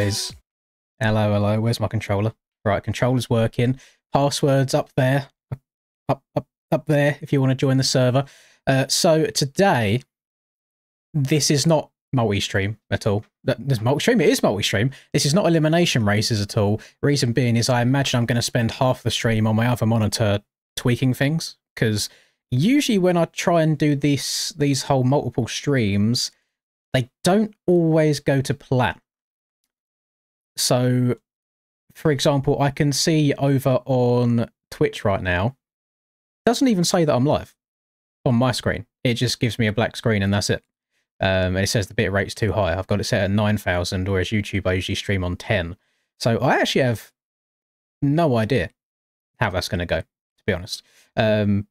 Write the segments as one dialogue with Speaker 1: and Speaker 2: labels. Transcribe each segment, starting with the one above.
Speaker 1: boys. Hello, hello. Where's my controller? Right, controller's working. Password's up there. Up there if you want to join the server. So today, this is not multi-stream at all. There's multi-stream? It is multi-stream. This is not elimination races at all. Reason being is I imagine I'm going to spend half the stream on my other monitor tweaking things. Because usually when I try and do these whole multiple streams, they don't always go to plan. So, for example, I can see over on Twitch right now, it doesn't even say that I'm live on my screen. It just gives me a black screen and that's it. And it says the bit rate's too high. I've got it set at 9,000, whereas YouTube I usually stream on 10. So I actually have no idea how that's going to go, to be honest. But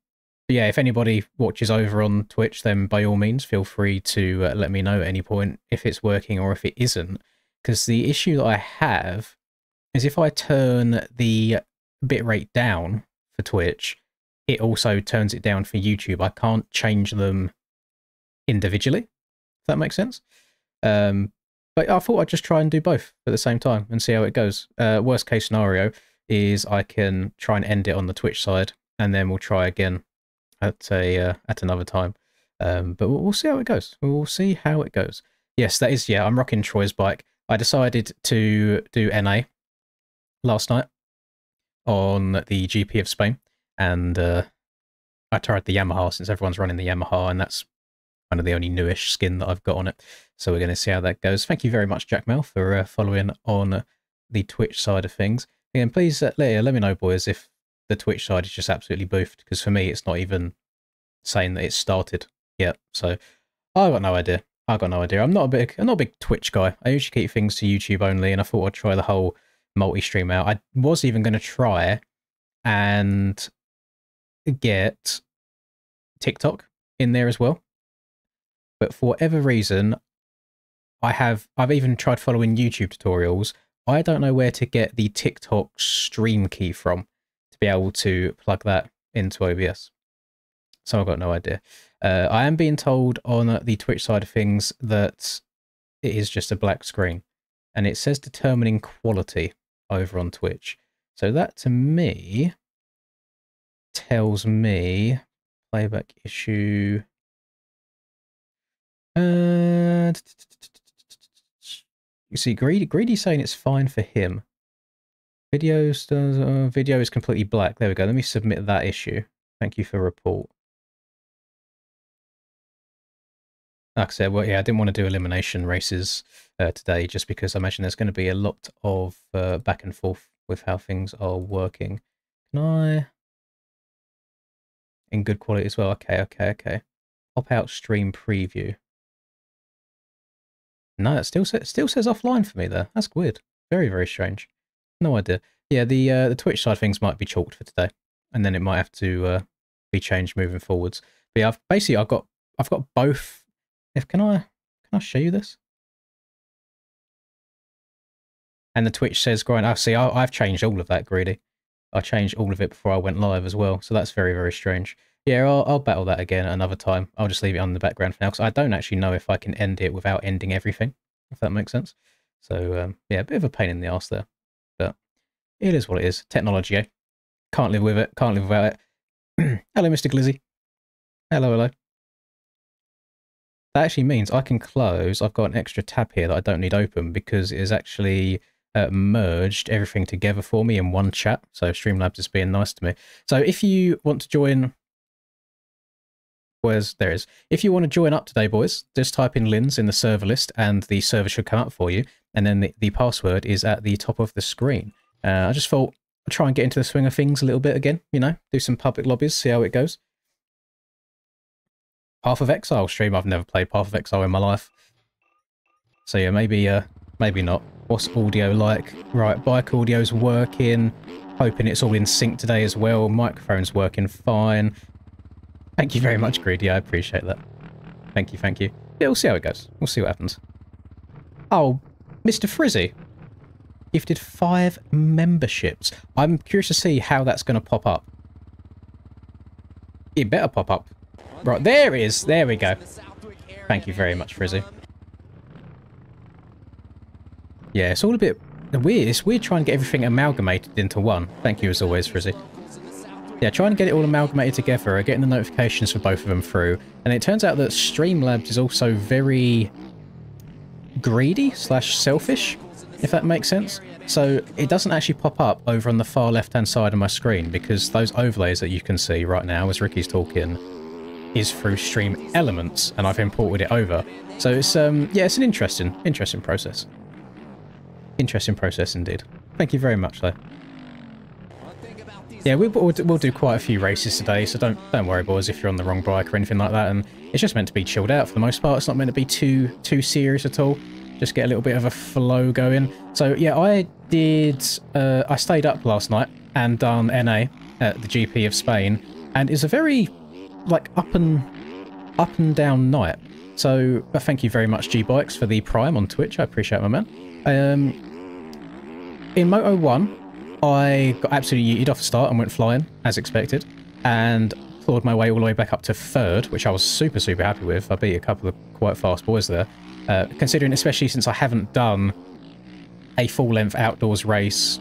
Speaker 1: yeah, if anybody watches over on Twitch, then by all means, feel free to let me know at any point if it's working or if it isn't. Because the issue that I have is if I turn the bitrate down for Twitch, it also turns it down for YouTube. I can't change them individually, if that makes sense. But I thought I'd just try and do both at the same time and see how it goes. Worst case scenario is I can try and end it on the Twitch side, and then we'll try again at another time. But we'll see how it goes. We'll see how it goes. Yes, that is, yeah, I'm rocking Troy's bike. I decided to do NA last night on the GP of Spain, and I tried the Yamaha since everyone's running the Yamaha, and that's kind of the only newish skin that I've got on it. So we're going to see how that goes. Thank you very much, Jack Mel, for following on the Twitch side of things. Again, please let me know, boys, if the Twitch side is just absolutely boofed, because for me, it's not even saying that it's started yet. So I've got no idea. I'm not a big Twitch guy. I usually keep things to YouTube only, and I thought I'd try the whole multi-stream out. I was even going to try and get TikTok in there as well, but for whatever reason, I've even tried following YouTube tutorials. I don't know where to get the TikTok stream key from to be able to plug that into OBS. So I've got no idea. I am being told on the Twitch side of things that it is just a black screen, and it says determining quality over on Twitch. So that to me tells me playback issue. You see, Greedy saying it's fine for him. Video is completely black. There we go. Let me submit that issue. Thank you for report. Like I said, well, yeah, I didn't want to do elimination races today just because I imagine there's going to be a lot of back and forth with how things are working. Can I? In good quality as well. Okay. Pop out stream preview. No, it still says offline for me there. That's weird. Very, very strange. No idea. Yeah, the Twitch side of things might be chalked for today, and then it might have to be changed moving forwards. But yeah, I've got both. Can I show you this? And the Twitch says grind. Oh, see, I've changed all of that, Greedy. I changed all of it before I went live as well. So that's very, very strange. Yeah, I'll battle that again at another time. I'll just leave it on in the background for now, because I don't actually know if I can end it without ending everything, if that makes sense. So yeah, a bit of a pain in the arse there, but it is what it is. Technology, eh? Can't live with it. Can't live without it. Hello, Mr. Glizzy. Hello. That actually means I can close. I've got an extra tab here that I don't need open because it has actually merged everything together for me in one chat. So Streamlabs is being nice to me. So if you want to join, if you want to join up today, boys, just type in Linz in the server list and the server should come up for you. And then the password is at the top of the screen. I just thought I'd try and get into the swing of things a little bit again, you know, do some public lobbies, see how it goes. Path of Exile stream. I've never played Path of Exile in my life. So yeah, maybe not. What's audio like? Right, bike audio's working. Hoping it's all in sync today as well. Microphone's working fine. Thank you very much, Greedy. I appreciate that. Thank you. Yeah, we'll see how it goes. We'll see what happens. Oh, Mr. Frizzy gifted 5 memberships. I'm curious to see how that's going to pop up. It better pop up. Right, there it is. There we go. Thank you very much, Frizzy. Yeah, it's all a bit weird. It's weird trying to get everything amalgamated into one. Thank you as always, Frizzy. Yeah, trying to get it all amalgamated together, getting the notifications for both of them through. And it turns out that Streamlabs is also very greedy / selfish, if that makes sense. So it doesn't actually pop up over on the far left-hand side of my screen because those overlays that you can see right now as Ricky's talking is through Stream Elements, and I've imported it over. So it's yeah, it's an interesting process. Interesting process indeed. Thank you very much, though. Yeah, we'll do quite a few races today, so don't worry, boys, if you're on the wrong bike or anything like that. And it's just meant to be chilled out for the most part. It's not meant to be too serious at all. Just get a little bit of a flow going. So yeah, I stayed up last night and done NA at the GP of Spain, and it's a very like up and down night. So thank you very much, G-Bikes, for the Prime on Twitch. I appreciate it, my man. In Moto 1, I got absolutely yeeted off the start and went flying, as expected, and clawed my way all the way back up to 3rd, which I was super happy with. I beat a couple of quite fast boys there, considering especially since I haven't done a full-length outdoors race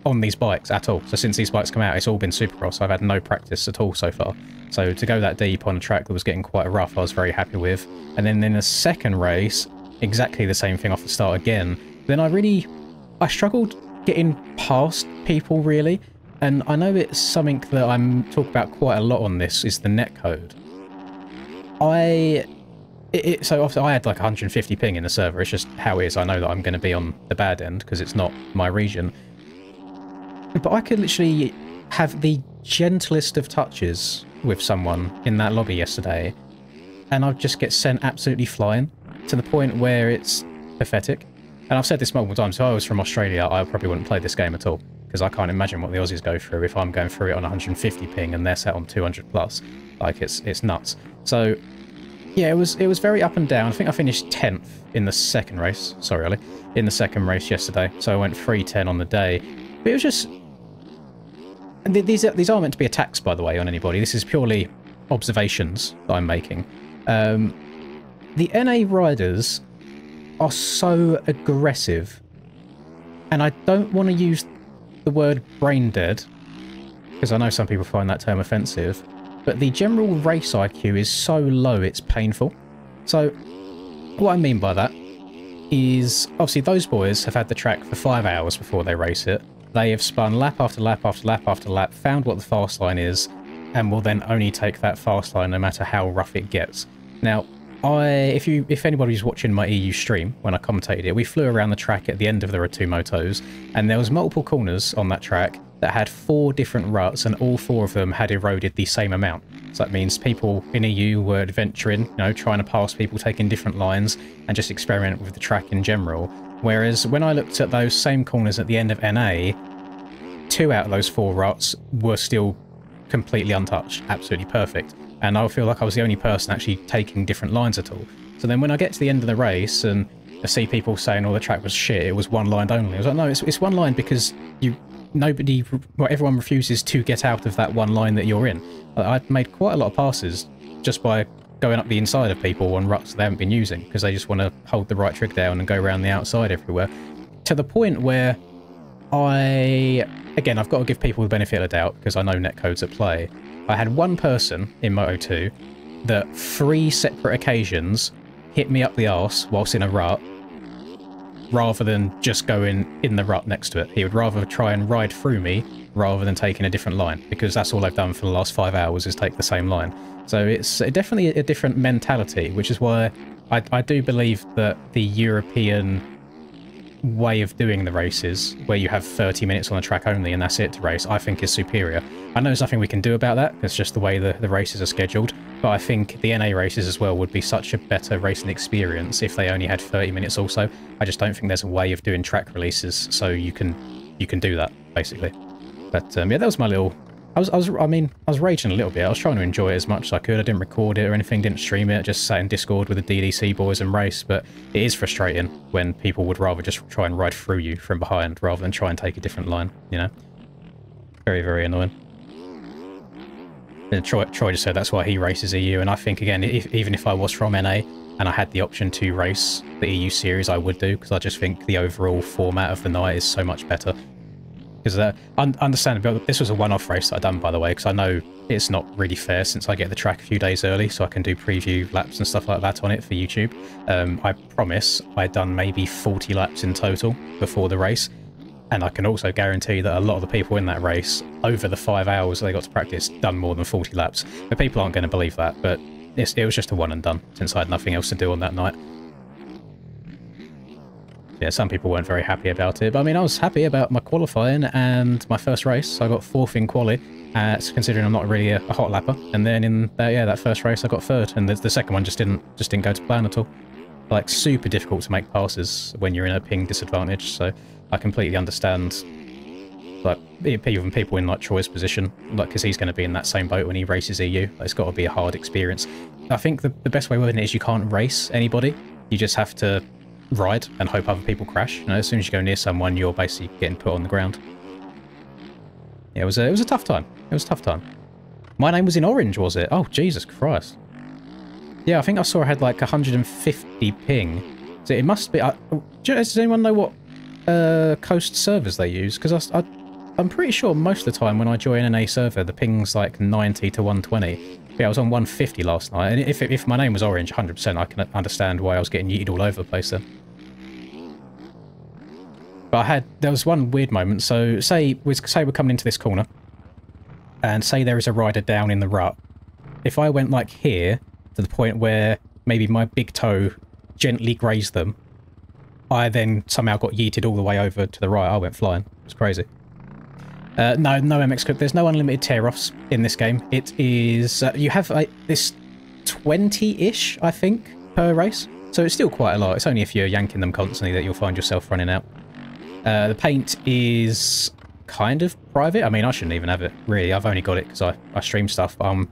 Speaker 1: on these bikes at all. So since these bikes come out, it's all been Supercross. I've had no practice at all so far. So to go that deep on a track that was getting quite rough, I was very happy with. And then in the second race, exactly the same thing off the start again. Then I struggled getting past people, really. And I know it's something that I'm talking about quite a lot on this, is the netcode. So often I had like 150 ping in the server. It's just how it is. I know that I'm going to be on the bad end because it's not my region. But I could literally have the gentlest of touches with someone in that lobby yesterday, and I'd just get sent absolutely flying to the point where it's pathetic. And I've said this multiple times, if I was from Australia, I probably wouldn't play this game at all, because I can't imagine what the Aussies go through if I'm going through it on 150 ping and they're set on 200 plus. Like, it's nuts. So yeah, it was very up and down. I think I finished 10th in the second race. Sorry, Ollie. In the second race yesterday. So I went 3:10 on the day. But it was just... These are meant to be attacks, by the way, on anybody. This is purely observations that I'm making. The NA riders are so aggressive, and I don't want to use the word brain dead, because I know some people find that term offensive, but the general race IQ is so low it's painful. So what I mean by that is, obviously those boys have had the track for 5 hours before they race it. They have spun lap after lap after lap after lap, found what the fast line is, and will then only take that fast line no matter how rough it gets. Now, if anybody's watching my EU stream when I commentated it, we flew around the track at the end of the two motos, and there was multiple corners on that track that had 4 different ruts, and all 4 of them had eroded the same amount. So that means people in EU were adventuring, you know, trying to pass people, taking different lines, and just experiment with the track in general. Whereas when I looked at those same corners at the end of NA, 2 out of those 4 ruts were still completely untouched, absolutely perfect. And I feel like I was the only person actually taking different lines at all. So then when I get to the end of the race and I see people saying, oh, the track was shit, it was one line only. I was like, no, it's one line because everyone refuses to get out of that one line that you're in. I'd made quite a lot of passes just by going up the inside of people on ruts they haven't been using, because they just want to hold the right trig down and go around the outside everywhere. To the point where again, I've got to give people the benefit of the doubt because I know netcode's at play. I had one person in Moto 2 that 3 separate occasions hit me up the arse whilst in a rut, rather than just going in the rut next to it. He would rather try and ride through me rather than taking a different line, because that's all they've done for the last 5 hours is take the same line. So it's definitely a different mentality, which is why I do believe that the European way of doing the races, where you have 30 minutes on the track only and that's it to race, I think is superior. I know there's nothing we can do about that, it's just the way the races are scheduled, but I think the NA races as well would be such a better racing experience if they only had 30 minutes also. I just don't think there's a way of doing track releases so you can do that, basically. But yeah, that was my little... I was raging a little bit. I was trying to enjoy it as much as I could. I didn't record it or anything, didn't stream it, just sat in Discord with the DDC boys and race. But it is frustrating when people would rather just try and ride through you from behind rather than try and take a different line, you know? Very, very annoying. And Troy just said that's why he races EU, and I think, again, even if I was from NA, and I had the option to race the EU series, I would do, because I just think the overall format of the night is so much better. Because understandably, this was a one-off race that I done, by the way, because I know it's not really fair since I get the track a few days early, so I can do preview laps and stuff like that on it for YouTube. I promise I'd done maybe 40 laps in total before the race, and I can also guarantee that a lot of the people in that race, over the 5 hours they got to practice, done more than 40 laps. But people aren't going to believe that, but it was just a one and done, since I had nothing else to do on that night. Yeah, some people weren't very happy about it, but I mean, I was happy about my qualifying and my first race. I got 4th in quali, considering I'm not really a hot lapper. And then in that first race, I got 3rd, and the second one just didn't go to plan at all. Like, super difficult to make passes when you're in a ping disadvantage. So I completely understand, like, even people in like Troy's position, like, because he's going to be in that same boat when he races EU. It's got to be a hard experience. I think the best way with it is you can't race anybody. You just have to ride and hope other people crash. And as soon as you go near someone, you're basically getting put on the ground. Yeah, it was a tough time. It was a tough time. My name was in orange, was it? Oh, Jesus Christ. Yeah, I think I saw I had like 150 ping. So it must be... does anyone know what coast servers they use? Because I'm pretty sure most of the time when I join an A server, the ping's like 90 to 120. Yeah, I was on 150 last night, and if my name was orange, 100%, I can understand why I was getting yeeted all over the place then. But there was one weird moment. So say we're coming into this corner, and say there is a rider down in the rut. If I went like here, to the point where maybe my big toe gently grazed them, I then somehow got yeeted all the way over to the right. I went flying. It was crazy. No MX Cook. There's no unlimited tear-offs in this game. It is... you have this 20-ish, I think, per race. So it's still quite a lot. It's only if you're yanking them constantly that you'll find yourself running out. The paint is kind of private. I mean, I shouldn't even have it, really. I've only got it because I stream stuff. But I'm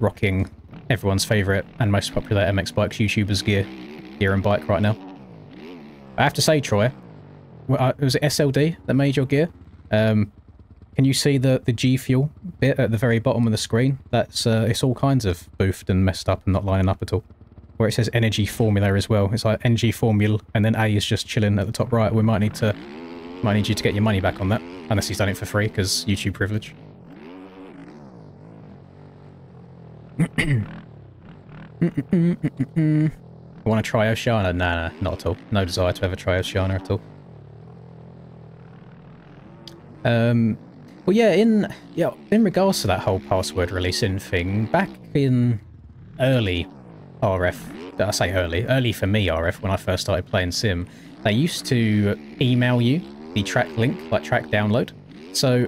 Speaker 1: rocking everyone's favourite and most popular MX Bikes YouTubers gear and bike right now. I have to say, Troy, was it SLD that made your gear? Can you see the G Fuel bit at the very bottom of the screen? That's it's all kinds of boofed and messed up and not lining up at all. Where it says Energy Formula as well. It's like NG Formula, and then A is just chilling at the top right. We might need you to get your money back on that, unless he's done it for free because YouTube privilege. Want to try Oceana? Nah, not at all. No desire to ever try Oceana at all. Well, yeah, in regards to that whole password releasing thing, back in early RF, I say early for me RF, when I first started playing Sim, they used to email you the track link, like track download. So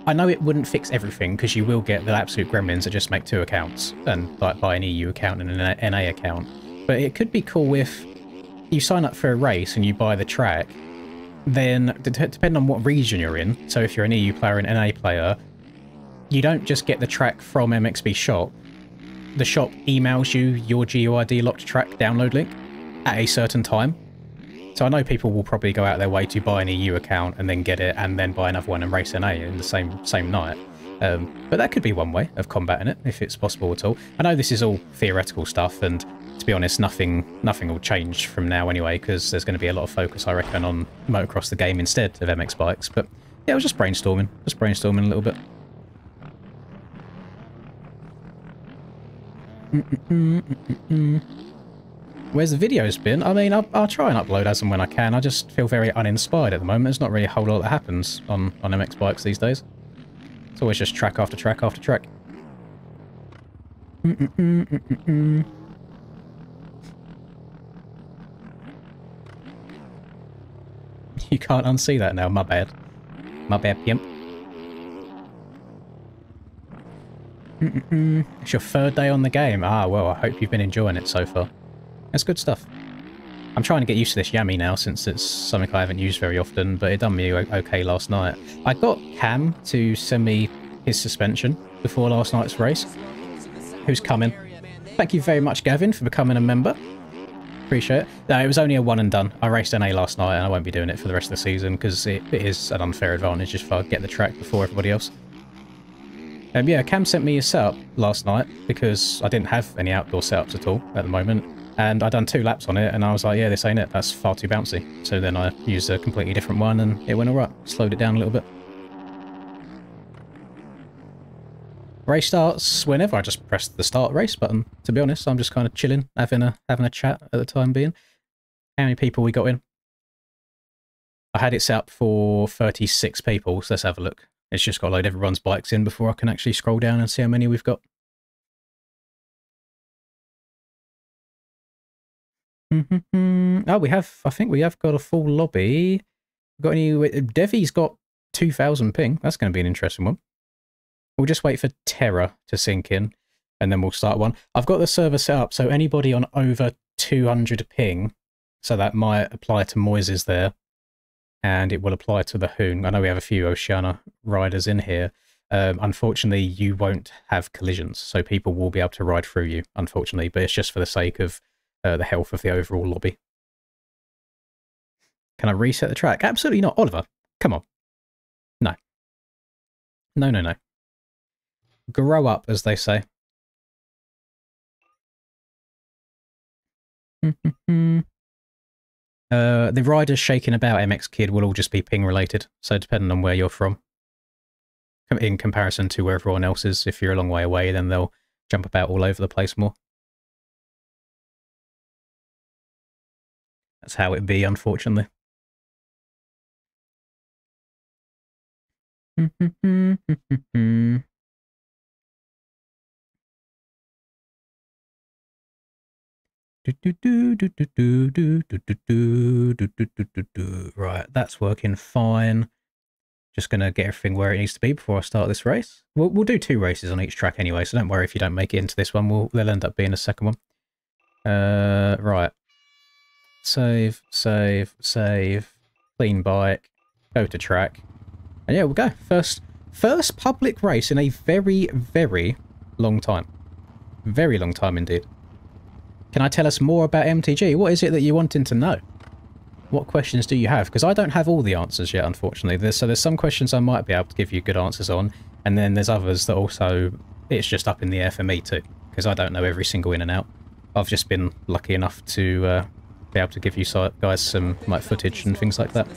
Speaker 1: I know it wouldn't fix everything, because you will get the absolute gremlins that just make 2 accounts and like buy an EU account and an NA account. But it could be cool if you sign up for a race and you buy the track. Then, depending on what region you're in, so if you're an EU player and an NA player, you don't just get the track from MXB shop. The shop emails you your GUID locked track download link at a certain time. So I know people will probably go out their way to buy an EU account and then get it, and then buy another one and race NA in the same night. But that could be one way of combating it, if it's possible at all. I know this is all theoretical stuff, and to be honest, nothing will change from now anyway, because there's going to be a lot of focus, I reckon, on motocross the game instead of MX bikes. But yeah, I was just brainstorming a little bit. Where's the videos been? I mean, I'll try and upload as and when I can. I just feel very uninspired at the moment. There's not really a whole lot that happens on MX bikes these days. It's always just track after track after track. You can't unsee that now, my bad. My bad, pimp. It's your 3rd day on the game. Ah, well, I hope you've been enjoying it so far. That's good stuff. I'm trying to get used to this Yami now, since it's something I haven't used very often, but it done me okay last night. I got Cam to send me his suspension before last night's race. Who's coming? Thank you very much, Gavin, for becoming a member. Appreciate it. No, it was only a one and done. I raced NA last night, and I won't be doing it for the rest of the season, because it is an unfair advantage if I get the track before everybody else. Yeah, Cam sent me a setup last night, because I didn't have any outdoor setups at all at the moment. And I done 2 laps on it, and I was like, yeah, this ain't it. That's far too bouncy. So then I used a completely different one, and it went all right. Slowed it down a little bit. Race starts whenever. I just press the start race button. To be honest, I'm just kind of chilling, having a chat at the time being. How many people we got in? I had it set up for 36 people, so let's have a look. It's just got to load everyone's bikes in before I can actually scroll down and see how many we've got. Oh, I think we have got a full lobby. Got any? Devi's got 2000 ping. That's going to be an interesting one. We'll just wait for Terra to sink in, and then we'll start one. I've got the server set up, so anybody on over 200 ping, so that might apply to Moises there, and it will apply to the Hoon. I know we have a few Oceania riders in here. Unfortunately, you won't have collisions, so people will be able to ride through you, unfortunately, but it's just for the sake of the health of the overall lobby. Can I reset the track? Absolutely not. Oliver, come on. No. No, no, no. Grow up, as they say. The riders shaking about MX Kid will all just be ping related, so depending on where you're from. In comparison to where everyone else is, if you're a long way away, then they'll jump about all over the place more. That's how it be, unfortunately. Right, that's working fine. Just going to get everything where it needs to be before I start this race. We'll do 2 races on each track anyway, so don't worry if you don't make it into this one. There'll end up being a second one. Right. Save, save, save. Clean bike. Go to track. And yeah, we'll go. First public race in a very, very long time. Very long time indeed. Can I tell us more about MTG? What is it that you're wanting to know? What questions do you have? Because I don't have all the answers yet, unfortunately. There's some questions I might be able to give you good answers on, and then there's others that also, it's just up in the air for me too, because I don't know every single in and out. I've just been lucky enough to be able to give you guys some like footage and things like that.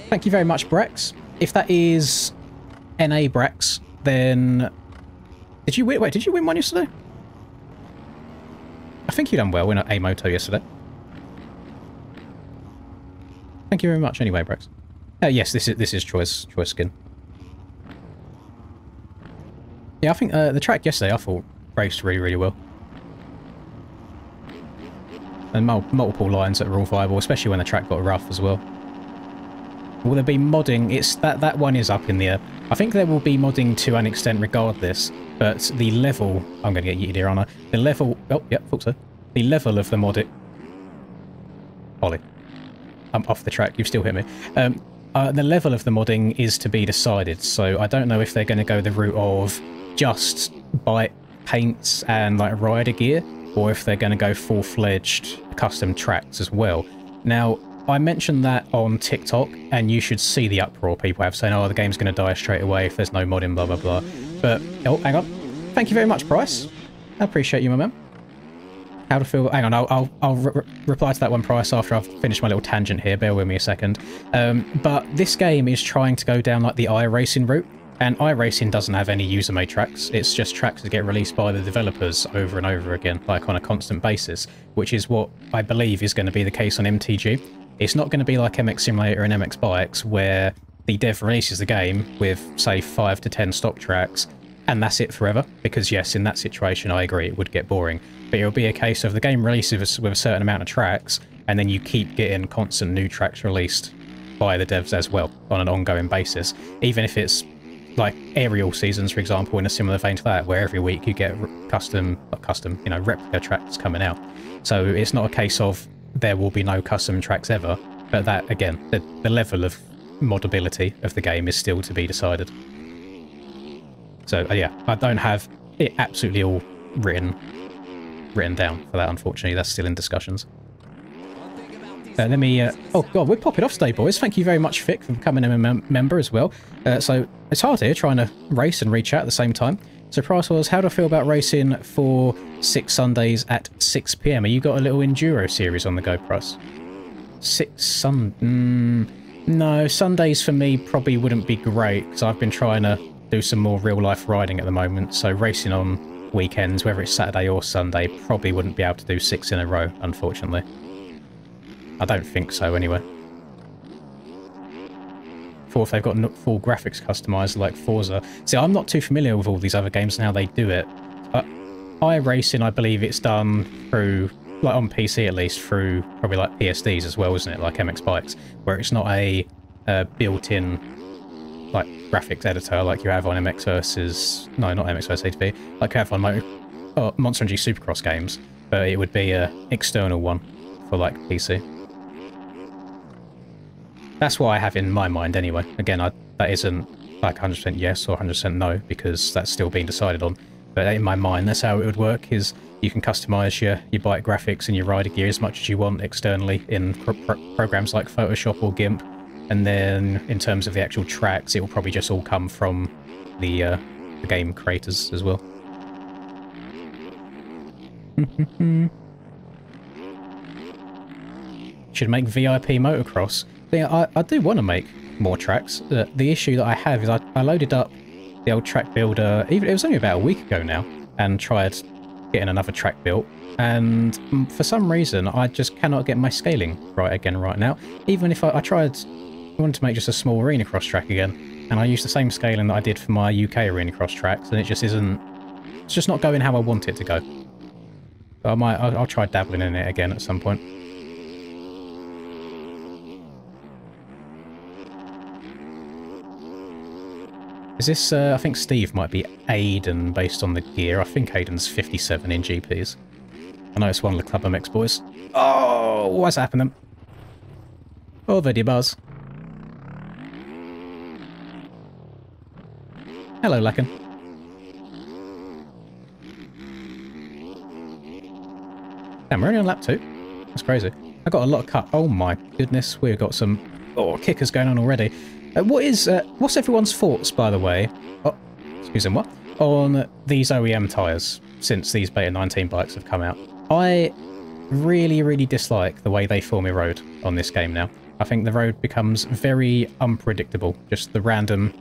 Speaker 1: Thank you very much, Brex. If that is NA Brex, then... Did you win? Wait, did you win one yesterday? I think you done well in a moto yesterday. Thank you very much anyway, Brex. Yes, this is Troy's skin. Yeah, I think the track yesterday I thought raced really, really well. And multiple lines that were all viable, especially when the track got rough as well. Will there be modding? It's that one is up in the air. I think there will be modding to an extent regardless, but the level... I'm going to get yeeted here, aren't I? The level... Oh, yeah, thought so. The level of the modding... Ollie. I'm off the track, you've still hit me. The level of the modding is to be decided, so I don't know if they're going to go the route of just bike paints and like rider gear, or if they're going to go full-fledged custom tracks as well. Now, I mentioned that on TikTok, and you should see the uproar people have saying, oh, the game's going to die straight away if there's no modding, blah, blah, blah. But, oh, hang on. Thank you very much, Price. I appreciate you, my man. How to feel... Hang on, I'll reply to that one, Price, after I've finished my little tangent here. Bear with me a second. But this game is trying to go down like the iRacing route, and iRacing doesn't have any user-made tracks. It's just tracks that get released by the developers over and over again, like on a constant basis, which is what I believe is going to be the case on MTG. It's not going to be like MX Simulator and MX Bikes, where the dev releases the game with, say, 5 to 10 stock tracks, and that's it forever. Because yes, in that situation, I agree, it would get boring. But it'll be a case of the game releases with a certain amount of tracks, and then you keep getting constant new tracks released by the devs as well, on an ongoing basis. Even if it's like aerial seasons, for example, in a similar vein to that, where every week you get replica tracks coming out. So it's not a case of there will be no custom tracks ever, but that, again, the level of moddability of the game is still to be decided. So, yeah, I don't have it absolutely all written down for that, unfortunately. That's still in discussions. Let me... oh, God, we're popping off today, boys. Thank you very much, Vic, for becoming a member as well. So, it's hard here trying to race and reach out at the same time. So price was, how do I feel about racing for 6 Sundays at 6 PM? Have you got a little Enduro series on the go, Price? No, Sundays for me probably wouldn't be great because I've been trying to do some more real life riding at the moment. So racing on weekends, whether it's Saturday or Sunday, probably wouldn't be able to do 6 in a row, unfortunately. I don't think so, anyway. For if they've got full graphics customized like Forza. See, I'm not too familiar with all these other games and how they do it. iRacing, I believe it's done through, like on PC at least, through probably like PSDs as well, isn't it? Like MX Bikes, where it's not a built-in like graphics editor like you have on MX versus... No, not MX versus ATV. Like you have on Monster Energy Supercross games, but it would be an external one for like PC. That's what I have in my mind anyway. Again, that isn't like 100% yes or 100% no, because that's still being decided on. But in my mind, that's how it would work, is you can customize your bike graphics and your rider gear as much as you want externally in programs like Photoshop or GIMP. And then in terms of the actual tracks, it will probably just all come from the game creators as well. Should make VIP motocross. Yeah, I do want to make more tracks. The issue that I have is I loaded up the old track builder, it was only about a week ago now, and tried getting another track built, and for some reason I just cannot get my scaling right again right now. Even if I wanted to make just a small arena cross track again, and I used the same scaling that I did for my UK arena cross tracks, and it just isn't, it's just not going how I want it to go. But I'll try dabbling in it again at some point. Is this, I think Steve might be Aiden based on the gear. I think Aiden's 57 in GPs. I know it's one of the Club MX boys. Oh, what's happening? Over the buzz. Hello, Lacken. Damn, we're only on lap 2. That's crazy. I got a lot of cut. Oh my goodness, we've got some kickers going on already. What's everyone's thoughts, by the way, excuse me, on these OEM tyres since these Beta 19 bikes have come out? I really, really dislike the way they form a road on this game now. I think the road becomes very unpredictable, just the random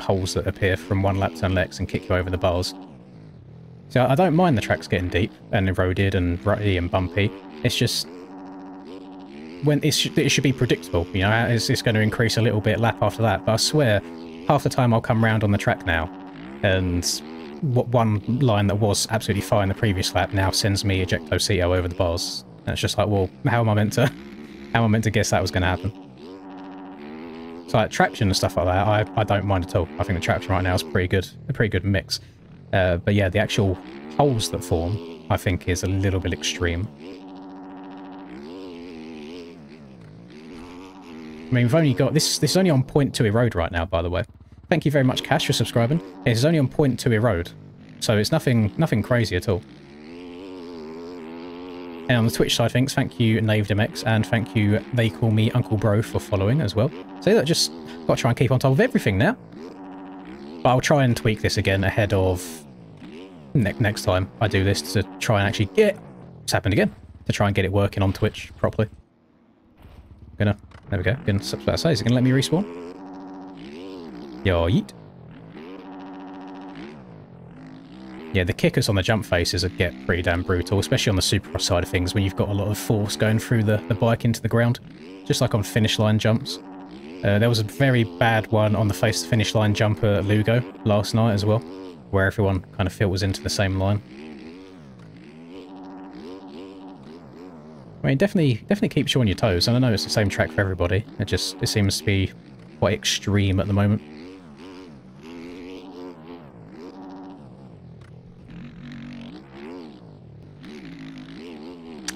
Speaker 1: holes that appear from one lap turn left and kick you over the bars. So I don't mind the tracks getting deep and eroded and rutty and bumpy. It's just when it should be predictable, you know. It's going to increase a little bit lap after that, but I swear half the time I'll come round on the track now and one line that was absolutely fine the previous lap now sends me ejecto-cito over the bars, and it's just like, well, how am I meant to guess that was going to happen? So like traction and stuff like that, I don't mind at all. I think the traction right now is pretty good, a pretty good mix. But yeah, the actual holes that form I think is a little bit extreme. I mean, we've only got this is only on 0.2 erode right now, by the way. Thank you very much, Cash, for subscribing. It's only on 0.2 erode, so it's nothing crazy at all. And on the Twitch side of things, thank you, NaveDMX, and thank you, They Call Me Uncle Bro, for following as well. So that just got to try and keep on top of everything now. But I'll try and tweak this again ahead of next time I do this to try and actually get... It's happened again. To try and get it working on Twitch properly. There we go. Is it going to let me respawn? Yo, yeet. Yeah, the kickers on the jump faces get pretty damn brutal, especially on the Supercross side of things when you've got a lot of force going through the bike into the ground. Just like on finish line jumps. There was a very bad one on the face finish line jump at Lugo last night as well, where everyone kind of filters into the same line. I mean, definitely keeps you on your toes, and I know it's the same track for everybody. It seems to be quite extreme at the moment.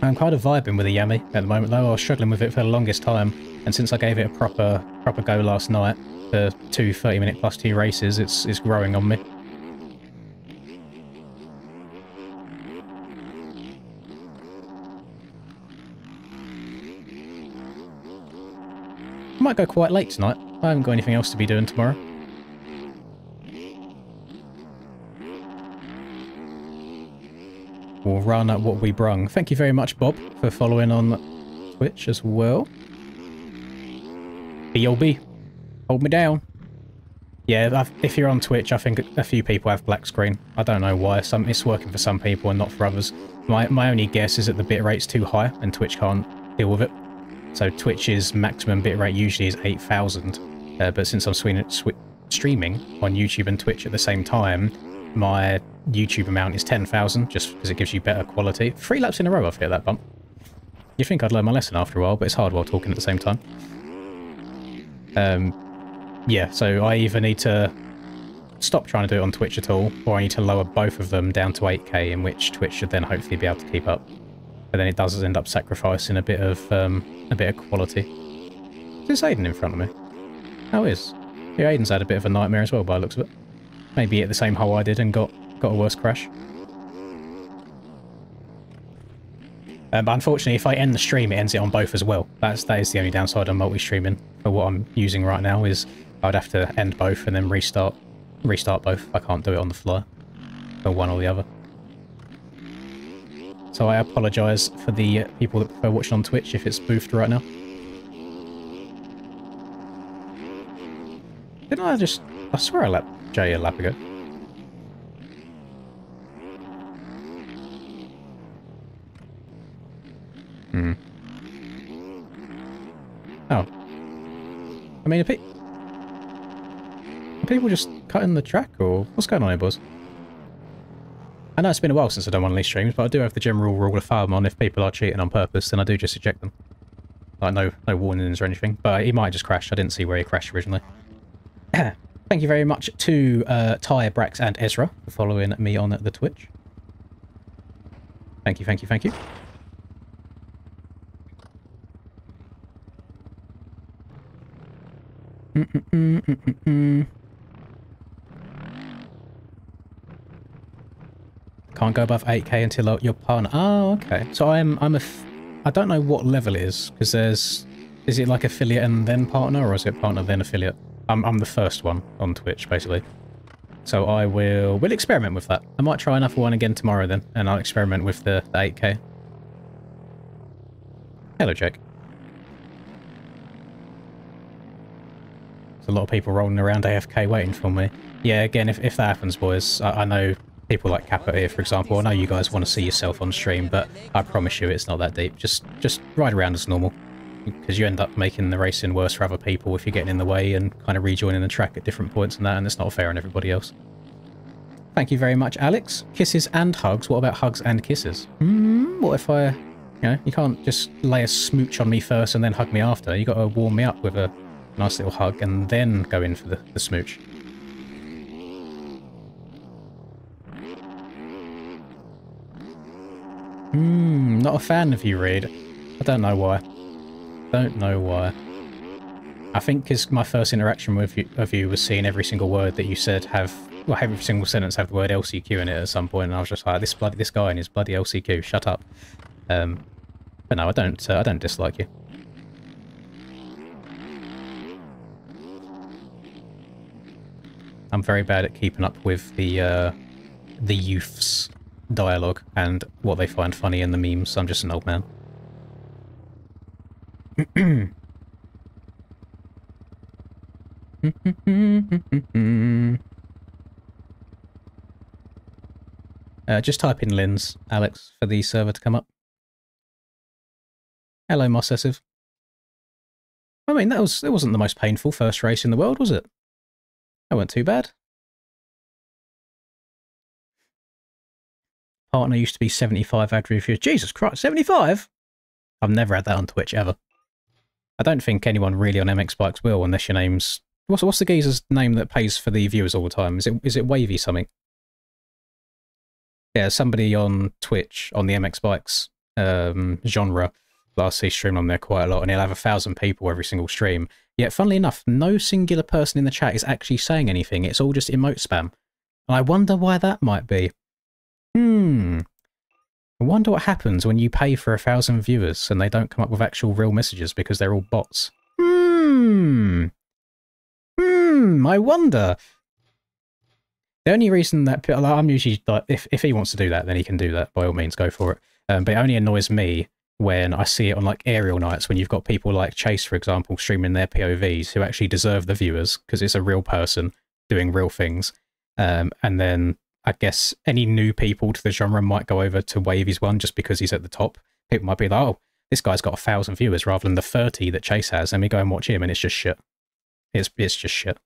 Speaker 1: I'm kind of vibing with the Yami at the moment, though. I was struggling with it for the longest time, and since I gave it a proper go last night, the 2 30-minute plus 2 races, it's growing on me. I might go quite late tonight. I haven't got anything else to be doing tomorrow. run at what we brung. Thank you very much, Bob, for following on Twitch as well. B.O.B. Hold me down. Yeah, if you're on Twitch, I think a few people have black screen. I don't know why. It's working for some people and not for others. My only guess is that the bitrate's too high and Twitch can't deal with it. So Twitch's maximum bitrate usually is 8,000. But since I'm streaming on YouTube and Twitch at the same time, my YouTube amount is 10,000, just because it gives you better quality. 3 laps in a row I've hit that bump. You'd think I'd learn my lesson after a while, but it's hard while talking at the same time. Yeah, so I either need to stop trying to do it on Twitch at all, or I need to lower both of them down to 8K, in which Twitch should then hopefully be able to keep up. But then it does end up sacrificing a bit of quality. Is this Aiden in front of me? Oh, it is. Yeah, Aiden's had a bit of a nightmare as well by the looks of it. Maybe hit the same hole I did and got a worse crash. But unfortunately, if I end the stream, it ends it on both as well. That is the only downside of multi-streaming for what I'm using right now, is I'd have to end both and then restart both. I can't do it on the fly for one or the other. So I apologise for the people that prefer watching on Twitch if it's boofed right now. Didn't I swear I lapped Jay a lap ago. Oh. I mean, are people just cutting the track, or what's going on here, boys? I know it's been a while since I've done one of these streams, but I do have the general rule of thumb on if people are cheating on purpose, then I do just eject them. Like, no warnings or anything, but he might have just crashed. I didn't see where he crashed originally. Thank you very much to Ty, Brax, and Ezra for following me on the Twitch. Thank you, thank you, thank you. Can't go above 8K until your partner. Oh, okay. So I don't know what level it is, because is it like affiliate and then partner, or is it partner then affiliate? I'm the first one on Twitch, basically. So we'll experiment with that. I might try another one again tomorrow then, and I'll experiment with the 8K. Hello, Jake. There's a lot of people rolling around AFK waiting for me. Yeah, again, if that happens, boys, I know people like Kappa here, for example. I know you guys want to see yourself on stream, but I promise you it's not that deep. Just ride around as normal, because you end up making the racing worse for other people if you're getting in the way and kind of rejoining the track at different points and that, and it's not fair on everybody else. Thank you very much, Alex. Kisses and hugs. What about hugs and kisses? What if you can't just lay a smooch on me first and then hug me after. You got to warm me up with a nice little hug and then go in for the smooch. Not a fan of you, Reed. I don't know why. Don't know why. I think because my first interaction with you was seeing every single word that you said every single sentence have the word LCQ in it at some point, and I was just like, this guy and his bloody LCQ, shut up. But no, I don't dislike you. I'm very bad at keeping up with the youth's dialogue and what they find funny in the memes. I'm just an old man. Just type in Linz, Alex, for the server to come up. Hello, Mossessive. I mean, that wasn't the most painful first race in the world, was it? That wasn't too bad. Partner used to be 75 average views. Jesus Christ, 75? I've never had that on Twitch, ever. I don't think anyone really on MX Bikes will, unless your name's... What's the geezer's name that pays for the viewers all the time? Is it Wavy something? Yeah, somebody on Twitch, on the MX Bikes genre, last see stream on there quite a lot, and he'll have 1,000 people every single stream. Yet, funnily enough, no singular person in the chat is actually saying anything. It's all just emote spam. And I wonder why that might be. I wonder what happens when you pay for 1,000 viewers and they don't come up with actual real messages because they're all bots. I wonder. The only reason that like, I'm usually like, if he wants to do that, then he can do that. By all means, go for it. But it only annoys me when I see it on like aerial nights, when you've got people like Chase, for example, streaming their POVs who actually deserve the viewers because it's a real person doing real things. And then I guess any new people to the genre might go over to Wavy's one just because he's at the top. People might be like, oh, this guy's got 1,000 viewers rather than the 30 that Chase has, and we go and watch him and it's just shit. It's just shit.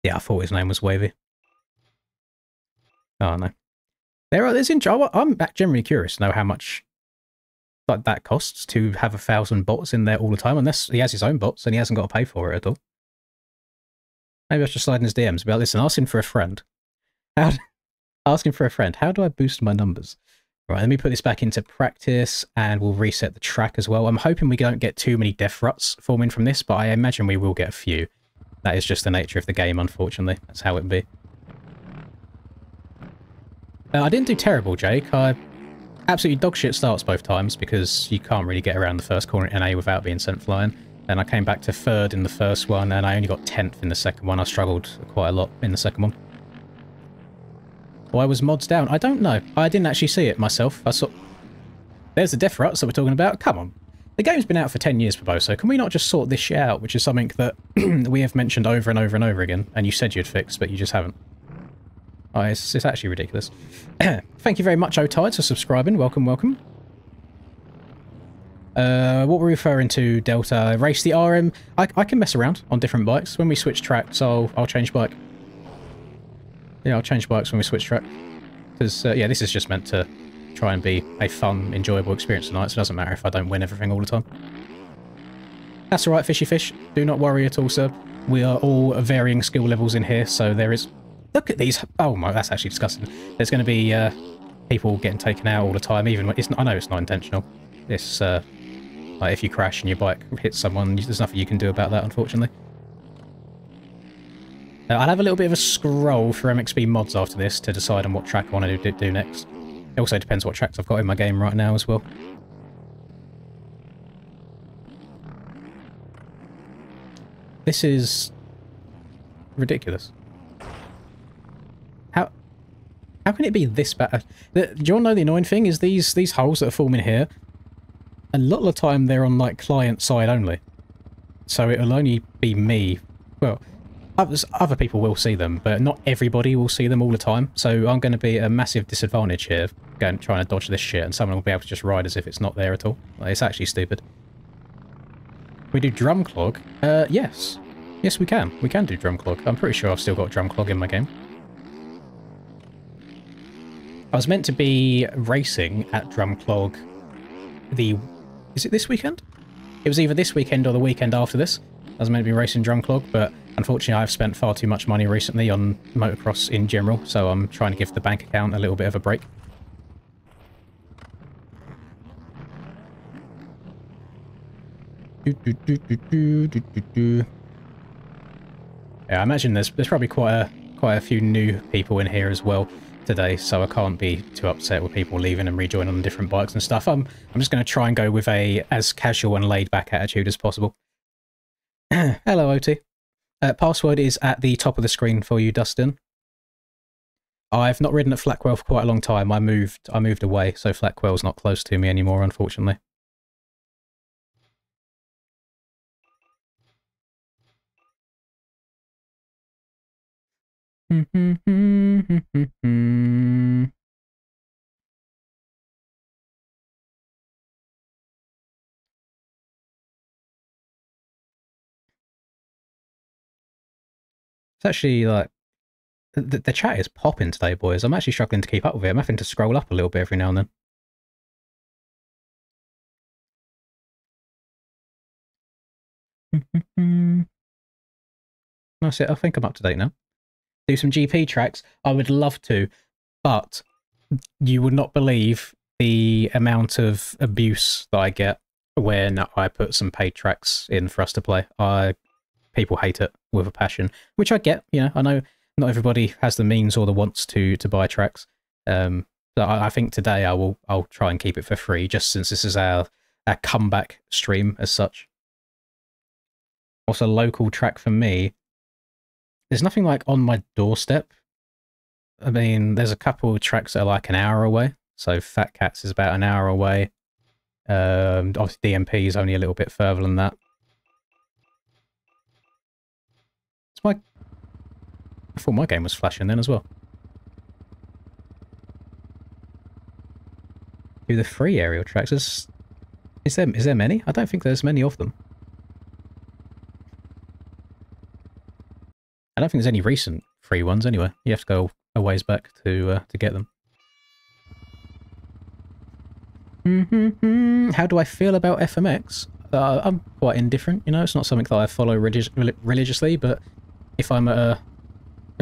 Speaker 1: Yeah, I thought his name was Wavy. Oh no. I'm generally curious to know how much like that costs to have 1,000 bots in there all the time, unless he has his own bots and he hasn't got to pay for it at all. Maybe I should slide in his DMs. But listen, ask him for a friend. Ask him for a friend. How do I boost my numbers? Right, let me put this back into practice and we'll reset the track as well. I'm hoping we don't get too many death ruts forming from this, but I imagine we will get a few. That is just the nature of the game, unfortunately. That's how it be. I didn't do terrible, Jake. I absolutely dogshit starts both times because you can't really get around the first corner in NA without being sent flying. And I came back to 3rd in the first one and I only got 10th in the second one. I struggled quite a lot in the second one. Why was mods down? I don't know. I didn't actually see it myself. I saw... There's the death ruts that we're talking about. Come on. The game's been out for 10 years, Barbosa. Can we not just sort this shit out, which is something that we have mentioned over and over and over again, and you said you'd fix, but you just haven't. Oh, it's actually ridiculous. Thank you very much, Otide, for subscribing. Welcome, welcome. What we're referring to, Delta, race the RM. I can mess around on different bikes. When we switch tracks, I'll change bike. Yeah, I'll change bikes when we switch track. Because, yeah, this is just meant to try and be a fun, enjoyable experience tonight, so it doesn't matter if I don't win everything all the time. That's alright, fishy fish. Do not worry at all, sir. We are all varying skill levels in here, so there is... Look at these... Oh my, that's actually disgusting. There's going to be people getting taken out all the time, even when... I know it's not intentional. It's, like, if you crash and your bike hits someone, there's nothing you can do about that, unfortunately. I'll have a little bit of a scroll for MXB mods after this to decide on what track I want to do next. It also depends what tracks I've got in my game right now as well. This is ridiculous. How can it be this bad? Do you want to know the annoying thing is these holes that are forming here, a lot of the time they're on like client side only. So it'll only be me. Well, other people will see them, but not everybody will see them all the time. So I'm going to be at a massive disadvantage here, trying to dodge this shit, and someone will be able to just ride as if it's not there at all. Like, it's actually stupid. We do drum clog? Yes. Yes, we can. We can do drum clog. I'm pretty sure I've still got drum clog in my game. I was meant to be racing at drum clog is it this weekend? It was either this weekend or the weekend after this. I was meant to be racing drum clog, but unfortunately I've spent far too much money recently on motocross in general, so I'm trying to give the bank account a little bit of a break. Yeah, I imagine there's probably quite a few new people in here as well today, so I can't be too upset with people leaving and rejoining on different bikes and stuff. I'm just going to try and go with a as casual and laid back attitude as possible. Hello, OT. Password is at the top of the screen for you, Dustin. I've not ridden at Flackwell for quite a long time. I moved away, so Flackwell's not close to me anymore, unfortunately. It's actually like the chat is popping today, boys. I'm actually struggling to keep up with it. I'm having to scroll up a little bit every now and then. That's it. I think I'm up to date now. Do some GP tracks. I would love to, but you would not believe the amount of abuse that I get when I put some paid tracks in for us to play. People hate it with a passion, which I get. You know, I know not everybody has the means or the wants to buy tracks. So I think today I'll try and keep it for free, just since this is our comeback stream as such. Also, local track for me. There's nothing like on my doorstep. I mean, there's a couple of tracks that are like an hour away. So Fat Cats is about an hour away. Obviously DMP is only a little bit further than that. I thought my game was flashing then as well. Do the free aerial tracks. Is there many? I don't think there's many of them. I don't think there's any recent free ones anyway. You have to go a ways back to get them. How do I feel about FMX? I'm quite indifferent, you know. It's not something that I follow religiously, but if I'm at a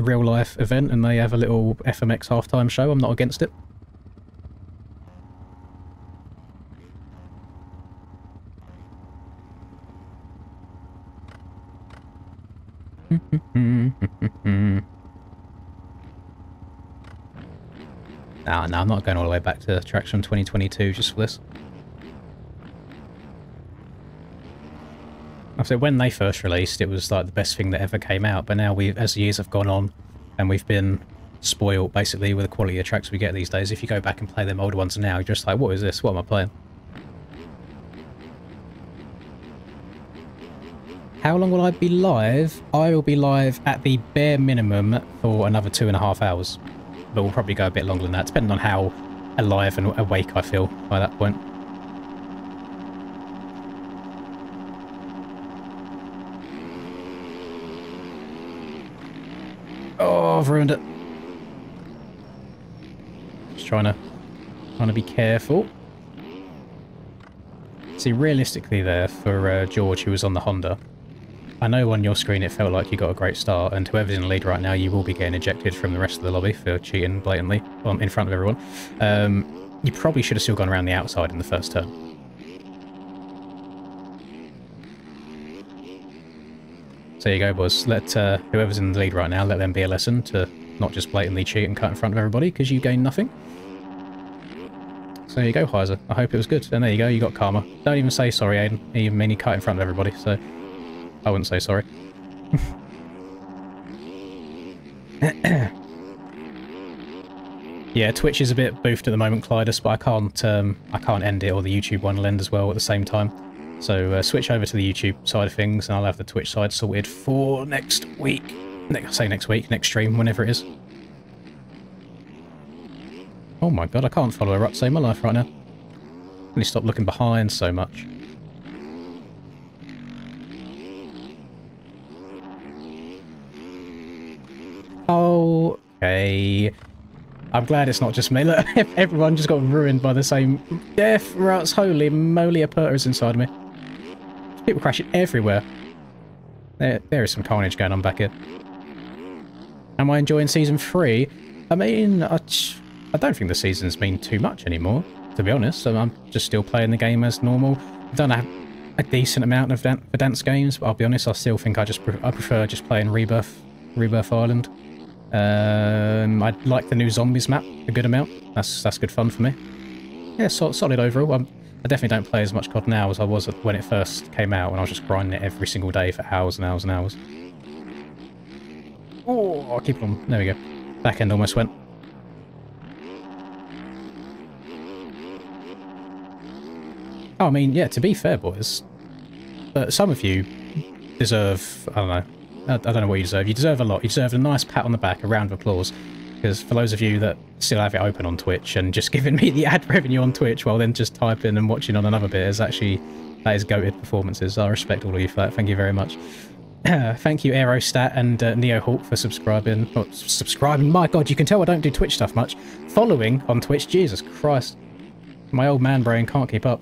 Speaker 1: real life event and they have a little FMX halftime show, I'm not against it. No, I'm not going all the way back to tracks from 2022 just for this. I said when they first released, it was like the best thing that ever came out. But now as the years have gone on, and we've been spoiled basically with the quality of tracks we get these days. If you go back and play them older ones now, you're just like, what is this? What am I playing? How long will I be live? I will be live at the bare minimum for another 2.5 hours. But we'll probably go a bit longer than that, depending on how alive and awake I feel by that point. Oh, I've ruined it. Just trying to be careful. See, realistically there, for George, who was on the Honda, I know on your screen it felt like you got a great start, and whoever's in the lead right now, you will be getting ejected from the rest of the lobby for cheating blatantly in front of everyone. You probably should have still gone around the outside in the first turn. So there you go, boys. Let whoever's in the lead right now, let them be a lesson to not just blatantly cheat and cut in front of everybody, because you gain nothing. So there you go, Heiser. I hope it was good. And there you go, you got karma. Don't even say sorry, Aiden. You mean you cut in front of everybody, so I wouldn't say sorry. Yeah, Twitch is a bit boofed at the moment, Clydus, but I can't end it, or the YouTube one will end as well at the same time. So switch over to the YouTube side of things, and I'll have the Twitch side sorted for next week. Next stream, whenever it is. Oh my god, I can't follow a rut save my life right now. Let me stop looking behind so much. Okay. I'm glad it's not just me. Look, everyone just got ruined by the same death ruts. Holy moly, a perter is inside of me. People crashing everywhere. There is some carnage going on back here. Am I enjoying Season 3? I mean, I don't think the season's been too much anymore, to be honest. So I'm just still playing the game as normal. I've done a decent amount of dance games, but I'll be honest, I still think I prefer just playing Rebirth Island. I like the new Zombies map a good amount. That's good fun for me. Yeah, solid overall. I definitely don't play as much COD now as I was when it first came out, when I was just grinding it every single day for hours and hours and hours. Oh, I'll keep it on. There we go. Back end almost went. Oh, I mean, yeah, to be fair, boys, some of you deserve, I don't know, I don't know what you deserve. You deserve a lot. You deserve a nice pat on the back, a round of applause. Because for those of you that still have it open on Twitch and just giving me the ad revenue on Twitch while then just typing and watching on another bit, that is goated performances. I respect all of you for that. Thank you very much. Thank you, Aerostat and NeoHawk, for subscribing. Not subscribing, my god, you can tell I don't do Twitch stuff much. Following on Twitch, Jesus Christ. My old man brain can't keep up.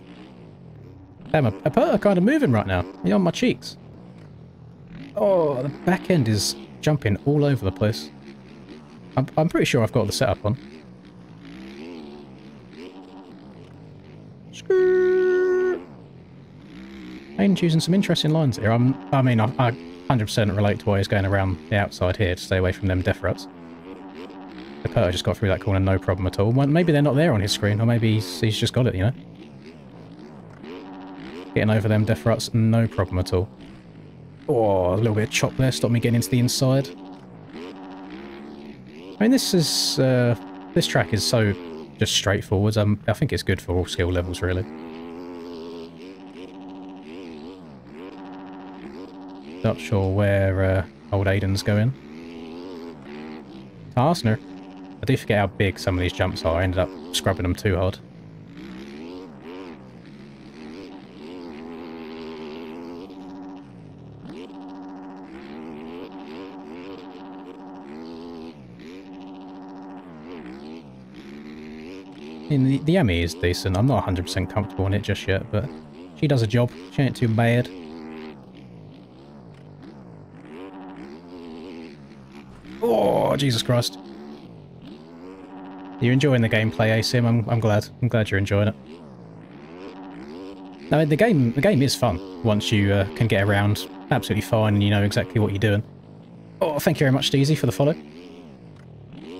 Speaker 1: Damn, a perter kind of moving right now. You're on my cheeks. Oh, the back end is jumping all over the place. I'm pretty sure I've got the setup on. Aiden's using some interesting lines here. I mean, I 100% relate to why he's going around the outside here to stay away from them death ruts. The Perter just got through that corner, no problem at all. Well, maybe they're not there on his screen, or maybe he's just got it, you know? Getting over them death ruts, no problem at all. Oh, a little bit of chop there, stopped me getting into the inside. I mean, this track is so just straightforward. I think it's good for all skill levels, really. Not sure where old Aiden's going. Arsner. I do forget how big some of these jumps are. I ended up scrubbing them too hard. I mean, the Emmy is decent. I'm not 100% comfortable in it just yet, but she does a job. She ain't too bad. Oh, Jesus Christ. You're enjoying the gameplay, Asim. I'm glad. I'm glad you're enjoying it. No, the game is fun once you can get around absolutely fine and you know exactly what you're doing. Oh, thank you very much, Steezy, for the follow.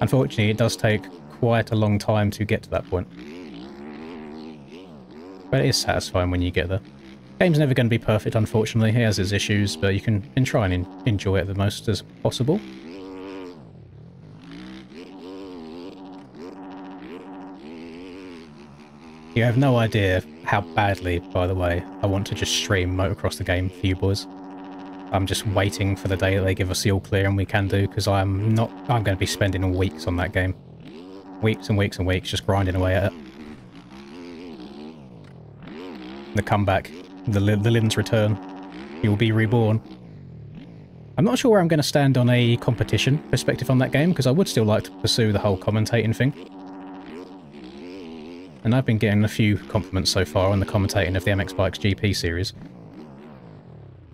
Speaker 1: Unfortunately, it does take quite a long time to get to that point. But it is satisfying when you get there. Game's never going to be perfect, unfortunately. It has its issues, but you can try and enjoy it the most as possible. You have no idea how badly, by the way, I want to just stream Motocross the game for you boys. I'm just waiting for the day that they give us the all clear and we can do, because I'm going to be spending weeks on that game. Weeks and weeks and weeks just grinding away at it. The comeback, the Lynn's return. He will be reborn. I'm not sure where I'm going to stand on a competition perspective on that game, because I would still like to pursue the whole commentating thing. And I've been getting a few compliments so far on the commentating of the MX Bikes GP series.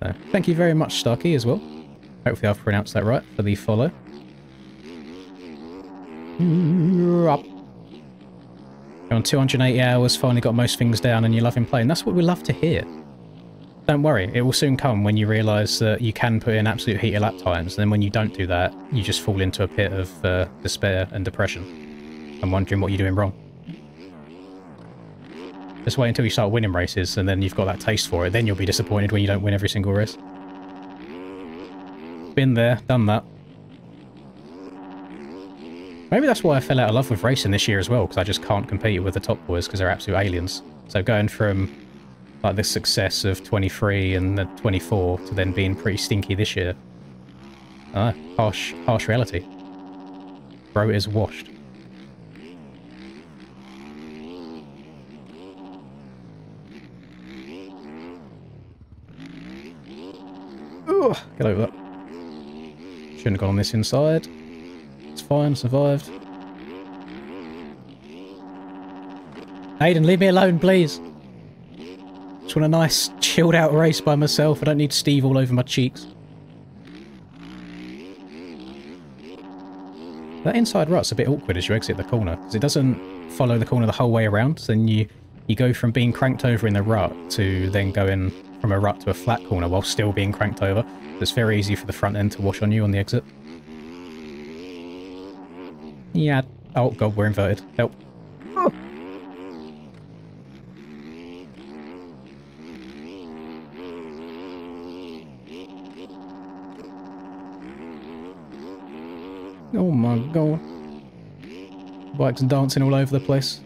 Speaker 1: So, thank you very much, Starkey, as well. Hopefully I've pronounced that right for the follow. Up. You're on 280 hours, finally got most things down and you love him playing. That's what we love to hear. Don't worry, it will soon come when you realise that you can put in absolute heater lap times, and then when you don't do that, you just fall into a pit of despair and depression and wondering what you're doing wrong. Just wait until you start winning races and then you've got that taste for it. Then you'll be disappointed when you don't win every single race. Been there, done that. Maybe that's why I fell out of love with racing this year as well, because I just can't compete with the top boys because they're absolute aliens. So going from like the success of 23 and the 24 to then being pretty stinky this year. Harsh reality. Bro is washed. Ooh, get over that. Shouldn't have gone on this inside. It's fine, survived. Aiden, leave me alone, please. Just want a nice, chilled out race by myself. I don't need Steve all over my cheeks. That inside rut's a bit awkward as you exit the corner, because it doesn't follow the corner the whole way around. So then you go from being cranked over in the rut to then going from a rut to a flat corner while still being cranked over. It's very easy for the front end to wash on you on the exit. Yeah. Oh god, we're inverted. Help. Oh. Oh my god. Bike's dancing all over the place.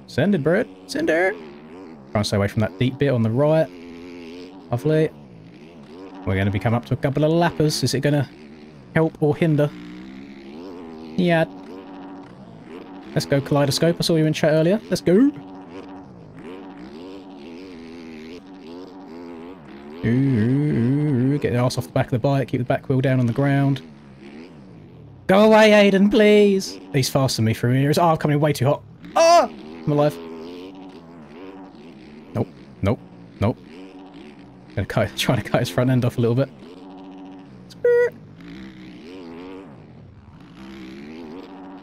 Speaker 1: Send it, Brett. Send it. Trying to stay away from that deep bit on the right. Lovely. We're going to be coming up to a couple of lappers. Is it going to help or hinder? Yeah. Let's go, Kaleidoscope. I saw you in chat earlier. Let's go. Ooh, get the arse off the back of the bike. Keep the back wheel down on the ground. Go away, Aiden, please. He's faster than me through here. Oh, I'm coming way too hot. Oh, I'm alive. Nope. Nope. Nope. Trying to cut his front end off a little bit.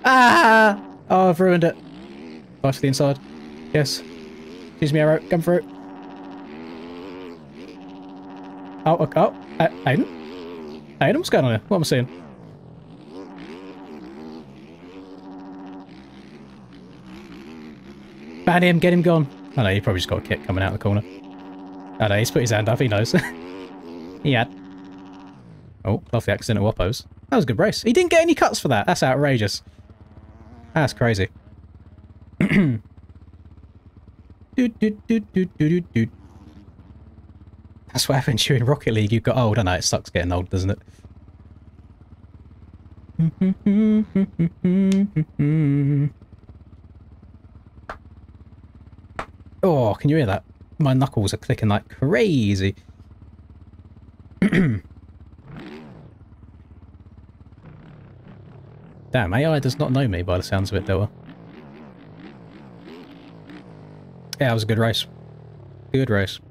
Speaker 1: Ah! Oh, I've ruined it. Nice to the inside. Yes. Excuse me, arrow. Come through. Oh, Aiden? Aiden, what's going on here? What am I seeing? Ban him, get him gone. I know, he probably just got a kick coming out of the corner. I know, he's put his hand up, he knows. Yeah. Oh, love the accidental oppos. That was a good race. He didn't get any cuts for that. That's outrageous. That's crazy. Doot, doot, doot, doot, doot, doot, doot. That's what happens you in Rocket League. You got old. I know, it sucks getting old, doesn't it? Oh, can you hear that? My knuckles are clicking like crazy. Damn, AI does not know me by the sounds of it, Delta. Yeah, it was a good race. Good race.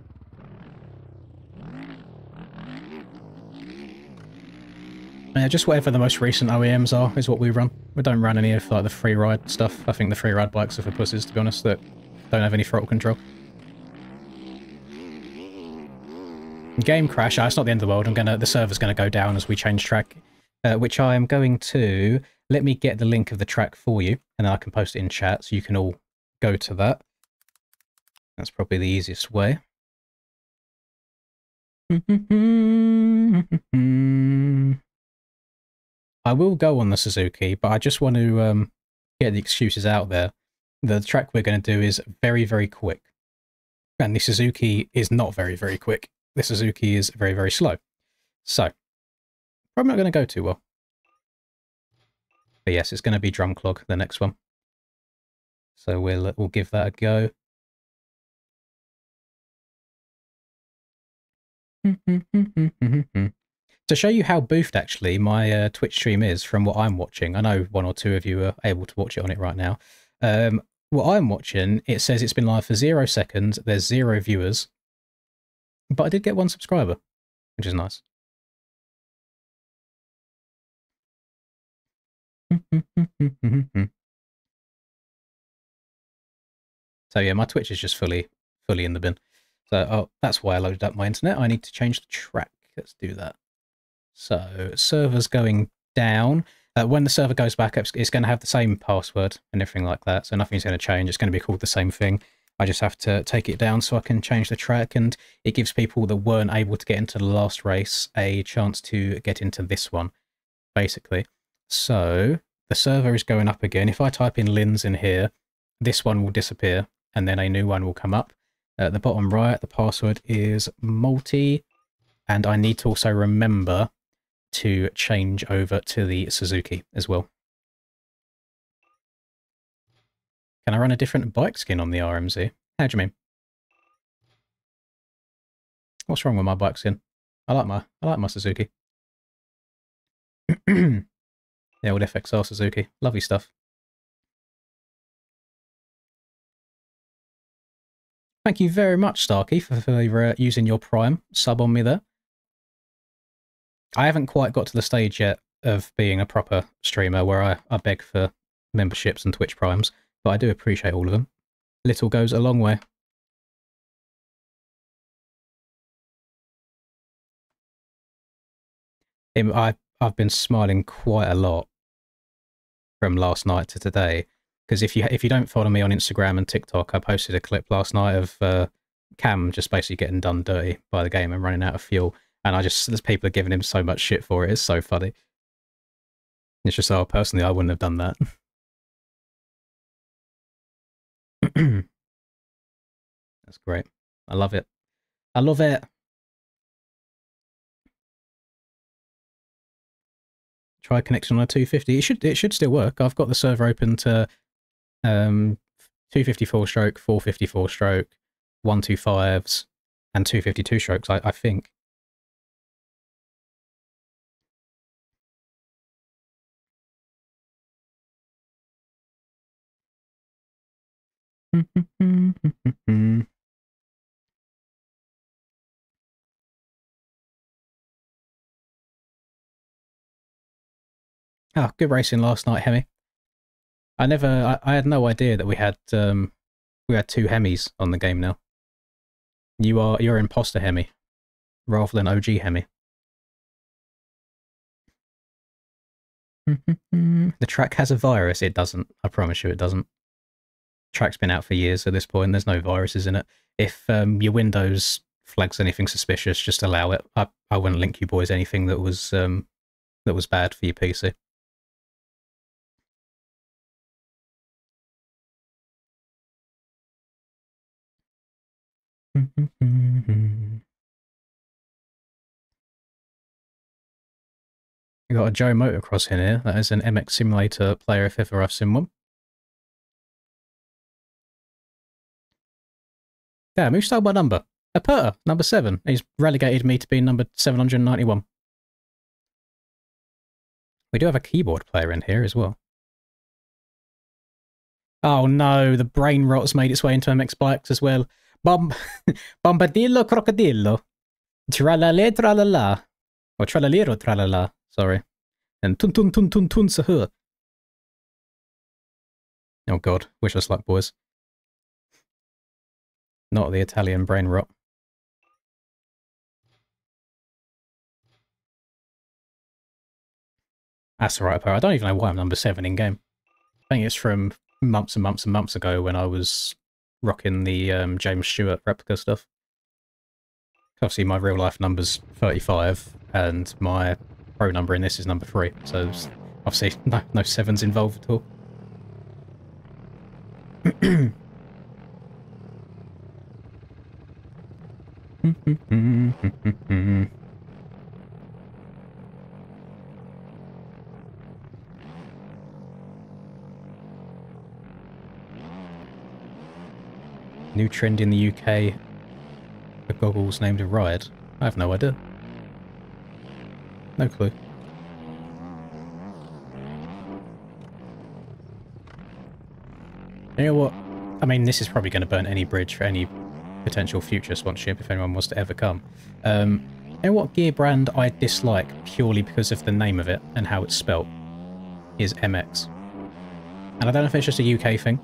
Speaker 1: Yeah, just whatever the most recent OEMs are is what we run. We don't run any of like the free ride stuff. I think the free ride bikes are for pussies, to be honest, that don't have any throttle control. Game crash. It's not the end of the world. The server's gonna go down as we change track, which I am going to. Let me get the link of the track for you, and then I can post it in chat so you can all go to that. That's probably the easiest way. I will go on the Suzuki, but I just want to get the excuses out there. The track we're going to do is very, very quick. And the Suzuki is not very, very quick. The Suzuki is very, very slow. So, probably not going to go too well. But yes, it's going to be Drum Clog, the next one. So we'll give that a go. To show you how boofed actually my Twitch stream is from what I'm watching, I know one or two of you are able to watch it on it right now. What I'm watching, it says it's been live for 0 seconds, there's 0 viewers, but I did get 1 subscriber, which is nice. So yeah, my Twitch is just fully in the bin. So that's why I loaded up my internet. I need to change the track. Let's do that. So server's going down. When the server goes back up, it's going to have the same password and everything like that. So nothing's going to change. It's going to be called the same thing. I just have to take it down so I can change the track, and it gives people that weren't able to get into the last race a chance to get into this one, basically. So the server is going up again. If I type in Lins in here, this one will disappear, and then a new one will come up. At the bottom right, the password is multi, and I need to also remember to change over to the Suzuki as well. Can I run a different bike skin on the RMZ? How do you mean? What's wrong with my bike skin? I like my Suzuki. The old FXR Suzuki. Lovely stuff. Thank you very much, Starkey, for using your Prime sub on me there. I haven't quite got to the stage yet of being a proper streamer where I beg for memberships and Twitch Primes, but I do appreciate all of them. Little goes a long way. I've been smiling quite a lot from last night to today, because if you don't follow me on Instagram and TikTok, I posted a clip last night of Cam just basically getting done dirty by the game and running out of fuel, and there's people are giving him so much shit for it. It's so funny. It's just, oh, personally, I wouldn't have done that. That's great. I love it. I love it. Try connection on a 250. It should still work. I've got the server open to 254 stroke, 454 stroke, 125s, and 252 strokes, I think. Oh, good racing last night, Hemi. I had no idea that we had 2 Hemis on the game now. You're imposter Hemi, rather than OG Hemi. The track has a virus. It doesn't. I promise you it doesn't. track's been out for years at this point. There's no viruses in it. If your Windows flags anything suspicious, just allow it. I wouldn't link you boys anything that was bad for your PC. We got a Joe Motocross in here. That is an MX Simulator player if ever I've seen one. Damn, who stole my number? Aperta, number 7. He's relegated me to being number 791. We do have a keyboard player in here as well. Oh no, the brain rot's made its way into MX Bikes as well. Bombadillo crocodillo. Tralale tralala. Or tralalero tralala, sorry. And tun tun tun tun tun sahur. Oh god, wish us luck, boys. Not the Italian brain rot. That's alright, I don't even know why I'm number 7 in game. I think it's from months and months and months ago when I was rocking the James Stewart replica stuff. Obviously my real life number's 35 and my pro number in this is number 3, so obviously no 7s involved at all. New trend in the UK, the goggles named a ride. I have no idea. No clue. You know what? I mean, this is probably going to burn any bridge for any potential future sponsorship if anyone wants to ever come. You know what gear brand I dislike purely because of the name of it and how it's spelt? Is MX. And I don't know if it's just a UK thing,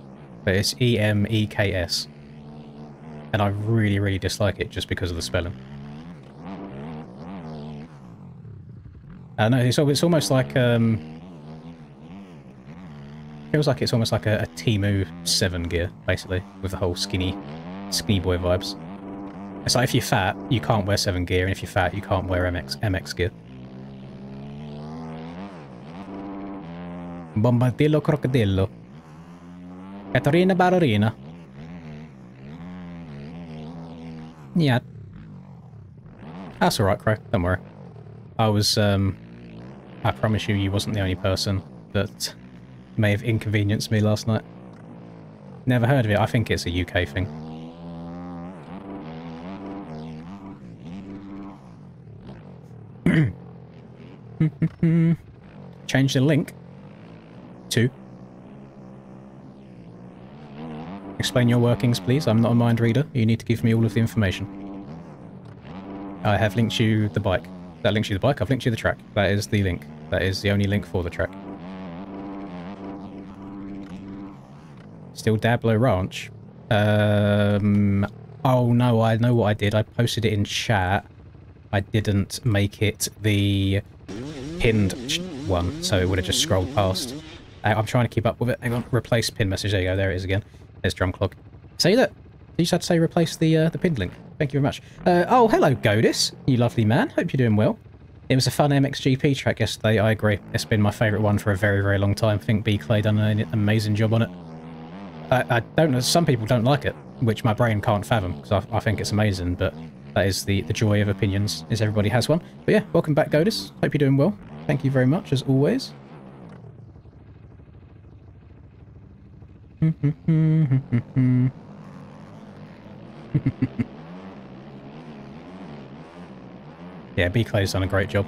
Speaker 1: but it's EMEKS. And I really, really dislike it just because of the spelling. No, it's almost like feels like it's almost like a Temu 7 gear, basically, with the whole skinny boy vibes. It's like if you're fat, you can't wear 7 gear, and if you're fat, you can't wear MX gear. Bombadillo crocodillo. Caterina ballerina. Yeah. That's alright, Crow. Don't worry. I promise you wasn't the only person that may have inconvenienced me last night. Never heard of it. I think it's a UK thing. Change the link to... Explain your workings, please. I'm not a mind reader. You need to give me all of the information. I have linked you the bike. That links you the bike. I've linked you the track. That is the link. That is the only link for the track. Still Dablo Ranch. Oh no, I know what I did. I posted it in chat. I didn't make it the pinned one, so it would have just scrolled past. I'm trying to keep up with it. Hang on. Replace pin message. There you go. There it is again. There's drum clock. See that? You just had to say replace the pinned link. Thank you very much. Oh, hello, Godis. You lovely man. Hope you're doing well. It was a fun MXGP track yesterday. I agree. It's been my favourite one for a very, very long time. I think B Clay done an amazing job on it. I don't know. Some people don't like it, which my brain can't fathom because I think it's amazing. But that is the joy of opinions. Is everybody has one. But yeah, welcome back, Godis. Hope you're doing well. Thank you very much as always. Yeah, B Clay's done a great job.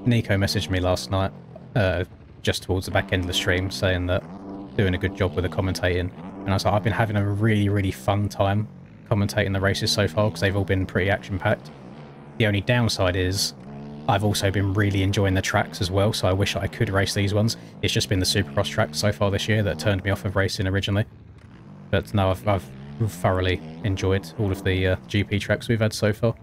Speaker 1: Nico messaged me last night, just towards the back end of the stream, saying that doing a good job with the commentating. And I was like, I've been having a really, really fun time commentating the races so far because they've all been pretty action-packed. The only downside is I've also been really enjoying the tracks as well, so I wish I could race these ones. It's just been the Supercross tracks so far this year that turned me off of racing originally. But no, I've thoroughly enjoyed all of the GP tracks we've had so far.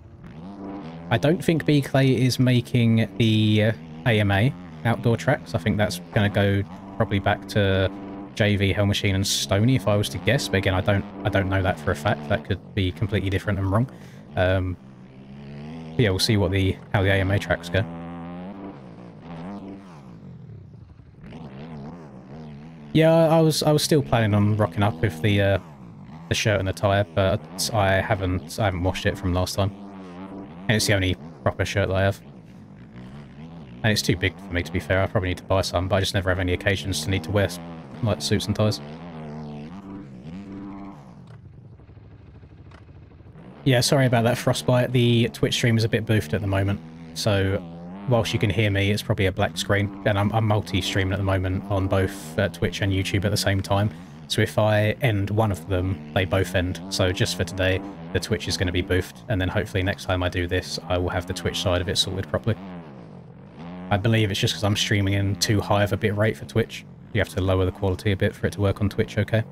Speaker 1: I don't think B Clay is making the AMA, outdoor tracks. I think that's going to go probably back to JV, Hell Machine, and Stony if I was to guess. But again, I don't know that for a fact. That could be completely different and wrong. Yeah, we'll see what how the AMA tracks go. Yeah, I was still planning on rocking up with the shirt and the tyre, but I haven't washed it from last time, and it's the only proper shirt that I have. And it's too big for me, to be fair. I probably need to buy some, but I just never have any occasions to need to wear like suits and ties. Yeah, sorry about that, Frostbite. The Twitch stream is a bit boofed at the moment, so whilst you can hear me, it's probably a black screen, and I'm multi-streaming at the moment on both Twitch and YouTube at the same time. So if I end one of them, they both end. So just for today, the Twitch is going to be boofed, and then hopefully next time I do this, I will have the Twitch side of it sorted properly. I believe it's just because I'm streaming in too high of a bit rate for Twitch. You have to lower the quality a bit for it to work on Twitch, okay?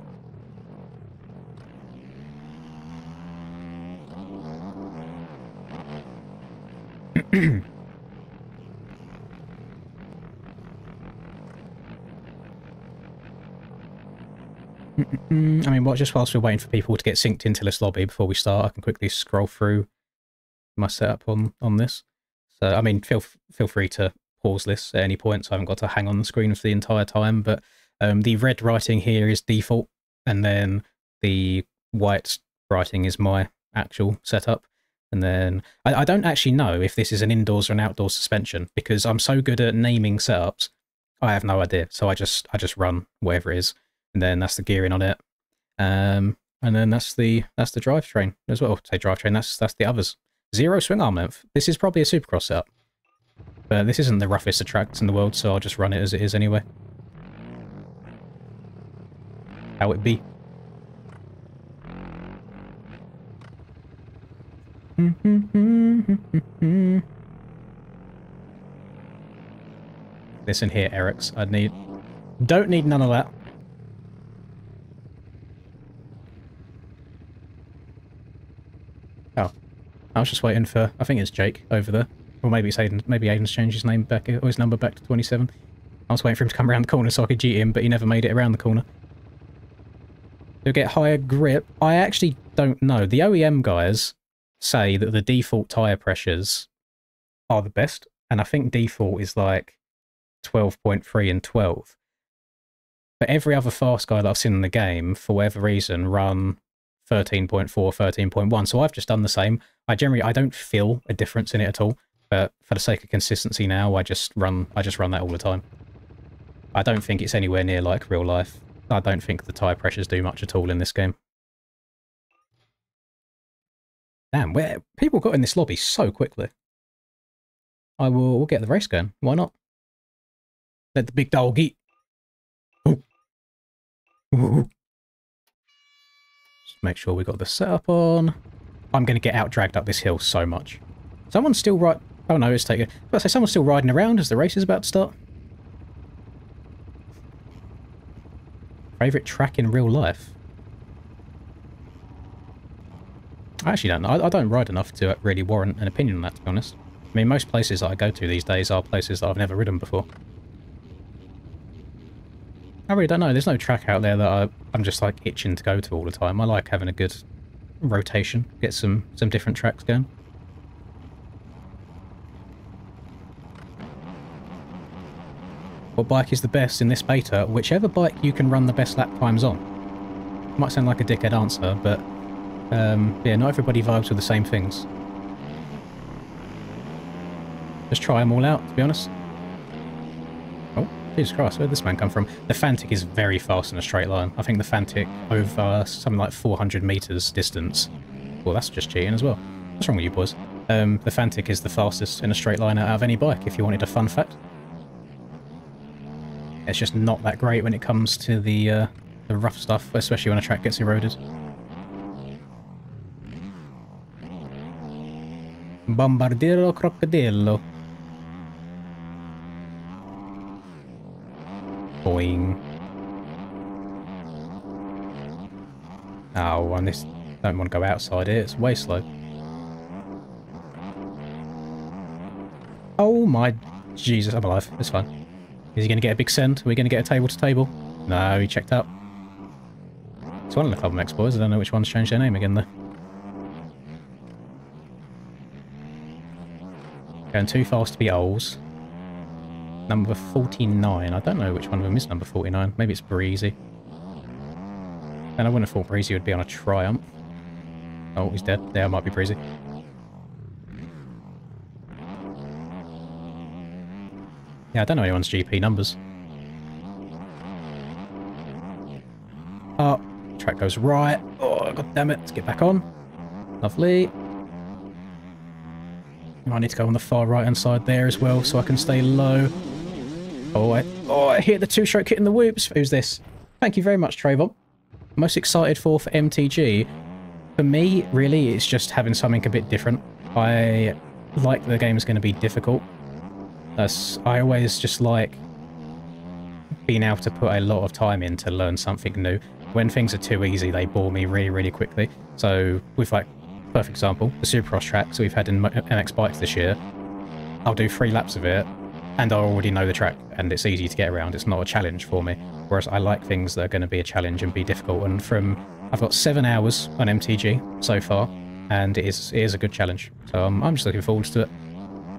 Speaker 1: I mean, just whilst we're waiting for people to get synced into this lobby before we start, I can quickly scroll through my setup on this. So, I mean, feel free to pause this at any point, so I haven't got to hang on the screen for the entire time, but the red writing here is default, and then the white writing is my actual setup. And then I don't actually know if this is an indoors or an outdoor suspension, because I'm so good at naming setups, I have no idea. So I just run whatever it is, and then that's the gearing on it, and then that's the drivetrain as well. Say drivetrain, that's the others. 0 swing arm length. This is probably a Supercross setup, but this isn't the roughest of tracks in the world, so I'll just run it as it is anyway. How it be. Listen here, Erics. Don't need none of that. Oh, I was just waiting for. I think it's Jake over there, or maybe it's Aiden. Maybe Aiden's changed his name back, or his number back to 27. I was waiting for him to come around the corner so I could G him, but he never made it around the corner. To get higher grip, I actually don't know. The OEM guys say that the default tyre pressures are the best, and I think default is like 12.3 and 12. But every other fast guy that I've seen in the game, for whatever reason, run 13.4, 13.1, so I've just done the same. I don't feel a difference in it at all, but for the sake of consistency now, I just run that all the time. I don't think it's anywhere near like real life. I don't think the tyre pressures do much at all in this game. Damn, where people got in this lobby so quickly. We'll get the race going. Why not? Let the big dog eat. Ooh. Ooh. Just make sure we got the setup on. I'm going to get out dragged up this hill so much. Someone's still right. Oh no, it's taking. I say someone's still riding around as the race is about to start. Favorite track in real life? I actually don't know. I don't ride enough to really warrant an opinion on that, to be honest. I mean, most places that I go to these days are places that I've never ridden before. I really don't know. There's no track out there that I'm just like itching to go to all the time. I like having a good rotation, get some different tracks going. What bike is the best in this beta? Whichever bike you can run the best lap times on. Might sound like a dickhead answer, but yeah, not everybody vibes with the same things. Just try them all out, to be honest. Oh, Jesus Christ, where did this man come from? The Fantic is very fast in a straight line. I think the Fantic over something like 400 meters distance. Well, that's just cheating as well. What's wrong with you boys? The Fantic is the fastest in a straight line out of any bike, if you wanted a fun fact. It's just not that great when it comes to the rough stuff, especially when a track gets eroded. Bombardiro crocodillo. Boing. Oh, and this don't want to go outside here, it's way slow. Oh my Jesus, I'm alive, it's fine. Is he going to get a big send? Are we going to get a table to table? No, he checked out. It's one of the Club MX boys. I don't know which one's changed their name again, though. Going too fast to be Ols. Number 49. I don't know which one of them is number 49. Maybe it's Breezy. And I wouldn't have thought Breezy would be on a Triumph. Oh, he's dead. There might be Breezy. Yeah, I don't know anyone's GP numbers. Oh, track goes right. Oh, god damn it. Let's get back on. Lovely. I need to go on the far right hand side there as well so I can stay low. Oh, I hit the two-stroke hitting the whoops. Who's this? Thank you very much, Trayvon. Most excited for MTG. For me, really, it's just having something a bit different. I like the game's going to be difficult. I always just like being able to put a lot of time in to learn something new. When things are too easy, they bore me really, really quickly. So with, like, perfect example, the Supercross tracks we've had in MX Bikes this year, I'll do 3 laps of it, and I already know the track, and it's easy to get around. It's not a challenge for me. Whereas I like things that are going to be a challenge and be difficult. And I've got 7 hours on MTG so far, and it is a good challenge. So I'm just looking forward to it.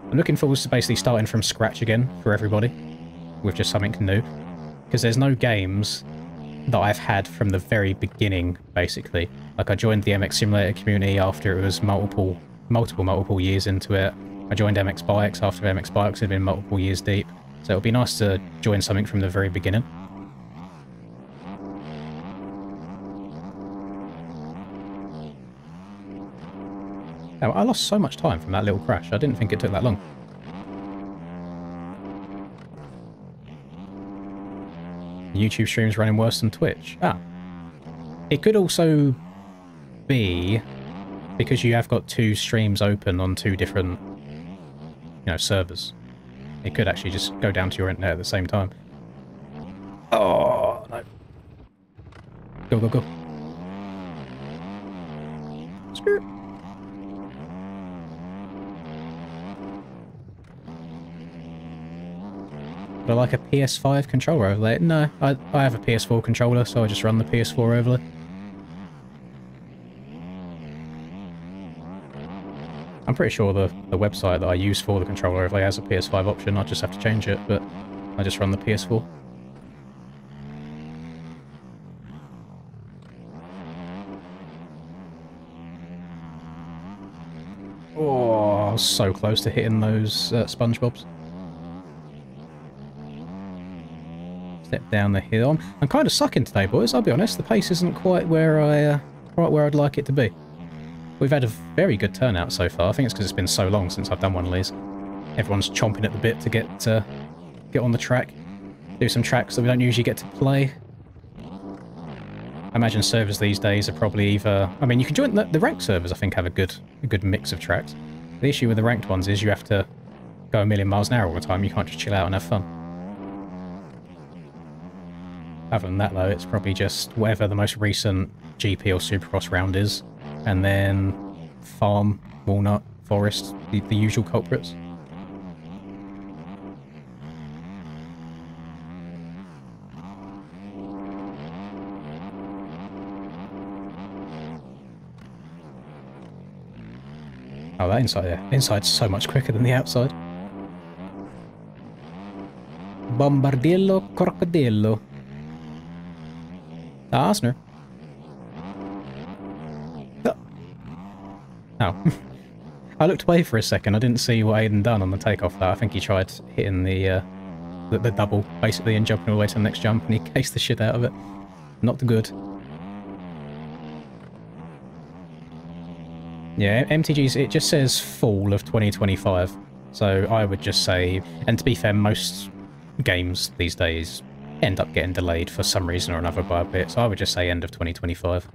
Speaker 1: I'm looking forward to basically starting from scratch again for everybody, with just something new. Because there's no games that I've had from the very beginning, basically. Like, I joined the MX Simulator community after it was multiple years into it. I joined MX Bikes after MX Bikes had been multiple years deep. So it would be nice to join something from the very beginning. Oh, I lost so much time from that little crash. I didn't think it took that long. YouTube stream's running worse than Twitch. Ah. It could also be because you have got 2 streams open on 2 different, servers. It could actually just go down to your internet at the same time. Oh, no. Go, go, go. Skirt. But like a PS5 controller overlay? No, I have a PS4 controller, so I just run the PS4 overlay. I'm pretty sure the website that I use for the controller overlay has a PS5 option. I just have to change it, but I just run the PS4. Oh, I was so close to hitting those SpongeBobs. Step down the hill. I'm kind of sucking today, boys. I'll be honest. The pace isn't quite where I'd like it to be. We've had a very good turnout so far. I think it's because it's been so long since I've done one of these. Everyone's chomping at the bit to get on the track, do some tracks that we don't usually get to play. I imagine servers these days are probably either... I mean, you can join the ranked servers. I think have a good mix of tracks. The issue with the ranked ones is you have to go a million miles an hour all the time. You can't just chill out and have fun. Other than that, though, it's probably just whatever the most recent GP or Supercross round is, and then Farm, Walnut, Forest, the usual culprits. Oh, that inside there. Inside's so much quicker than the outside. Bombardillo, crocodillo. Arsenal. Oh. I looked away for a second. I didn't see what Aiden done on the takeoff there. I think he tried hitting the double, basically, and jumping all the way to the next jump, and he cased the shit out of it. Not good. Yeah, MTG's, it just says fall of 2025. So I would just say, and to be fair, most games these days end up getting delayed for some reason or another by a bit, so I would just say end of 2025.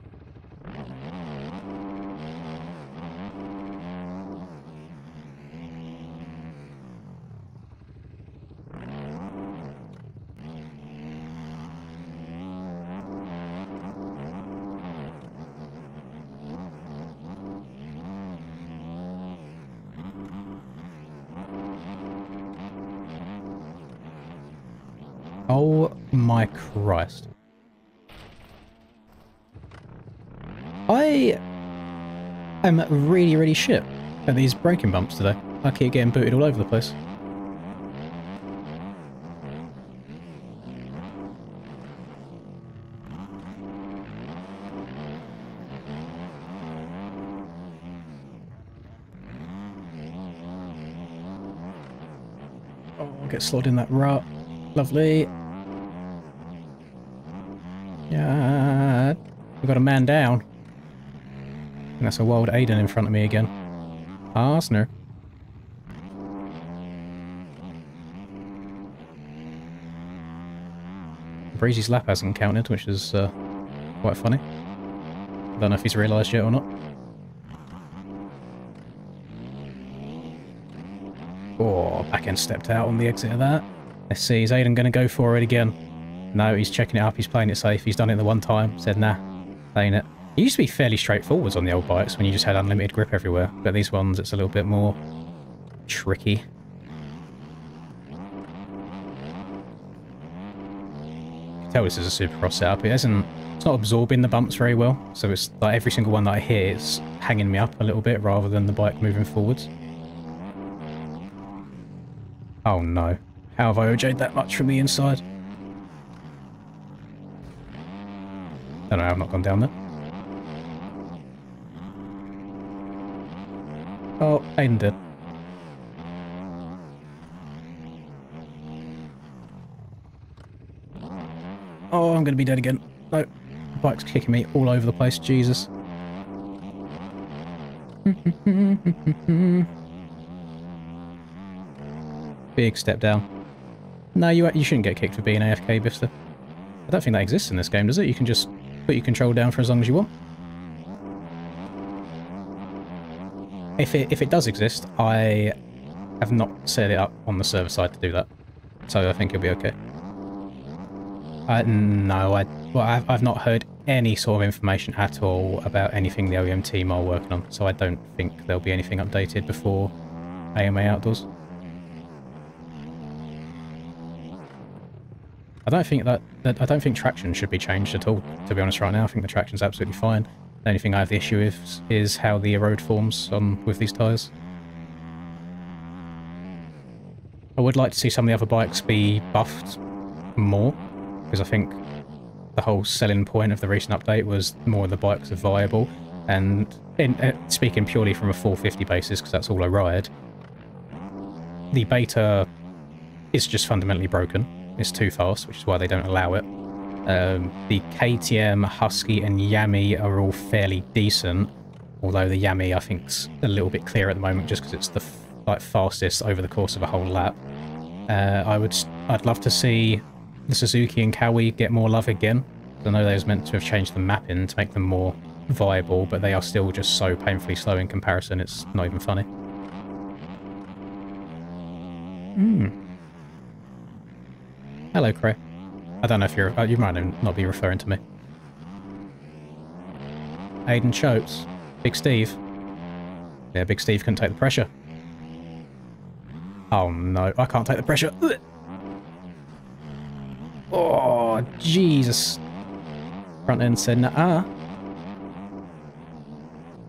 Speaker 1: Oh my Christ. I am really, really shit at these braking bumps today. I keep getting booted all over the place. Oh, I'll get slotted in that rut. Lovely. Yeah, we've got a man down. And that's a wild Aiden in front of me again. Arsener. Breezy's lap hasn't counted, which is quite funny. I don't know if he's realised yet or not. Oh, back end stepped out on the exit of that. Let's see, is Aiden going to go for it again? No, he's checking it up, he's playing it safe. He's done it the one time, said nah, playing it. It used to be fairly straightforward on the old bikes when you just had unlimited grip everywhere, but these ones it's a little bit more tricky. You can tell this is a Supercross setup. It's not absorbing the bumps very well, so it's like every single one that I hit is hanging me up a little bit rather than the bike moving forwards. Oh no. How have I OJ'd that much from the inside? Don't know how I've not gone down there. Oh, Aiden did. Oh, I'm going to be dead again. No, the bike's kicking me all over the place, Jesus. Big step down. No, you shouldn't get kicked for being AFK, Bifster. I don't think that exists in this game, does it? You can just put your control down for as long as you want. If it does exist, I have not set it up on the server side to do that, so I think it'll be okay. No, I've not heard any sort of information at all about anything the OEM team are working on, so I don't think there'll be anything updated before AMA Outdoors. I don't think traction should be changed at all, to be honest right now. I think the traction's absolutely fine. The only thing I have the issue with is how the road forms with these tyres. I would like to see some of the other bikes be buffed more, because I think the whole selling point of the recent update was more of the bikes are viable, and speaking purely from a 450 basis, because that's all I ride, the beta is just fundamentally broken. It's too fast, which is why they don't allow it. The KTM, Husky and Yami are all fairly decent, although the Yami I think's a little bit clear at the moment just because it's the fastest over the course of a whole lap. I'd love to see the Suzuki and Kawi get more love again. I know they was meant to have changed the mapping to make them more viable, but they are still just so painfully slow in comparison, it's not even funny. Hello, Cray. I don't know if you might not be referring to me. Aiden chokes. Big Steve. Yeah, Big Steve couldn't take the pressure. Oh no, I can't take the pressure. Ugh. Oh, Jesus. Front end said nah.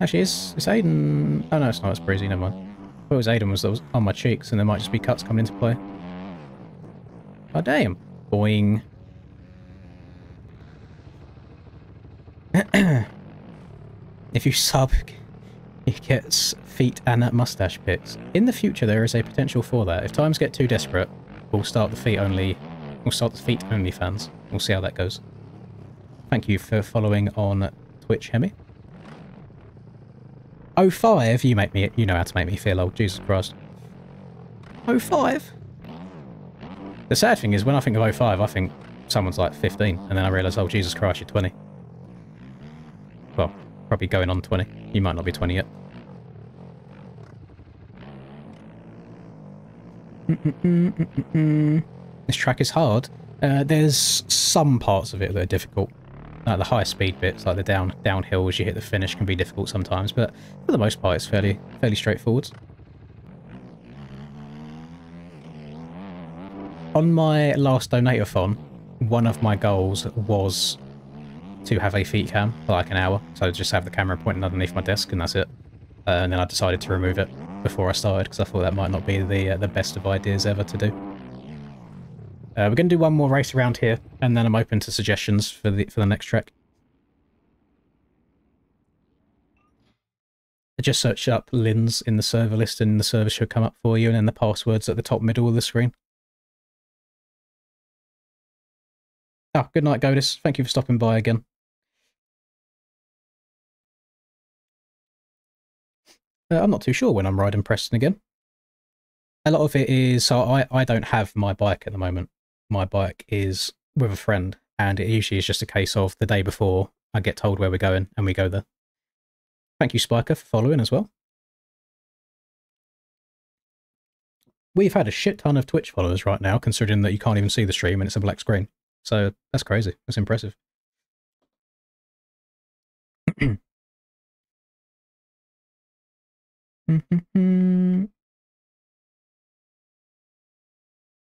Speaker 1: Actually, it's Aiden. Oh no, it's not. It's Breezy. Never mind. If it was Aiden that was on my cheeks, and there might just be cuts coming into play. Oh damn. Boing. If you sub, he gets feet and mustache pics. In the future, there is a potential for that. If times get too desperate, we'll start the feet only. We'll start the feet only fans. We'll see how that goes. Thank you for following on Twitch, Hemi. 05, you know how to make me feel old. Jesus Christ. 05. The sad thing is, when I think of 05, I think someone's like 15, and then I realise, oh, Jesus Christ, you're 20. Well, probably going on 20. You might not be 20 yet. This track is hard. There's some parts of it that are difficult. Like the high speed bits, like the downhill as you hit the finish can be difficult sometimes, but for the most part it's fairly straightforward. On my last donator-thon, one of my goals was to have a feet cam for like an hour. So just have the camera pointing underneath my desk and that's it. And then I decided to remove it before I started because I thought that might not be the best of ideas ever to do. We're going to do one more race around here, and then I'm open to suggestions for the next track. I just searched up Lynn's in the server list, and the server should come up for you, and then the password's at the top middle of the screen. Oh, good night, Godis. Thank you for stopping by again. I'm not too sure when I'm riding Preston again. A lot of it is, so I don't have my bike at the moment. My bike is with a friend, and it usually is just a case of the day before I get told where we're going, and we go there. Thank you, Spiker, for following as well. We've had a shit ton of Twitch followers right now, considering that you can't even see the stream and it's a black screen. So that's crazy. That's impressive.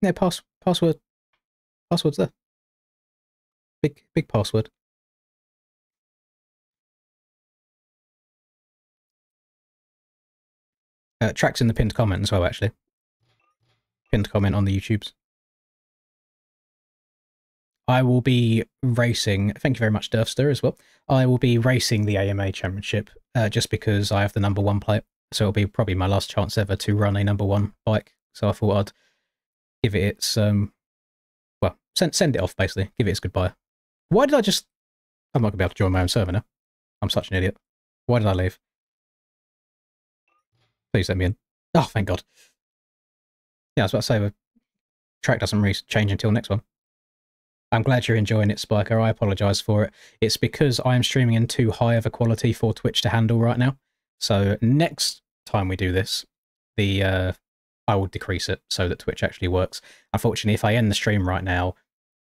Speaker 1: Yeah, password's there. Big password. Track's in the pinned comment as well, actually. Pinned comment on the YouTubes. I will be racing, thank you very much, Durfster, as well. I will be racing the AMA Championship just because I have the #1 plate. So it'll be probably my last chance ever to run a #1 bike. So I thought I'd give it its, well, send it off, basically. Give it its goodbye. Why did I just... I'm not going to be able to join my own server now. I'm such an idiot. Why did I leave? Please let me in. Oh, thank God. Yeah, I was about to say, the track doesn't really change until next one. I'm glad you're enjoying it, Spiker. I apologise for it. It's because I am streaming in too high of a quality for Twitch to handle right now. So next time we do this, I will decrease it so that Twitch actually works. Unfortunately, if I end the stream right now,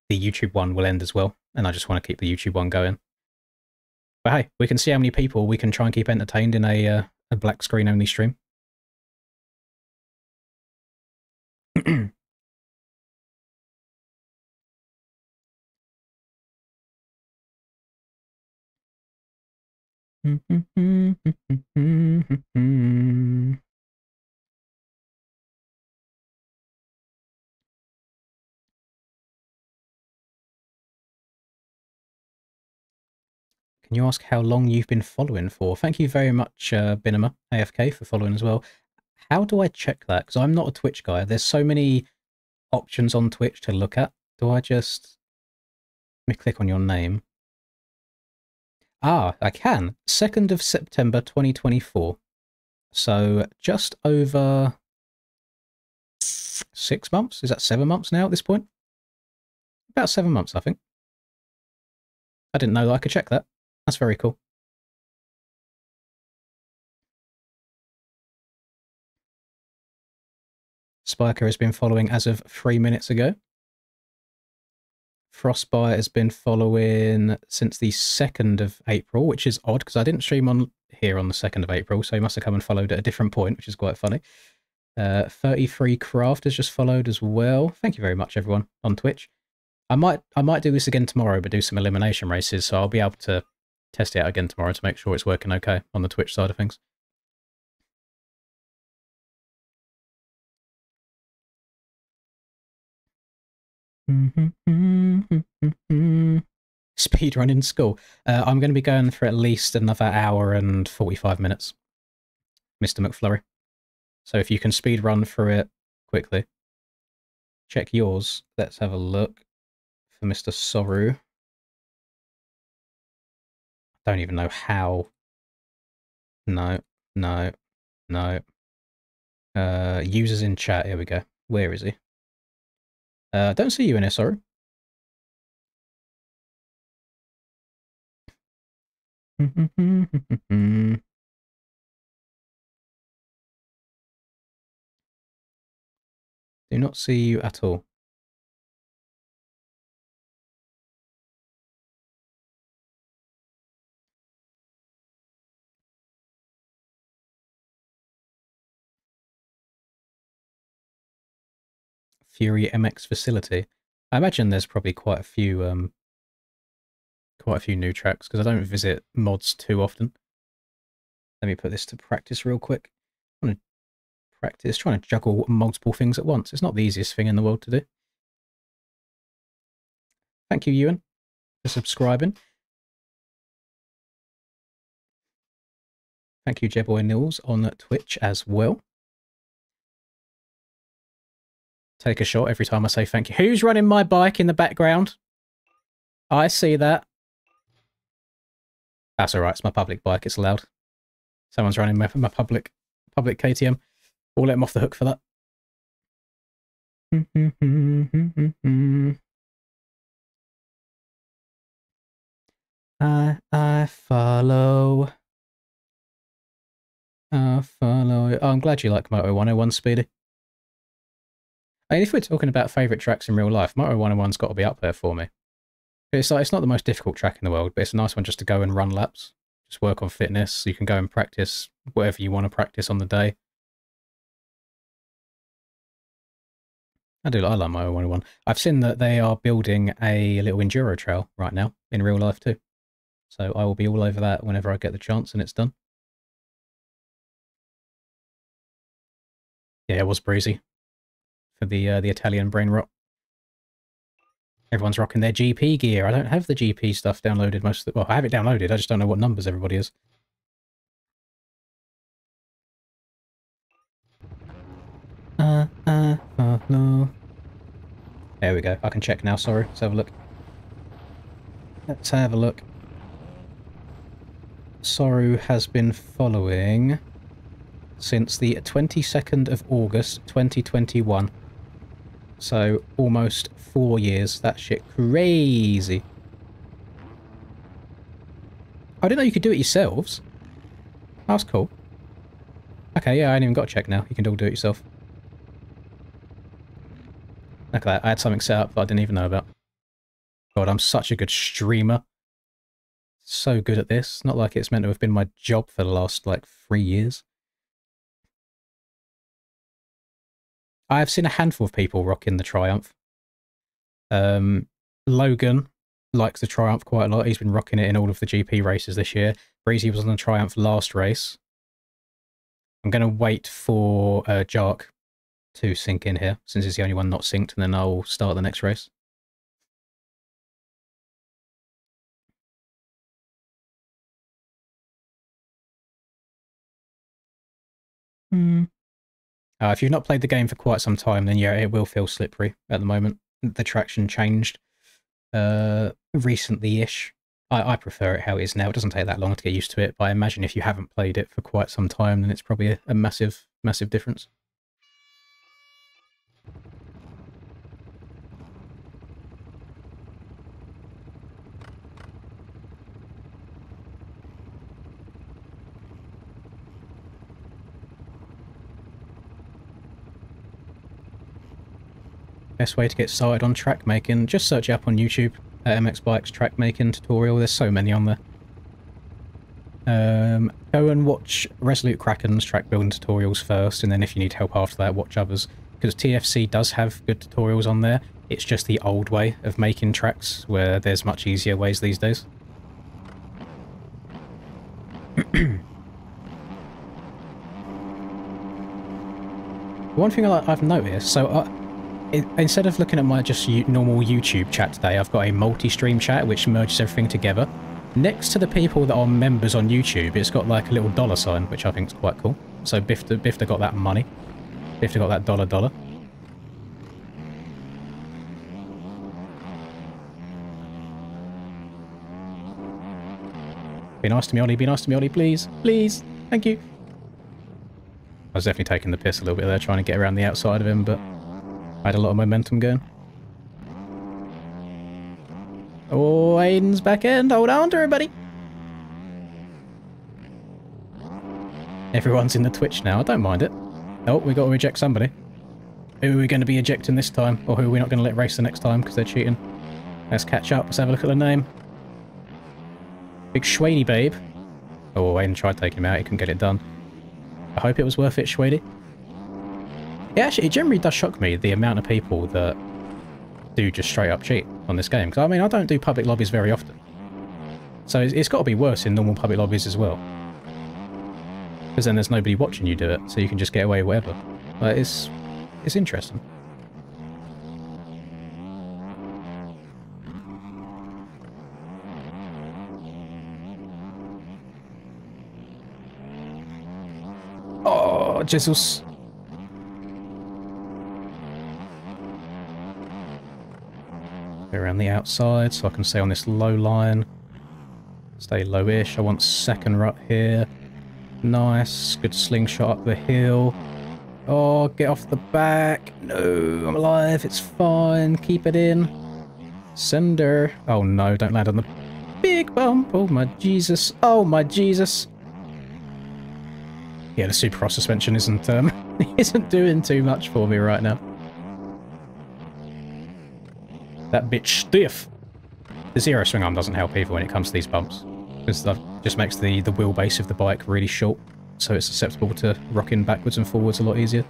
Speaker 1: the YouTube one will end as well, and I just want to keep the YouTube one going. But hey, we can see how many people we can try and keep entertained in a black screen only stream. Can you ask how long you've been following for? Thank you very much, Binema AFK, for following as well. How do I check that? Because I'm not a Twitch guy. There's so many options on Twitch to look at. Do I just... Let me click on your name. Ah, I can. 2nd of September 2024. So just over 6 months? Is that 7 months now at this point? About 7 months, I think. I didn't know that I could check that. That's very cool. Spiker has been following as of 3 minutes ago. Frostbite has been following since the 2nd of April, which is odd because I didn't stream on here on the 2nd of April, so he must have come and followed at a different point, which is quite funny. 33 Craft has just followed as well. Thank you very much, everyone, on Twitch. I might do this again tomorrow, but do some elimination races, so I'll be able to test it out again tomorrow to make sure it's working okay on the Twitch side of things. Speedrun in school. I'm going to be going for at least another hour and 45 minutes, Mr. McFlurry. So if you can speedrun through it quickly. Check yours. Let's have a look for Mr. Soru. I don't even know how. No. Users in chat. Here we go. Where is he? Don't see you in here, Soru. Do not see you at all. Fury MX facility. I imagine there's probably quite a few new tracks because I don't visit mods too often. Let me put this to practice real quick. I'm going to practice trying to juggle multiple things at once. It's not the easiest thing in the world to do. Thank you, Ewan, for subscribing. Thank you, Jeboy Nils, on Twitch as well. Take a shot every time I say thank you. Who's running my bike in the background? I see that. That's alright, it's my public bike, it's allowed. Someone's running my public KTM. We'll let him off the hook for that. I follow. Oh, I'm glad you like Moto 101, Speedy. I mean, if we're talking about favourite tracks in real life, Moto 101's got to be up there for me. It's like, it's not the most difficult track in the world, but it's a nice one just to go and run laps. Just work on fitness. You can go and practice whatever you want to practice on the day. I like Moto 101. I've seen that they are building a little enduro trail right now in real life too. So I will be all over that whenever I get the chance and it's done. Yeah, it was breezy for the Italian brain rot. Everyone's rocking their GP gear. I don't have the GP stuff downloaded most of the... Well, I have it downloaded. I just don't know what numbers everybody is. No. There we go. I can check now, sorry. Let's have a look. Let's have a look. Soru has been following since the 22nd of August 2021. So almost 4 years. That shit crazy. I didn't know you could do it yourselves. That's cool. Okay, yeah, I ain't even got to check now. You can all do it yourself. Look at that. I had something set up that I didn't even know about. God, I'm such a good streamer. So good at this. Not like it's meant to have been my job for the last, like, 3 years. I have seen a handful of people rocking the Triumph. Logan likes the Triumph quite a lot. He's been rocking it in all of the GP races this year. Breezy was on the Triumph last race. I'm going to wait for Jark to sync in here, since it's the only one not synced, and then I'll start the next race. If you've not played the game for quite some time, then yeah, it will feel slippery at the moment. The traction changed recently-ish. I prefer it how it is now. It doesn't take that long to get used to it, but I imagine if you haven't played it for quite some time, then it's probably a massive, massive difference. Best way to get started on track making, just search it up on YouTube, MX Bikes track making tutorial. There's so many on there. Go and watch Resolute Kraken's track building tutorials first, and then if you need help after that, watch others. Because TFC does have good tutorials on there. It's just the old way of making tracks, where there's much easier ways these days. One thing I've noticed, so instead of looking at my just normal YouTube chat today, I've got a multi-stream chat which merges everything together. Next to the people that are members on YouTube, it's got like a little dollar sign, which I think is quite cool. So Bifta got that money. Bifta got that dollar. Be nice to me, Ollie. Be nice to me, Ollie, please. Please. Thank you. I was definitely taking the piss a little bit there, trying to get around the outside of him, but I had a lot of momentum going. Oh, Aiden's back end. Hold on to everybody. Everyone's in the Twitch now. I don't mind it. Oh, we got to eject somebody. Who are we going to be ejecting this time? Or who are we not going to let race the next time because they're cheating? Let's catch up. Let's have a look at the name. Big Schwady babe. Oh, Aiden tried taking him out. He couldn't get it done. I hope it was worth it, Schwady. Yeah, actually, it generally does shock me the amount of people that do just straight up cheat on this game. Because I mean, I don't do public lobbies very often. So it's got to be worse in normal public lobbies as well. Because then there's nobody watching you do it, so you can just get away with whatever. But it's interesting. Oh, Jesus. Go around the outside so I can stay on this low line. Stay lowish. I want second rut here. Nice. Good slingshot up the hill. Oh, get off the back. No, I'm alive. It's fine. Keep it in. Sender. Oh no, don't land on the big bump. Oh my Jesus. Oh my Jesus. Yeah, the Supercross suspension isn't isn't doing too much for me right now. That bitch stiff. The zero swing arm doesn't help either when it comes to these bumps, because that just makes the wheelbase of the bike really short, so it's susceptible to rocking backwards and forwards a lot easier.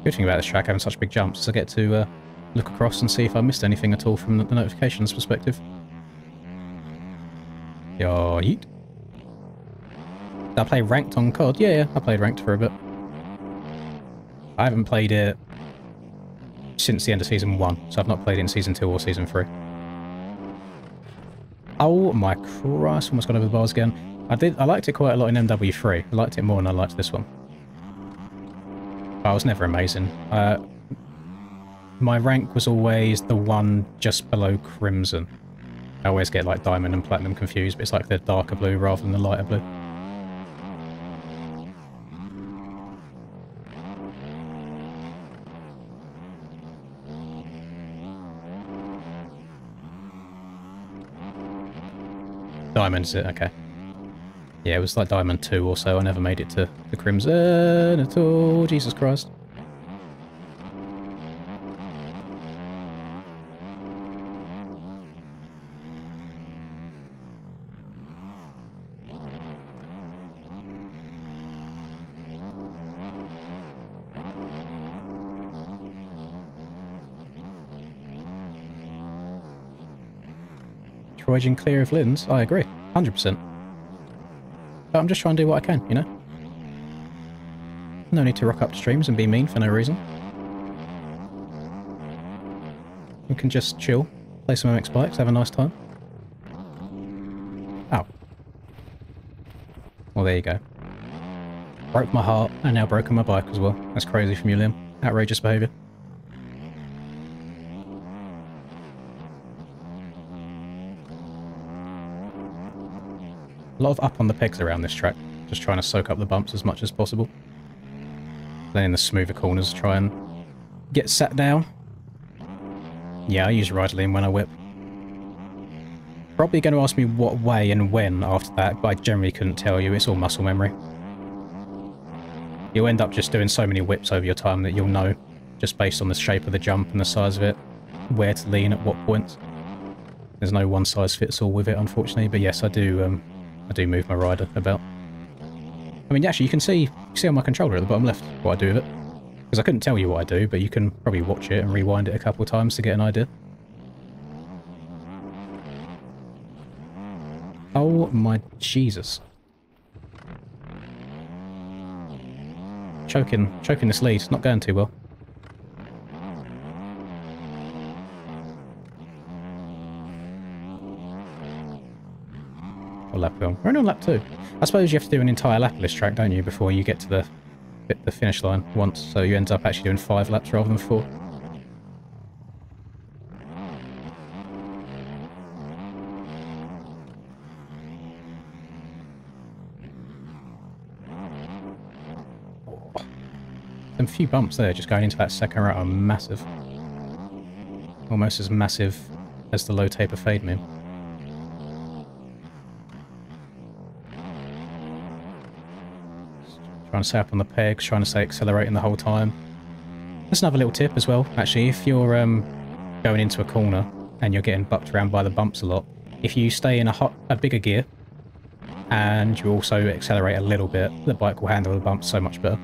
Speaker 1: Good thing about this track having such big jumps is I get to look across and see if I missed anything at all from the notifications perspective. Yo, yeet. Did I play ranked on COD? Yeah, I played ranked for a bit. I haven't played it since the end of Season 1, so I've not played it in Season 2 or Season 3. Oh my Christ, almost got over the bars again. I liked it quite a lot in MW3. I liked it more than I liked this one. I was never amazing. My rank was always the one just below Crimson. I always get like Diamond and Platinum confused, but it's like the darker blue rather than the lighter blue. Diamond, is it? Okay. Yeah, it was like Diamond 2 or so. I never made it to the Crimson at all. Jesus Christ. Trojan clear of Linz? I agree. 100%. But I'm just trying to do what I can, you know? No need to rock up streams and be mean for no reason. You can just chill, play some MX bikes, have a nice time. Oh. Well, there you go. Broke my heart, and now broken my bike as well. That's crazy from you, Liam. Outrageous behaviour. A lot of up on the pegs around this track, just trying to soak up the bumps as much as possible. Then in the smoother corners, try and get sat down. Yeah, I use ride lean when I whip. Probably going to ask me what way and when after that, but I generally couldn't tell you. It's all muscle memory. You'll end up just doing so many whips over your time that you'll know, just based on the shape of the jump and the size of it, where to lean at what points. There's no one size fits all with it, unfortunately, but yes, I do move my rider about. I mean, actually, you can see on my controller at the bottom left what I do with it. Because I couldn't tell you what I do, but you can probably watch it and rewind it a couple of times to get an idea. Oh my Jesus. Choking this lead, not going too well. Or lap 1. We're only on lap 2. I suppose you have to do an entire lap of this track, don't you, before you get to the finish line once, so you end up actually doing 5 laps rather than 4. Them few bumps there just going into that second route are massive. Almost as massive as the low taper fade move. Trying to stay up on the pegs, trying to stay accelerating the whole time. That's another little tip as well, actually. If you're going into a corner and you're getting bucked around by the bumps a lot, if you stay in a bigger gear and you also accelerate a little bit, the bike will handle the bumps so much better.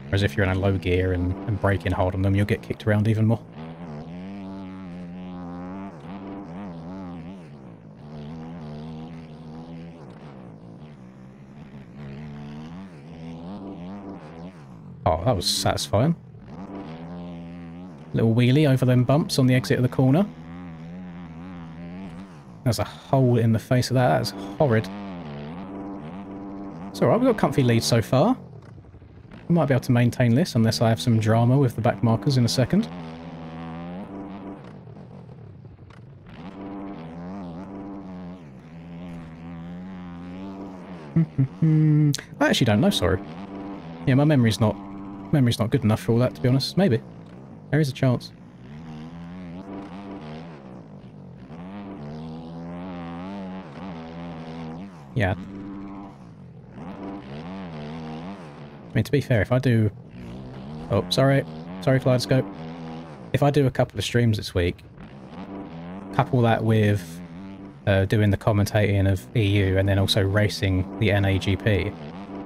Speaker 1: Whereas if you're in a low gear and braking hard on them, you'll get kicked around even more. Oh, that was satisfying. Little wheelie over them bumps on the exit of the corner. There's a hole in the face of that. That's horrid. It's alright, we've got a comfy lead so far. We might be able to maintain this unless I have some drama with the back markers in a second. I actually don't know, sorry. Yeah, my memory's not good enough for all that, to be honest. Maybe. There is a chance. Yeah. I mean, to be fair, if I do... Oh, sorry. Sorry, Kaleidoscope. If I do a couple of streams this week, couple that with doing the commentating of EU and then also racing the NAGP,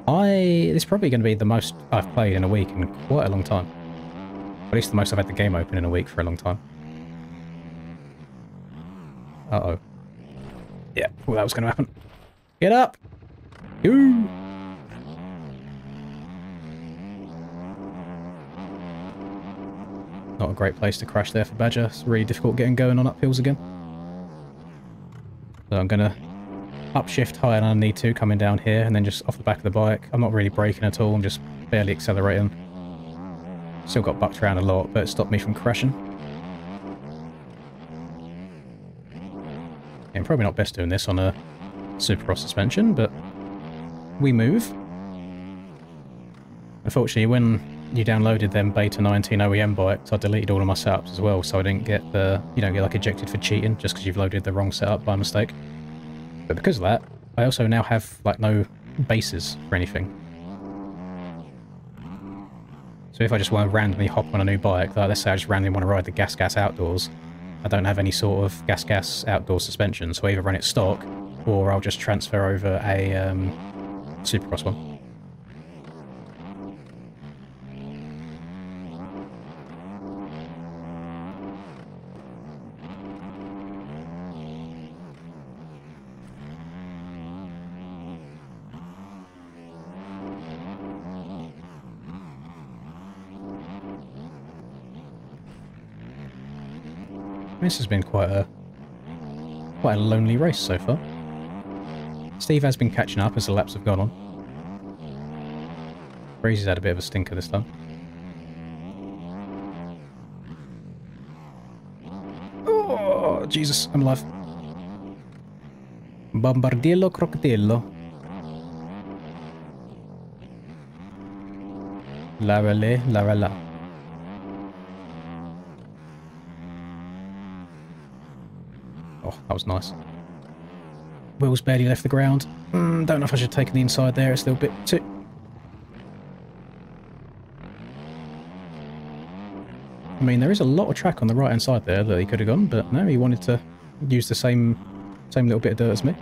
Speaker 1: it's probably going to be the most I've played in a week in quite a long time. At least the most I've had the game open in a week for a long time. Uh-oh. Yeah, well, that was going to happen. Get up! Go! Not a great place to crash there for Badger. It's really difficult getting going on uphills again. So I'm going to upshift higher than I need to coming down here and then just off the back of the bike. I'm not really braking at all, I'm just barely accelerating. Still got bucked around a lot, but it stopped me from crashing. Yeah, probably not best doing this on a Supercross suspension, but we move. Unfortunately, when you downloaded them Beta 19 OEM bikes, I deleted all of my setups as well, so I didn't get the... You don't get like ejected for cheating just because you've loaded the wrong setup by mistake. But because of that, I also now have like no bases for anything. So if I just want to randomly hop on a new bike, like let's say I just randomly want to ride the Gas Outdoors, I don't have any sort of Gas Outdoor suspension, so I either run it stock or I'll just transfer over a Supercross one. This has been quite a lonely race so far. Steve has been catching up as the laps have gone on. Breezy's had a bit of a stinker this time. Oh, Jesus, I'm alive. Bombardillo crocodillo. La rale, la rala. Oh, that was nice. Wheels barely left the ground. Don't know if I should take the inside there, it's a little bit too... I mean, there is a lot of track on the right-hand side there that he could have gone, but no, he wanted to use the same little bit of dirt as me.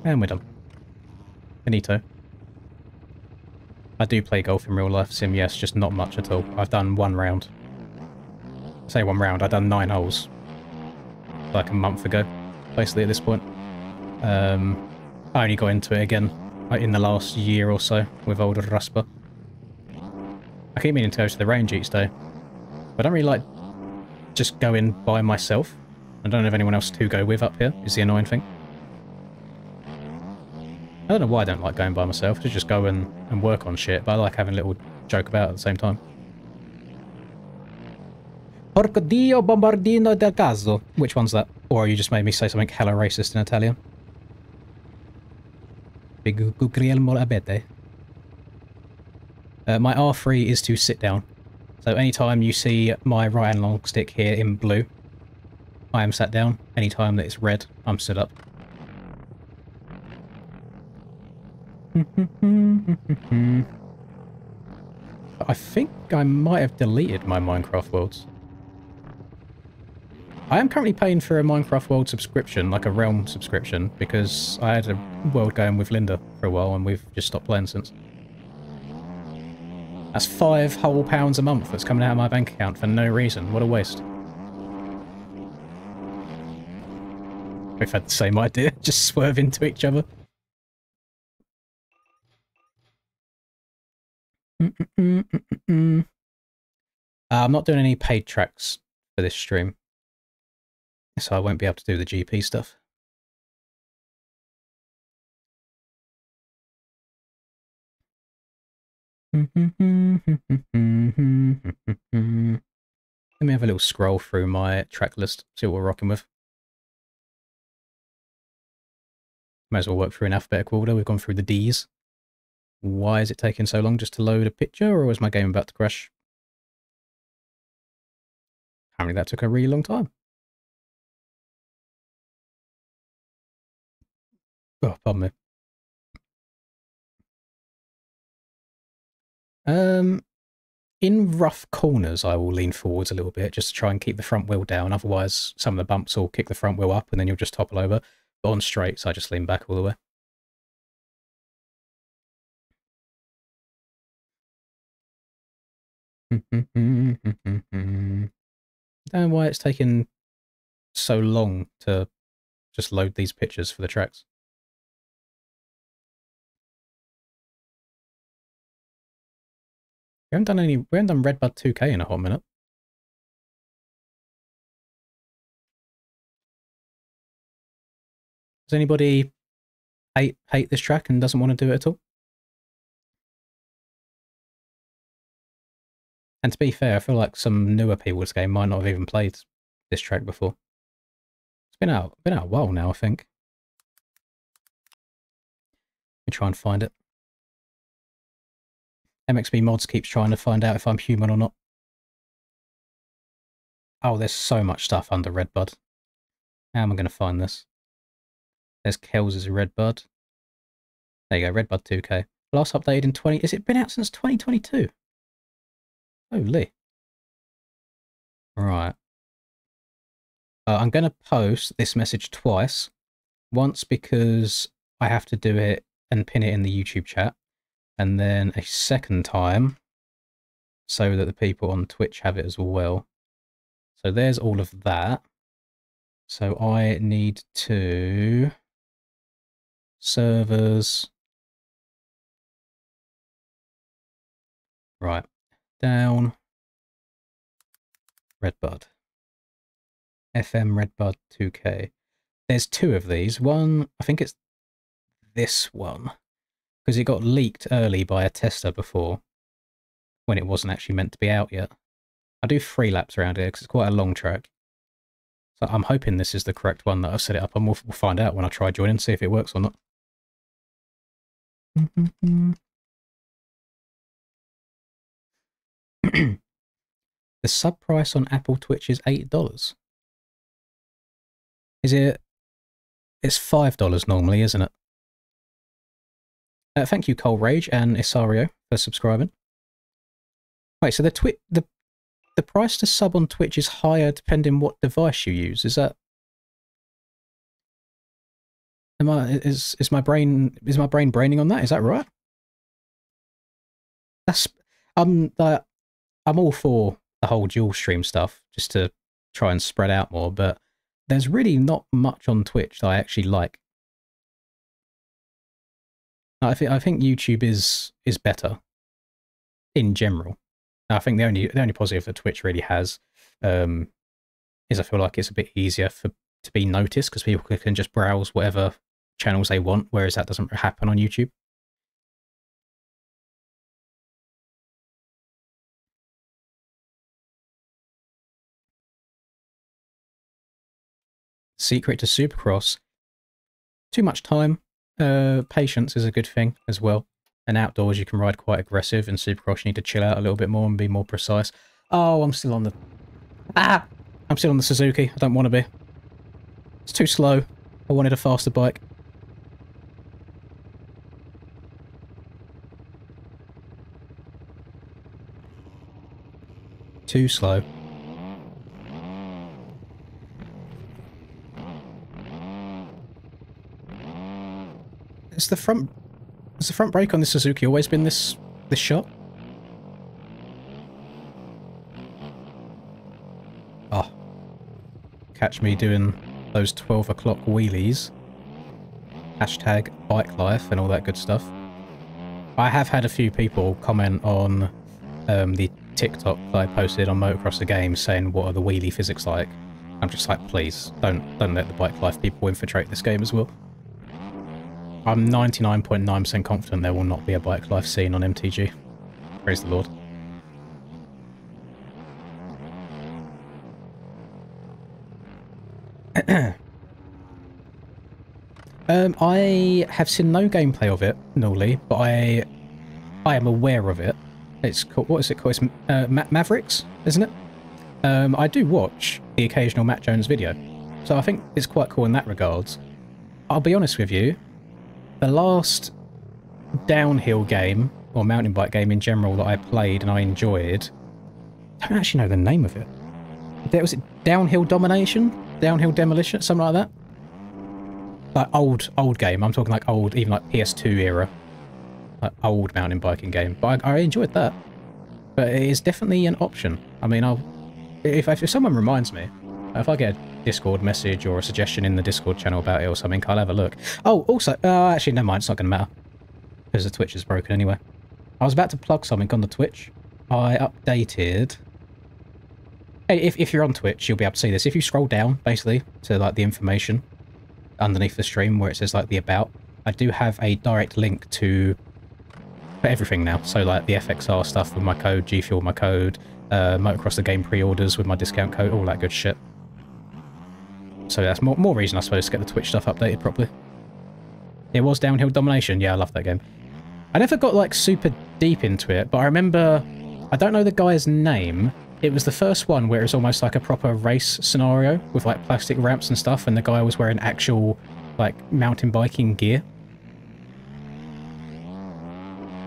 Speaker 1: And we're done. Finito. I do play golf in real life sim, yes, just not much at all. I've done one round. I say one round, I've done 9 holes. Like a month ago, basically at this point. I only got into it again in the last year or so with older Raspa. I keep meaning to go to the range each day. But I don't really like just going by myself. I don't have anyone else to go with up here, is the annoying thing. I don't know why I don't like going by myself, to just go and work on shit, but I like having a little joke about it at the same time. Porco Dio bombardino del caso. Which one's that? Or you just made me say something hella racist in Italian. Big Guglielmo Abete. My R3 is to sit down. So anytime you see my right hand long stick here in blue, I am sat down. Anytime that it's red, I'm stood up. I think I might have deleted my Minecraft worlds. I am currently paying for a Minecraft World subscription, like a Realm subscription, because I had a world going with Linda for a while and we've just stopped playing since. That's £5 whole a month that's coming out of my bank account for no reason. What a waste. We've had the same idea, just swerve into each other. I'm not doing any paid tracks for this stream, so I won't be able to do the GP stuff. Let me have a little scroll through my track list, see what we're rocking with. Might as well work through in alphabetical order. We've gone through the D's. Why is it taking so long just to load a picture, or is my game about to crash? Apparently that took a really long time. Oh, pardon me. In rough corners, I will lean forwards a little bit just to try and keep the front wheel down. Otherwise, some of the bumps will kick the front wheel up and then you'll just topple over. But on straights, I just lean back all the way. Don't know why it's taken so long to just load these pictures for the tracks. We haven't done Redbud 2K in a hot minute. Does anybody hate this track and doesn't want to do it at all? And to be fair, I feel like some newer people to this game might not have even played this track before. It's been out a while now, I think. Let me try and find it. MXB Mods keeps trying to find out if I'm human or not. Oh, there's so much stuff under Redbud. How am I going to find this? There's Kells' Redbud. There you go, Redbud 2K. Last updated in 20... Has it been out since 2022? Holy. Right. I'm going to post this message twice. Once because I have to do it and pin it in the YouTube chat. And then a second time so that the people on Twitch have it as well. So there's all of that. So I need to... Servers... Right. Down. Redbud. FM Redbud 2K. There's two of these. One, I think it's this one. Because it got leaked early by a tester before. When it wasn't actually meant to be out yet. I do 3 laps around here because it's quite a long track. So I'm hoping this is the correct one that I've set it up, and we'll find out when I try joining, see if it works or not. The sub price on Apple Twitch is $8. Is it? It's $5 normally, isn't it? Thank you, Cole Rage and Isario, for subscribing. Wait, so the price to sub on Twitch is higher depending what device you use. Is that? Is my brain braining on that? Is that right? That's I'm all for the whole dual stream stuff, just to try and spread out more, but there's really not much on Twitch that I actually like. I think YouTube is better in general. I think the only positive that Twitch really has is I feel like it's a bit easier to be noticed because people can just browse whatever channels they want, whereas that doesn't happen on YouTube. Secret to Supercross. Too much time. Patience is a good thing as well. And outdoors you can ride quite aggressive, and Supercross you need to chill out a little bit more and be more precise. Oh, I'm still on the... Ah! I'm still on the Suzuki. I don't want to be. It's too slow. I wanted a faster bike. Too slow. Has the front brake on this Suzuki always been this shot? Oh. Catch me doing those 12 o'clock wheelies. Hashtag bike life and all that good stuff. I have had a few people comment on the TikTok that I posted on Motocross the Game saying what are the wheelie physics like. I'm just like, please, don't let the bike life people infiltrate this game as well. I'm 99.9% confident there will not be a bike life scene on MTG. Praise the Lord. I have seen no gameplay of it, Nolly, but I am aware of it. It's called, what is it called? It's Mavericks, isn't it? I do watch the occasional Matt Jones video, so I think it's quite cool in that regards. I'll be honest with you, the last downhill game, or mountain bike game in general that I played and I enjoyed, I don't actually know the name of it. Was it Downhill Domination? Downhill Demolition? Something like that? Like old game. I'm talking like old, even like PS2 era. Like old mountain biking game. But I enjoyed that. But it is definitely an option. I mean, if someone reminds me, if I get a Discord message or a suggestion in the Discord channel about it or something, I'll have a look. Oh, also, actually, never mind, it's not going to matter. Because the Twitch is broken anyway. I was about to plug something on the Twitch. I updated... Hey, if you're on Twitch, you'll be able to see this. If you scroll down, basically, to like the information underneath the stream where it says like the about, I do have a direct link to for everything now. So like the FXR stuff with my code, G Fuel with my code, Motocross the Game pre-orders with my discount code, all that good shit. So that's more reason I suppose to get the Twitch stuff updated properly. It was Downhill Domination. Yeah, I love that game. I never got like super deep into it, but I remember, I don't know the guy's name. It was the first one where it was almost like a proper race scenario with like plastic ramps and stuff, and the guy was wearing actual like mountain biking gear.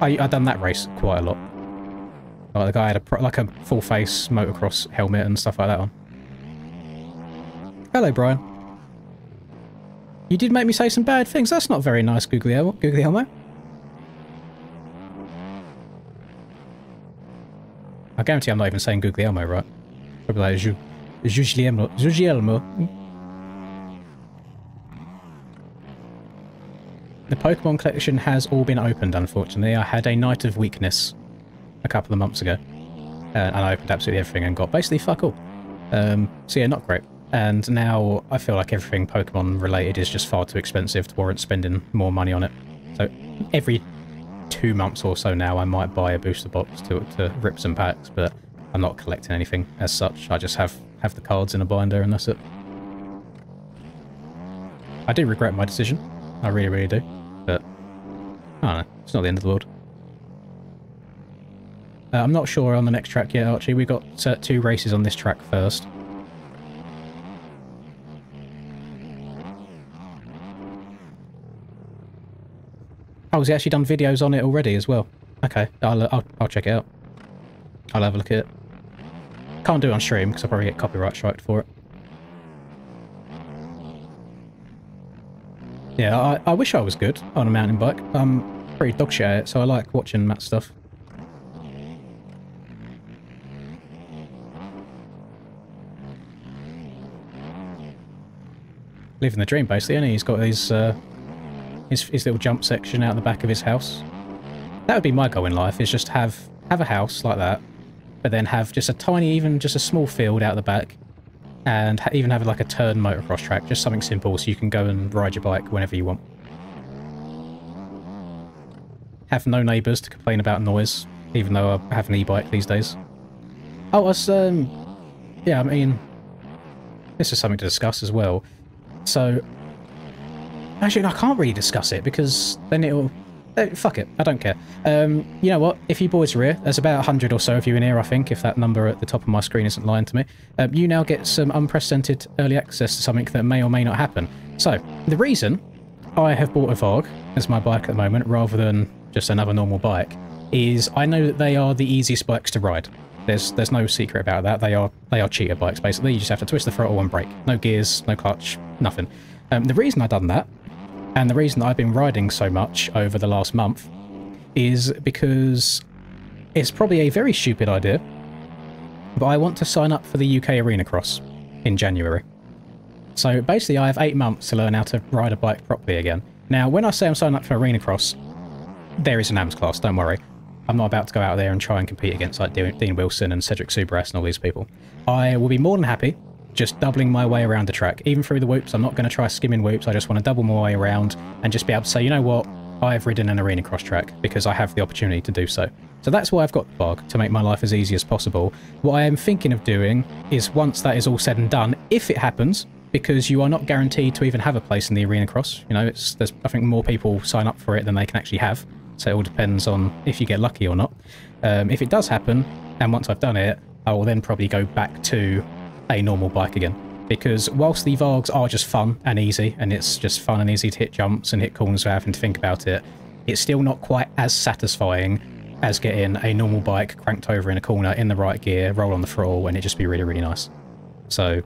Speaker 1: I done that race quite a lot. Like the guy had like a full face motocross helmet and stuff like that on. Hello, Brian. You did make me say some bad things. That's not very nice, Guglielmo. I guarantee I'm not even saying Guglielmo right. Probably like Guglielmo. The Pokemon collection has all been opened, unfortunately. I had a Night of Weakness a couple of months ago. And I opened absolutely everything and got basically fuck all. So yeah, not great. And now I feel like everything Pokemon related is just far too expensive to warrant spending more money on it. So every 2 months or so now I might buy a booster box to rip some packs, but I'm not collecting anything as such. I just have the cards in a binder and that's it. I do regret my decision. I really, really do. But I don't know. It's not the end of the world. I'm not sure on the next track yet, Archie. We've got 2 races on this track first. Oh, has he actually done videos on it already as well? Okay, I'll check it out. I'll have a look at it. Can't do it on stream because I'll probably get copyright striked for it. Yeah, I wish I was good on a mountain bike. I'm pretty dog shit at it, so I like watching Matt's stuff. Living the dream, basically, and he's got his little jump section out the back of his house. That would be my goal in life, is just have a house like that, but then have just a tiny, even just a small field out the back, and even have like a turn motocross track, just something simple so you can go and ride your bike whenever you want. Have no neighbours to complain about noise, even though I have an e-bike these days. Oh, yeah, I mean, this is something to discuss as well. So, actually, I can't really discuss it because then it'll... fuck it, I don't care. You know what? If you boys are here, there's about 100 or so of you in here, I think, if that number at the top of my screen isn't lying to me. You now get some unprecedented early access to something that may or may not happen. So, the reason I have bought a Vogue as my bike at the moment, rather than just another normal bike, is I know that they are the easiest bikes to ride. There's no secret about that. They are cheater bikes, basically. You just have to twist the throttle and brake. No gears, no clutch, nothing. The reason I done that And the reason that I've been riding so much over the last month is because it's probably a very stupid idea, but I want to sign up for the UK Arena Cross in January. So basically I have 8 months to learn how to ride a bike properly again. Now, when I say I'm signing up for Arena Cross, there is an AMS class, don't worry. I'm not about to go out there and try and compete against like Dean Wilson and Cedric Subras and all these people. I will be more than happy just doubling my way around the track. Even through the whoops, I'm not going to try skimming whoops. I just want to double my way around and just be able to say, you know what, I've ridden an Arena Cross track because I have the opportunity to do so. So that's why I've got the bog, to make my life as easy as possible. What I am thinking of doing is, once that is all said and done, if it happens, because you are not guaranteed to even have a place in the Arena Cross, you know, there's I think more people sign up for it than they can actually have. So it all depends on if you get lucky or not. If it does happen, and once I've done it, I will then probably go back to a normal bike again. Because whilst the Vargs are just fun and easy, and it's just fun and easy to hit jumps and hit corners without having to think about it, it's still not quite as satisfying as getting a normal bike cranked over in a corner in the right gear, roll on the throttle, and it just be really, really nice. So,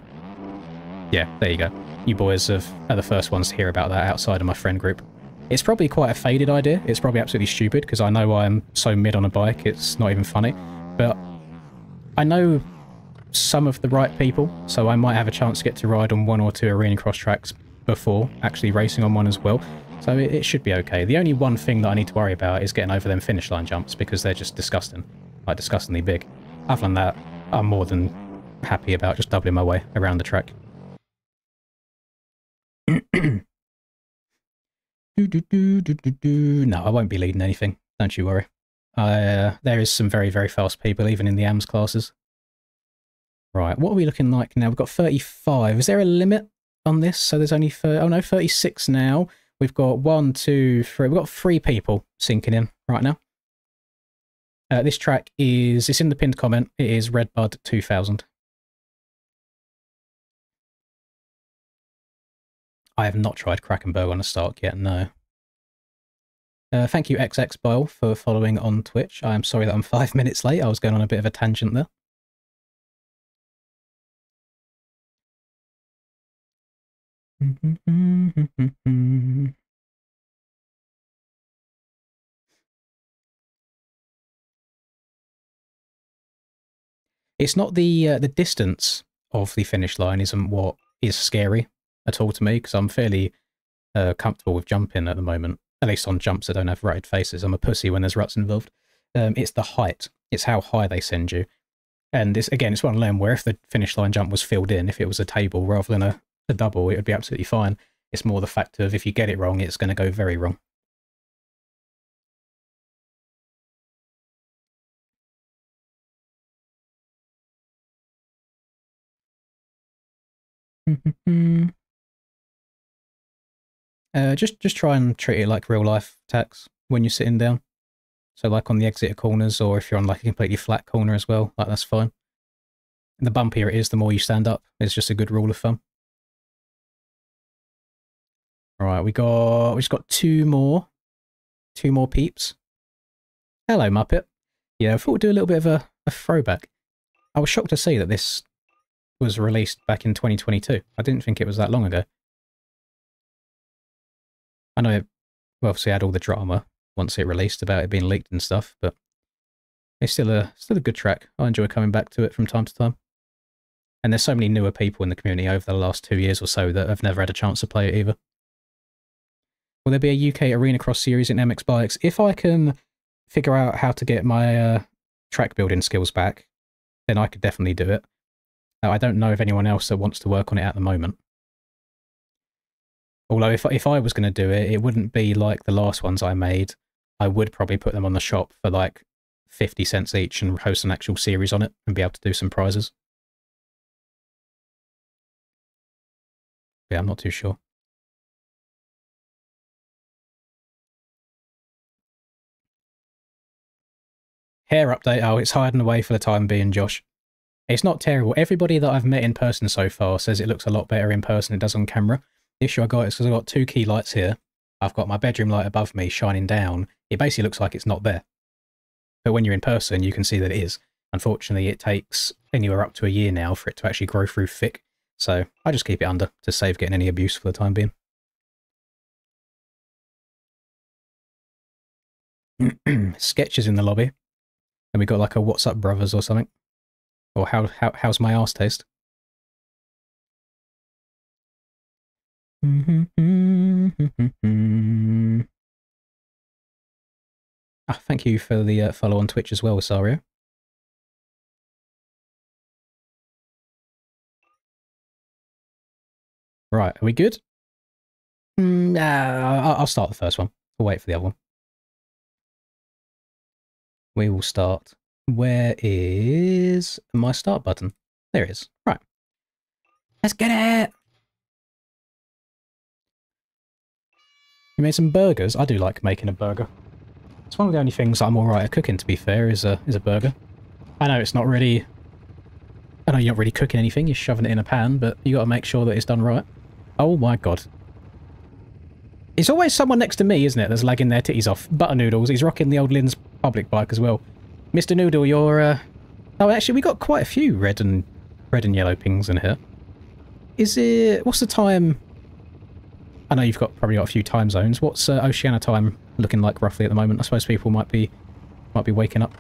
Speaker 1: yeah, there you go. You boys are the first ones to hear about that outside of my friend group. It's probably quite a faded idea. It's probably absolutely stupid because I know I'm so mid on a bike, it's not even funny. But I know some of the right people, so I might have a chance to get to ride on 1 or 2 Arena Cross tracks before actually racing on one as well. So it should be okay. The only one thing that I need to worry about is getting over them finish line jumps because they're just disgusting. Like, disgustingly big. Other than that, I'm more than happy about just doubling my way around the track. No, I won't be leading anything. Don't you worry. There is some very, very fast people, even in the AMS classes. Right, what are we looking like now? We've got 35. Is there a limit on this? So there's only 36 now. We've got 1, 2, 3. We've got 3 people sinking in right now. This track it's in the pinned comment. It is Redbud 2000. I have not tried Krakenberg on a Stark yet, no. Thank you, XXBile, for following on Twitch. I am sorry that I'm 5 minutes late. I was going on a bit of a tangent there. It's not the distance of the finish line isn't what is scary at all to me, because I'm fairly comfortable with jumping at the moment, at least on jumps that don't have rutted faces. I'm a pussy when there's ruts involved. It's the height. It's how high they send you. And it's one of them where if the finish line jump was filled in, if it was a table rather than a double, it would be absolutely fine. It's more the fact of if you get it wrong, it's going to go very wrong. Just try and treat it like real life attacks when you're sitting down. So like on the exit corners, or if you're on like a completely flat corner as well, like that's fine. And the bumpier it is, the more you stand up. It's just a good rule of thumb. Right, we just got two more peeps. Hello, Muppet. Yeah, I thought we'd do a little bit of a throwback. I was shocked to see that this was released back in 2022. I didn't think it was that long ago. I know it obviously had all the drama once it released about it being leaked and stuff, but it's still a good track. I enjoy coming back to it from time to time. And there's so many newer people in the community over the last 2 years or so that have never had a chance to play it either. Will there be a UK Arena Cross series in MX Bikes? If I can figure out how to get my track building skills back, then I could definitely do it. I don't know of anyone else that wants to work on it at the moment. Although if I was going to do it, it wouldn't be like the last ones I made. I would probably put them on the shop for like 50 cents each and host an actual series on it and be able to do some prizes. Yeah, I'm not too sure. Hair update. Oh, it's hiding away for the time being, Josh. It's not terrible. Everybody that I've met in person so far says it looks a lot better in person than it does on camera. The issue I got is because I've got 2 key lights here. I've got my bedroom light above me shining down. It basically looks like it's not there. But when you're in person, you can see that it is. Unfortunately, it takes anywhere up to a year now for it to actually grow through thick. So I just keep it under to save getting any abuse for the time being. Sketches in the lobby. And we got like a What's Up Brothers or something. Or how's my arse taste? Thank you for the follow on Twitch as well, Sario. Right, are we good? I'll start the first one. We'll wait for the other one. We will start. Where is my start button? There it is. Right. Let's get it! You made some burgers? I do like making a burger. It's one of the only things I'm alright at cooking, to be fair, is a burger. I know it's not really... I know you're not really cooking anything, you're shoving it in a pan, but you gotta make sure that it's done right. Oh my god. It's always someone next to me, isn't it, that's lagging their titties off. Butter Noodles, he's rocking the old Lynn's public bike as well. Mr. Noodle, you're, Oh, actually, we got quite a few red and yellow pings in here. Is it... What's the time... I know you've probably got a few time zones. What's Oceania time looking like roughly at the moment? I suppose people might be waking up.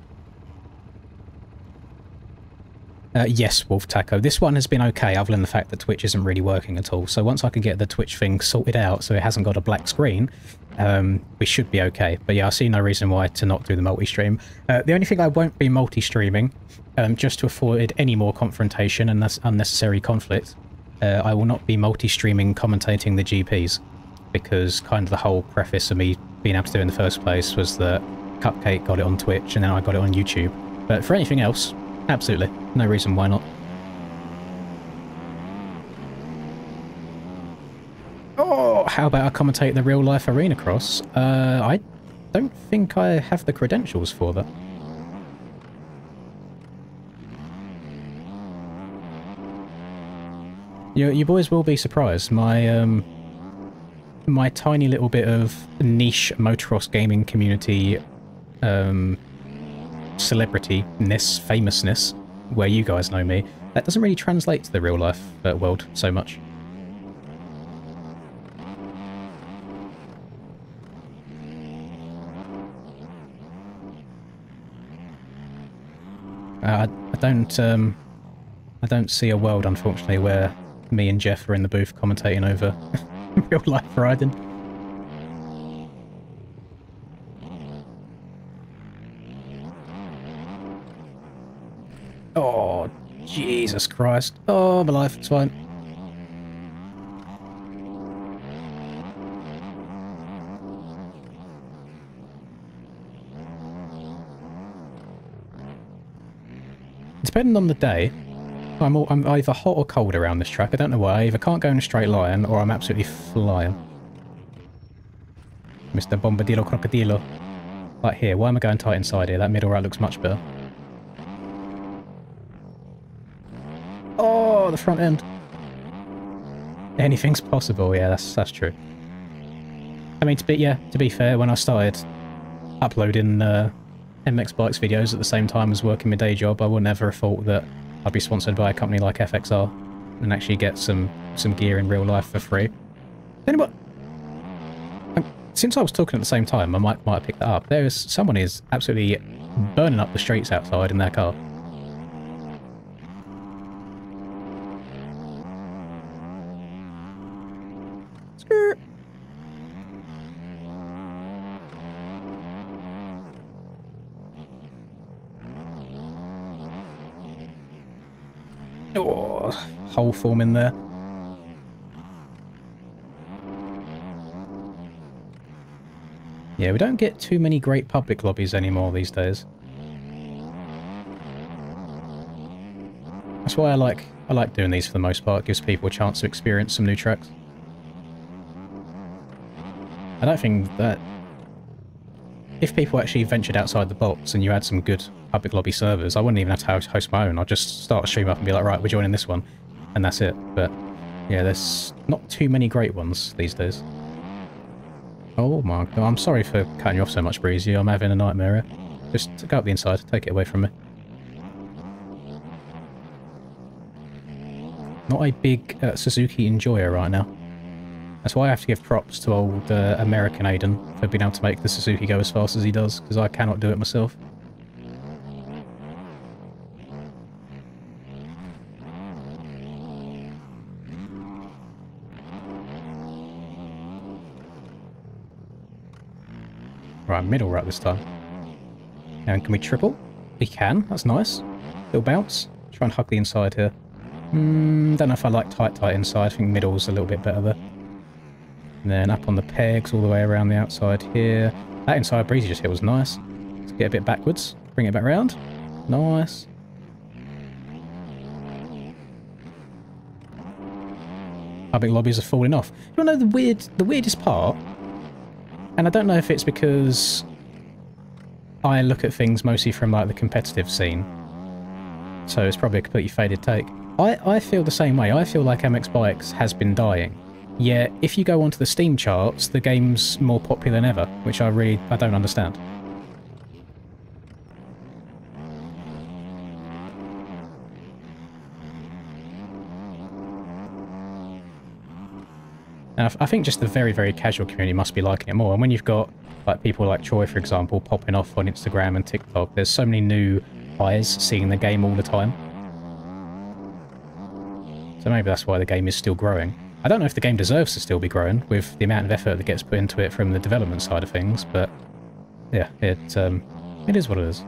Speaker 1: Yes, Wolf Taco. This one has been okay, other than the fact that Twitch isn't really working at all. So once I can get the Twitch thing sorted out so it hasn't got a black screen, we should be okay. But yeah, I see no reason why to not do the multi-stream. The only thing I won't be multi-streaming, just to avoid any more confrontation and that's unnecessary conflict, I will not be multi-streaming commentating the GPs, because kind of the whole preface of me being able to do it in the first place was that Cupcake got it on Twitch and then I got it on YouTube. But for anything else, absolutely. No reason why not. Oh, how about I commentate the real-life arena cross? I don't think I have the credentials for that. You boys will be surprised. My my tiny little bit of niche Motocross gaming community celebrity-ness, famousness, where you guys know me, that doesn't really translate to the real-life world so much. I don't see a world, unfortunately, where me and Jeff are in the booth commentating over real-life riding. Oh, Jesus Christ. Oh, my life, it's fine. Depending on the day, I'm either hot or cold around this track. I don't know why. I either can't go in a straight line or I'm absolutely flying. Mr. Bombadillo Crocodilo. Like here. Why am I going tight inside here? That middle right looks much better. Oh, the front end. Anything's possible. Yeah, that's true. I mean, to be fair, when I started uploading MX Bikes videos at the same time as working my day job, I would never have thought that I'd be sponsored by a company like FXR and actually get some gear in real life for free. Anyway, since I was talking at the same time, I might have picked that up. Someone is absolutely burning up the streets outside in their car. Skirt. Oh, hole form in there. Yeah, we don't get too many great public lobbies anymore these days. That's why I like doing these for the most part. It gives people a chance to experience some new tracks. I don't think that if people actually ventured outside the box and you had some good public lobby servers, I wouldn't even have to host my own. I'd just start a stream up and be like, right, we're joining this one, and that's it. But yeah, there's not too many great ones these days. Oh my god, I'm sorry for cutting you off so much, Breezy. I'm having a nightmare here. Just go up the inside, take it away from me. Not a big Suzuki enjoyer right now. That's why I have to give props to old American Aiden for being able to make the Suzuki go as fast as he does, because I cannot do it myself. Right, middle right this time. And can we triple? We can, that's nice. Little bounce. Try and hug the inside here. Don't know if I like tight inside. I think middle's a little bit better there. And then up on the pegs all the way around the outside here. That inside breezy just hit was nice. Let's get a bit backwards. Bring it back round. Nice. Public lobbies are falling off. You want to know the weirdest part? And I don't know if it's because I look at things mostly from like the competitive scene. So it's probably a completely faded take. I feel the same way. I feel like MX Bikes has been dying. Yet, if you go onto the Steam charts, the game's more popular than ever, which I don't understand. And I think just the very, very casual community must be liking it more. And when you've got like people like Troy, for example, popping off on Instagram and TikTok, there's so many new eyes seeing the game all the time. So maybe that's why the game is still growing. I don't know if the game deserves to still be growing with the amount of effort that gets put into it from the development side of things, but yeah, it is what it is.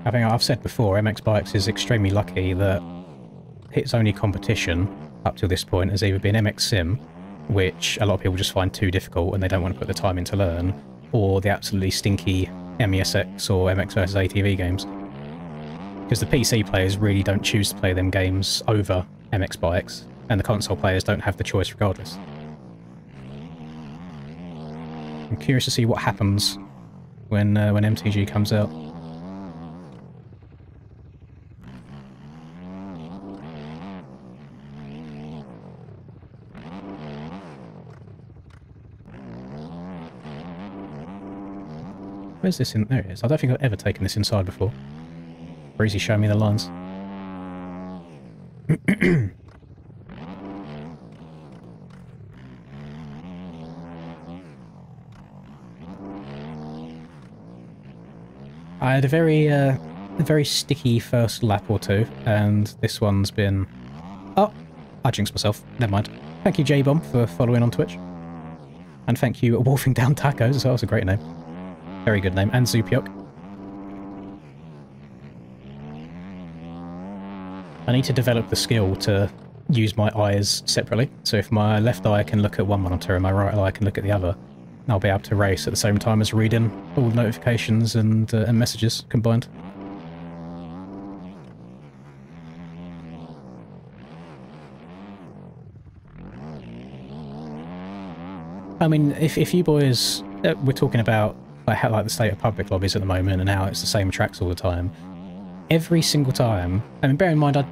Speaker 1: I think I've said before, MX Bikes is extremely lucky that its only competition up to this point has either been MX Sim, which a lot of people just find too difficult and they don't want to put the time in to learn, or the absolutely stinky MESX or MX vs ATV games. Because the PC players really don't choose to play them games over MX Bikes, and the console players don't have the choice regardless. I'm curious to see what happens when MTG comes out. Where's this in? There it is. I don't think I've ever taken this inside before. Breezy showing me the lines. I had a very sticky first lap or two, and this one's been... Oh! I jinxed myself. Never mind. Thank you, J-Bomb, for following on Twitch. And thank you, Wolfing Down Tacos as well. That's a great name. Very good name. And Zupiok. I need to develop the skill to use my eyes separately. So if my left eye can look at one monitor and my right eye can look at the other, I'll be able to race at the same time as reading all the notifications and messages combined. I mean, if you boys... we're talking about like the state of public lobbies at the moment and how it's the same tracks all the time. Every single time, I mean, bear in mind,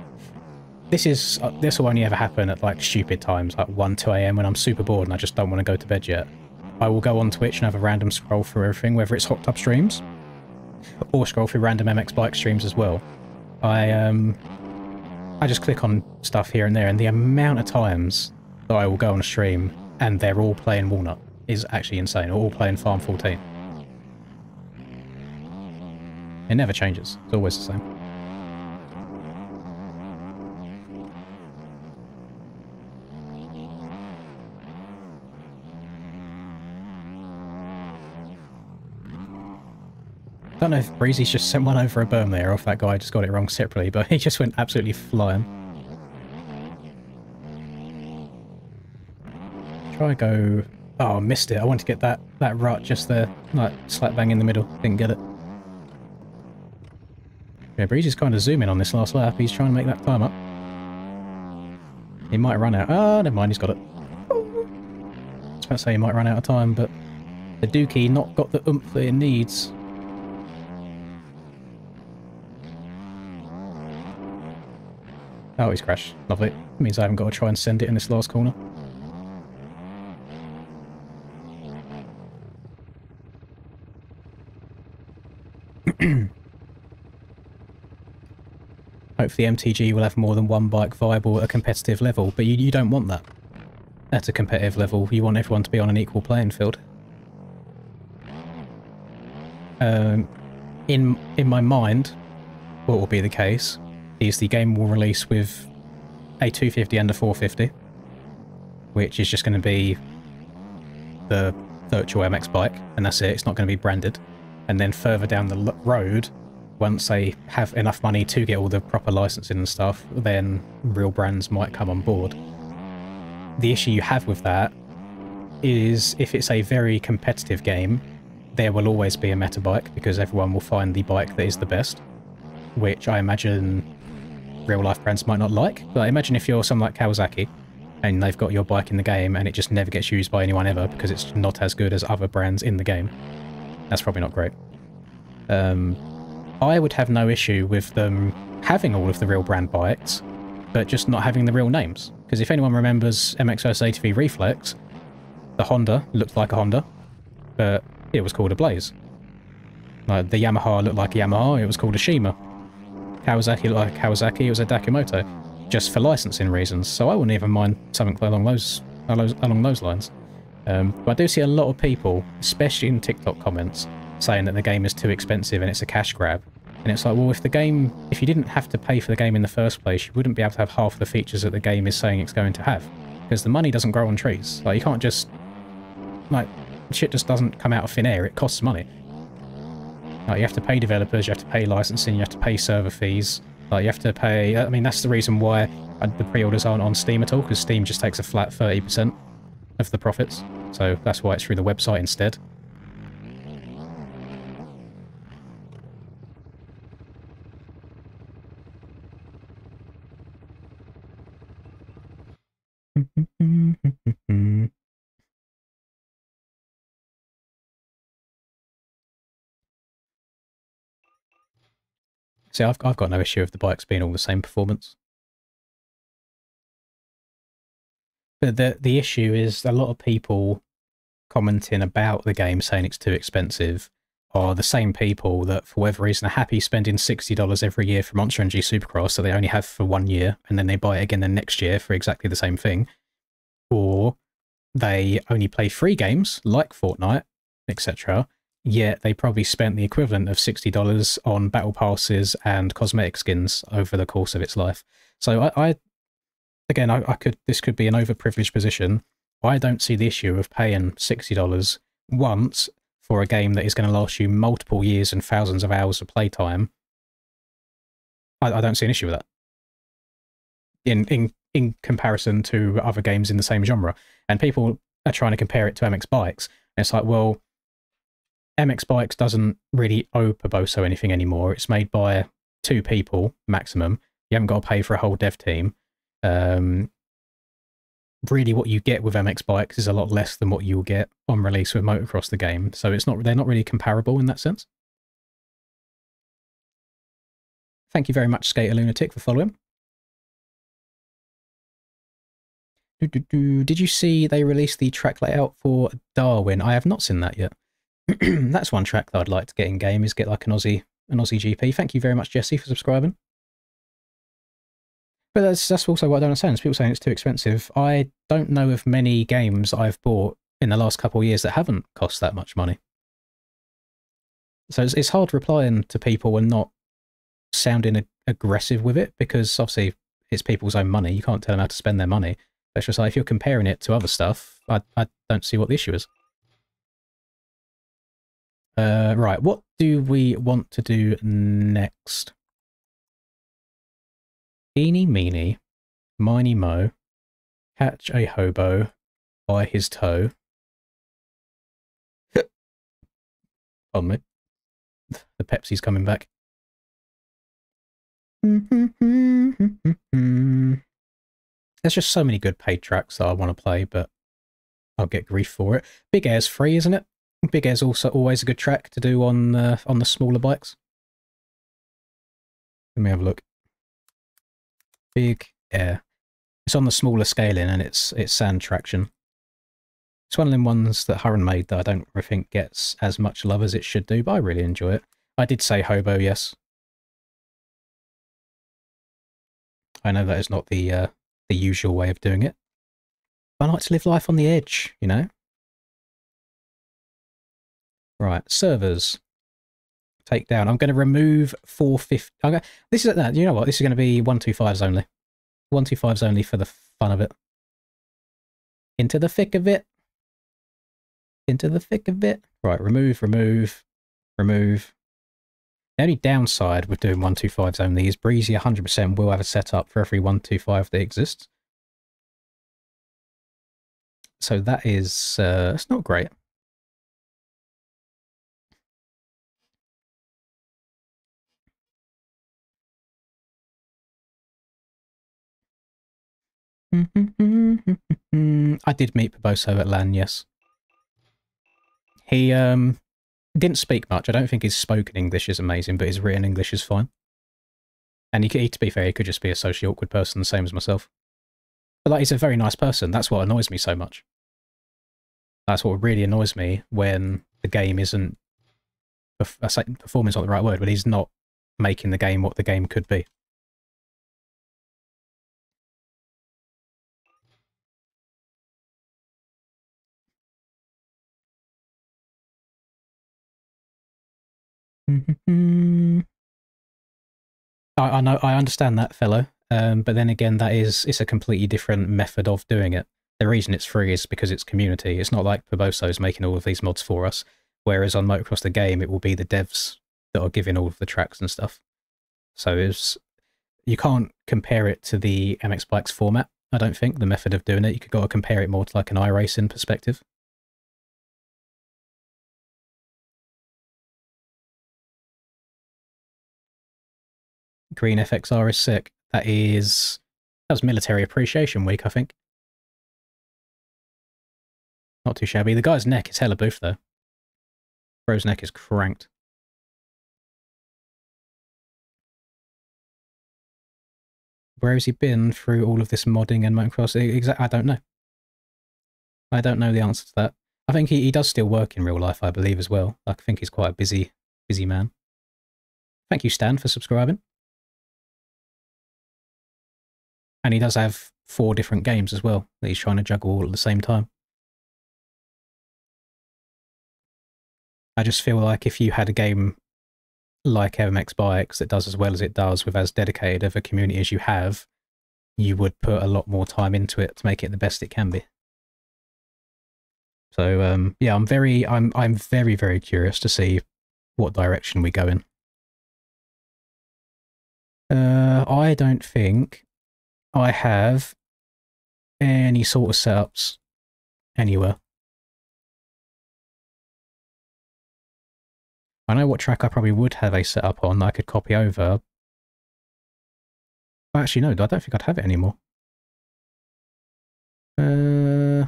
Speaker 1: this will only ever happen at like stupid times, like 1, 2 AM when I'm super bored and I just don't want to go to bed yet. I will go on Twitch and have a random scroll through everything, whether it's Hot Tub streams or scroll through random MX Bike streams as well. I just click on stuff here and there, and the amount of times that I will go on a stream and they're all playing Walnut is actually insane, or all playing Farm 14. It never changes. It's always the same. I don't know if Breezy's just sent one over a berm there, or if that guy just got it wrong separately, but he just went absolutely flying. Try go... Oh, I missed it. I wanted to get that rut just there, like slap bang in the middle. Didn't get it. Yeah, Breezy's kind of zooming on this last lap. He's trying to make that time up. He might run out. Oh, never mind, he's got it. I was about to say he might run out of time, but the Dookie not got the oomph that it needs. Oh, he's crashed. Lovely. That means I haven't got to try and send it in this last corner. Hopefully MTG will have more than one bike viable at a competitive level, but you don't want that at a competitive level. You want everyone to be on an equal playing field. In my mind, what will be the case is the game will release with a 250 and a 450, which is just going to be the virtual MX bike, and that's it. It's not going to be branded. And then further down the road, once they have enough money to get all the proper licensing and stuff, then real brands might come on board. The issue you have with that is if it's a very competitive game, there will always be a meta bike because everyone will find the bike that is the best, which I imagine real-life brands might not like. But imagine if you're someone like Kawasaki and they've got your bike in the game and it just never gets used by anyone ever because it's not as good as other brands in the game. That's probably not great. I would have no issue with them having all of the real brand bikes, but just not having the real names. Because if anyone remembers MX vs ATV Reflex, the Honda looked like a Honda, but it was called a Blaze. Like, the Yamaha looked like a Yamaha, it was called a Shima. Kawasaki looked like a Kawasaki, it was a Dakumoto, just for licensing reasons. So I wouldn't even mind something along those lines. But I do see a lot of people, especially in TikTok comments, saying that the game is too expensive and it's a cash grab. And it's like, well, if you didn't have to pay for the game in the first place, you wouldn't be able to have half the features that the game is saying it's going to have. Because the money doesn't grow on trees. Like, you can't just... Like, shit just doesn't come out of thin air, it costs money. Like, you have to pay developers, you have to pay licensing, you have to pay server fees. Like, you have to pay... I mean, that's the reason why the pre-orders aren't on Steam at all, because Steam just takes a flat 30% of the profits. So that's why it's through the website instead. See, I've got no issue with the bikes being all the same performance. But the issue is a lot of people commenting about the game saying it's too expensive are the same people that, for whatever reason, are happy spending $60 every year for Monster Energy Supercross that they only have for 1 year, and then they buy it again the next year for exactly the same thing. Or they only play free games, like Fortnite, etc., yet they probably spent the equivalent of $60 on battle passes and cosmetic skins over the course of its life. So this could be an overprivileged position. I don't see the issue of paying $60 once for a game that is going to last you multiple years and thousands of hours of playtime. I don't see an issue with that. In comparison to other games in the same genre. And people are trying to compare it to MX Bikes. And it's like, well, MX Bikes doesn't really owe Poboso anything anymore. It's made by 2 people, maximum. You haven't got to pay for a whole dev team. Really what you get with MX Bikes is a lot less than what you'll get on release with Motocross the game. So they're not really comparable in that sense. Thank you very much, Skater Lunatic, for following. Did you see they released the track layout for Darwin? I have not seen that yet. That's one track that I'd like to get in game, is get like an Aussie GP. Thank you very much, Jesse, for subscribing. But that's also what I don't understand, is people saying it's too expensive. I don't know of many games I've bought in the last couple of years that haven't cost that much money. So it's hard replying to people and not sounding aggressive with it, because obviously it's people's own money. You can't tell them how to spend their money. It's just like, if you're comparing it to other stuff, I don't see what the issue is. Right, what do we want to do next? Eeny, meeny, miny, mo, catch a hobo by his toe. Pardon me. The Pepsi's coming back. There's just so many good paid tracks that I want to play, but I'll get grief for it. Big Air's free, isn't it? Big Air's also always a good track to do on the smaller bikes. Let me have a look. Big Air. It's on the smaller scaling and it's sand traction. It's one of them ones that Hurren made that I don't think gets as much love as it should do, but I really enjoy it. I did say hobo, yes. I know that is not the usual way of doing it. I like to live life on the edge, you know? Right, servers. Take down. I'm going to remove 450. This is, you know what? This is going to be 125s only. 125s only for the fun of it. Into the thick of it. Into the thick of it. Right, remove, remove, remove. The only downside with doing 125s only is Breezy 100% will have a setup for every 125 that exists. So that is, it's not great. I did meet Barboso at LAN, yes. He didn't speak much. I don't think his spoken English is amazing, but his written English is fine. And to be fair, he could just be a socially awkward person, the same as myself. But like, he's a very nice person. That's what annoys me so much. That's what really annoys me when the game isn't... I say performance not the right word, but he's not making the game what the game could be. I know, I understand that, fellow. But then again, it's a completely different method of doing it. The reason it's free is because it's community. It's not like Barboso's making all of these mods for us, whereas on Motocross the game, it will be the devs that are giving all of the tracks and stuff. So you can't compare it to the MX Bikes format, I don't think, the method of doing it. You could go to compare it more to like an iRacing perspective. Green FXR is sick. That was Military Appreciation Week, I think. Not too shabby. The guy's neck is hella boof, though. Bro's neck is cranked. Where has he been through all of this modding and motocross? I don't know. I don't know the answer to that. I think he does still work in real life, I believe, as well. I think he's quite a busy man. Thank you, Stan, for subscribing. And he does have 4 different games as well that he's trying to juggle all at the same time. I just feel like if you had a game like MX Bikes that does as well as it does with as dedicated of a community as you have, you would put a lot more time into it to make it the best it can be. So yeah, I'm very, very curious to see what direction we go in. I don't think I have any sort of setups anywhere. I know what track I probably would have a setup on that I could copy over. Actually, no, I don't think I'd have it anymore. I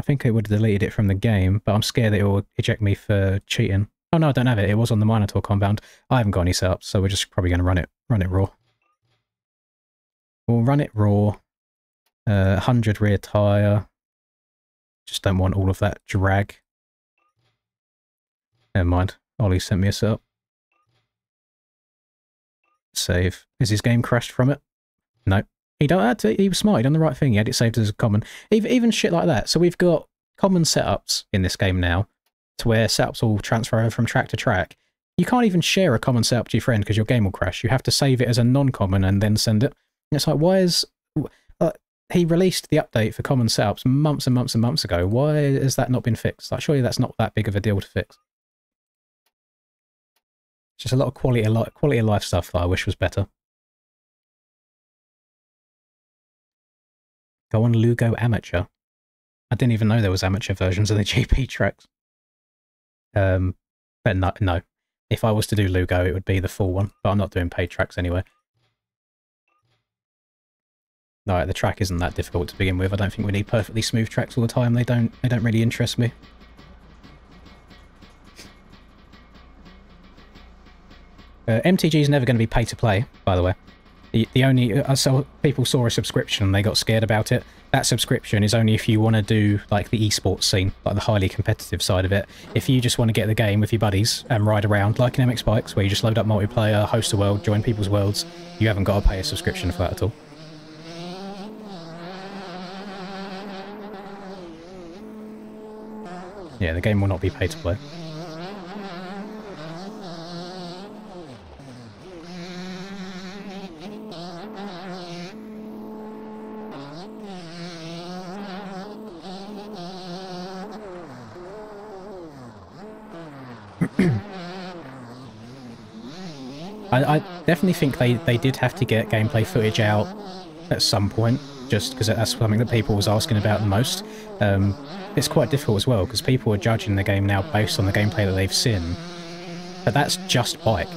Speaker 1: think it would have deleted it from the game, but I'm scared that it will eject me for cheating. Oh no, I don't have it. It was on the Minotaur compound. I haven't got any setups, so we're just probably going to run it raw. We'll run it raw. 100 rear tyre. Just don't want all of that drag. Never mind. Ollie sent me a setup. Save. Is his game crashed from it? No. He was smart. He done the right thing. He had it saved as a common. Even shit like that. So we've got common setups in this game now, to where setups will transfer over from track to track. You can't even share a common setup to your friend because your game will crash. You have to save it as a non-common and then send it. And it's like, why is... he released the update for common setups months and months and months ago. Why has that not been fixed? Like, surely that's not that big of a deal to fix. It's just a lot of quality of life stuff that I wish was better. Go on Lugo Amateur. I didn't even know there was amateur versions of the GP tracks. But no. If I was to do Lugo, it would be the full one. But I'm not doing paid tracks anyway. No, the track isn't that difficult to begin with. I don't think we need perfectly smooth tracks all the time. They don't really interest me. MTG is never going to be pay to play, by the way. The only so people saw a subscription and they got scared about it. That subscription is only if you want to do like the esports scene, like the highly competitive side of it. If you just want to get the game with your buddies and ride around like in MX Bikes, where you just load up multiplayer, host a world, join people's worlds, you haven't got to pay a subscription for that at all. Yeah, the game will not be pay to play. I definitely think they did have to get gameplay footage out at some point, just because that's something that people was asking about the most. It's quite difficult as well, because people are judging the game now based on the gameplay that they've seen. But that's just bike.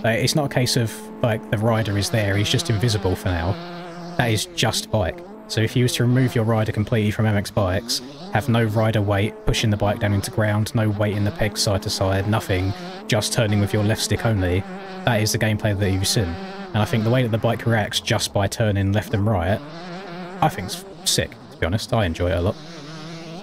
Speaker 1: It's not a case of, like, the rider is there, he's just invisible for now. That is just bike. So if you was to remove your rider completely from MX Bikes, have no rider weight, pushing the bike down into ground, no weight in the pegs side to side, nothing, just turning with your left stick only, that is the gameplay that you've seen. And I think the way that the bike reacts just by turning left and right, I think it's sick, to be honest. I enjoy it a lot.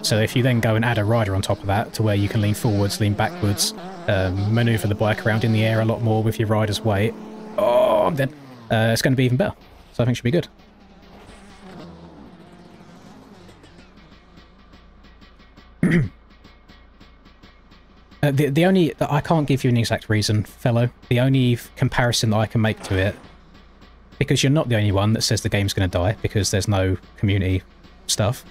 Speaker 1: So if you then go and add a rider on top of that, to where you can lean forwards, lean backwards, manoeuvre the bike around in the air a lot more with your rider's weight, oh, I'm dead. It's going to be even better. So I think it should be good. The only... I can't give you an exact reason, fellow. The only comparison that I can make to it, because you're not the only one that says the game's going to die, because there's no community stuff,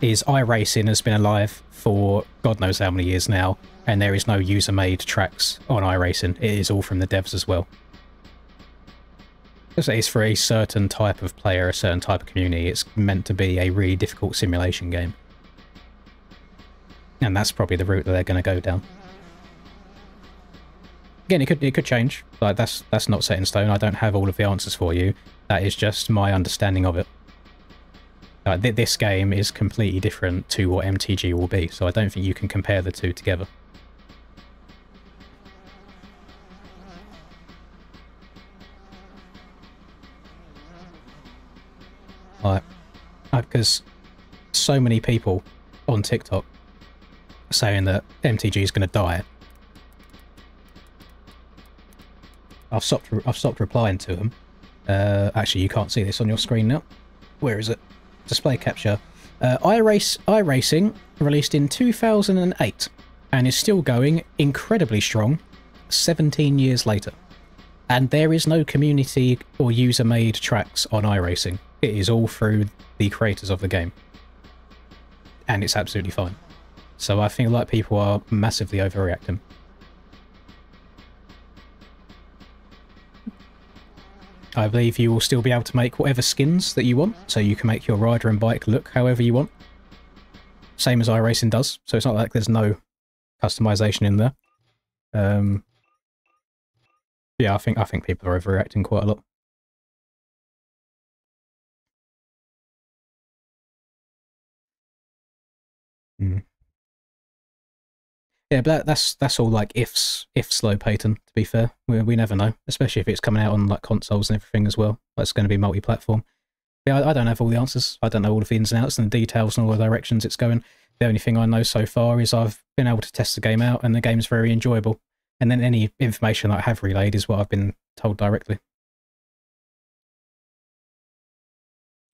Speaker 1: is iRacing has been alive for God knows how many years now, and there is no user-made tracks on iRacing. It is all from the devs as well. Because it is for a certain type of player, a certain type of community. It's meant to be a really difficult simulation game. And that's probably the route that they're going to go down. Again, it could change. Like that's not set in stone. I don't have all of the answers for you. That is just my understanding of it. This game is completely different to what MTG will be, so I don't think you can compare the two together. Because so many people on TikTok are saying that MTG is going to die. I've stopped replying to them. Actually, you can't see this on your screen now. Where is it? Display capture. iRacing released in 2008 and is still going incredibly strong 17 years later. And there is no community or user-made tracks on iRacing. It is all through the creators of the game. And it's absolutely fine. So I feel like people are massively overreacting. I believe you will still be able to make whatever skins that you want, so you can make your rider and bike look however you want. Same as iRacing does, so it's not like there's no customization in there. Yeah, I think people are overreacting quite a lot. Yeah, but that's all like ifs low Peyton, to be fair. We never know, especially if it's coming out on like consoles and everything as well. That's going to be multi-platform. Yeah, I don't have all the answers. I don't know all of the ins and outs and the details and all the directions it's going. The only thing I know so far is I've been able to test the game out and the game's very enjoyable. And then any information that I have relayed is what I've been told directly.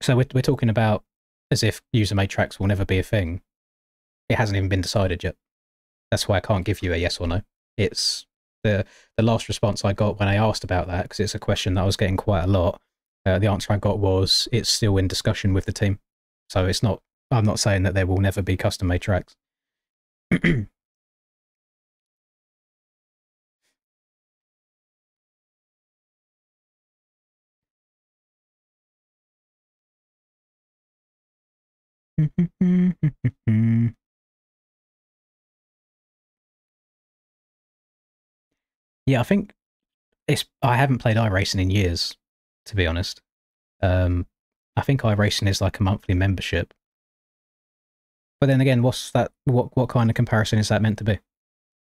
Speaker 1: So we're talking about as if user-made tracks will never be a thing. It hasn't even been decided yet. That's why I can't give you a yes or no. It's the last response I got when I asked about that, because it's a question that I was getting quite a lot. The answer I got was it's still in discussion with the team. So it's not. I'm not saying that there will never be custom-made tracks. Yeah, I think I haven't played iRacing in years, to be honest. I think iRacing is like a monthly membership. But then again, what's that? What kind of comparison is that meant to be?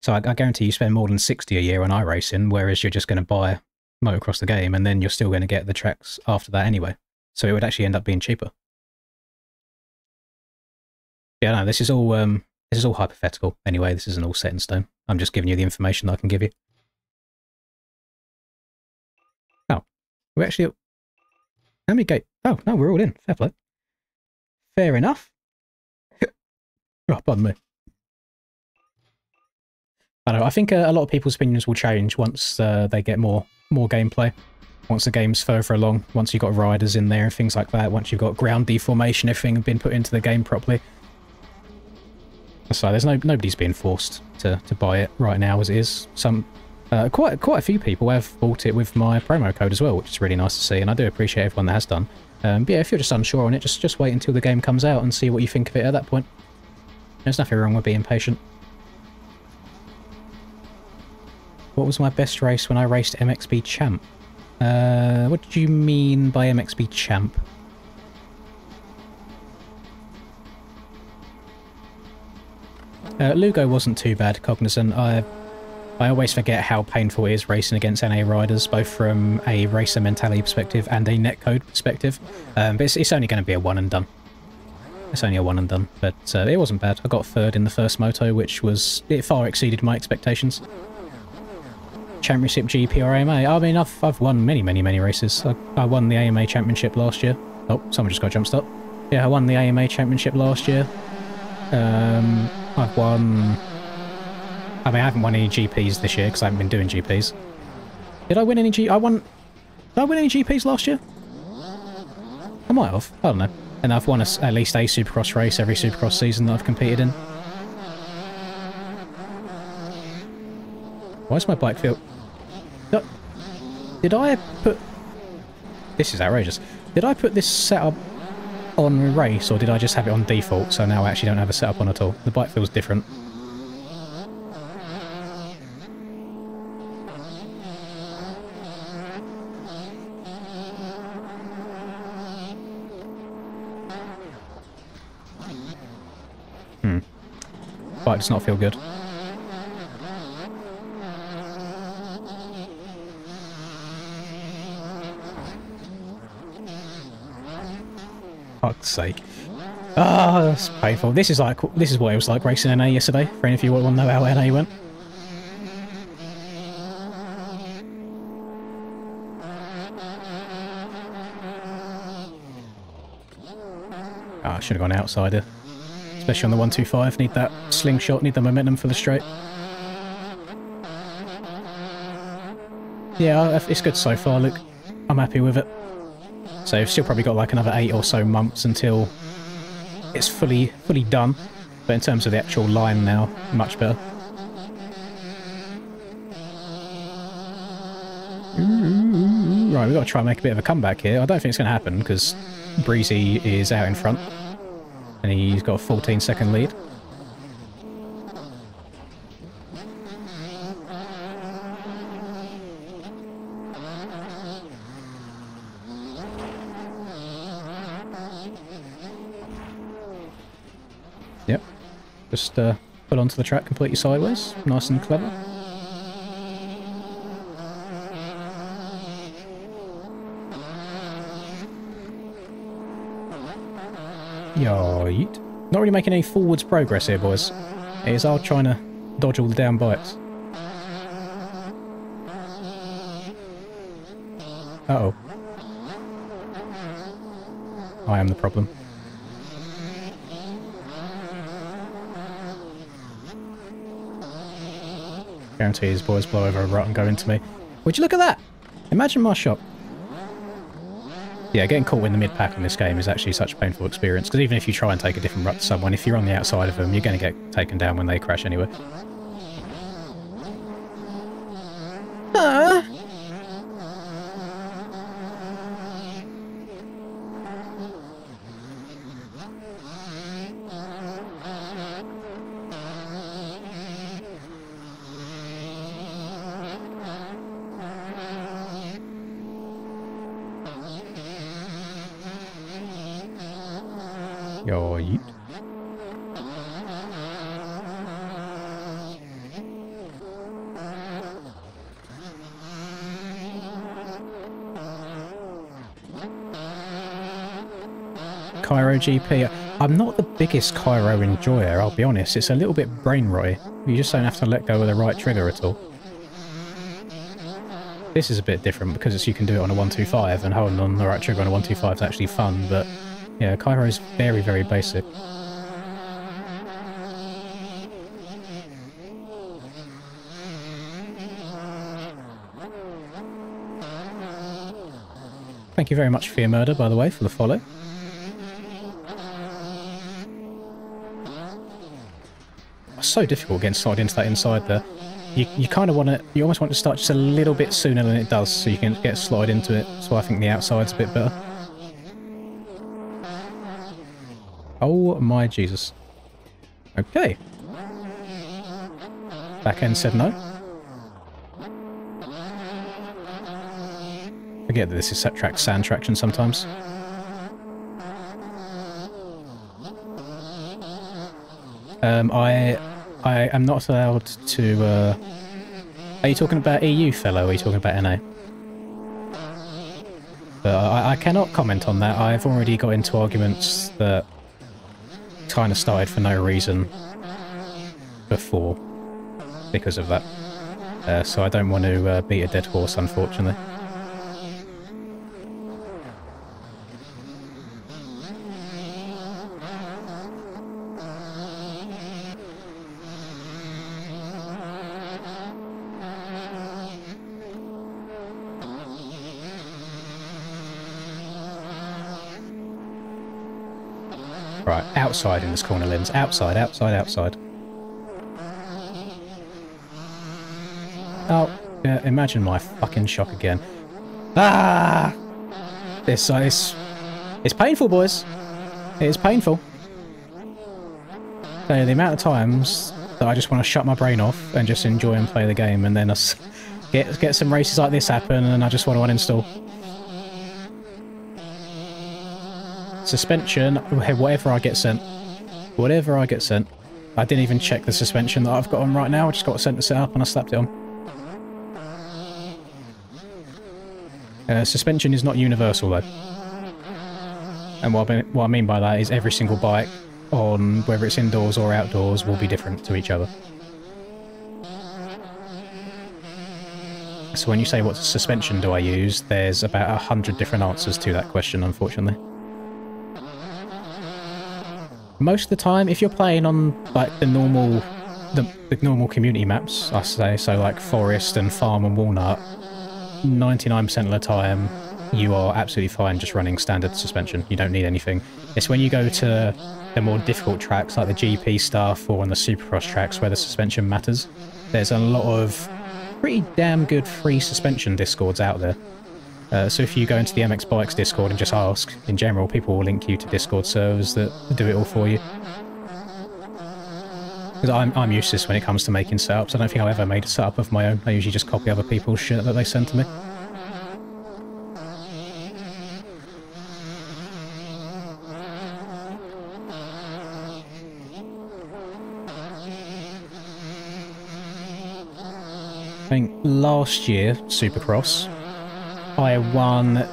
Speaker 1: So I guarantee you spend more than 60 a year on iRacing, whereas you're just going to buy motocross the game, and then you're still going to get the tracks after that anyway. So it would actually end up being cheaper. Yeah, no, this is all hypothetical. Anyway, this isn't all set in stone. I'm just giving you the information that I can give you. Oh, we actually... How many gate? Oh, no, we're all in. Fair play. Fair enough. Oh, pardon me. I don't know, I think a lot of people's opinions will change once they get more gameplay. Once the game's further along, once you've got riders in there and things like that, once you've got ground deformation, everything been put into the game properly. So there's nobody's being forced to buy it right now as it is. Quite a few people have bought it with my promo code as well, which is really nice to see, and I do appreciate everyone that has done. But yeah, if you're just unsure on it, just wait until the game comes out and see what you think of it at that point. There's nothing wrong with being patient. What was my best race when I raced MXB Champ? What did you mean by MXB Champ? Lugo wasn't too bad, Cognizant. I always forget how painful it is racing against NA riders, both from a racer mentality perspective and a netcode perspective. But it's only going to be a one and done. It's only a one and done, but it wasn't bad. I got third in the first moto, it far exceeded my expectations. Championship GP or AMA? I mean, I've won many races. I won the AMA Championship last year. Oh, someone just got jump start. Yeah, I won the AMA Championship last year. I've won... I mean, I haven't won any GPs this year because I haven't been doing GPs. Did I win any Did I win any GPs last year? I might have. I don't know. And I've won at least a Supercross race every Supercross season that I've competed in. Why is my bike feel... Did I put... This is outrageous. Did I put this setup on race, or did I just have it on default, so now I actually don't have a setup on at all? The bike feels different. Bike does not feel good. Fuck's sake. Ah, oh, that's painful. This is what it was like racing NA yesterday, for any of you who want to know how NA went. Ah, I should have gone outsider. Especially on the 125, need that slingshot, need the momentum for the straight. Yeah, it's good so far, Luke. I'm happy with it. So we've still probably got like another 8 or so months until it's fully done. But in terms of the actual line now, much better. Right, we've got to try and make a bit of a comeback here. I don't think it's going to happen because Breezy is out in front. And he's got a 14-second lead. Yep. Just pull onto the track completely sideways. Nice and clever. Yeet. Not really making any forwards progress here, boys. It is hard trying to dodge all the down bikes. Uh-oh. I am the problem. Guarantee these boys blow over a rut and go into me. Would you look at that? Imagine my shot. Yeah, getting caught in the mid-pack in this game is actually such a painful experience, because even if you try and take a different route to someone, if you're on the outside of them, you're going to get taken down when they crash anyway. Yeet. Cairo GP. I'm not the biggest Cairo enjoyer, I'll be honest. It's a little bit brain rotty. You just don't have to let go of the right trigger at all. This is a bit different because you can do it on a 125, and holding on the right trigger on a 125 is actually fun, but yeah, Cairo is very, very basic. Thank you very much for your murder, by the way, for the follow. It's so difficult getting slid into that inside there. You kind of want to, you almost want to start just a little bit sooner than it does so you can get slide into it. So I think the outside's a bit better. Oh my Jesus. Okay. Back end said no. Forget that this is set track sand traction sometimes. I am not allowed to, are you talking about EU, fellow, or are you talking about NA? But I cannot comment on that. I've already got into arguments that kind of started for no reason before because of that. So I don't want to beat a dead horse, unfortunately. Right, outside in this corner lens. Outside, outside, outside. Oh, yeah, imagine my fucking shock again. Ah! It's painful, boys. It is painful. So the amount of times that I just want to shut my brain off and just enjoy and play the game, and then get some races like this happen, and I just want to uninstall. Suspension, whatever I get sent. Whatever I get sent. I didn't even check the suspension that I've got on right now. I just got sent to set up and I slapped it on. Suspension is not universal though. And what I mean by that is every single bike, on whether it's indoors or outdoors, will be different to each other. So when you say what suspension do I use, there's about 100 different answers to that question, unfortunately. Most of the time, if you're playing on like the normal community maps, I say, so like Forest and Farm and Walnut, 99% of the time you are absolutely fine just running standard suspension. You don't need anything. It's when you go to the more difficult tracks like the GP stuff or on the Supercross tracks where the suspension matters. There's a lot of pretty damn good free suspension discords out there. So if you go into the MX Bikes Discord and just ask, in general, people will link you to Discord servers that do it all for you. Because I'm useless when it comes to making setups. I don't think I've ever made a setup of my own. I usually just copy other people's shit that they send to me. I think last year, Supercross, I won, I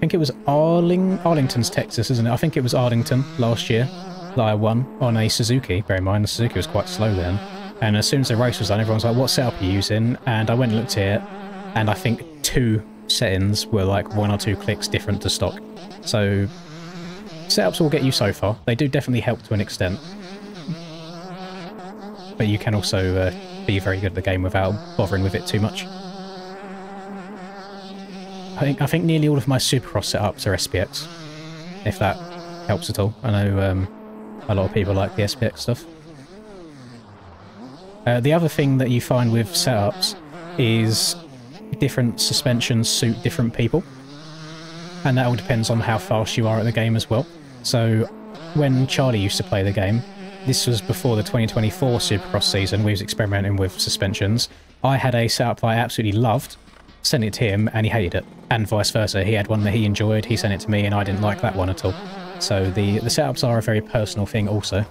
Speaker 1: think it was Arlington's Texas, isn't it? I think it was Arlington last year that I won on a Suzuki. Bear in mind, the Suzuki was quite slow then. And as soon as the race was done, everyone's like, what setup are you using? And I went and looked at it, and I think 2 settings were like 1 or 2 clicks different to stock. So setups will get you so far. They do definitely help to an extent. But you can also be very good at the game without bothering with it too much. I think nearly all of my Supercross setups are SPX, if that helps at all. I know a lot of people like the SPX stuff. The other thing that you find with setups is different suspensions suit different people, and that all depends on how fast you are at the game as well. So when Charlie used to play the game, this was before the 2024 Supercross season, we was experimenting with suspensions. I had a setup that I absolutely loved, sent it to him and he hated it, and vice versa. He had one that he enjoyed, he sent it to me and I didn't like that one at all. So the setups are a very personal thing also.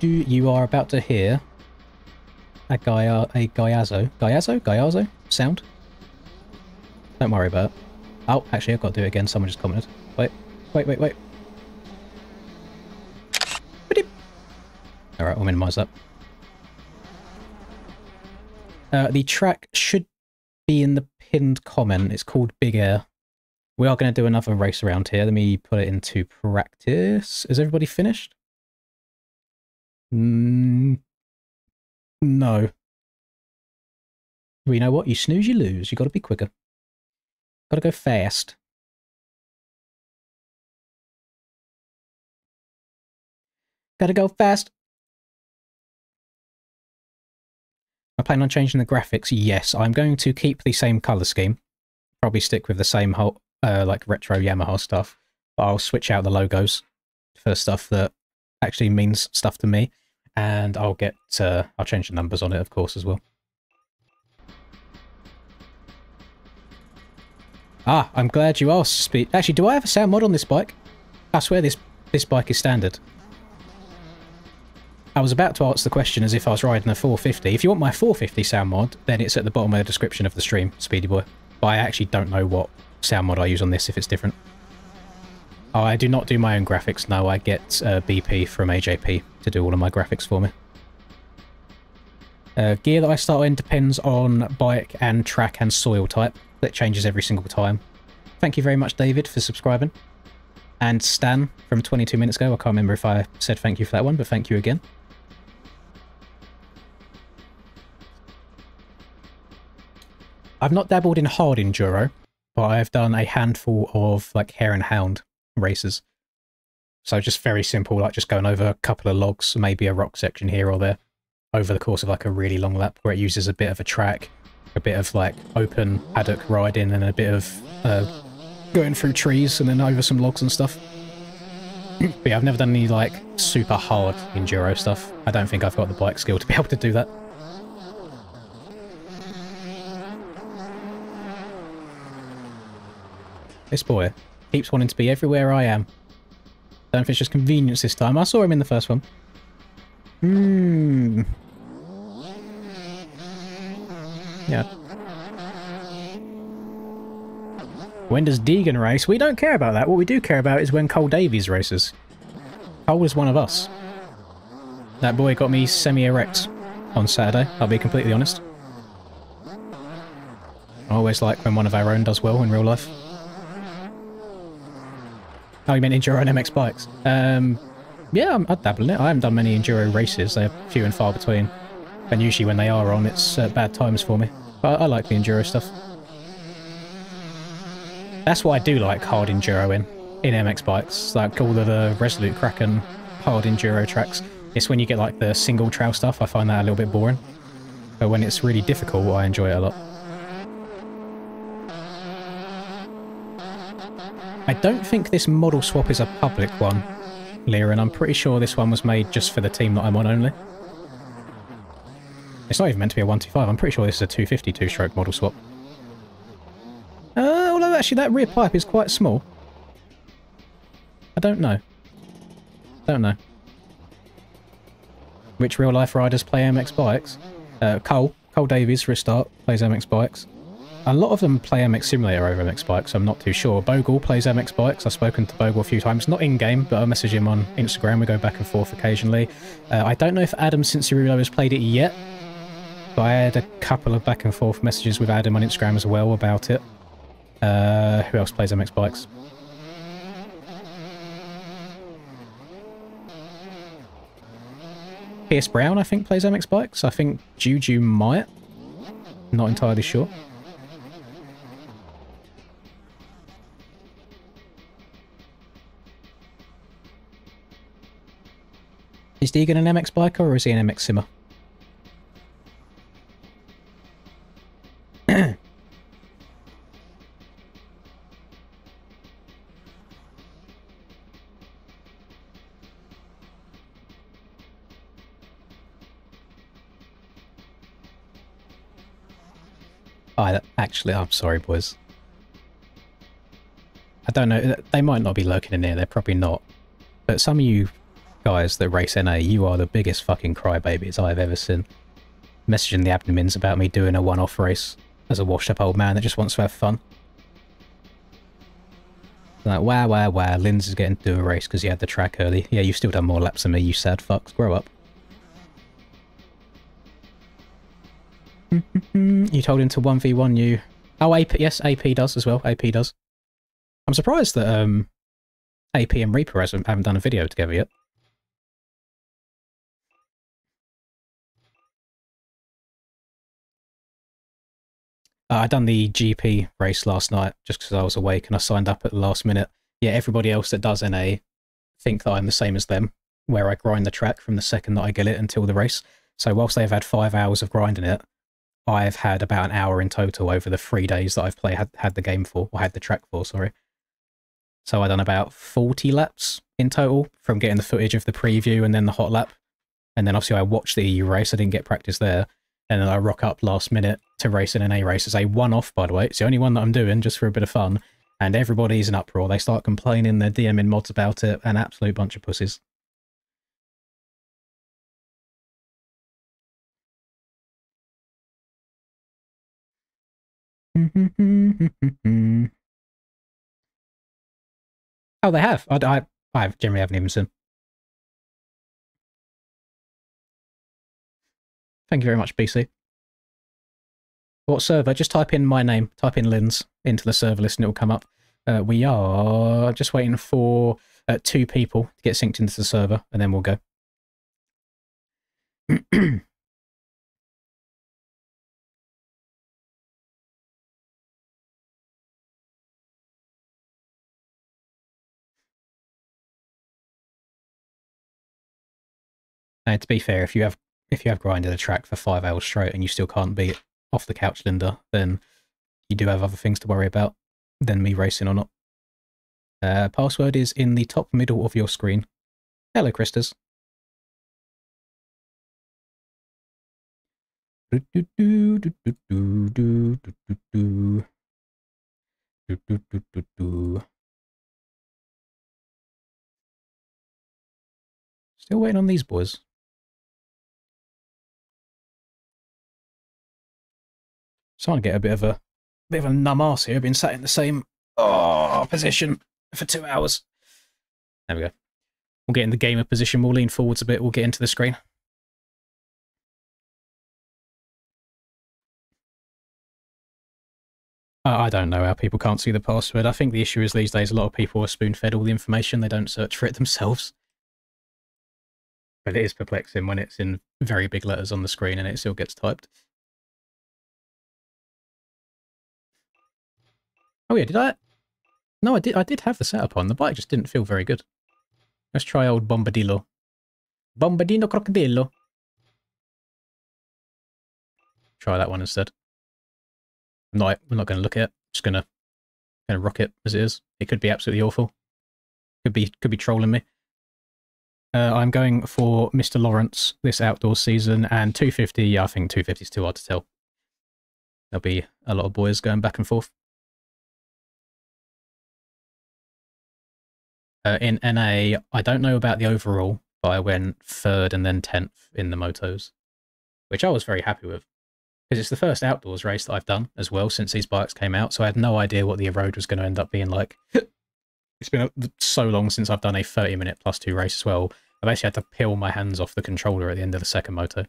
Speaker 1: You are about to hear a Gaiazo sound. Don't worry about it. Oh, actually, I've got to do it again. Someone just commented. Wait. Alright, we'll minimise that. The track should be in the pinned comment. It's called Big Air. We are going to do another race around here. Let me put it into practice. Is everybody finished? No. Well, you know what? You snooze, you lose. You got to be quicker. Got to go fast. Got to go fast. I plan on changing the graphics. Yes, I'm going to keep the same colour scheme. Probably stick with the same whole, like retro Yamaha stuff. But I'll switch out the logos for stuff that actually means stuff to me. And I'll get, I'll change the numbers on it, of course, as well. Ah, I'm glad you asked, Speed. Actually, do I have a sound mod on this bike? I swear this bike is standard. I was about to ask the question as if I was riding a 450. If you want my 450 sound mod, then it's at the bottom of the description of the stream, Speedy Boy. But I actually don't know what sound mod I use on this, if it's different. Oh, I do not do my own graphics, no. I get BP from AJP to do all of my graphics for me. Gear that I start in depends on bike and track and soil type. That changes every single time. Thank you very much, David, for subscribing. And Stan from 22 minutes ago. I can't remember if I said thank you for that one, but thank you again. I've not dabbled in hard enduro, but I've done a handful of like hare and hound races. So just very simple, like just going over a couple of logs, maybe a rock section here or there, over the course of like a really long lap where it uses a bit of a track, a bit of like open paddock riding and a bit of going through trees and then over some logs and stuff. But yeah, I've never done any like super hard enduro stuff. I don't think I've got the bike skill to be able to do that. This boy keeps wanting to be everywhere I am. Don't know if it's just convenience this time. I saw him in the first one. Yeah. When does Deegan race? We don't care about that. What we do care about is when Cole Davies races. Cole is one of us. That boy got me semi-erect on Saturday, I'll be completely honest. I always like when one of our own does well in real life. Oh, you meant enduro and MX bikes? Yeah, I'd dabble in it. I haven't done many enduro races. They're few and far between. And usually when they are on, it's bad times for me. But I like the enduro stuff. That's what I do like hard enduro in MX bikes. Like all of the Resolute Kraken hard enduro tracks. It's when you get like the single trail stuff, I find that a little bit boring. But when it's really difficult, I enjoy it a lot. I don't think this model swap is a public one, Lyran. I'm pretty sure this one was made just for the team that I'm on only. It's not even meant to be a 125. I'm pretty sure this is a 250 two-stroke model swap. Although actually that rear pipe is quite small. I don't know. Don't know. Which real-life riders play MX bikes? Cole Davies, for a start, plays MX bikes. A lot of them play MX Simulator over MX bikes, so I'm not too sure. Bogle plays MX bikes. I've spoken to Bogle a few times. Not in-game, but I message him on Instagram. We go back and forth occasionally. I don't know if Adam Cincerulo has played it yet, but I had a couple of back and forth messages with Adam on Instagram as well about it. Who else plays MX bikes? Pierce Brown, I think, plays MX bikes. I think Juju might. Not entirely sure. Is Deegan an MX biker or is he an MX simmer? Actually, I'm sorry, boys. I don't know. They might not be lurking in here. They're probably not. But some of you guys that race NA, you are the biggest fucking crybabies I've ever seen. Messaging the admins about me doing a one-off race as a washed-up old man that just wants to have fun. Like, wow, Lindsay's getting to do a race because you had the track early. Yeah, you've still done more laps than me, you sad fucks. Grow up. You told him to 1v1 you. Oh, AP, yes, AP does as well. AP does. I'm surprised that AP and Reaper haven't done a video together yet. I done the GP race last night just because I was awake and I signed up at the last minute. Yeah, everybody else that does NA think that I'm the same as them, where I grind the track from the second that I get it until the race. So whilst they've had 5 hours of grinding it, I've had about an hour in total over the 3 days that I've had the game for, or had the track for, sorry. So I done about 40 laps in total from getting the footage of the preview and then the hot lap. And then obviously I watched the EU race, I didn't get practice there. And then I rock up last minute to race an NA race. It's a one-off, by the way. It's the only one that I'm doing just for a bit of fun. And everybody's in uproar. They start complaining, they're DMing mods about it, an absolute bunch of pussies. Oh, they have. I generally haven't even seen. Thank you very much, BC. What server? Just type in my name, type in Linz into the server list and it'll come up. We are just waiting for 2 people to get synced into the server and then we'll go. And to be fair, if you have grinded a track for 5 hours straight and you still can't beat off the couch Linda, then you do have other things to worry about than me racing or not. Password is in the top middle of your screen. Hello, Christas. Still waiting on these boys. Starting to get a bit of a numb arse here. I've been sat in the same position for 2 hours. There we go. We'll get in the gamer position. We'll lean forwards a bit. We'll get into the screen. I don't know how people can't see the password. I think the issue is these days a lot of people are spoon-fed all the information. They don't search for it themselves. But it is perplexing when it's in very big letters on the screen and it still gets typed. Oh yeah, did I? No, I did have the setup on. The bike just didn't feel very good. Let's try old Bombadillo. Bombadino Crocodillo. Try that one instead. We're not going to look at it. Just going to rock it as it is. It could be absolutely awful. Could be trolling me. I'm going for Mr. Lawrence this outdoor season, and 250, yeah, I think 250 is too hard to tell. There'll be a lot of boys going back and forth. In NA, I don't know about the overall, but I went 3rd and then 10th in the motos, which I was very happy with. Because it's the first outdoors race that I've done as well since these bikes came out, so I had no idea what the road was going to end up being like. It's been so long since I've done a 30-minute +2 race as well. I've actually had to peel my hands off the controller at the end of the second moto.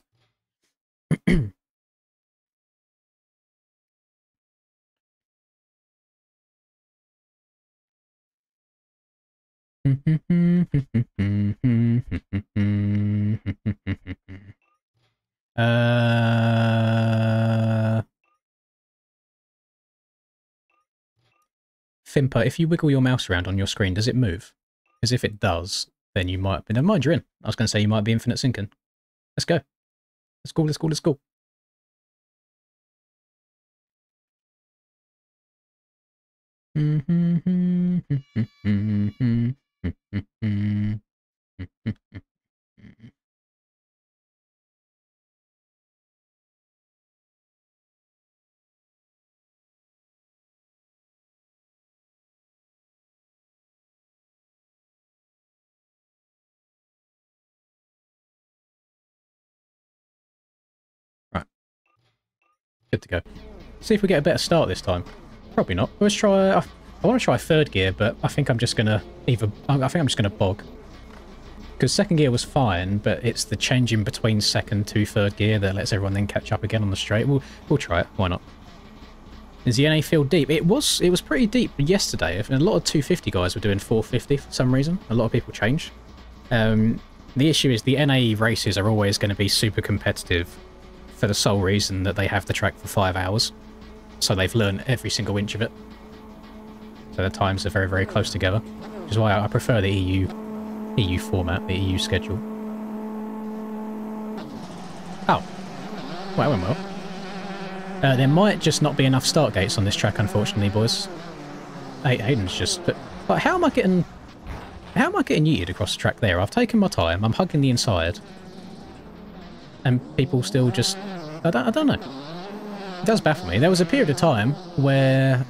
Speaker 1: Fimper, if you wiggle your mouse around on your screen, does it move? Because if it does, then you might... Never mind, you're in. I was going to say you might be infinite syncing. Let's go. Let's go, let's go, let's go. Good to go. See if we get a better start this time. Probably not. Let's try... I want to try third gear, but I think I'm just going to either... I think I'm just going to bog. Because second gear was fine, but it's the changing between second to third gear that lets everyone then catch up again on the straight. We'll try it. Why not? Is the NA field deep? It was pretty deep yesterday. A lot of 250 guys were doing 450 for some reason. A lot of people changed. The issue is the NA races are always going to be super competitive for the sole reason that they have the track for 5 hours. So they've learned every single inch of it. So the times are very, very close together. Which is why I prefer the EU format, the EU schedule. Oh. Well, that went well. There might just not be enough start gates on this track, unfortunately, boys. Hayden's just... But how am I getting yeeted across the track there? I've taken my time, I'm hugging the inside. And people still just... I don't know. It does baffle me. There was a period of time where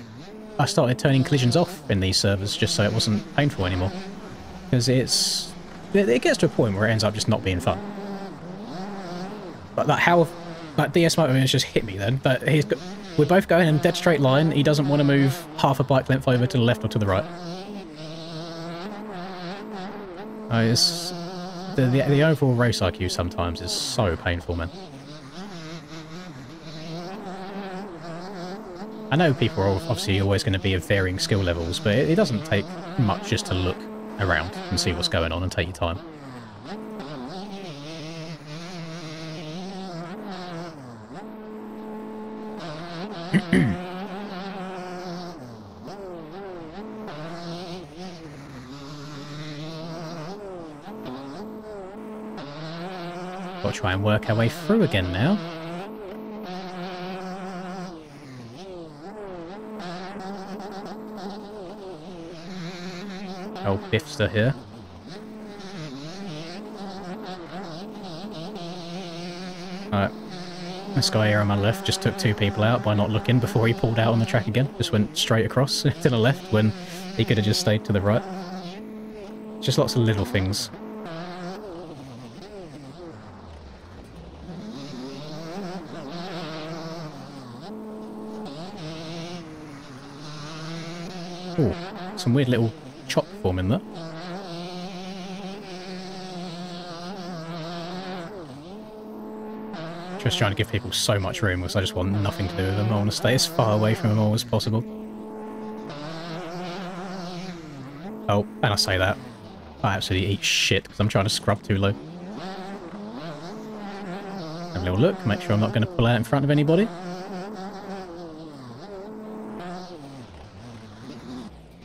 Speaker 1: I started turning collisions off in these servers just so it wasn't painful anymore. Because it gets to a point where it ends up just not being fun. But like DS Motor has just hit me then. But we're both going in a dead straight line. He doesn't want to move half a bike length over to the left or to the right. The overall race IQ sometimes is so painful, man. I know people are obviously always going to be of varying skill levels, but it doesn't take much just to look around and see what's going on and take your time. Got to try and work our way through again now. Old Biffster here. Alright. This guy here on my left just took 2 people out by not looking before he pulled out on the track again. Just went straight across to the left when he could have just stayed to the right. Just lots of little things. Ooh, some weird little chop form in there. Just trying to give people so much room because I just want nothing to do with them. I want to stay as far away from them all as possible. Oh, and I say that. I absolutely eat shit because I'm trying to scrub too low. Have a little look, make sure I'm not going to pull out in front of anybody.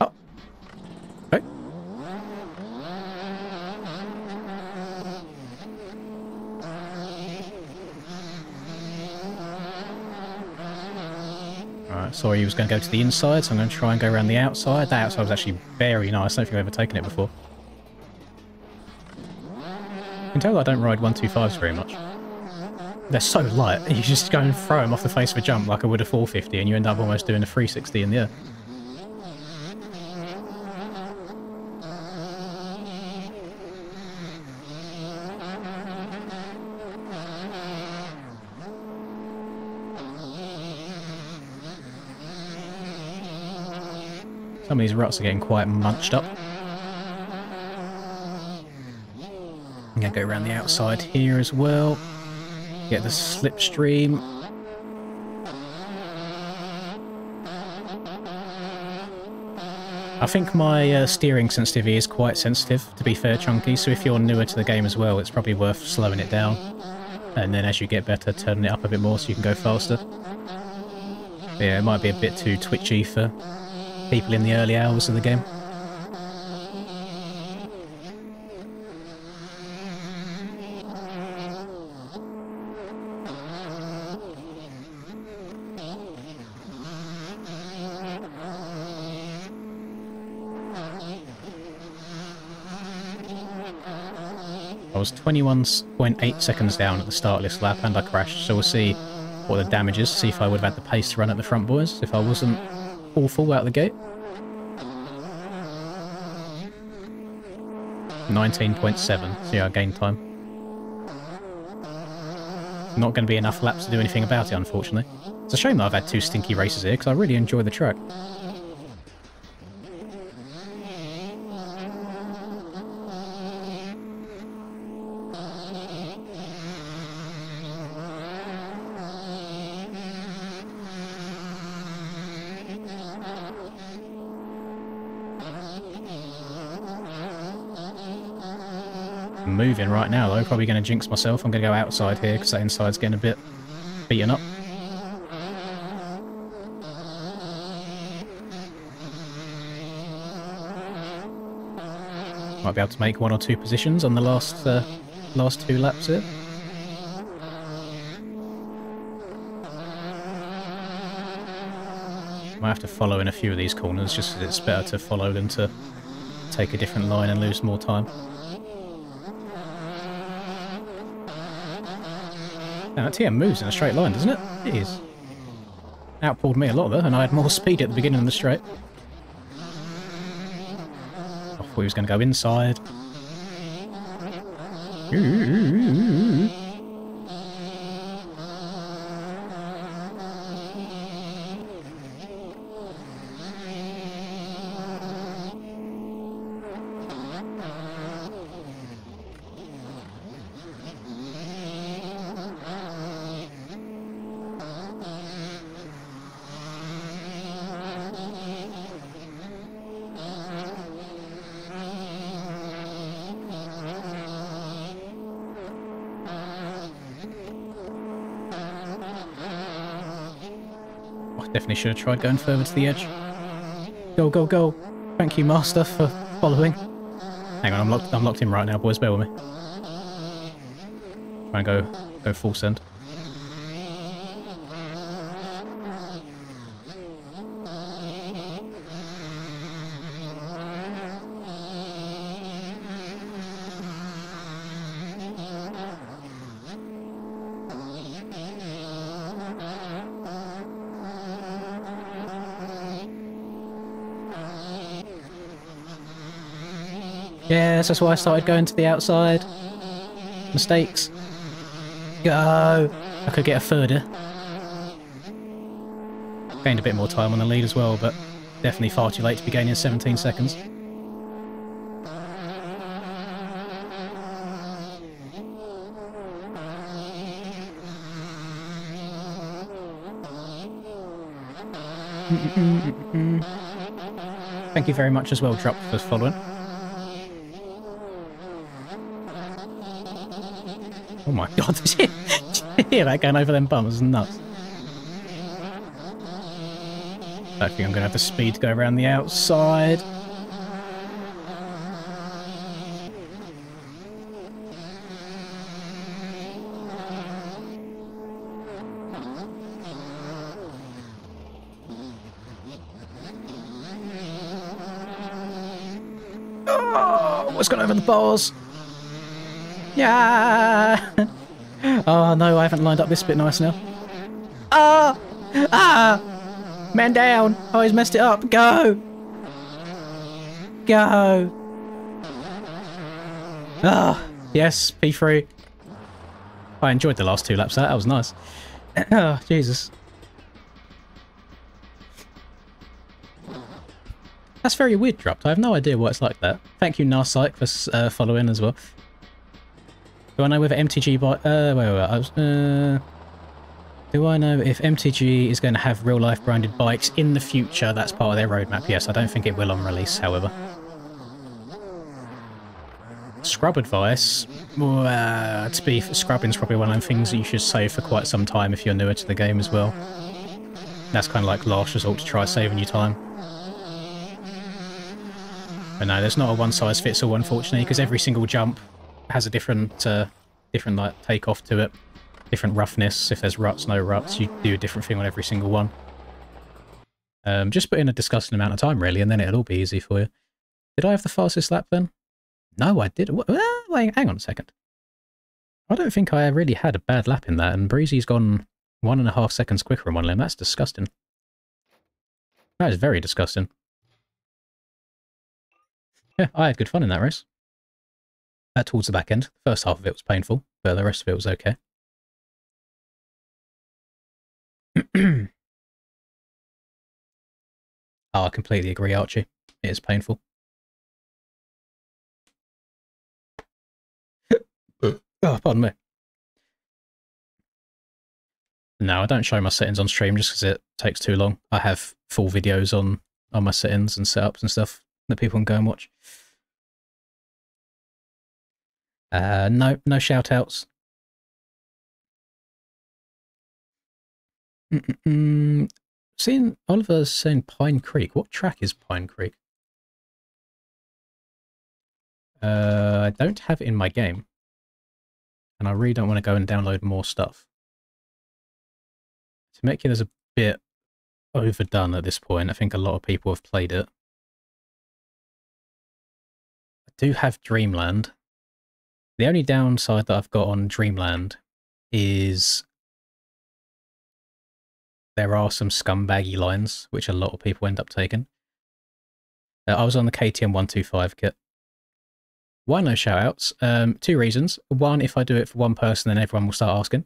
Speaker 1: Oh. Okay. Alright, sorry he was going to go to the inside, so I'm going to try and go around the outside. That outside was actually very nice. I don't think I've ever taken it before. You can tell I don't ride 125s very much. They're so light, you just go and throw them off the face of a jump like I would a 450 and you end up almost doing a 360 in the air. Some of these ruts are getting quite munched up. I'm going to go around the outside here as well. Get the slipstream. I think my steering sensitivity is quite sensitive, to be fair, Chunky, so if you're newer to the game as well, it's probably worth slowing it down. And then as you get better, turning it up a bit more so you can go faster. But yeah, it might be a bit too twitchy for people in the early hours of the game. I was 21.8 seconds down at the start of this lap and I crashed, so we'll see what the damage is, see if I would have had the pace to run at the front, boys, if I wasn't awful out of the gate. 19.7, so yeah, I gained time. not going to be enough laps to do anything about it, unfortunately. It's a shame that I've had 2 stinky races here, because I really enjoy the track. I'm moving right now, though. Probably going to jinx myself. I'm going to go outside here, because that inside's getting a bit beaten up. Might be able to make 1 or 2 positions on the last 2 laps here. Might have to follow in a few of these corners, just because it's better to follow than to take a different line and lose more time. Now, that TM moves in a straight line, doesn't it? It is. Outpulled me a lot, though, and I had more speed at the beginning of the straight. I thought he was going to go inside. Definitely should have tried going further to the edge. Go, go, go. Thank you, Master, for following. Hang on, I'm locked in right now, boys. Bear with me. Try and go full send. Yes, that's why I started going to the outside. Mistakes. Go! I could get a third here. Gained a bit more time on the lead as well, but definitely far too late to be gaining 17 seconds. Thank you very much as well, Drop, for following. Oh my god, did you hear that going over them bums? It's nuts. I think I'm going to have the speed to go around the outside. Oh, what's gone over the bars? Yeah. Oh no, I haven't lined up this bit nice now. Ah! Ah! Man down! Oh, he's messed it up. Go! Go! Ah! Yes, P3. I enjoyed the last 2 laps. That was nice. Oh, Jesus. That's very weird, Dropped. I have no idea what it's like that. Thank you, Narcyc, for following as well. Do I know whether MTG do I know if MTG is going to have real-life branded bikes in the future? That's part of their roadmap. Yes, I don't think it will on release, however. Scrub advice. Scrubbing's probably one of the things that you should save for quite some time if you're newer to the game as well. That's kind of like last resort to try saving you time. But no, there's not a one-size-fits-all, unfortunately, because every single jump has a different like takeoff to it, different roughness. If there's ruts, no ruts, you do a different thing on every single one. Just put in a disgusting amount of time, really, and then it'll all be easy for you. Did I have the fastest lap then? No, I didn't. Wait, hang on a second. I don't think I really had a bad lap in that, and Breezy's gone 1.5 seconds quicker on one lane. That's disgusting. That is very disgusting. Yeah, I had good fun in that race. Towards the back end. The first half of it was painful, but the rest of it was okay. Oh, I completely agree, Archie. It is painful. Oh, pardon me. No, I don't show my settings on stream just because it takes too long. I have full videos on my settings and setups and stuff that people can go and watch. No shout outs. Seeing Oliver's saying Pine Creek. What track is Pine Creek? I don't have it in my game. And I really don't want to go and download more stuff. Temecula is a bit overdone at this point. I think a lot of people have played it. I do have Dreamland. The only downside that I've got on Dreamland is there are some scumbaggy lines, which a lot of people end up taking. I was on the KTM 125 kit. Why no shoutouts? Two reasons. One, if I do it for one person, then everyone will start asking,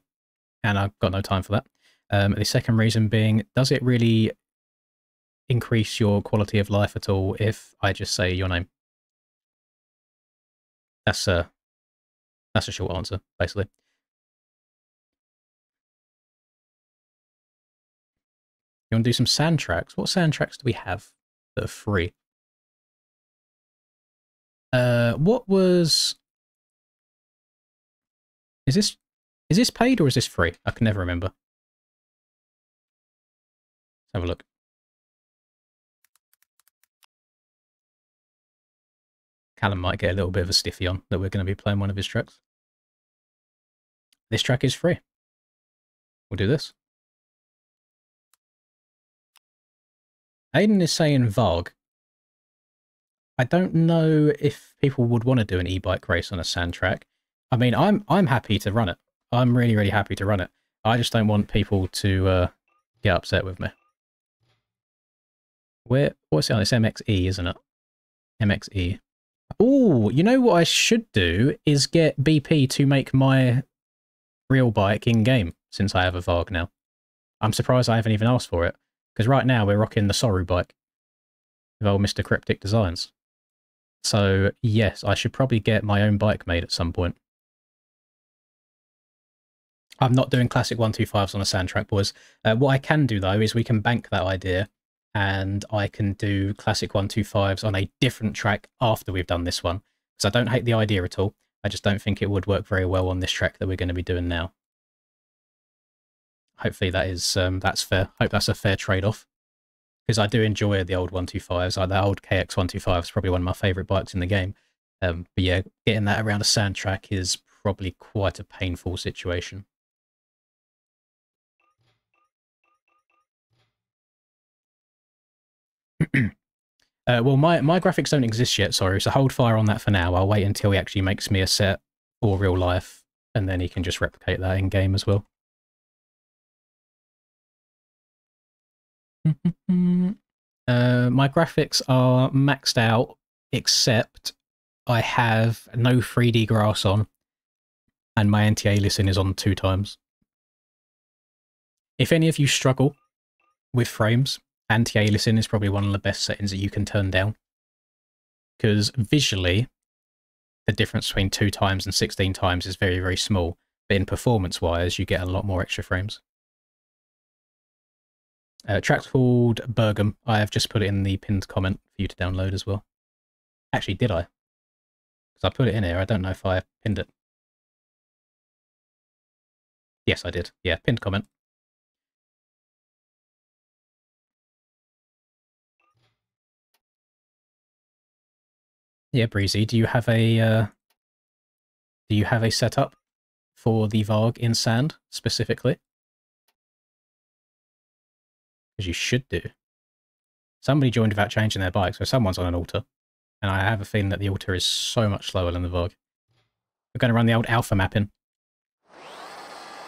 Speaker 1: and I've got no time for that. The second reason being, does it really increase your quality of life at all if I just say your name? That's a short answer, basically. You want to do some sand tracks? What sand tracks do we have that are free? What was... Is this paid or is this free? I can never remember. Let's have a look. Callum might get a little bit of a stiffy on that we're going to be playing one of his tracks. This track is free. We'll do this. Aiden is saying Varg. I don't know if people would want to do an e-bike race on a sand track. I mean, I'm happy to run it. I'm really, really happy to run it. I just don't want people to get upset with me. What's it on? It's MXE, isn't it? MXE. Oh, you know what I should do is get BP to make my real bike in-game, since I have a Varg now. I'm surprised I haven't even asked for it, because right now we're rocking the Soru bike with old Mr. Cryptic Designs. So, yes, I should probably get my own bike made at some point. I'm not doing classic 125s on a sand track, boys. What I can do, though, is we can bank that idea, and I can do classic 125s on a different track after we've done this one. Because I don't hate the idea at all. I just don't think it would work very well on this track that we're going to be doing now. Hopefully that is that's fair. Hope that's a fair trade-off. Because I do enjoy the old 125s. Like the old KX 125 is probably one of my favourite bikes in the game. But yeah, getting that around a sand track is probably quite a painful situation. Well, my graphics don't exist yet, sorry, so hold fire on that for now. I'll wait until he actually makes me a set for real life, and then he can just replicate that in-game as well. My graphics are maxed out, except I have no 3D grass on, and my anti-aliasing is on 2 times. If any of you struggle with frames, anti-aliasing is probably one of the best settings that you can turn down. Because visually, the difference between 2 times and 16 times is very, very small. But in performance-wise, you get a lot more extra frames. Track's called Bergam. I have just put it in the pinned comment for you to download as well. Actually, did I? Because I put it in here. I don't know if I pinned it. Yes, I did. Yeah, pinned comment. Yeah, Breezy, do you have a setup for the Varg in sand specifically? Because you should do. Somebody joined without changing their bike, so someone's on an altar. And I have a feeling that the altar is so much slower than the Varg. We're going to run the old alpha mapping.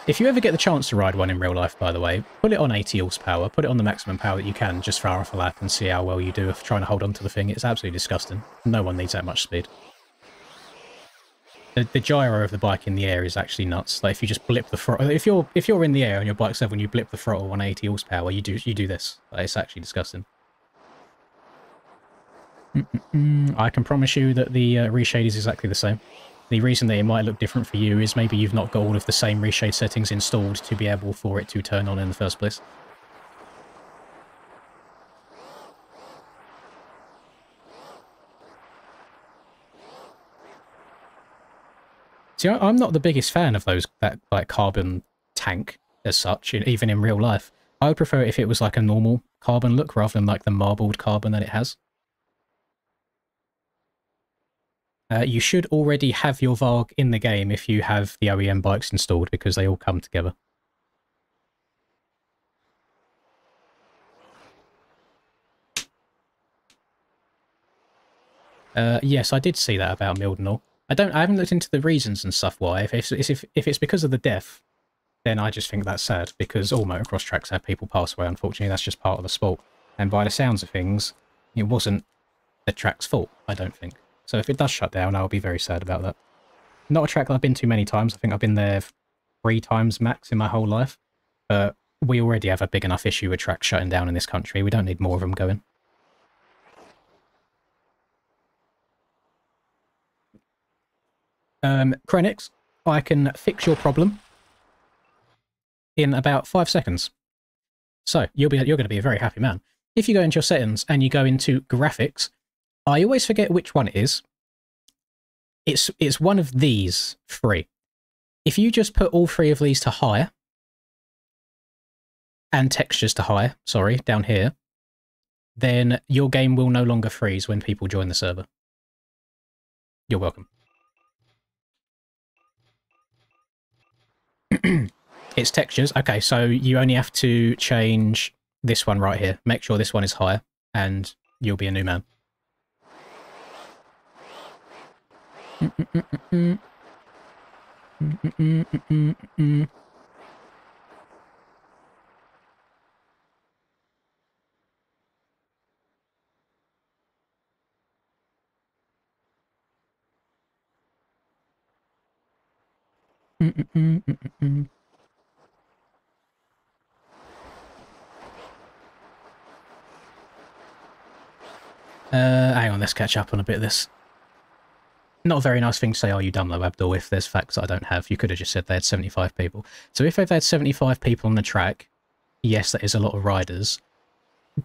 Speaker 1: If you ever get the chance to ride one in real life, by the way, put it on 80 horsepower, put it on the maximum power that you can, just fire off a lap and see how well you do of trying to hold on to the thing. It's absolutely disgusting. No one needs that much speed. The gyro of the bike in the air is actually nuts. Like if you just blip the throttle, if you're in the air and your bike's level and you blip the throttle on 80 horsepower, you do this. Like, it's actually disgusting. I can promise you that the reshade is exactly the same. The reason that it might look different for you is maybe you've not got all of the same reshade settings installed to be able for it to turn on in the first place. See, I'm not the biggest fan of that like carbon tank as such, even in real life. I would prefer it if it was like a normal carbon look rather than like the marbled carbon that it has. You should already have your Varg in the game if you have the OEM bikes installed because they all come together. Yes, I did see that about Mildenhall. I haven't looked into the reasons and stuff why. If it's because of the death, then I just think that's sad because all motocross tracks have people pass away. Unfortunately, that's just part of the sport. And by the sounds of things, it wasn't the track's fault, I don't think. So if it does shut down, I'll be very sad about that. Not a track that I've been to many times. I think I've been there 3 times max in my whole life. But we already have a big enough issue with tracks shutting down in this country. We don't need more of them going. Krenix, I can fix your problem in about 5 seconds. So you're going to be a very happy man. If you go into your settings and you go into graphics, I always forget which one it is. It's one of these 3. If you just put all 3 of these to high, and textures to high, sorry, down here, then your game will no longer freeze when people join the server. You're welcome. It's textures. Okay, so you only have to change this one right here. Make sure this one is higher, and you'll be a new man. Hang on, let's catch up on a bit of this. Not a very nice thing to say, oh, you dumb low Abdul, if there's facts that I don't have. You could have just said they had 75 people. So if they've had 75 people on the track, yes, that is a lot of riders.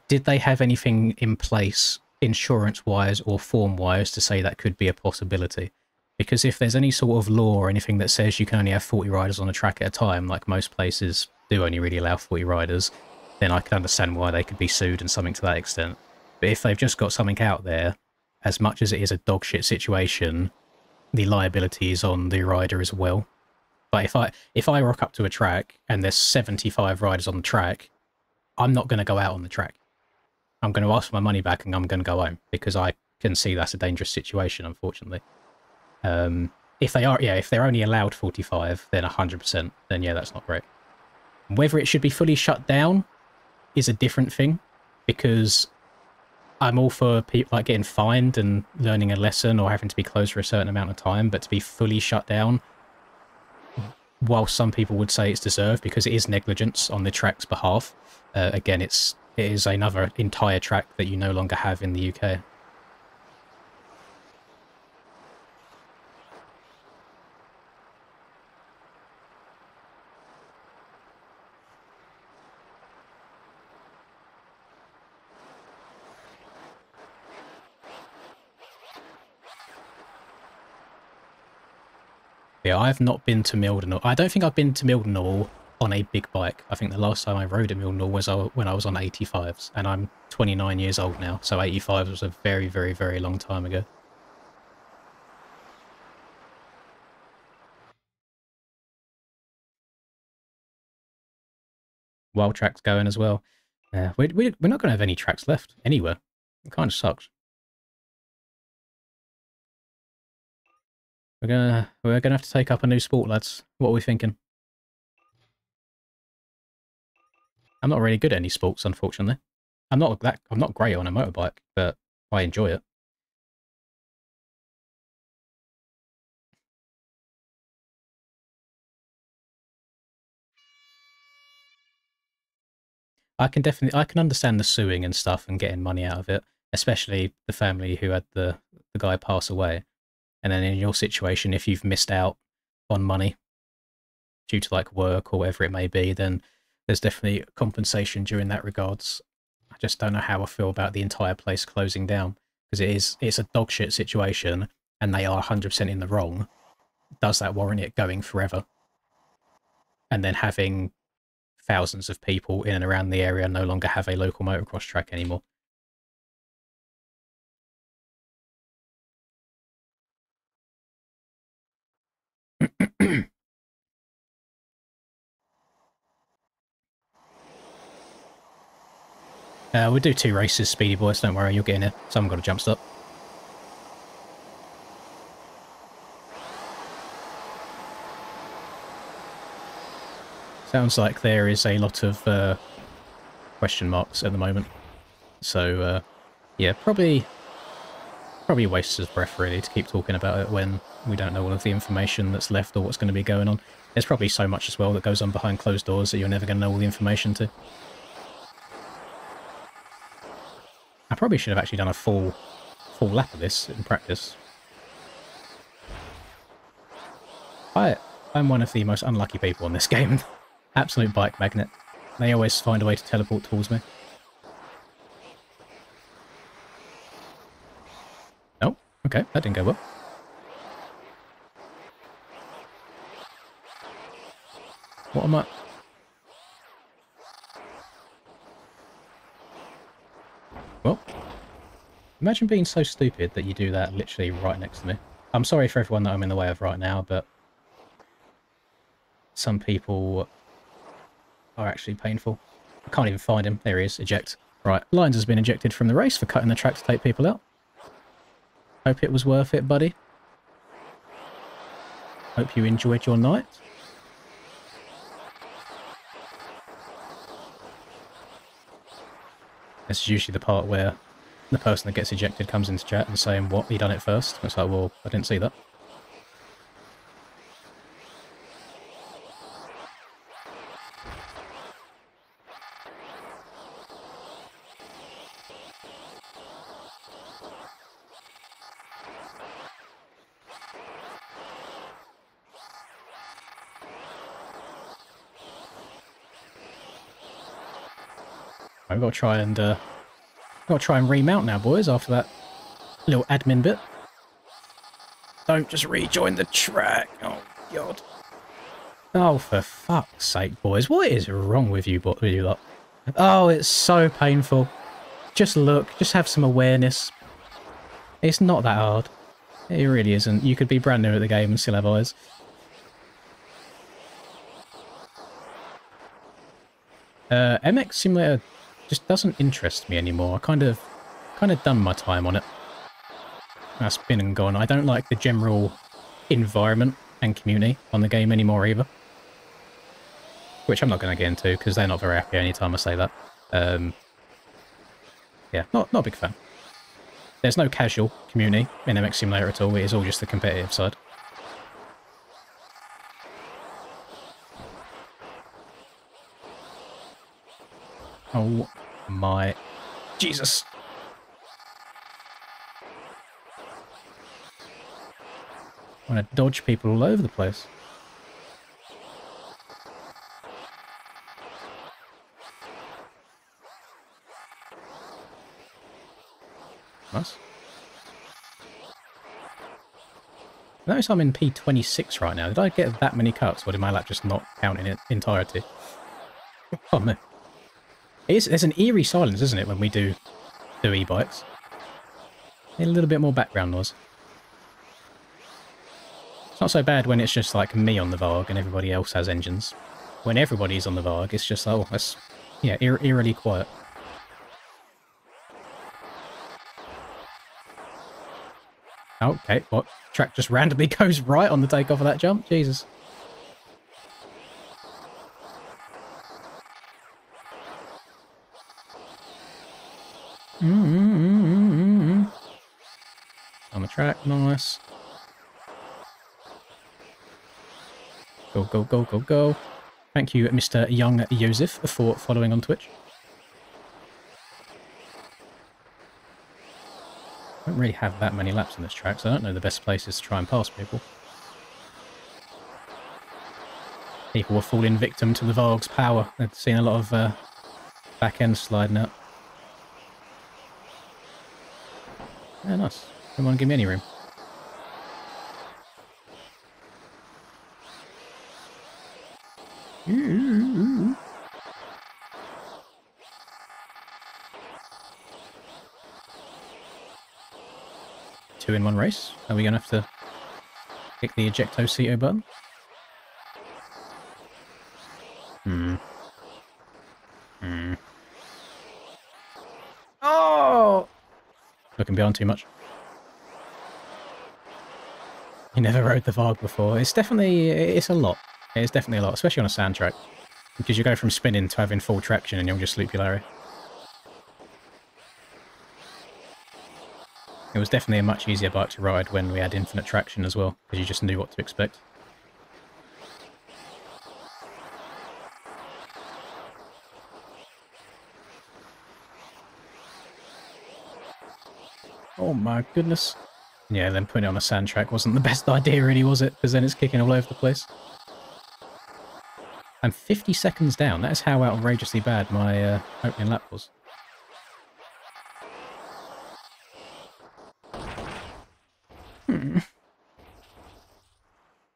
Speaker 1: Did they have anything in place, insurance-wise or form-wise, to say that could be a possibility? Because if there's any sort of law or anything that says you can only have 40 riders on a track at a time, like most places do only really allow 40 riders, then I can understand why they could be sued and something to that extent. But if they've just got something out there, as much as it is a dog shit situation, the liability is on the rider as well. But if I rock up to a track and there's 75 riders on the track, I'm not going to go out on the track. I'm going to ask for my money back and I'm going to go home because I can see that's a dangerous situation, unfortunately. If they're only allowed 45, then 100%, then yeah, that's not great. Whether it should be fully shut down is a different thing, because I'm all for people like getting fined and learning a lesson or having to be closed for a certain amount of time, but to be fully shut down, while some people would say it's deserved because it is negligence on the track's behalf, again, it is another entire track that you no longer have in the UK. Yeah, I've not been to Mildenhall. I don't think I've been to Mildenhall on a big bike. I think the last time I rode a Mildenhall was when I was on 85s, and I'm 29 years old now, so 85s was a very, very, very long time ago. Wild tracks going as well. Yeah, we're not going to have any tracks left anywhere. It kind of sucks. We're gonna have to take up a new sport, lads. What are we thinking? I'm not really good at any sports, unfortunately. I'm not great on a motorbike, but I enjoy it. I can understand the suing and stuff and getting money out of it, especially the family who had the guy pass away. And then in your situation, if you've missed out on money due to like work or whatever it may be, then there's definitely compensation during that regards. I just don't know how I feel about the entire place closing down, because it's a dog shit situation and they are 100% in the wrong. Does that warrant it going forever? And then having thousands of people in and around the area no longer have a local motocross track anymore. We'll do 2 races, Speedy Boys, don't worry, you'll get in here. Someone got a jump stop. Sounds like there is a lot of question marks at the moment. So, yeah, probably a waste of breath, really, to keep talking about it when we don't know all of the information that's left or what's going to be going on. There's probably so much as well that goes on behind closed doors that you're never going to know all the information to. I probably should have actually done a full lap of this in practice. I'm one of the most unlucky people in this game. Absolute bike magnet. They always find a way to teleport towards me. Oh, okay, that didn't go well. What am I... Well, imagine being so stupid that you do that literally right next to me. I'm sorry for everyone that I'm in the way of right now, but some people are actually painful. I can't even find him. There he is. Eject. Right, Lyons has been ejected from the race for cutting the track to take people out. Hope it was worth it, buddy. Hope you enjoyed your night. This is usually the part where the person that gets ejected comes into chat and saying, what, he done it first? It's like, well, I didn't see that. I've got to try and remount now, boys, after that little admin bit. Don't just rejoin the track. Oh, God. Oh, for fuck's sake, boys. What is wrong with you lot? Oh, it's so painful. Just look. Just have some awareness. It's not that hard. It really isn't. You could be brand new at the game and still have eyes. MX Simulator just doesn't interest me anymore. I kind of done my time on it. That's been and gone. I don't like the general environment and community on the game anymore either. Which I'm not going to get into because they're not very happy anytime I say that. Yeah, not a big fan. There's no casual community in MX Simulator at all. It is all just the competitive side. Oh my Jesus. I want to dodge people all over the place. Nice. Notice I'm in P26 right now. Did I get that many cuts, or did my lap just not count in its entirety? Oh no. There's an eerie silence, isn't it, when we do e-bikes? A little bit more background noise. It's not so bad when it's just like me on the Varg and everybody else has engines. When everybody's on the Varg, it's just, oh, that's, yeah, eerily quiet. Okay, what? Track just randomly goes right on the takeoff of that jump? Jesus. On the track, nice. Go, go, go, go, go. Thank you, Mr. Young Joseph, for following on Twitch. I don't really have that many laps on this track, so I don't know the best places to try and pass people. People were falling victim to the Varg's power. I've seen a lot of back end sliding out. Yeah, nice. Come on, give me any room. Two in one race. Are we going to have to click the ejecto-ceto button? Oh! Looking beyond too much. You never rode the Varg before. It's a lot. It's definitely a lot, especially on a sand track. Because you go from spinning to having full traction and you'll just loop your Larry. It was definitely a much easier bike to ride when we had infinite traction as well, because you just knew what to expect. Oh my goodness. Yeah, then putting it on a sand track wasn't the best idea really, was it? Because then it's kicking all over the place. I'm 50 seconds down. That is how outrageously bad my opening lap was.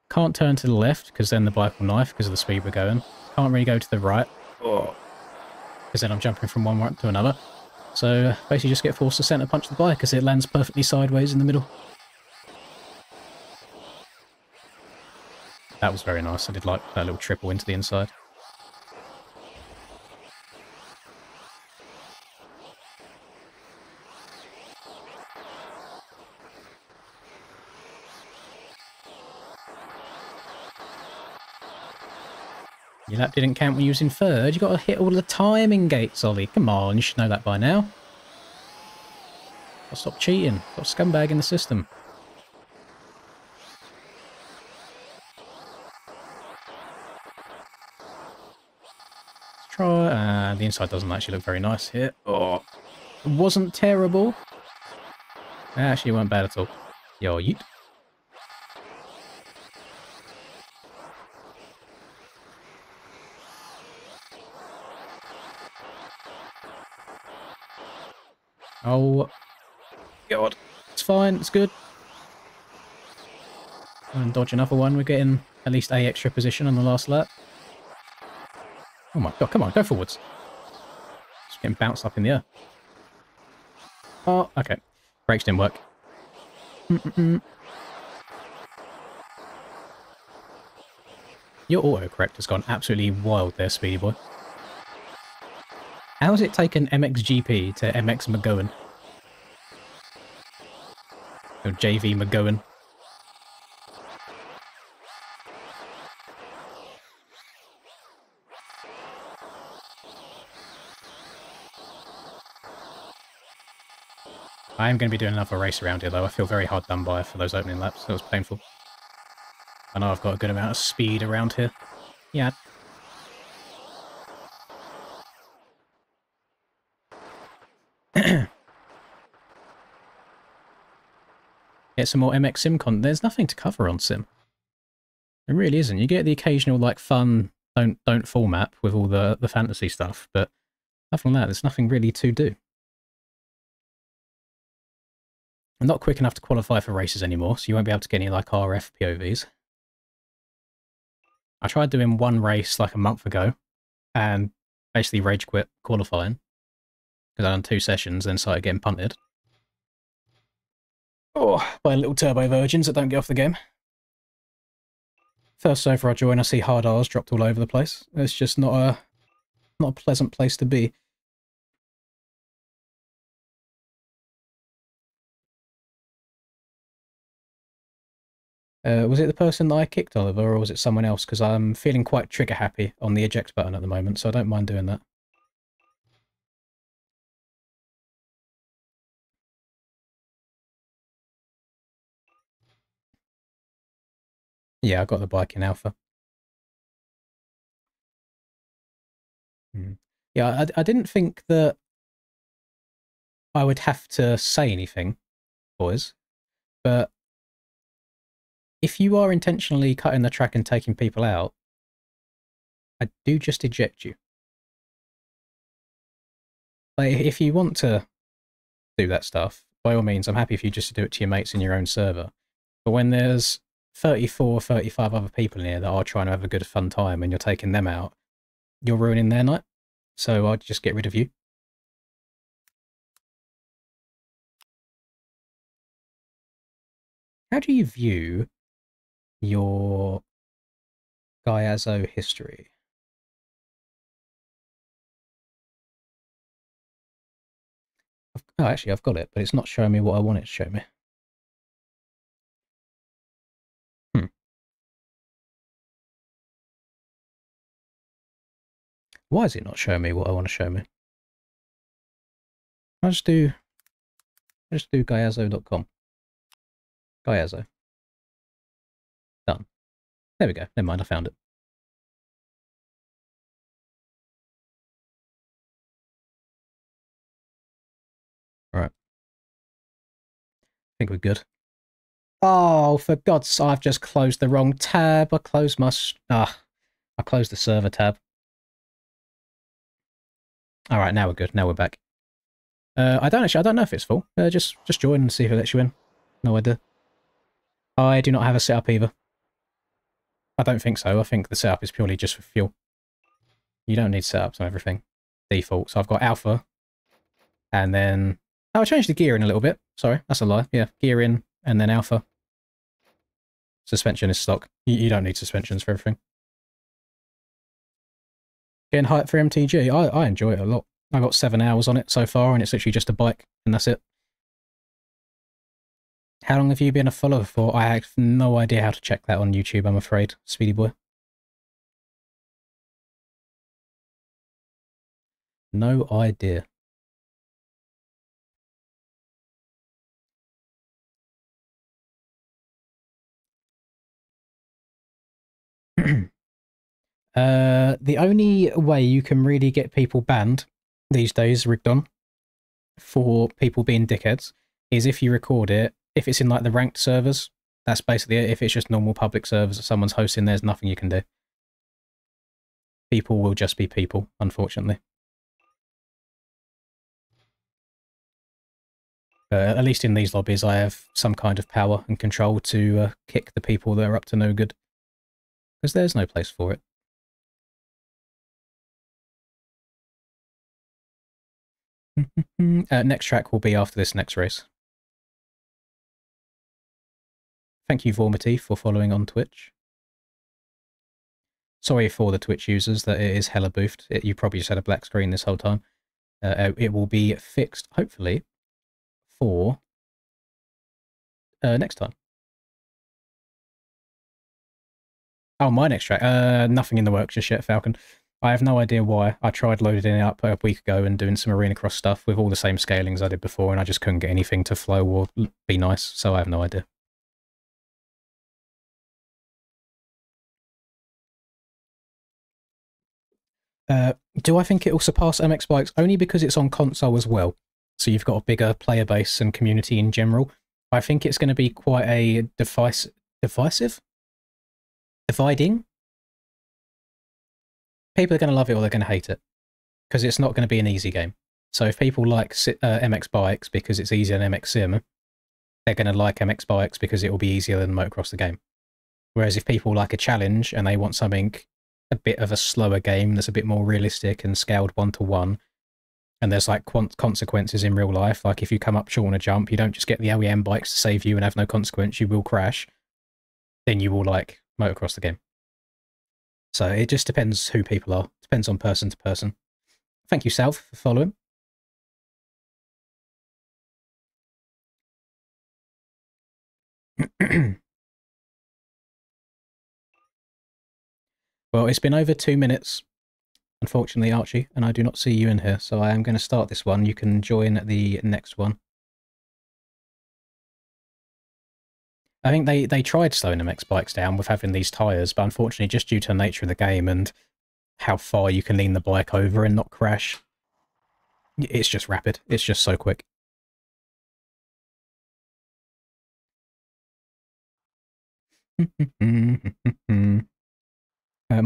Speaker 1: Can't turn to the left, because then the bike will knife because of the speed we're going. Can't really go to the right, because then I'm jumping from one right to another. So basically just get forced to centre punch the bike because it lands perfectly sideways in the middle. That was very nice. I did like that little triple into the inside. Your lap didn't count when you was in third. You got to hit all the timing gates, Ollie. Come on, you should know that by now. Got to stop cheating. Got a scumbag in the system. Let's try. The inside doesn't actually look very nice here. Oh, it wasn't terrible. It actually weren't bad at all. Yo, yeet. Oh, God. It's fine. It's good. And dodge another one. We're getting at least a extra position on the last lap. Oh my God. Come on. Go forwards. Just getting bounced up in the air. Oh, okay. Brakes didn't work. Your autocorrect has gone absolutely wild there, Speedy Boy. How has it taken MXGP to MX McGowan? Or JV McGowan? I am going to be doing another race around here, though. I feel very hard done by for those opening laps. It was painful. I know I've got a good amount of speed around here. Yeah. Get some more MX Sim content. There's nothing to cover on Sim. It really isn't. You get the occasional, like, fun don't fall map with all the fantasy stuff, but other than that, there's nothing really to do. I'm not quick enough to qualify for races anymore, so you won't be able to get any, like, RF POVs. I tried doing one race, like, a month ago, and basically rage quit qualifying, because I done 2 sessions, then started getting punted. Oh, by little turbo virgins that don't get off the game. First server I join, I see hard R's dropped all over the place. It's just not a pleasant place to be. Was it the person that I kicked, Oliver, or was it someone else? Because I'm feeling quite trigger happy on the eject button at the moment, so I don't mind doing that. Yeah, I got the bike in alpha. Yeah, I didn't think that I would have to say anything boys. But if you are intentionally cutting the track and taking people out, I do just eject you. Like, if you want to do that stuff, by all means, I'm happy for you just to do it to your mates in your own server. But when there's 34, 35 other people in here that are trying to have a good fun time and you're taking them out, you're ruining their night. So I'd just get rid of you. How do you view your Gaiazo history? Oh, actually, I've got it, but it's not showing me what I want it to show me. Why is it not showing me what I want to show me? I'll just do Gaiazo.com. Gaiazo. Done. There we go. Never mind, I found it. Alright. I think we're good. Oh, for God's sake, I've just closed the wrong tab. I closed my... I closed the server tab. Alright, now we're good. Now we're back. I don't know if it's full. Just join and see if it lets you in. No idea. I do not have a setup either. I don't think so. I think the setup is purely just for fuel. You don't need setups on everything. Default. So I've got alpha. And then... Oh, I changed the gear in a little bit. Sorry, that's a lie. Yeah, gear in and then alpha. Suspension is stock. You don't need suspensions for everything. Getting hype for MTG. I enjoy it a lot. I got 7 hours on it so far, and it's literally just a bike, and that's it. How long have you been a follower for? I have no idea how to check that on YouTube, I'm afraid, Speedy Boy. No idea. The only way you can really get people banned these days, rigged on, for people being dickheads, is if you record it. If it's in like the ranked servers, that's basically it. If it's just normal public servers that someone's hosting, there's nothing you can do. People will just be people, unfortunately. At least in these lobbies, I have some kind of power and control to kick the people that are up to no good. Because there's no place for it. Next track will be after this next race. Thank you, Vormity, for following on Twitch. Sorry for the Twitch users that it is hella boofed. You probably just had a black screen this whole time. It will be fixed, hopefully, for next time. Oh, my next track. Nothing in the works just yet, Falcon. I have no idea why. I tried loading it up a week ago and doing some Arena Cross stuff with all the same scalings I did before, and I just couldn't get anything to flow or be nice, so I have no idea. Do I think it will surpass MX Bikes? Only because it's on console as well. So you've got a bigger player base and community in general. I think it's going to be quite a divisive? Dividing? People are going to love it or they're going to hate it. Because it's not going to be an easy game. So if people like MX Bikes because it's easier than MX Sim, they're going to like MX Bikes because it will be easier than Motocross the game. Whereas if people like a challenge and they want something a bit of a slower game that's a bit more realistic and scaled 1-to-1, and there's like consequences in real life, like if you come up short on a jump, you don't just get the LEM bikes to save you and have no consequence, you will crash, then you will like Motocross the game. So it just depends who people are. Depends on person to person. Thank you, South, for following. Well, it's been over 2 minutes, unfortunately, Archie, and I do not see you in here, so I am going to start this one. You can join the next one. I think they tried slowing MX bikes down with having these tyres, but unfortunately, just due to the nature of the game and how far you can lean the bike over and not crash, it's just rapid. It's just so quick. My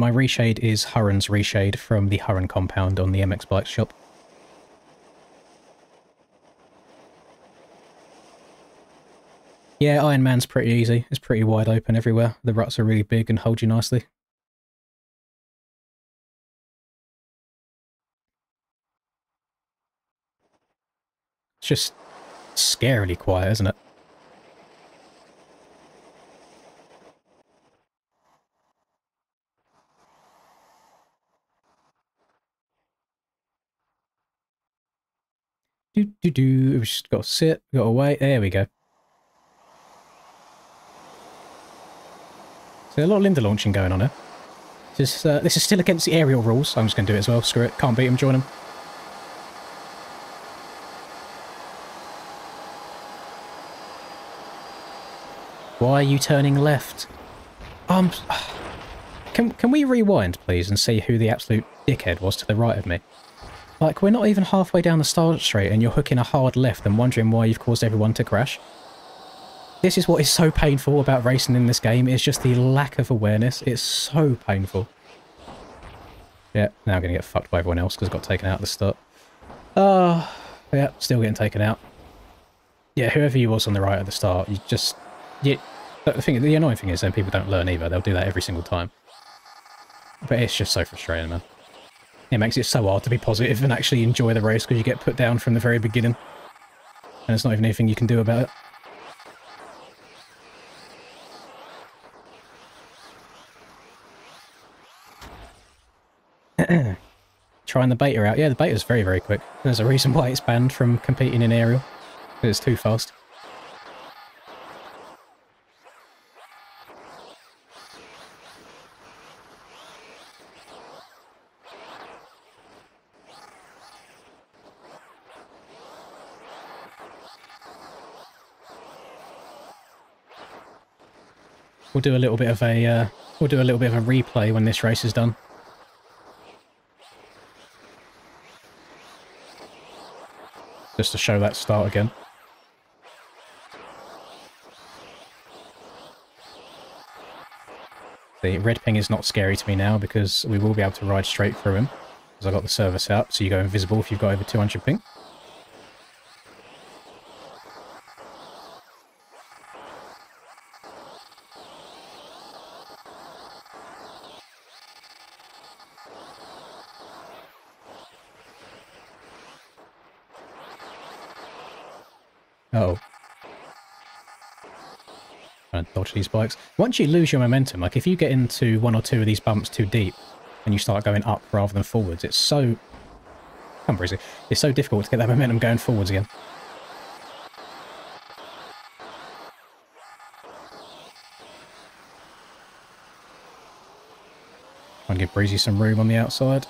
Speaker 1: reshade is Hurren's reshade from the Hurren compound on the MX Bike shop. Yeah, Iron Man's pretty easy. It's pretty wide open everywhere. The ruts are really big and hold you nicely. It's just scarily quiet, isn't it? Do. We've just got to sit, got to wait. There we go. So a lot of Linda launching going on here. This is still against the aerial rules. I'm just going to do it as well. Screw it. Can't beat him. Join him. Why are you turning left? Can we rewind, please, and see who the absolute dickhead was to the right of me? Like, we're not even halfway down the start straight and you're hooking a hard left and wondering why you've caused everyone to crash. This is what is so painful about racing in this game. It's just the lack of awareness. It's so painful. Yeah, now I'm going to get fucked by everyone else because I got taken out at the start. Oh, yeah, still getting taken out. Yeah, whoever you was on the right at the start, you just... Yeah, but the annoying thing is then people don't learn either. They'll do that every single time. But it's just so frustrating, man. It makes it so hard to be positive and actually enjoy the race because you get put down from the very beginning. And there's not even anything you can do about it. Trying the beta out. Yeah, the beta's very, very quick. There's a reason why it's banned from competing in aerial. It's too fast. We'll do a little bit of a replay when this race is done. Just to show that start again. The red ping is not scary to me now because we will be able to ride straight through him. Because I got the service out, so you go invisible if you've got over 200 ping. Uh-oh. Trying to dodge these bikes. Once you lose your momentum, like if you get into one or two of these bumps too deep and you start going up rather than forwards, it's so... Come Breezy. It's so difficult to get that momentum going forwards again. Try and give Breezy some room on the outside.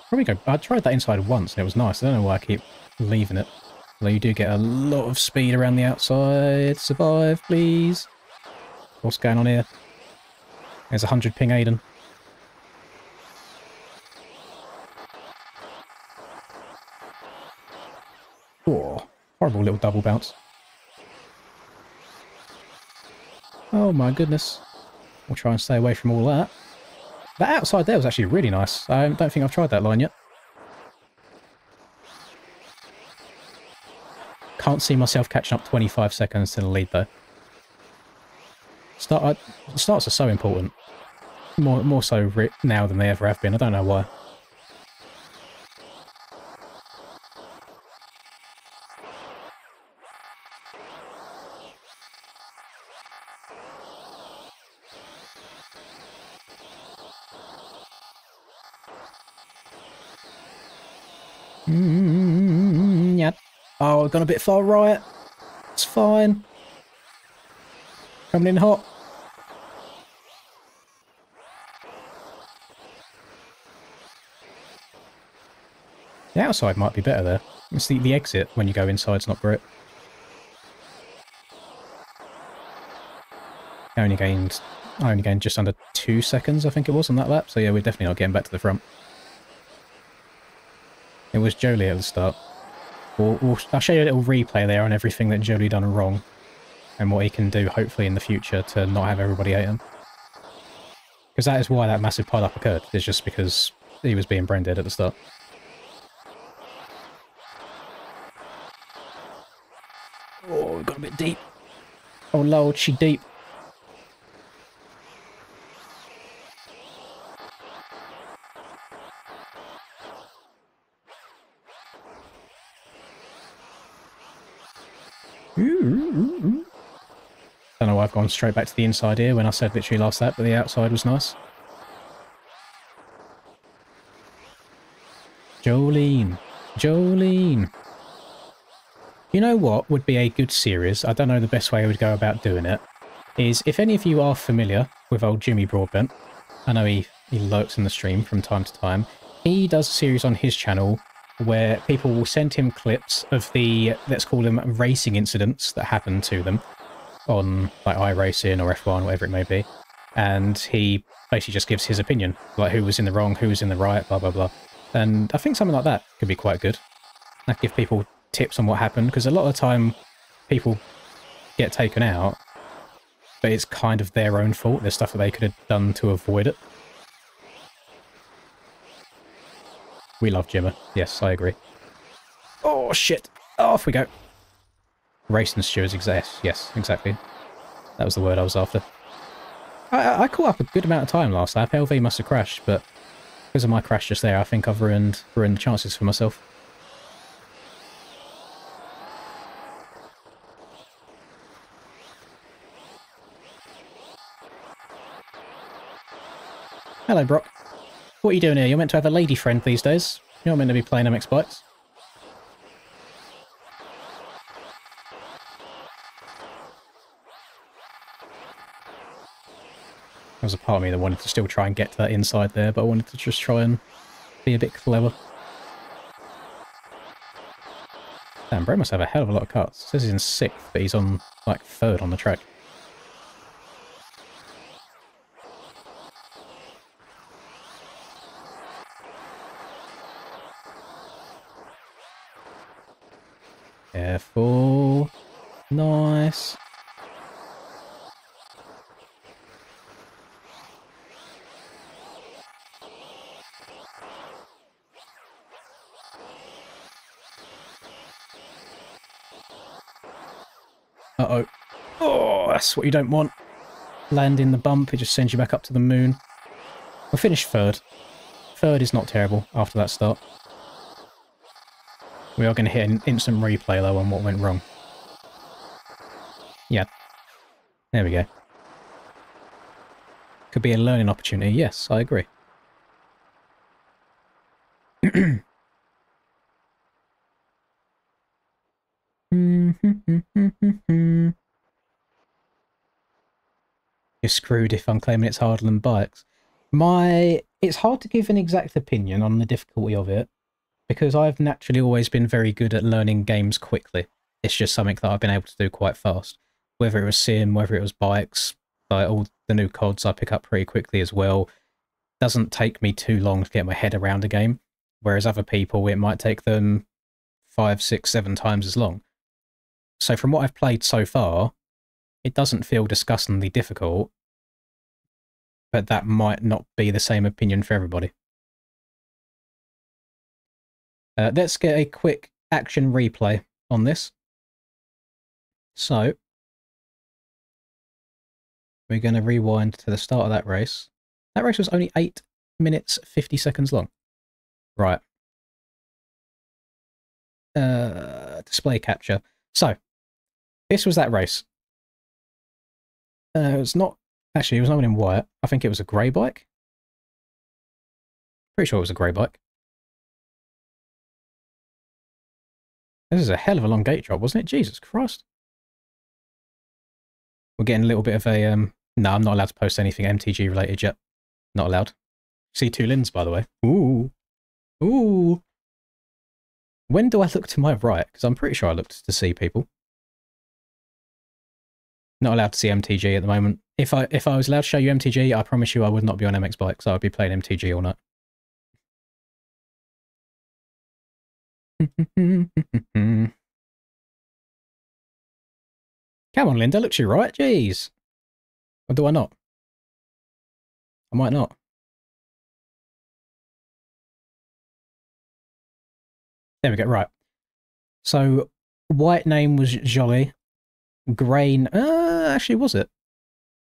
Speaker 1: Probably go. I tried that inside once and it was nice. I don't know why I keep leaving it. Although you do get a lot of speed around the outside. Survive, please. What's going on here? There's 100 ping Aiden. Oh, horrible little double bounce. Oh my goodness. We'll try and stay away from all that. That outside there was actually really nice. I don't think I've tried that line yet. Can't see myself catching up 25 seconds to the lead though. Starts are so important. More so now than they ever have been. I don't know why. Yeah. Oh, I've gone a bit far right. It's fine. Coming in hot. The outside might be better there. It's the exit when you go inside's not great. I only gained just under 2 seconds, I think it was, on that lap. So yeah, we're definitely not getting back to the front. It was Jolie at the start. I'll show you a little replay there on everything that Jolie done wrong and what he can do, hopefully, in the future to not have everybody hate him. Because that is why that massive pile-up occurred. It's just because he was being brain dead at the start. Oh, we got a bit deep. Oh, lord, she deep. Don't know why I've gone straight back to the inside here when I said literally last that, but the outside was nice. Jolene. Jolene. You know what would be a good series? I don't know the best way I would go about doing it. Is if any of you are familiar with old Jimmy Broadbent, I know he lurks in the stream from time to time. He does a series on his channel where people will send him clips of the, let's call them racing incidents that happen to them on like iRacing or F1, whatever it may be. And he basically just gives his opinion, like who was in the wrong, who was in the right, blah, blah, blah. And I think something like that could be quite good. That give people tips on what happened, because a lot of the time people get taken out, but it's kind of their own fault. There's stuff that they could have done to avoid it. We love Jimmer. Yes, I agree. Oh, shit. Off we go. Racing stewards exist. Yes, exactly. That was the word I was after. I caught up a good amount of time last lap. LV must have crashed, but because of my crash just there, I think I've ruined the chances for myself. Hello, Brock. What are you doing here? You're meant to have a lady friend these days. You're not meant to be playing MX bikes. There was a part of me that wanted to still try and get to that inside there, but I wanted to just try and be a bit clever. Damn, bro must have a hell of a lot of cuts. It says he's in 6th, but he's on, like, 3rd on the track. Careful. Nice. Uh-oh. Oh, that's what you don't want. Landing the bump, it just sends you back up to the moon. We'll finish 3rd. 3rd is not terrible after that start. We are going to hit an instant replay, though, on what went wrong. Yeah. There we go. Could be a learning opportunity. Yes, I agree. You're screwed if I'm claiming it's harder than bikes. It's hard to give an exact opinion on the difficulty of it, because I've naturally always been very good at learning games quickly. It's just something that I've been able to do quite fast. Whether it was sim, whether it was bikes, like all the new CODs I pick up pretty quickly as well. Doesn't take me too long to get my head around a game, whereas other people, it might take them 5, 6, 7 times as long. So from what I've played so far, it doesn't feel disgustingly difficult, but that might not be the same opinion for everybody. Let's get a quick action replay on this. So, we're going to rewind to the start of that race. That race was only 8 minutes, 50 seconds long. Right. Display capture. So, this was that race. It was not... Actually, it was not one in white. I think it was a grey bike. Pretty sure it was a grey bike. This is a hell of a long gate drop, wasn't it? Jesus Christ. We're getting a little bit of a... No, I'm not allowed to post anything MTG related yet. Not allowed. See 2 lins, by the way. Ooh. Ooh. When do I look to my right? Because I'm pretty sure I looked to see people. Not allowed to see MTG at the moment. If I was allowed to show you MTG, I promise you I would not be on MX bikes. I would be playing MTG all night. Come on, Linda, looks you right. Jeez. Or do I not? I might not. There we go. Right. So, white name was Jolly. Grey... actually, was it?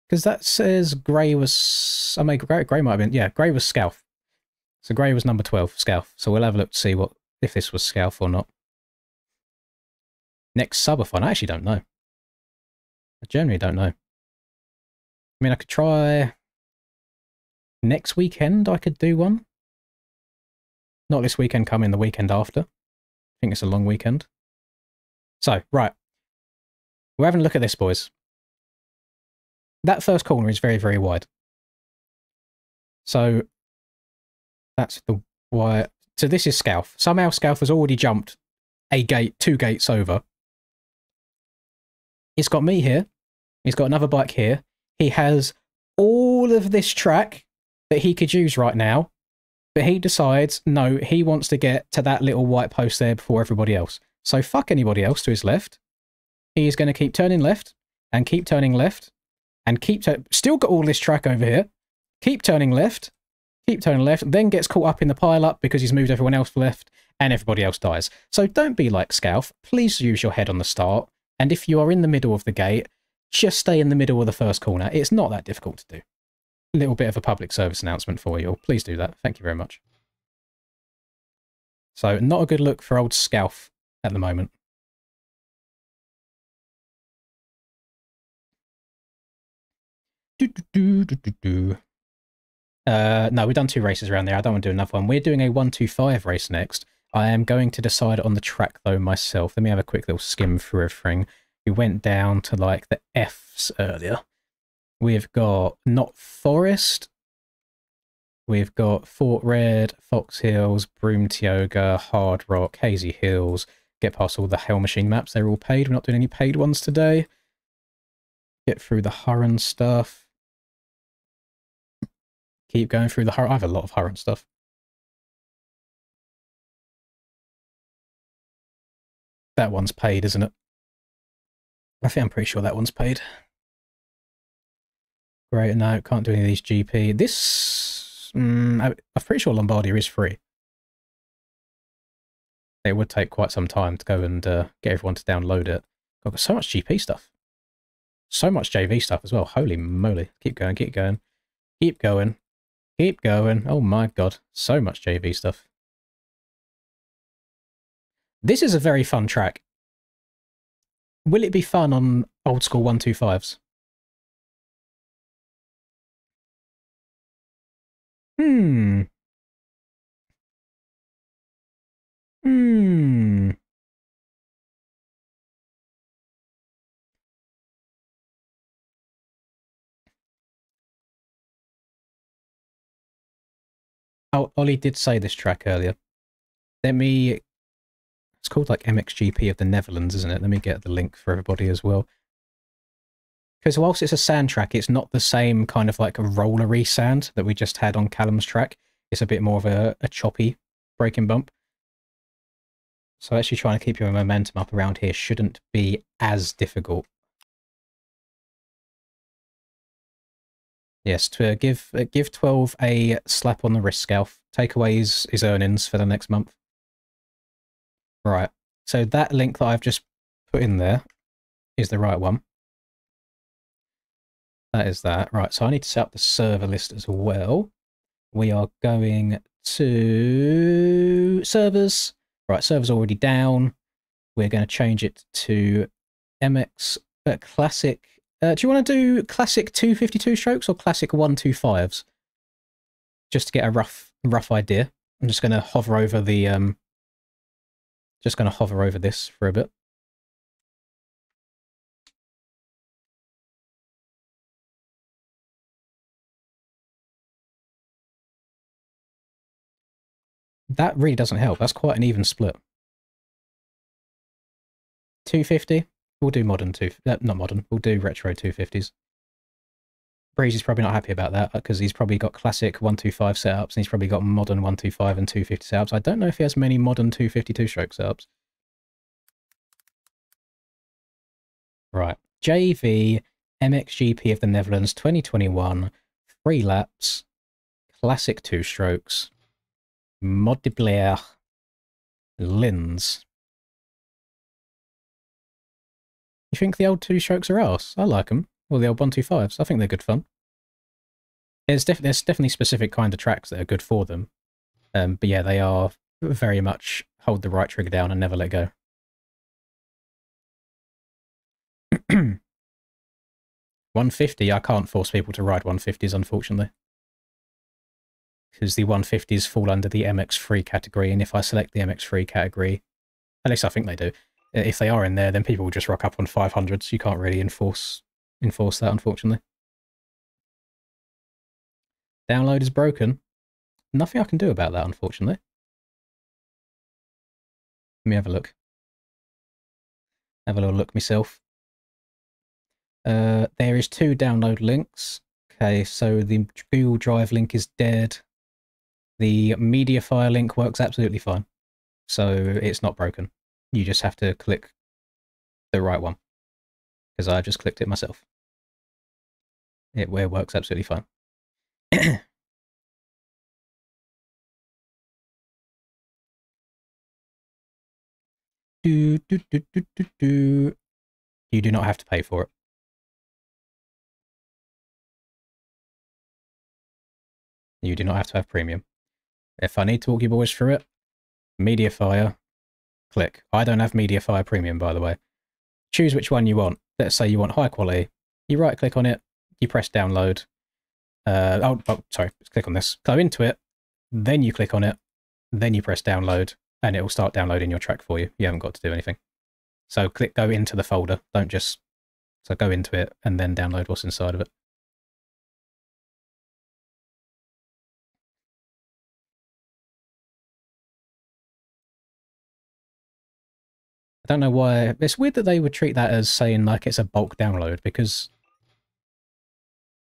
Speaker 1: Because that says grey was... I mean, grey might have been... Yeah, grey was Scalf. So grey was number 12, Scalf. So we'll have a look to see what if this was Scalf or not. Next subathon, I actually don't know. I generally don't know. I mean, I could try... Next weekend, I could do one. Not this weekend coming, the weekend after. I think it's a long weekend. So, right. We're having a look at this, boys. That first corner is very, very wide. So, that's the wide. So this is Scalf. Somehow Scalf has already jumped a gate, 2 gates over. He's got me here. He's got another bike here. He has all of this track that he could use right now. But he decides, no, he wants to get to that little white post there before everybody else. So fuck anybody else to his left. He is going to keep turning left and keep turning left and still got all this track over here. Keep turning left, then gets caught up in the pile-up because he's moved everyone else left and everybody else dies. So don't be like Scalf. Please use your head on the start. And if you are in the middle of the gate, just stay in the middle of the first corner. It's not that difficult to do. A little bit of a public service announcement for you all. Please do that. Thank you very much. So, not a good look for old Scalf at the moment. No, we've done 2 races around there. I don't want to do another one. We're doing a 125 race next. I am going to decide on the track, though, myself. Let me have a quick little skim through everything. We went down to, like, the Fs earlier. We've got Not Forest. We've got Fort Red, Fox Hills, Broome Tioga, Hard Rock, Hazy Hills. Get past all the Hell Machine maps. They're all paid. We're not doing any paid ones today. Get through the Hurren stuff. Keep going through the Hurren. I have a lot of Hurren stuff. That one's paid, isn't it? I think I'm pretty sure that one's paid. Great, no, can't do any of these GP. This, I'm pretty sure Lombardia is free. It would take quite some time to go and get everyone to download it. I've got so much GP stuff. So much JV stuff as well. Holy moly. Keep going, keep going. Keep going. Keep going. Oh my god. So much JV stuff. This is a very fun track. Will it be fun on old school 125s? Hmm. Oh, Ollie did say this track earlier. Let me... It's called like MXGP of the Netherlands, isn't it? Let me get the link for everybody as well. Because whilst it's a sand track, it's not the same kind of like a rollery sand that we just had on Callum's track. It's a bit more of a choppy braking bump. So actually trying to keep your momentum up around here shouldn't be as difficult. Yes, to give 12 a slap on the wrist, Scalf. Take away his earnings for the next month. Right, so that link that I've just put in there is the right one. That is that. Right, so I need to set up the server list as well. We are going to servers. Right, server's already down. We're going to change it to MX Classic. Do you want to do Classic 252 strokes or Classic 125s? Just to get a rough idea. I'm just going to hover over the just going to hover over this for a bit. That really doesn't help. That's quite an even split. 250. We'll do modern not modern. We'll do retro 250s. Breezy's probably not happy about that because he's probably got classic 125 setups and he's probably got modern 125 and 250 setups. I don't know if he has many modern 252 stroke setups. Right. JV MXGP of the Netherlands 2021, 3 laps, classic 2 strokes, Mod de Blair, Linz. You think the old 2 strokes are arse? I like them. Well, the old 125s. I think they're good fun. There's definitely specific kind of tracks that are good for them. But yeah, they are very much hold the right trigger down and never let go. 150, I can't force people to ride 150s, unfortunately. Because the 150s fall under the MX3 category, and if I select the MX3 category, at least I think they do, if they are in there, then people will just rock up on 500s. You can't really enforce that, unfortunately. Download is broken. Nothing I can do about that, unfortunately. Let me have a look. Have a little look myself. There is 2 download links. Okay, so the Google Drive link is dead. The Mediafire link works absolutely fine. So it's not broken. You just have to click the right one. Because I just clicked it myself. It works absolutely fine. You do not have to pay for it. You do not have to have premium. If I need to walk you boys through it, Mediafire, click. I don't have Mediafire Premium, by the way. Choose which one you want. Let's say you want high quality. You right click on it, you press download. Sorry, click on this. Go into it, then you click on it, then you press download, and it will start downloading your track for you. You haven't got to do anything. So go into the folder. Don't just... So go into it and then download what's inside of it. I don't know why... It's weird that they would treat that as saying like it's a bulk download, because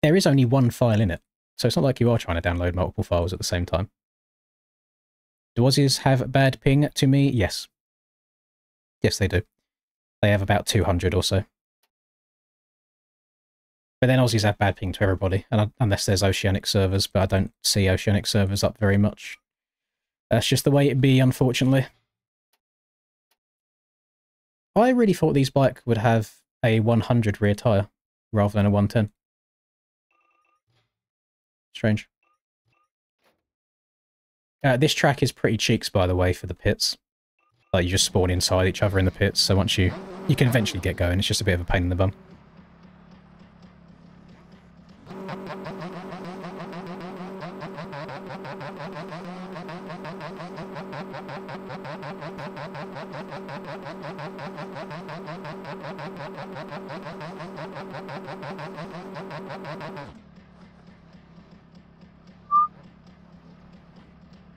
Speaker 1: there is only one file in it. So it's not like you are trying to download multiple files at the same time. Do Aussies have bad ping to me? Yes. Yes, they do. They have about 200 or so. But then Aussies have bad ping to everybody, and unless there's Oceanic servers, but I don't see Oceanic servers up very much. That's just the way it be, unfortunately. I really thought these bikes would have a 100 rear tyre, rather than a 110. Strange. This track is pretty cheeks, by the way, for the pits. Like, you just spawn inside each other in the pits, so once you can eventually get going, it's just a bit of a pain in the bum.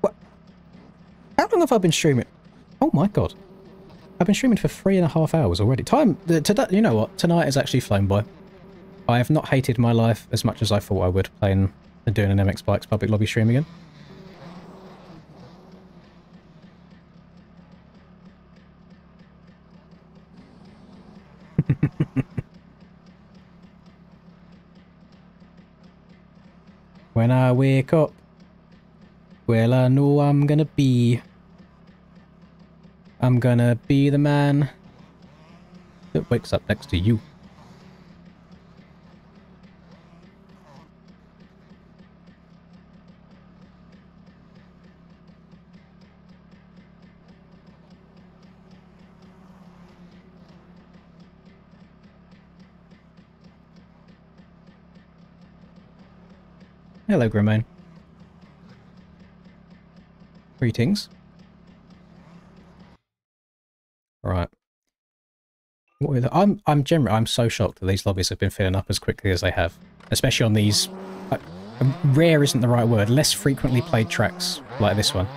Speaker 1: What? How long have I been streaming? Oh my god. I've been streaming for 3.5 hours already. You know what? Tonight has actually flown by. I have not hated my life as much as I thought I would playing and doing an MX Bikes public lobby stream again. When I wake up, well, I know I'm gonna be the man that wakes up next to you. Hello, Grimane. Greetings. Right. I'm so shocked that these lobbies have been filling up as quickly as they have, especially on these rare isn't the right word, less frequently played tracks like this one.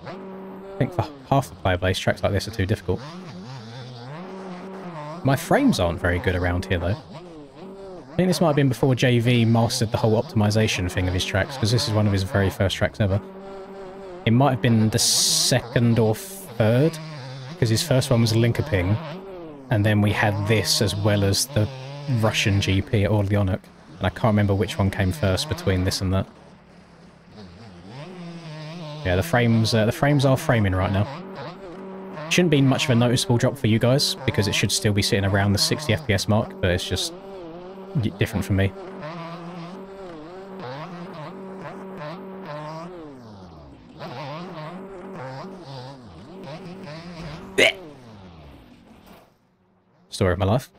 Speaker 1: I think for half the player base, tracks like this are too difficult. My frames aren't very good around here though. I think this might have been before JV mastered the whole optimization thing of his tracks, because this is one of his very first tracks ever. It might have been the second or third, because his first one was Linkoping, and then we had this as well as the Russian GP at Orleanic, and I can't remember which one came first between this and that. Yeah, the frames are framing right now. Shouldn't be much of a noticeable drop for you guys, because it should still be sitting around the 60 FPS mark, but it's just different for me. Story of my life.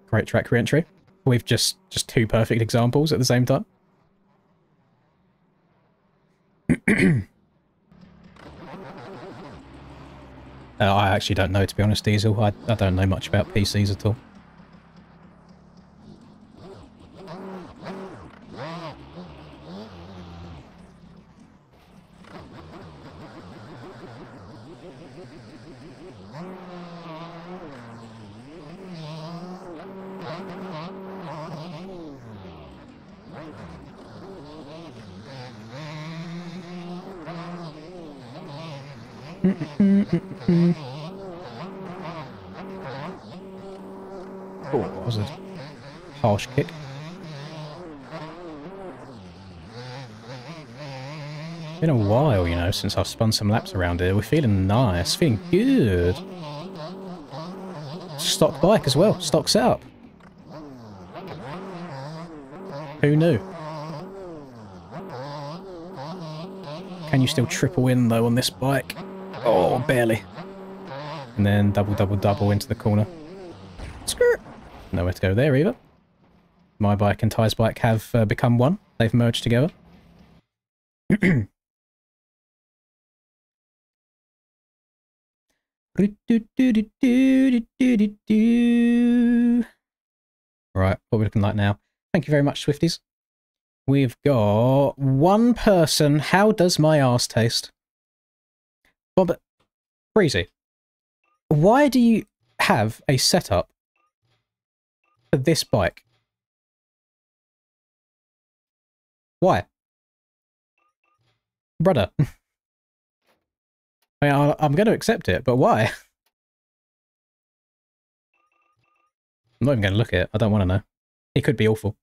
Speaker 1: Great track re-entry. With just two perfect examples at the same time. I actually don't know, to be honest, Diesel. I don't know much about PCs at all. Oh, what was a harsh kick? Been a while, you know, since I've spun some laps around here. We're feeling nice, feeling good. Stock bike as well, stock setup. Who knew? Can you still triple in though on this bike? Oh, barely. And then double, double, double into the corner. Skirt. Nowhere to go there either. My bike and Ty's bike have become one. They've merged together. Right, what are we looking like now? Thank you very much, Swifties. We've got one person. How does my arse taste? Well, but Breezy, why do you have a setup for this bike? Why? Brother. I mean, I'm going to accept it, but why? I'm not even going to look at it. I don't want to know. It could be awful.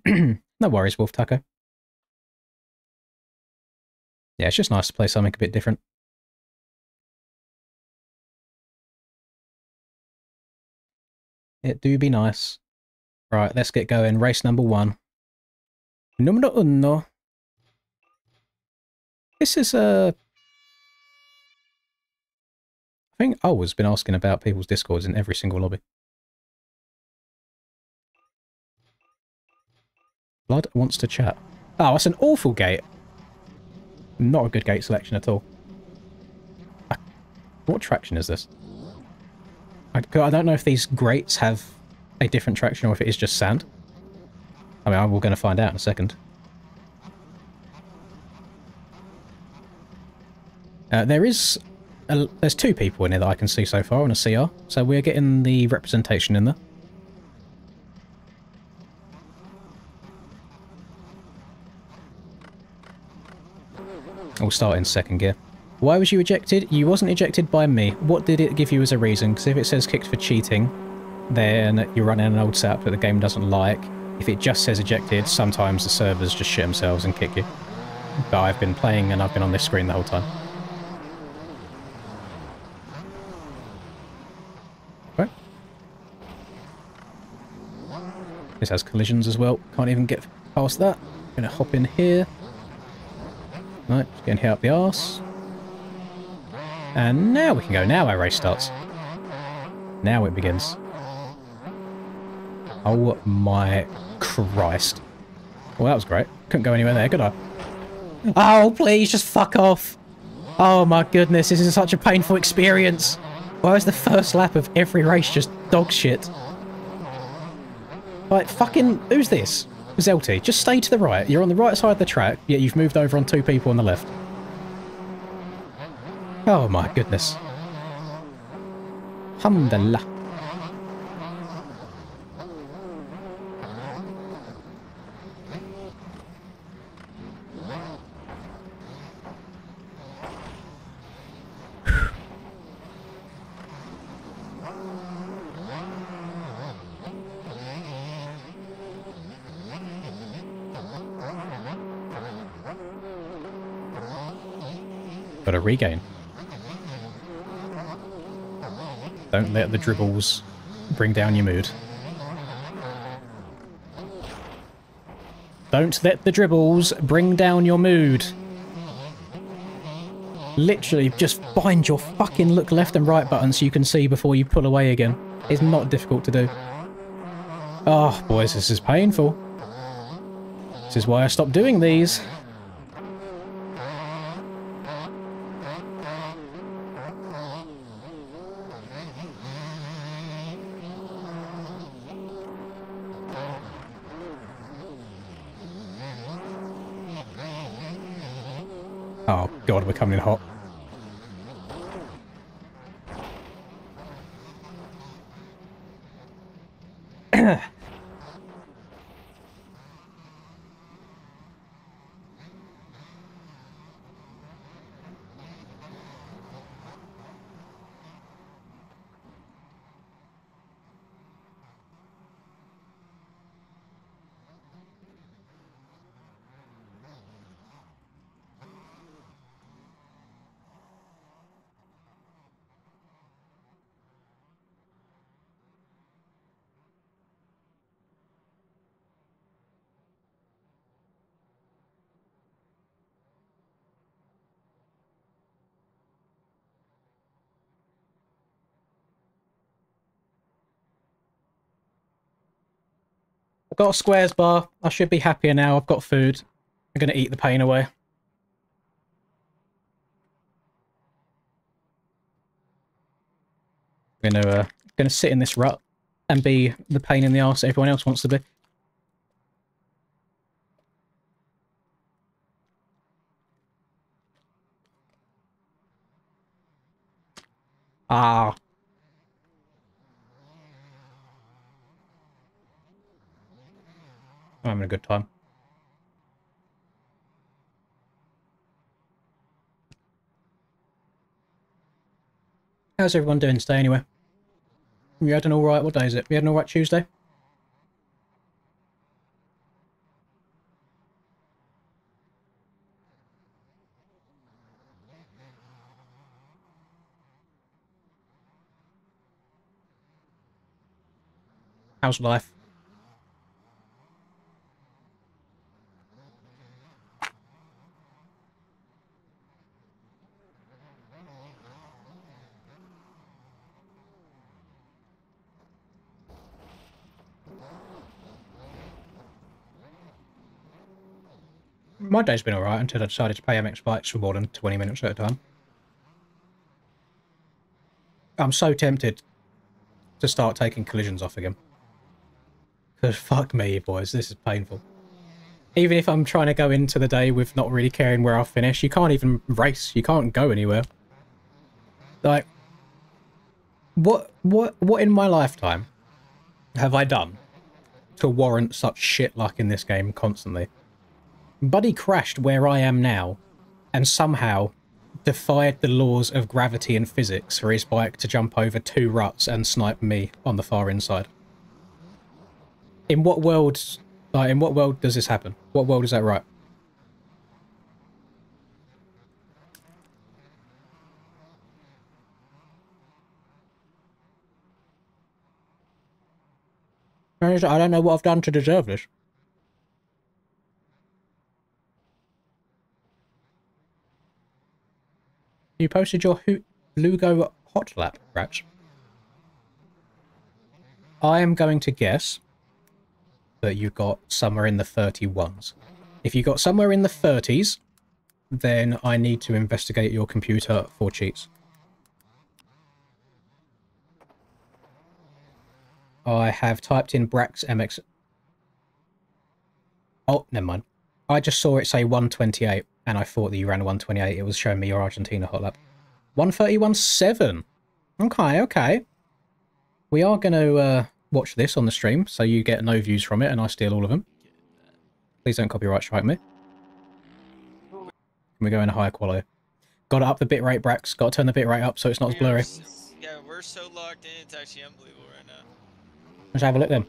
Speaker 1: No worries, Wolf Taco. Yeah, it's just nice to play something a bit different. It do be nice. Right, let's get going. Race number 1. Numero uno. This is I think Owen's been asking about people's Discords in every single lobby. Blood wants to chat. Oh, that's an awful gate. Not a good gate selection at all. What traction is this? I don't know if these grates have a different traction or if it is just sand. I mean, we're going to find out in a second. There's 2 people in here that I can see so far on a CR, so we're getting the representation in there. We'll start in second gear. Why was you ejected? You wasn't ejected by me. What did it give you as a reason? Because if it says kicked for cheating, then you're running an old setup that the game doesn't like. If it just says ejected, sometimes the servers just shit themselves and kick you. But I've been playing and I've been on this screen the whole time. Right. This has collisions as well. Can't even get past that. Gonna hop in here. Right, just getting hit up the arse. And now we can go. Now our race starts. Now it begins. Oh my Christ. Well, that was great. Couldn't go anywhere there, could I? Oh, please, just fuck off. Oh my goodness, this is such a painful experience. Why is the first lap of every race just dog shit? Like, fucking... Who's this? Zelty, just stay to the right. You're on the right side of the track, yet you've moved over on 2 people on the left. Oh my goodness. Alhamdulillah. Got a regain. Don't let the dribbles bring down your mood. Don't let the dribbles bring down your mood. Literally, just find your fucking look left and right button so you can see before you pull away again. It's not difficult to do. Oh, boys, this is painful. This is why I stopped doing these. Oh god, we're coming in hot. I've got a squares bar. I should be happier now. I've got food. I'm going to eat the pain away. I'm going to sit in this rut and be the pain in the arse everyone else wants to be. Ah. I'm having a good time. How's everyone doing today anyway? You had an alright, what day is it? You had an alright Tuesday? How's life? My day's been alright until I decided to pay MX bikes for more than 20 minutes at a time. I'm so tempted to start taking collisions off again. Because fuck me, boys, this is painful. Even if I'm trying to go into the day with not really caring where I'll finish, you can't even race. You can't go anywhere. Like, what in my lifetime have I done to warrant such shit luck in this game constantly? Buddy crashed where I am now and somehow defied the laws of gravity and physics for his bike to jump over 2 ruts and snipe me on the far inside. In what world, like, in what world does this happen? What world is that right? I don't know what I've done to deserve this. You posted your Lugo hot lap, Ratch. I am going to guess that you got somewhere in the 31s. If you got somewhere in the 30s, then I need to investigate your computer for cheats. I have typed in Brax MX. Oh, never mind. I just saw it say 128, and I thought that you ran 128. It was showing me your Argentina hot lap. 131.7. Okay, okay. We are going to watch this on the stream, so you get no views from it, and I steal all of them. Please don't copyright strike me. Can we go in a higher quality? Got to up the bitrate, Brax. Got to turn the bitrate up so it's not as blurry.
Speaker 2: Yeah, we're so locked in, it's actually unbelievable right now.
Speaker 1: Let's have a look then.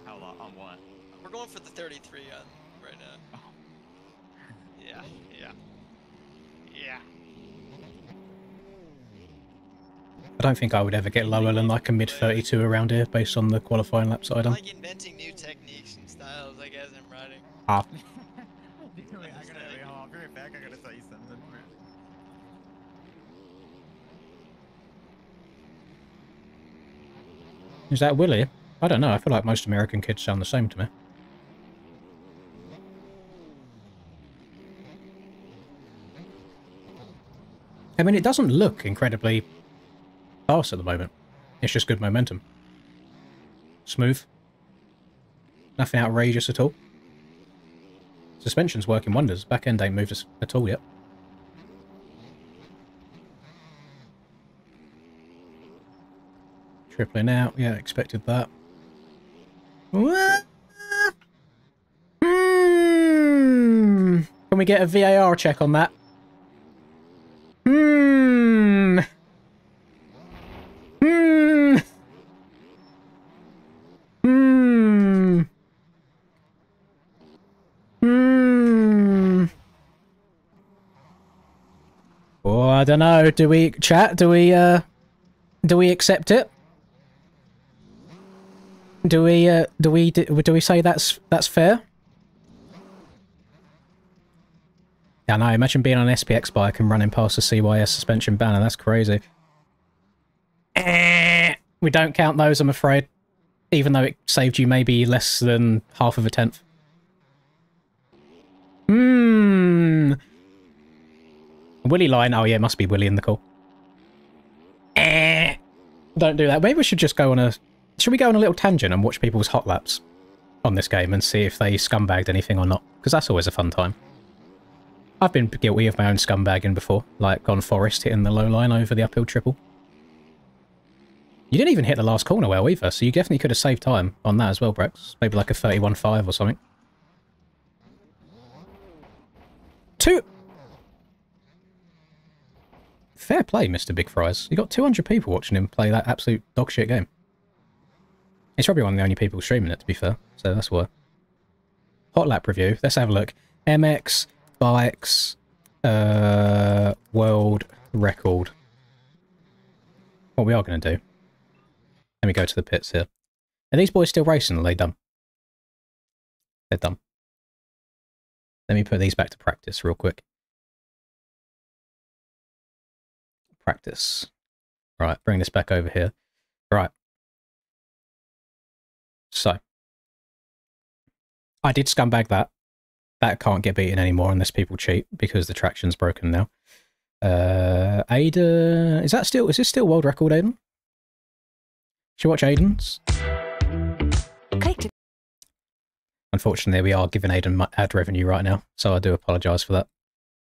Speaker 3: How long? On what?
Speaker 2: We're going for the 33 on right now.
Speaker 3: Oh. Yeah, yeah. Yeah.
Speaker 1: I don't think I would ever get lower than like a mid-32 around here based on the qualifying laps that I done.
Speaker 2: Like inventing new techniques and styles, like as I'm riding.
Speaker 1: Ah.
Speaker 3: Wait, I'll be right back. I gotta tell you something.
Speaker 1: Is that Willie? I don't know. I feel like most American kids sound the same to me. I mean, it doesn't look incredibly fast at the moment. It's just good momentum. Smooth. Nothing outrageous at all. Suspension's working wonders. Back end ain't moved at all yet. Tripling out. Yeah, expected that. Can we get a VAR check on that? Oh, I don't know. Do we chat? Do we accept it? Do we say that's fair? Yeah, no, imagine being on an SPX bike and running past a CYS suspension banner. That's crazy. We don't count those, I'm afraid. Even though it saved you maybe less than half of a tenth. Willie line. Oh yeah, it must be Willie in the call. Don't do that. Maybe we should just go on a... Should we go on a little tangent and watch people's hot laps on this game and see if they scumbagged anything or not? Because that's always a fun time. I've been guilty of my own scumbagging before, like on Forest hitting the low line over the uphill triple. You didn't even hit the last corner well either, so you definitely could have saved time on that as well, Brex. Maybe like a 31.5 or something. Fair play, Mr. Big Fries. You got 200 people watching him play that absolute dogshit game. He's probably one of the only people streaming it, to be fair, so that's why. Hot lap review. Let's have a look. MX Bikes world record. What we are going to do. Let me go to the pits here. Are these boys still racing? Or are they done? They're done. Let me put these back to practice real quick. Practice. Right, bring this back over here. Right. So. I did scumbag that. That can't get beaten anymore unless people cheat because the traction's broken now. Aiden... Is this still world record, Aiden? Should you watch Aiden's? Unfortunately, we are giving Aiden ad revenue right now, so I do apologise for that.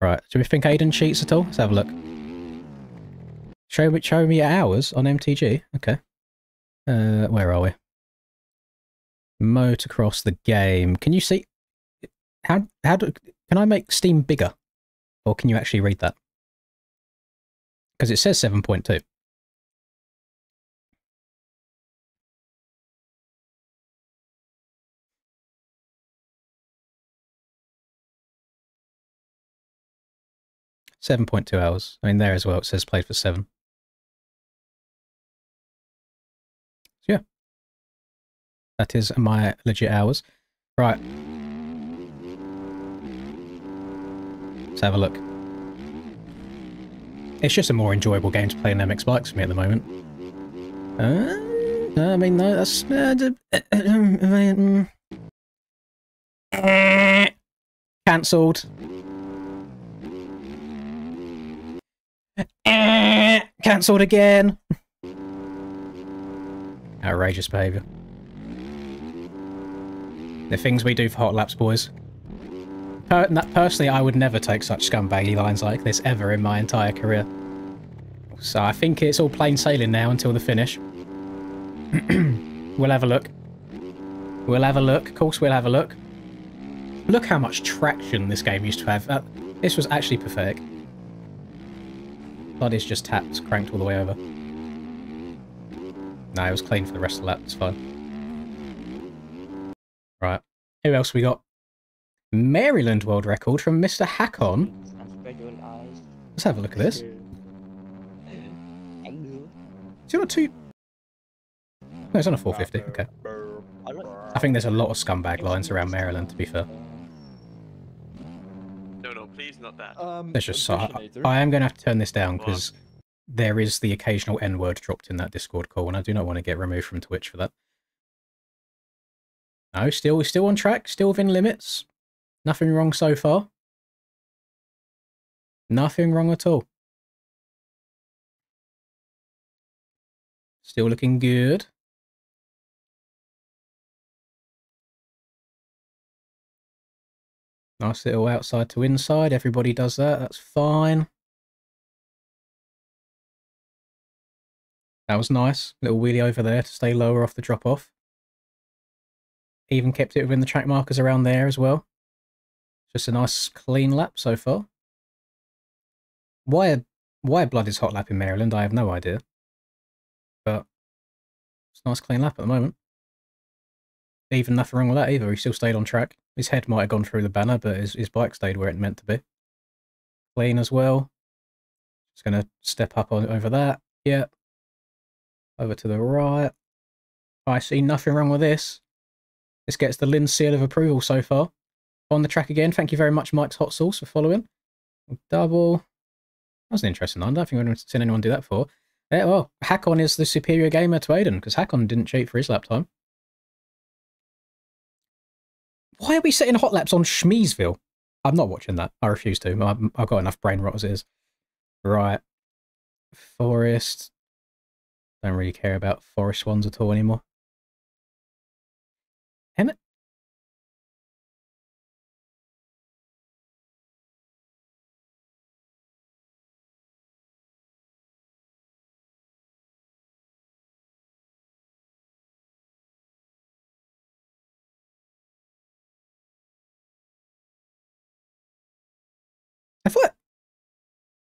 Speaker 1: Right, do we think Aiden cheats at all? Let's have a look. Show me your hours on MTG. Okay. Where are we? Motocross the game. Can you see? Can I make Steam bigger? Or can you actually read that? Because it says 7.2. $7.2 hours. I mean, there as well, it says played for 7. So, yeah. That is my legit hours. Right. Let's have a look. It's just a more enjoyable game to play in MX Bikes for me at the moment. I mean, no, that's... Cancelled. Cancelled again. Outrageous behaviour. The things we do for hot laps, boys. Personally, I would never take such scumbaggy lines like this ever in my entire career. So I think it's all plain sailing now until the finish. We'll have a look. We'll have a look. Of course we'll have a look. Look how much traction this game used to have. This was actually pathetic. Blood is just tapped, cranked all the way over. No, it was clean for the rest of the lap. It's fine. Right. Who else we got? Maryland world record from Mr. Hackon. Let's have a look at this. Is it on a 2? No, it's on a 450. Okay. I think there's a lot of scumbag lines around Maryland, to be fair.
Speaker 4: No, please not that.
Speaker 1: Let's just I am going to have to turn this down because there is the occasional N-word dropped in that Discord call, and I do not want to get removed from Twitch for that. No, we're still on track, still within limits. Nothing wrong so far. Nothing wrong at all. Still looking good. Nice little outside to inside. Everybody does that. That's fine. That was nice. Little wheelie over there to stay lower off the drop off. Even kept it within the track markers around there as well. Just a nice clean lap so far. Why Blood is hot lap in Maryland, I have no idea. But it's a nice clean lap at the moment. Even nothing wrong with that either. He still stayed on track. His head might have gone through the banner, but his bike stayed where it meant to be. Clean as well. Just going to step up over that. Yep. Over to the right. I see nothing wrong with this. This gets the Lynn seal of approval so far. On the track again. Thank you very much, Mike's Hot Sauce, for following. Double. That was an interesting one. I don't think I've seen anyone do that before. Yeah, well, Hackon is the superior gamer to Aiden, because Hackon didn't cheat for his lap time. Why are we setting hot laps on Schmeesville? I'm not watching that. I refuse to. I've got enough brain rot as it is. Right. Forest. Don't really care about forest ones at all anymore. Emmett?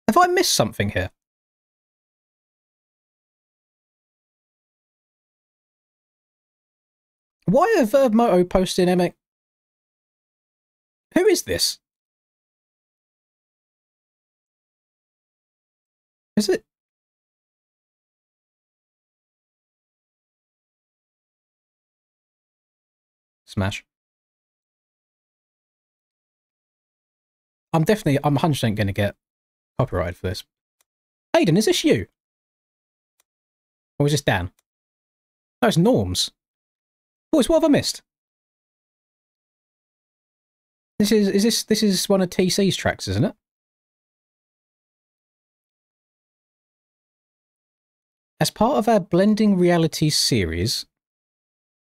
Speaker 1: Have I missed something here? Why are Verb Moto posting Emmett? Who is this? Is it? Smash. I'm 100% going to get copyrighted for this. Aiden, is this you? Or is this Dan? No, it's Norms. Boys, what have I missed? This is one of TC's tracks, isn't it? As part of our Blending Realities series,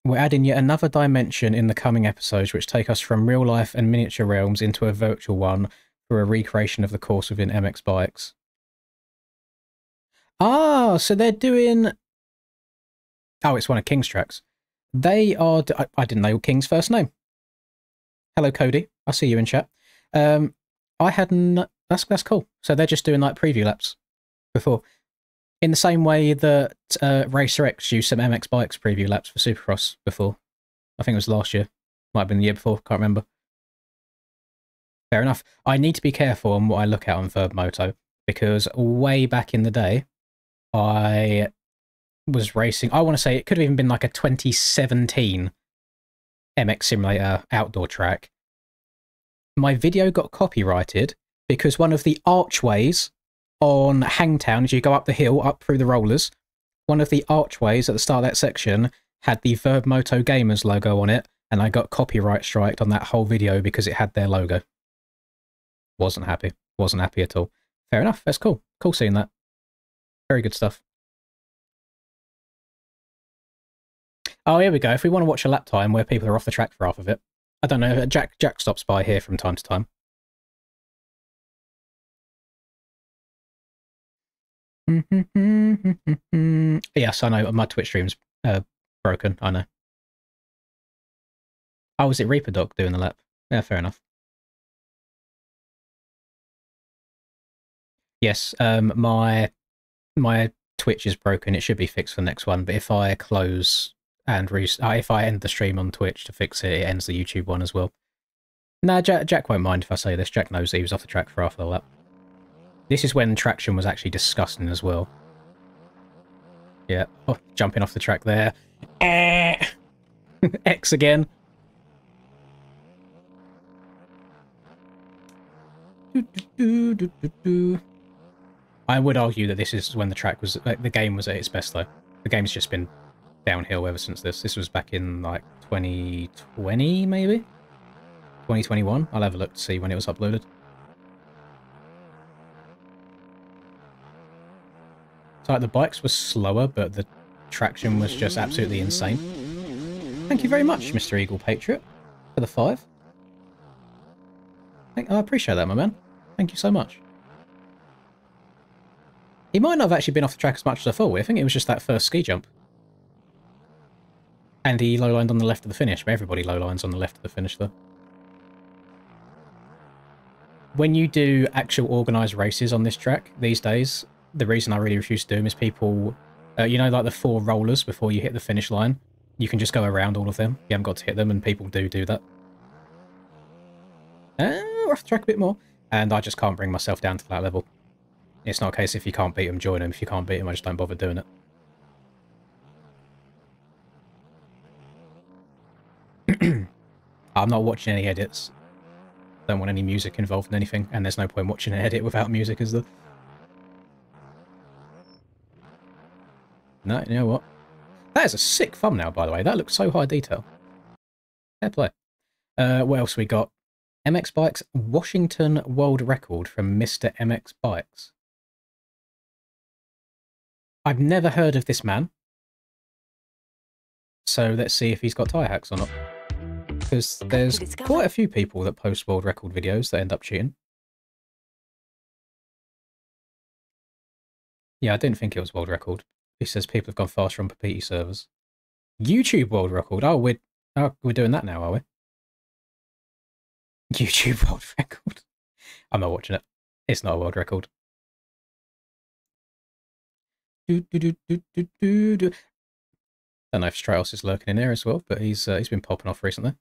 Speaker 1: we're adding yet another dimension in the coming episodes, which take us from real life and miniature realms into a virtual one for a recreation of the course within MX Bikes. Ah, so they're doing... Oh, it's one of King's tracks. They are... I didn't know King's first name. Hello, Cody. I see you in chat. I hadn't... That's cool. So they're just doing like preview laps before. In the same way that Racer X used some MX Bikes preview laps for Supercross before. I think it was last year. Might have been the year before. Can't remember. Fair enough. I need to be careful on what I look at on Verb Moto, because way back in the day, I was racing... I want to say it could have even been like a 2017 MX Simulator outdoor track. My video got copyrighted because one of the archways on Hangtown, as you go up the hill, up through the rollers, one of the archways at the start of that section had the Verb Moto Gamers logo on it, and I got copyright striked on that whole video because it had their logo. Wasn't happy. Wasn't happy at all. Fair enough. That's cool. Cool seeing that. Very good stuff. Oh, here we go. If we want to watch a lap time where people are off the track for half of it. I don't know. Jack stops by here from time to time. Yes, I know. My Twitch stream's broken. I know. Oh, was it Reaper Doc doing the lap? Yeah, fair enough. Yes, my Twitch is broken. It should be fixed for the next one. But if I close and if I end the stream on Twitch to fix it, it ends the YouTube one as well. Nah, Jack won't mind if I say this. Jack knows that he was off the track for half the lap. This is when traction was actually disgusting as well. Yeah, oh, jumping off the track there. X again. I would argue that this is when the track was, like, the game was at its best though. The game's just been downhill ever since this. This was back in like 2020 maybe? 2021? I'll have a look to see when it was uploaded. So like the bikes were slower, but the traction was just absolutely insane. Thank you very much, Mr. Eagle Patriot, for the 5. I appreciate that, my man. Thank you so much. He might not have actually been off the track as much as I thought. I think it was just that first ski jump. And he low-lined on the left of the finish, but everybody low-lines on the left of the finish, though. When you do actual organised races on this track these days, the reason I really refuse to do them is people... you know, like the 4 rollers before you hit the finish line? You can just go around all of them. You haven't got to hit them, and people do that. We're off the track a bit more. And I just can't bring myself down to that level. It's not a case if you can't beat them, join them. If you can't beat them, I just don't bother doing it. I'm not watching any edits. Don't want any music involved in anything, and there's no point watching an edit without music, is there? No, you know what? That is a sick thumbnail, by the way. That looks so high detail. Fair play. What else we got? MX Bikes Washington World Record from Mr. MX Bikes. I've never heard of this man. So let's see if he's got tyre hacks or not. Because there's quite a few people that post world record videos that end up cheating. Yeah, I didn't think it was world record. He says people have gone faster on Papiti servers. YouTube world record. Oh, we're doing that now, are we? YouTube world record. I'm not watching it. It's not a world record. Don't know if Strauss is lurking in there as well, but he's been popping off recently.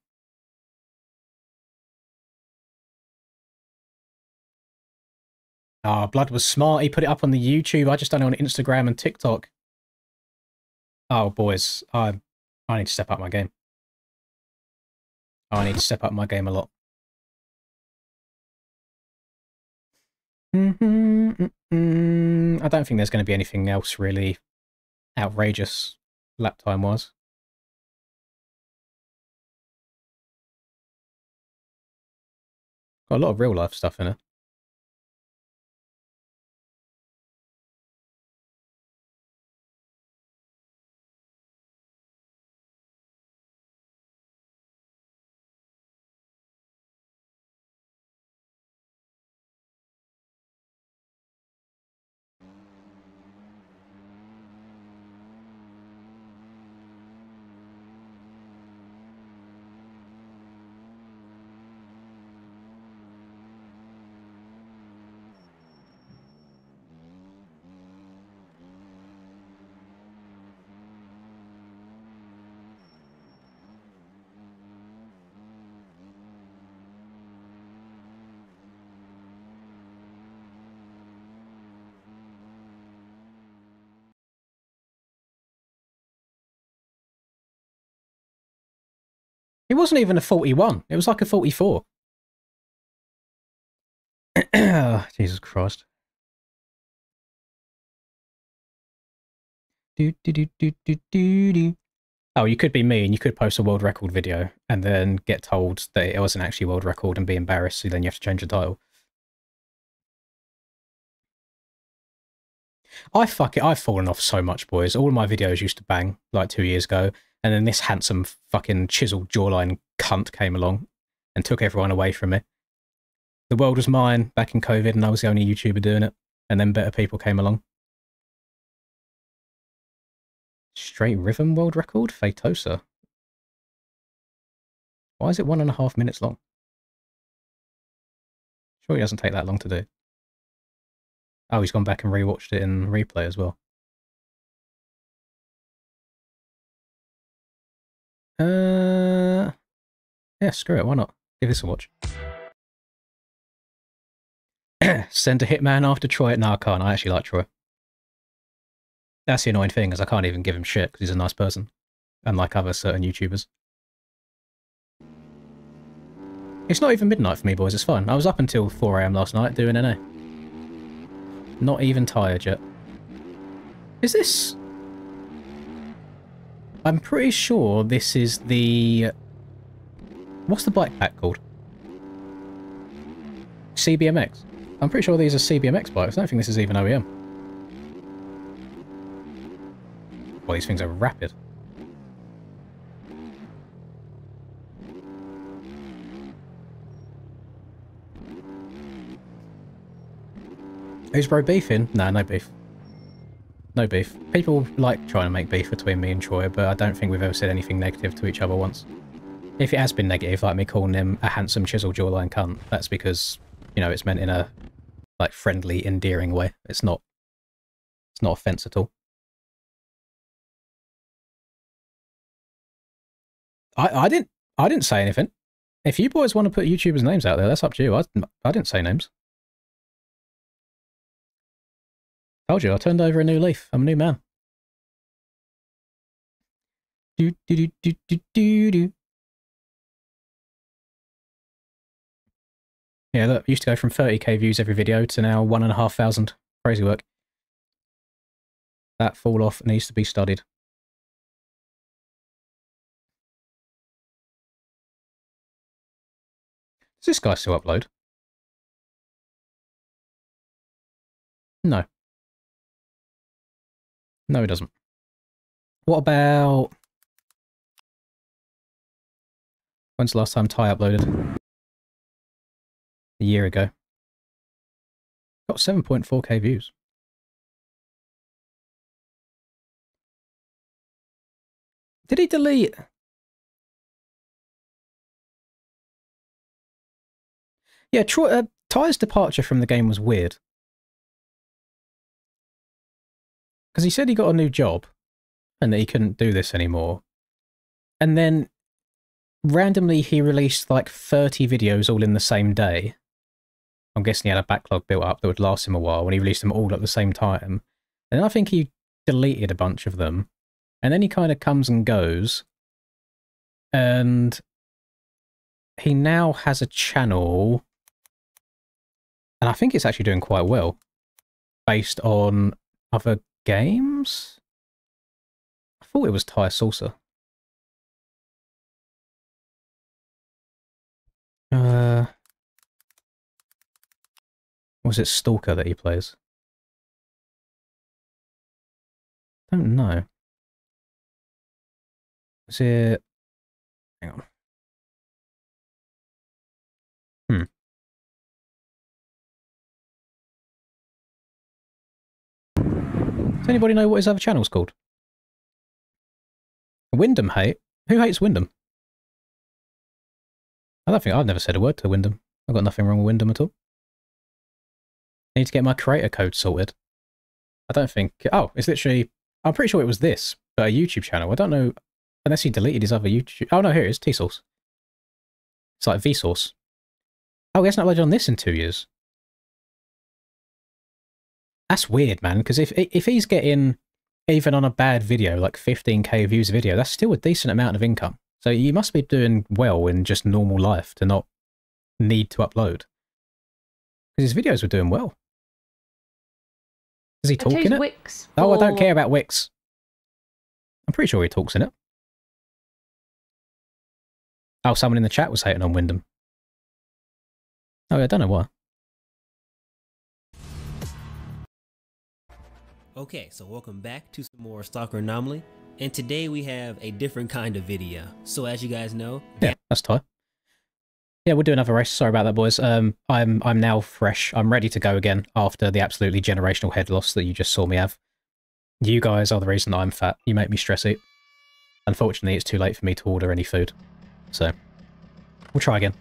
Speaker 1: Ah, Blood was smart. He put it up on the YouTube. I just done it on Instagram and TikTok. Oh, boys, I need to step up my game. I need to step up my game a lot. I don't think there's going to be anything else really outrageous lap time wise. Got a lot of real life stuff in it. It wasn't even a 41. It was like a 44. Jesus Christ. Oh, you could be me and you could post a world record video and then get told that it wasn't actually world record and be embarrassed, so then you have to change the title. I've fallen off so much, boys. All of my videos used to bang like 2 years ago, and then this handsome fucking chiseled jawline cunt came along and took everyone away from me. The world was mine back in COVID and I was the only YouTuber doing it, and then better people came along. Straight rhythm world record? Fatosa. Why is it 1.5 minutes long? Sure, it doesn't take that long to do. Oh, he's gone back and rewatched it in replay as well. Yeah, screw it, why not? Give this a watch. Send a hitman after Troy. No, I can't. I actually like Troy. That's the annoying thing, is I can't even give him shit because he's a nice person. Unlike other certain YouTubers. It's not even midnight for me, boys. It's fine. I was up until 4 AM last night doing NA. Not even tired yet. Is this... I'm pretty sure this is the... What's the bike pack called? CBMX. I'm pretty sure these are CBMX bikes. I don't think this is even OEM. Well, these things are rapid. Who's bro beefing? Nah, no beef. No beef. People like trying to make beef between me and Troy, but I don't think we've ever said anything negative to each other once. If it has been negative, like me calling him a handsome chisel jawline cunt, that's because, you know, it's meant in a, like, friendly, endearing way. It's not offence at all. I didn't say anything. If you boys want to put YouTubers' names out there, that's up to you. I didn't say names. Told you, I turned over a new leaf. I'm a new man. Do do do do do do do. Yeah, look, used to go from 30k views every video to now 1,500. Crazy work. That fall off needs to be studied. Does this guy still upload? No. No, he doesn't. What about... When's the last time Ty uploaded? A year ago. Got 7.4k views. Did he delete... Yeah, Ty's departure from the game was weird. Because he said he got a new job and that he couldn't do this anymore. And then randomly he released like 30 videos all in the same day. I'm guessing he had a backlog built up that would last him a while when he released them all at the same time. And then I think he deleted a bunch of them. And then he kind of comes and goes. And he now has a channel. And I think it's actually doing quite well. Based on other games? I thought it was Ty Salsa. Was it Stalker that he plays? Don't know. Was it... Hang on. Does anybody know what his other channel's called? Wyndham hate? Who hates Wyndham? I don't think I've never said a word to Wyndham. I've got nothing wrong with Wyndham at all. I need to get my creator code sorted. I don't think... Oh, it's literally... I'm pretty sure it was this, but a YouTube channel. I don't know... Unless he deleted his other YouTube... Oh no, here it is. T-Source. It's like Vsauce. Oh, he hasn't uploaded on this in 2 years. That's weird, man, because if he's getting, even on a bad video, like 15k views a video, that's still a decent amount of income. So you must be doing well in just normal life to not need to upload. Because his videos were doing well. Is he talking it?
Speaker 4: Wix
Speaker 1: Oh, I don't care about Wix. I'm pretty sure he talks in it. Oh, someone in the chat was hating on Wyndham. Oh, I don't know why.
Speaker 5: Okay, so welcome back to some more Stalker Anomaly, and today we have a different kind of video. So as you guys know...
Speaker 1: Yeah, that's Ty. Yeah, we'll do another race. Sorry about that, boys. I'm now fresh. I'm ready to go again after the absolutely generational head loss that you just saw me have. You guys are the reason I'm fat. You make me stress eat. Unfortunately, it's too late for me to order any food. So, we'll try again.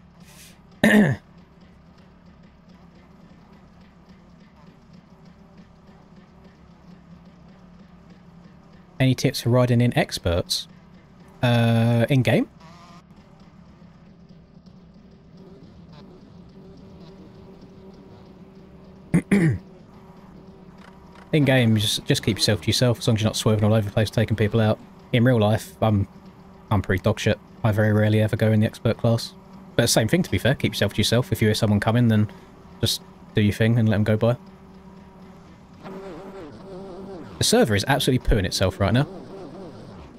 Speaker 1: Any tips for riding in experts? In-game? In-game, just keep yourself to yourself, as long as you're not swerving all over the place, taking people out. In real life, I'm pretty dog shit. I very rarely ever go in the expert class. But the same thing, to be fair. Keep yourself to yourself. If you hear someone coming, then just do your thing and let them go by. The server is absolutely pooing itself right now.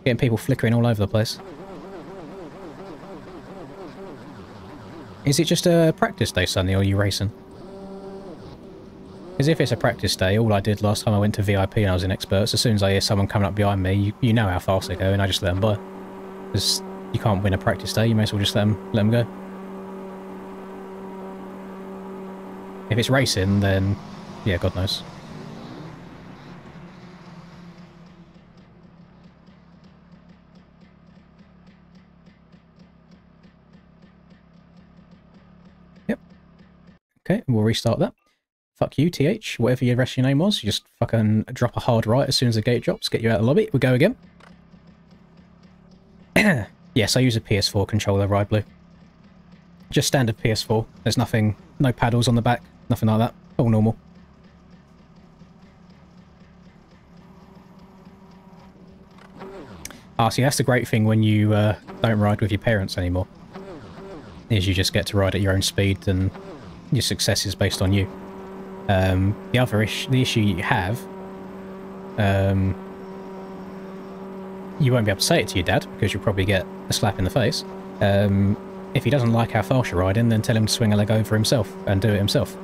Speaker 1: Getting people flickering all over the place. Is it just a practice day, Sunny, or are you racing? Because if it's a practice day, all I did last time I went to VIP and I was in experts, as soon as I hear someone coming up behind me, you know how fast they go, and I just let them by. Because you can't win a practice day, you may as well just let them go. If it's racing, then yeah, God knows. Yep. Okay, we'll restart that. Fuck you, TH. Whatever your rest of your name was, you just fucking drop a hard right as soon as the gate drops, get you out of the lobby. We'll go again. Yes, I use a PS4 controller, Ride Blue. Just standard PS4. There's nothing, no paddles on the back, nothing like that. All normal. Ah, see, that's the great thing when you don't ride with your parents anymore. Is you just get to ride at your own speed and your success is based on you. The issue you have, you won't be able to say it to your dad because you'll probably get a slap in the face. If he doesn't like how fast you're riding, then tell him to swing a leg over himself and do it himself.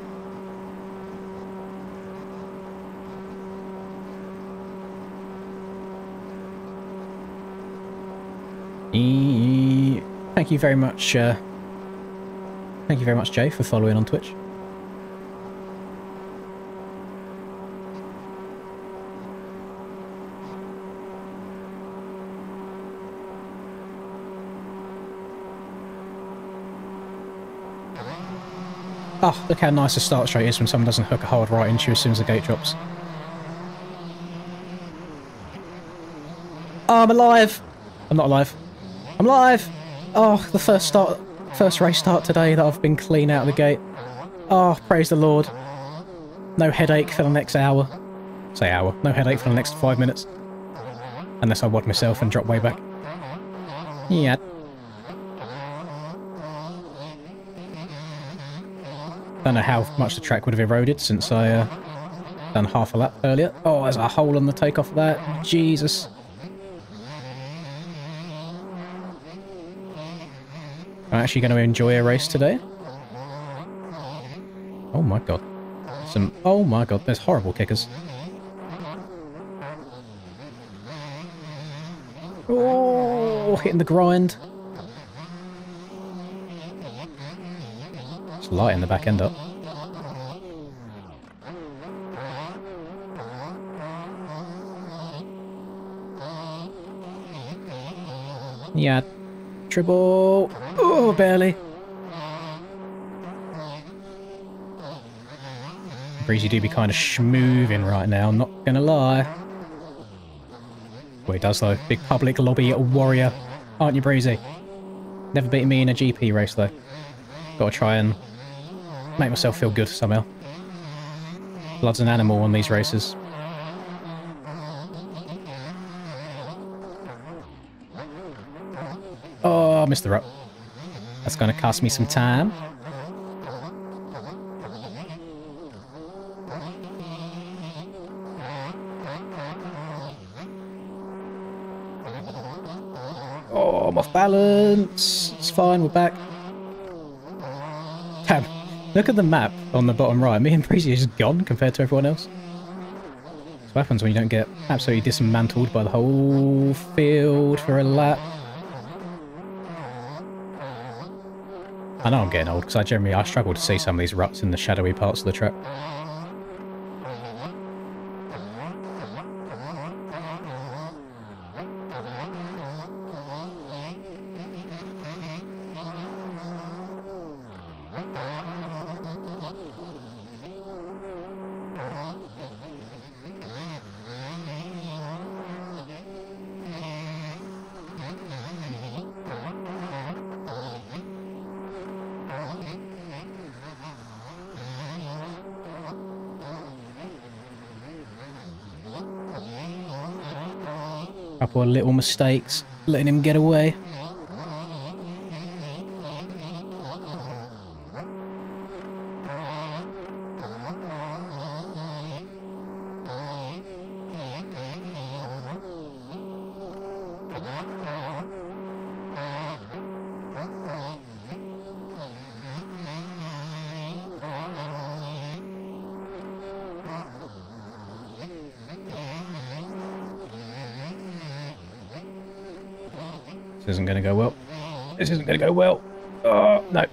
Speaker 1: Thank you very much. Thank you very much, Jay, for following on Twitch. Oh, look how nice a start straight is when someone doesn't hook a hard right into you as soon as the gate drops. Oh, I'm alive! I'm not alive. I'm alive! Oh, the first race start today that I've been clean out of the gate. Oh, praise the Lord. No headache for the next hour. Say hour. No headache for the next 5 minutes. Unless I wad myself and drop way back. Yeah. Don't know how much the track would have eroded since I done half a lap earlier. Oh, there's a hole on the takeoff of that. Jesus. I'm actually going to enjoy a race today. Oh my god. Oh my god, there's horrible kickers. Oh, hitting the grind. It's light in the back end up. Yeah. Triple. Oh, barely. Breezy do be kind of schmooving right now, I'm not gonna lie. Well, he does though. Big public lobby warrior. Aren't you, Breezy? Never beaten me in a GP race though. Gotta try and make myself feel good somehow. Blood's an animal on these races. Oh, I missed the rut. That's gonna cost me some time. Oh, I'm off balance. It's fine, we're back. Damn. Look at the map on the bottom right. Me and Breezy are just gone compared to everyone else. That's what happens when you don't get absolutely dismantled by the whole field for a lap. I know I'm getting old because I struggle to see some of these ruts in the shadowy parts of the track. Couple of little mistakes, letting him get away. This isn't going to go well. This isn't going to go well. Oh, no.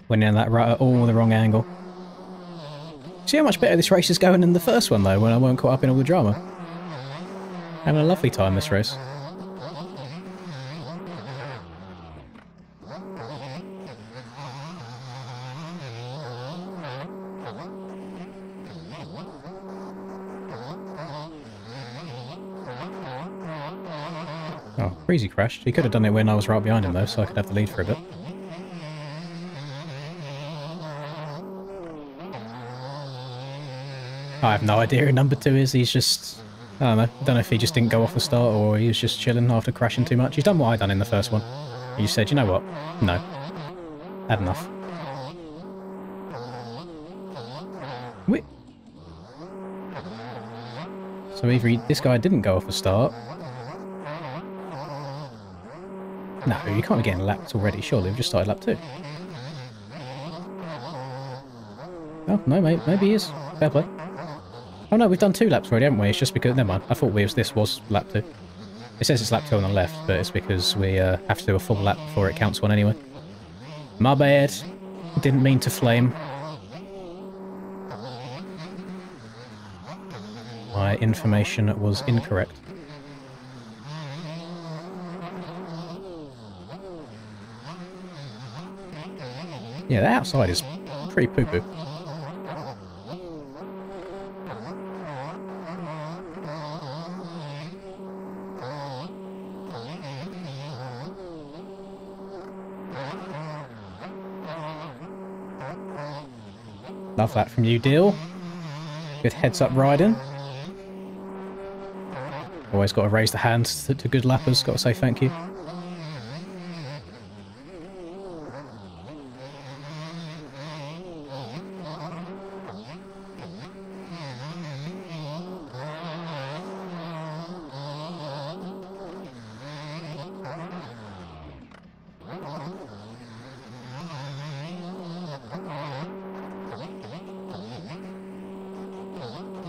Speaker 1: Went in that right at all the wrong angle. See how much better this race is going than the first one, though, when I weren't caught up in all the drama. Having a lovely time this race. Oh, Breezy crashed. He could have done it when I was right behind him, though, so I could have the lead for a bit. I have no idea who number 2 is. He's just... I don't know. I don't know if he just didn't go off the start or he was just chilling after crashing too much. He's done what I done in the first one. He said, you know what? No. Had enough. Wait. So either this guy didn't go off the start... No, you can't be getting lapped already, surely. We've just started lap 2. Oh, no, mate. Maybe he is. Fair play. Oh, no, we've done 2 laps already, haven't we? It's just because... Never mind. I thought this was lap 2. It says it's lap 2 on the left, but it's because we have to do a full lap before it counts one anyway. My bad. Didn't mean to flame. My information was incorrect. Yeah, the outside is pretty poo-poo. Love that from you, Deal. Good heads-up riding. Always got to raise the hands to good lappers. Got to say thank you.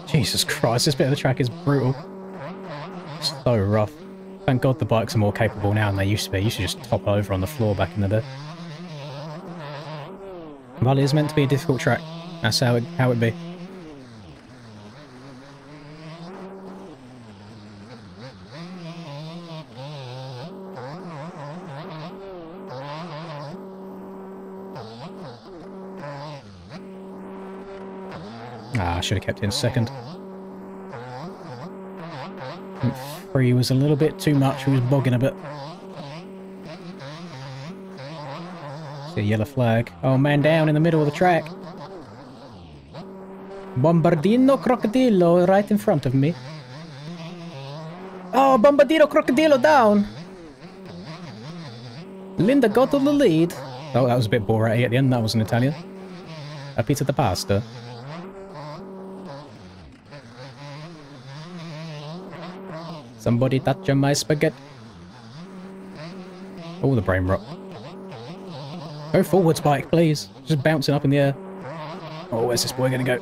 Speaker 1: Jesus Christ, this bit of the track is brutal. So rough. Thank God the bikes are more capable now than they used to be. You used to just top over on the floor back in the day. Well, it is meant to be a difficult track. That's how it be. Ah, I should have kept it in second. I think 3 was a little bit too much. He was bogging a bit. See a yellow flag. Oh, man down in the middle of the track. Bombardino Crocodilo right in front of me. Oh, Bombardino Crocodilo down. Linda got to the lead. Oh, that was a bit Borat at the end. That was in Italian. A pizza da pasta. Somebody touch my spaghetti. Oh, the brain rot. Go forwards, bike, please. Just bouncing up in the air. Oh, where's this boy gonna go?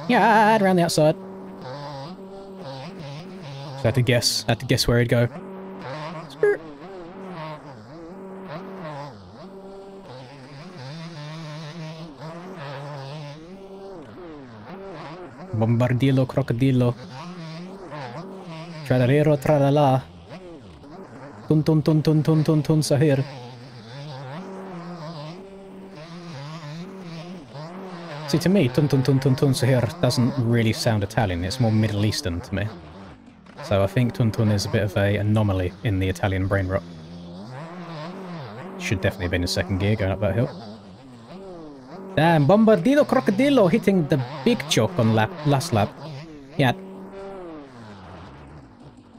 Speaker 1: Yeah, around the outside. Just had to guess where he'd go. Skirt. Bombardillo, crocodillo. Trarero, tralala. Tun tun tun tun tun tun tun sahir. See, to me, tun tun tun tun tun sahir doesn't really sound Italian. It's more Middle Eastern to me. So I think tun tun is a bit of an anomaly in the Italian brain rot. Should definitely have been in second gear going up that hill. Damn, Bombardino Crocodilo hitting the big choke on last lap. Yeah.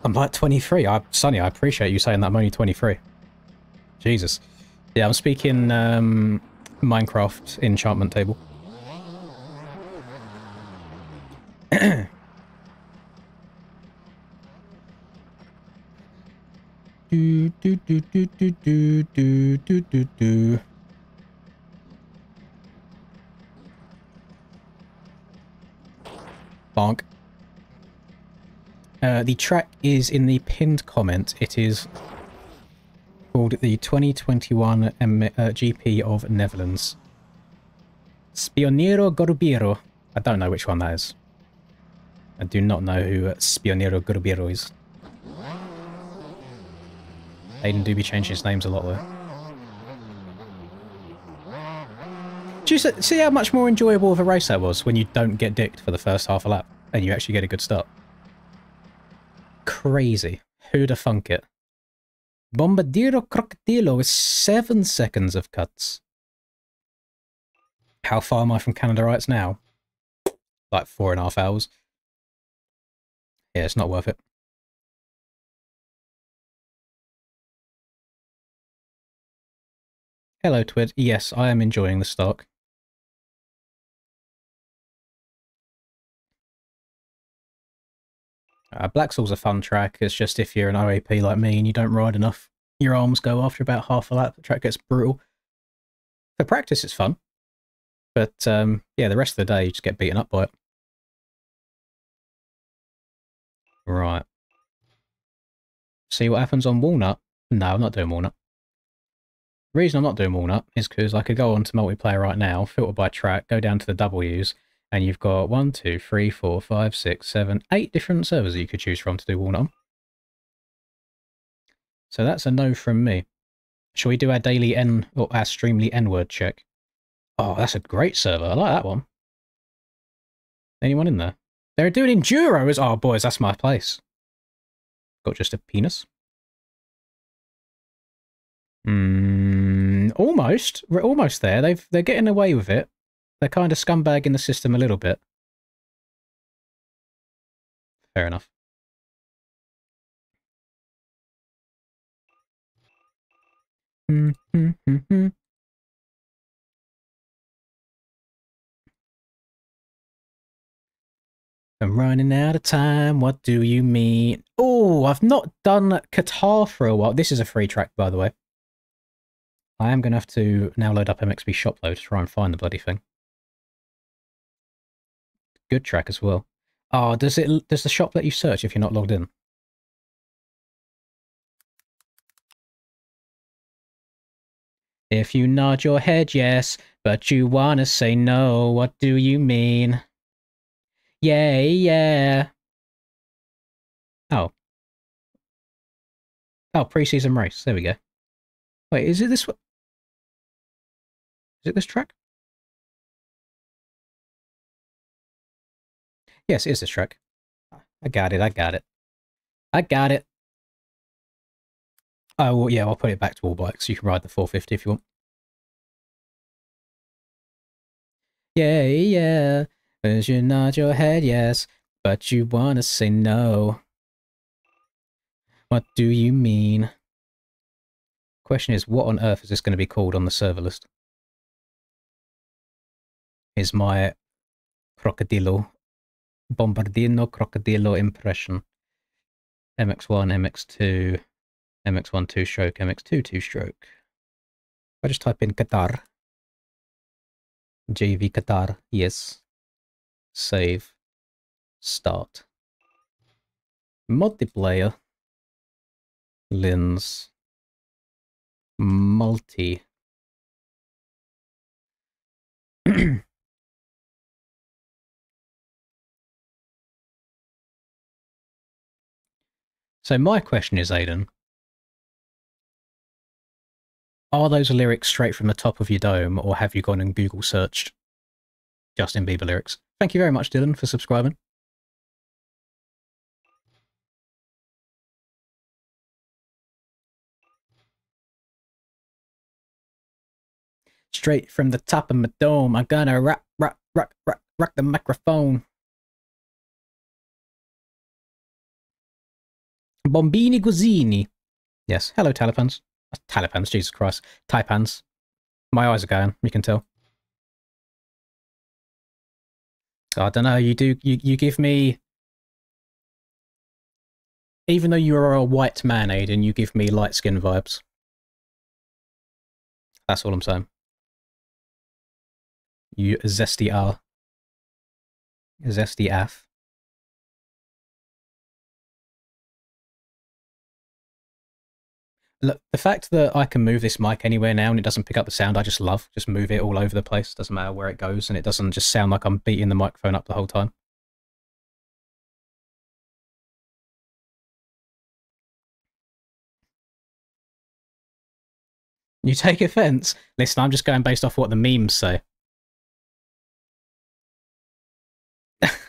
Speaker 1: I'm like 23. Sonny, I appreciate you saying that I'm only 23. Jesus. Yeah, I'm speaking Minecraft enchantment table. do do do do do do do do do do. Bonk. The track is in the pinned comment. It is called the 2021 GP of Netherlands. Spionero Gorbiro. I don't know which one that is. I do not know who Spionero Gorbiro is. Aiden do be changing his names a lot though. Do you see how much more enjoyable of a race that was when you don't get dicked for the first half a lap and you actually get a good start? Crazy. Who'da thunk it? Bombardiro Crocodilo is 7 seconds of cuts. How far am I from Canada Rights now? Like 4.5 hours. Yeah, it's not worth it. Hello, Twid. Yes, I am enjoying the stock. Blacksall's a fun track. It's just if you're an OAP like me and you don't ride enough, your arms go after about half a lap. The track gets brutal. For practice, it's fun. But, yeah, the rest of the day, you just get beaten up by it. Right. See what happens on Walnut? No, I'm not doing Walnut. The reason I'm not doing Walnut is because I could go on to multiplayer right now, filter by track, go down to the W's, and you've got 1, 2, 3, 4, 5, 6, 7, 8 different servers that you could choose from to do Walnut on. So that's a no from me. Shall we do our daily N, or our Streamly N-word check? Oh, that's a great server. I like that one. Anyone in there? They're doing Enduros! Oh, boys, that's my place. Got just a penis. Almost. We're almost there. They're getting away with it. They're kind of scumbagging the system a little bit. Fair enough. I'm running out of time. What do you mean? Oh, I've not done Qatar for a while. This is a free track, by the way. I am going to have to now load up MXB Shopload to try and find the bloody thing. Good track as well. Oh, does the shop let you search if you're not logged in? If you nod your head yes, but you wanna say no, what do you mean? Yay, yeah. Oh. Oh, pre-season race. There we go. Wait, is it this one? Is it this track? Yes, it is this track. I got it, I got it. I got it. Oh, well, yeah, I'll put it back to all bikes. You can ride the 450 if you want. Yay, yeah. As you nod your head yes, but you wanna say no. What do you mean? Question is, what on earth is this going to be called on the server list? Is my Crocodilo, Bombardino Crocodilo impression. MX1, MX2, MX1 2-stroke, MX2 2-stroke. I just type in Qatar. JV Qatar, yes. Save. Start. Multiplayer. Lens. Multi. So my question is, Aiden, are those lyrics straight from the top of your dome, or have you gone and Google searched Justin Bieber lyrics? Thank you very much, Dylan, for subscribing. Straight from the top of my dome, I'm gonna rock the microphone. Bombini Guzzini. Yes. Hello, Talipans. Talipans, Jesus Christ. Taipans. My eyes are going, you can tell. I don't know, you give me... Even though you're a white man, Aiden, you give me light skin vibes. That's all I'm saying. You zesty R. Zesty F. Look, the fact that I can move this mic anywhere now and it doesn't pick up the sound, I just love. Just move it all over the place. Doesn't matter where it goes, and it doesn't just sound like I'm beating the microphone up the whole time. You take offense? Listen, I'm just going based off what the memes say.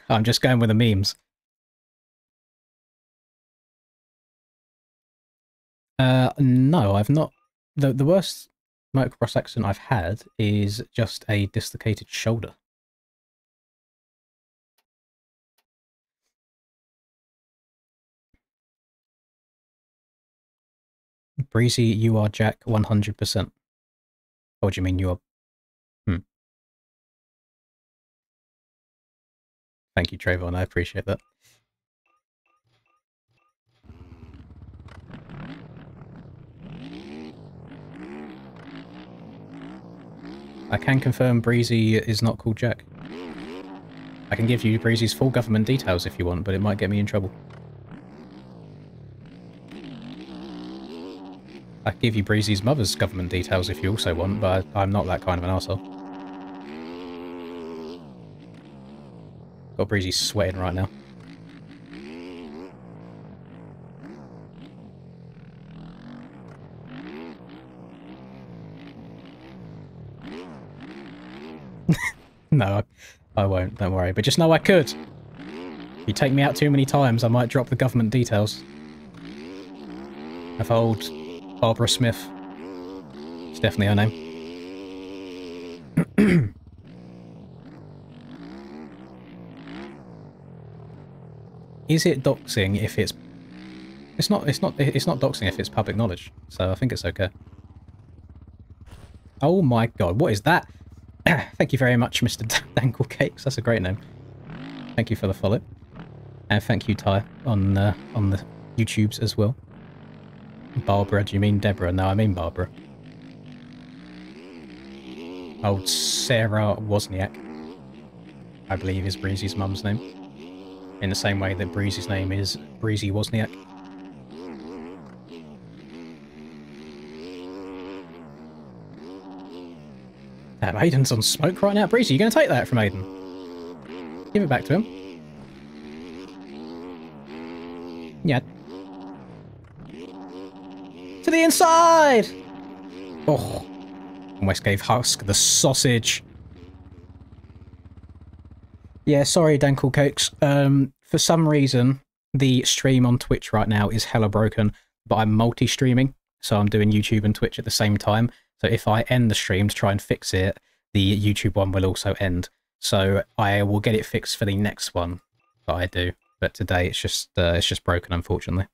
Speaker 1: I'm just going with the memes. No, I've not. The worst motocross accident I've had is just a dislocated shoulder. Breezy, you are Jack 100%. What do you mean you are? Thank you, Trayvon. I appreciate that. I can confirm Breezy is not called Jack. I can give you Breezy's full government details if you want, but it might get me in trouble. I can give you Breezy's mother's government details if you also want, but I'm not that kind of an arsehole. Got Breezy sweating right now. No, I won't, don't worry. But just know I could. If you take me out too many times, I might drop the government details. Of old Barbara Smith. It's definitely her name. Is it doxing if it's... It's not doxing if it's public knowledge, so I think it's okay. Oh my god, what is that? Thank you very much, Mr. Dankle Cakes. That's a great name. Thank you for the follow. And thank you, Ty, on the YouTubes as well. Barbara, do you mean Deborah? No, I mean Barbara. Old Sarah Wozniak, I believe is Breezy's mum's name. In the same way that Breezy's name is Breezy Wozniak. Damn, Aiden's on smoke right now. Breezy, you going to take that from Aiden? Give it back to him. Yeah. To the inside! Oh. Almost gave Husk the sausage. Yeah, sorry, Dankle Cakes. For some reason, the stream on Twitch right now is hella broken, but I'm multi-streaming, so I'm doing YouTube and Twitch at the same time. So if I end the stream to try and fix it, the YouTube one will also end. So I will get it fixed for the next one that I do. But today it's just broken, unfortunately.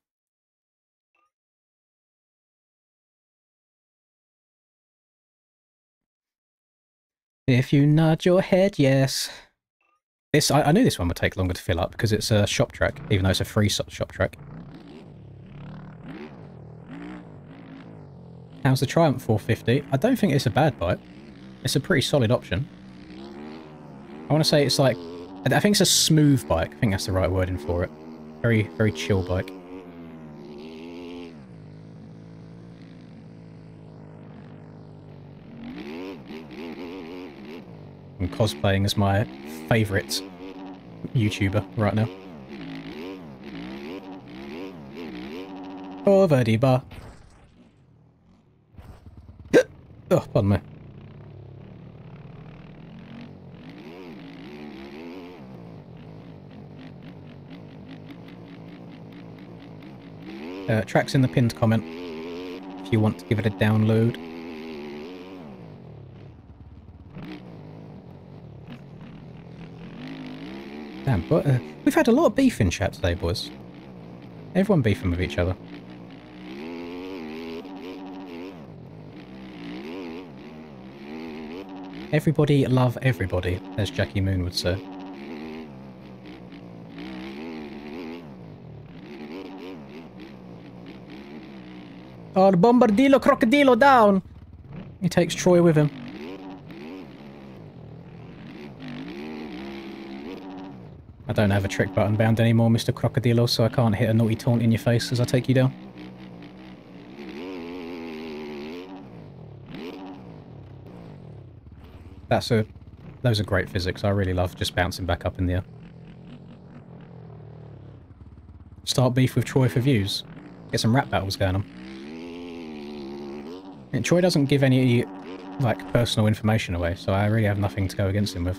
Speaker 1: If you nod your head, yes. This I knew this one would take longer to fill up because it's a shop track, even though it's a free shop track. How's the Triumph 450? I don't think it's a bad bike. It's a pretty solid option. I want to say it's like... I think it's a smooth bike. I think that's the right wording for it. Very, very chill bike. I'm cosplaying as my favourite YouTuber right now. Oh, Verdi bar. Oh, pardon me. Track's in the pinned comment if you want to give it a download. Damn, but we've had a lot of beef in chat today, boys. Everyone beefing with each other. Everybody love everybody, as Jackie Moon would say. Oh, the Bombardillo Crocodilo down! He takes Troy with him. I don't have a trick button bound anymore, Mr. Crocodilo, so I can't hit a naughty taunt in your face as I take you down. Those are great physics. I really love just bouncing back up in the air. Start beef with Troy for views. Get some rap battles going on. And Troy doesn't give any, like, personal information away, so I really have nothing to go against him with.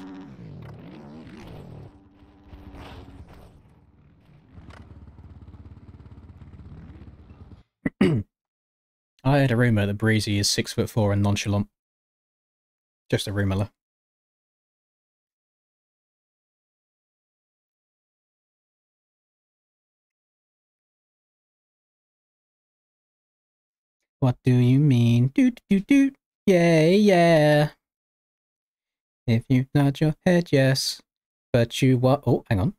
Speaker 1: I heard a rumour that Breezy is 6'4" and nonchalant. Just a rumour. What do you mean? Doot doot doot. Yeah, yeah. If you nod your head, yes. But you what? Oh, hang on.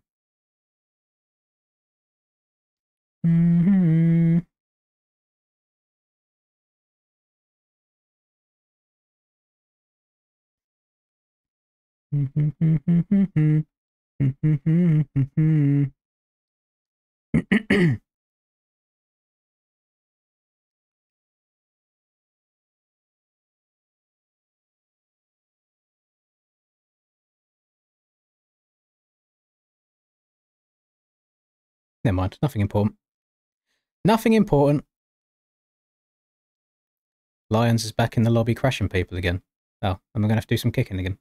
Speaker 1: Mm-hmm. Never mind, nothing important. Nothing important. Lions is back in the lobby crashing people again. Oh, am I going to have to do some kicking again?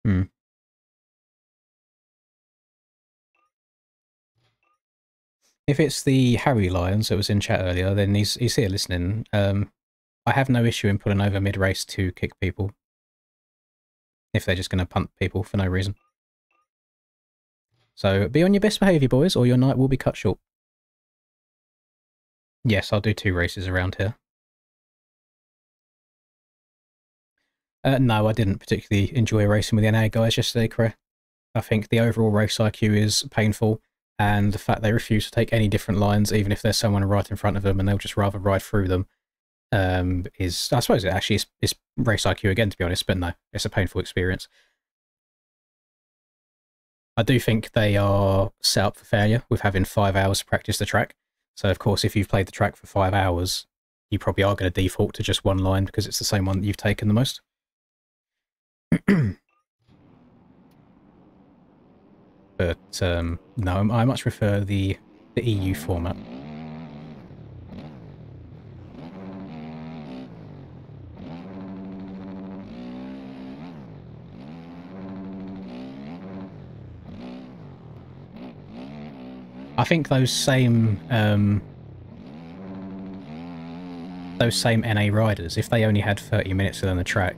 Speaker 1: Hmm. If it's the Harry Lions that was in chat earlier, then he's here listening. I have no issue in pulling over mid-race to kick people. If they're just going to punt people for no reason. So be on your best behaviour, boys, or your night will be cut short. Yes, I'll do 2 races around here. No, I didn't particularly enjoy racing with the NA guys yesterday, Corey. I think the overall race IQ is painful, and the fact they refuse to take any different lines, even if there's someone right in front of them and they'll just rather ride through them, is, I suppose it actually is race IQ again, to be honest, but no, it's a painful experience. I do think they are set up for failure with having 5 hours to practice the track. So, of course, if you've played the track for 5 hours, you probably are going to default to just one line because it's the same one that you've taken the most. But, no, I much prefer the EU format. I think those same NA riders, if they only had 30 minutes to learn the track,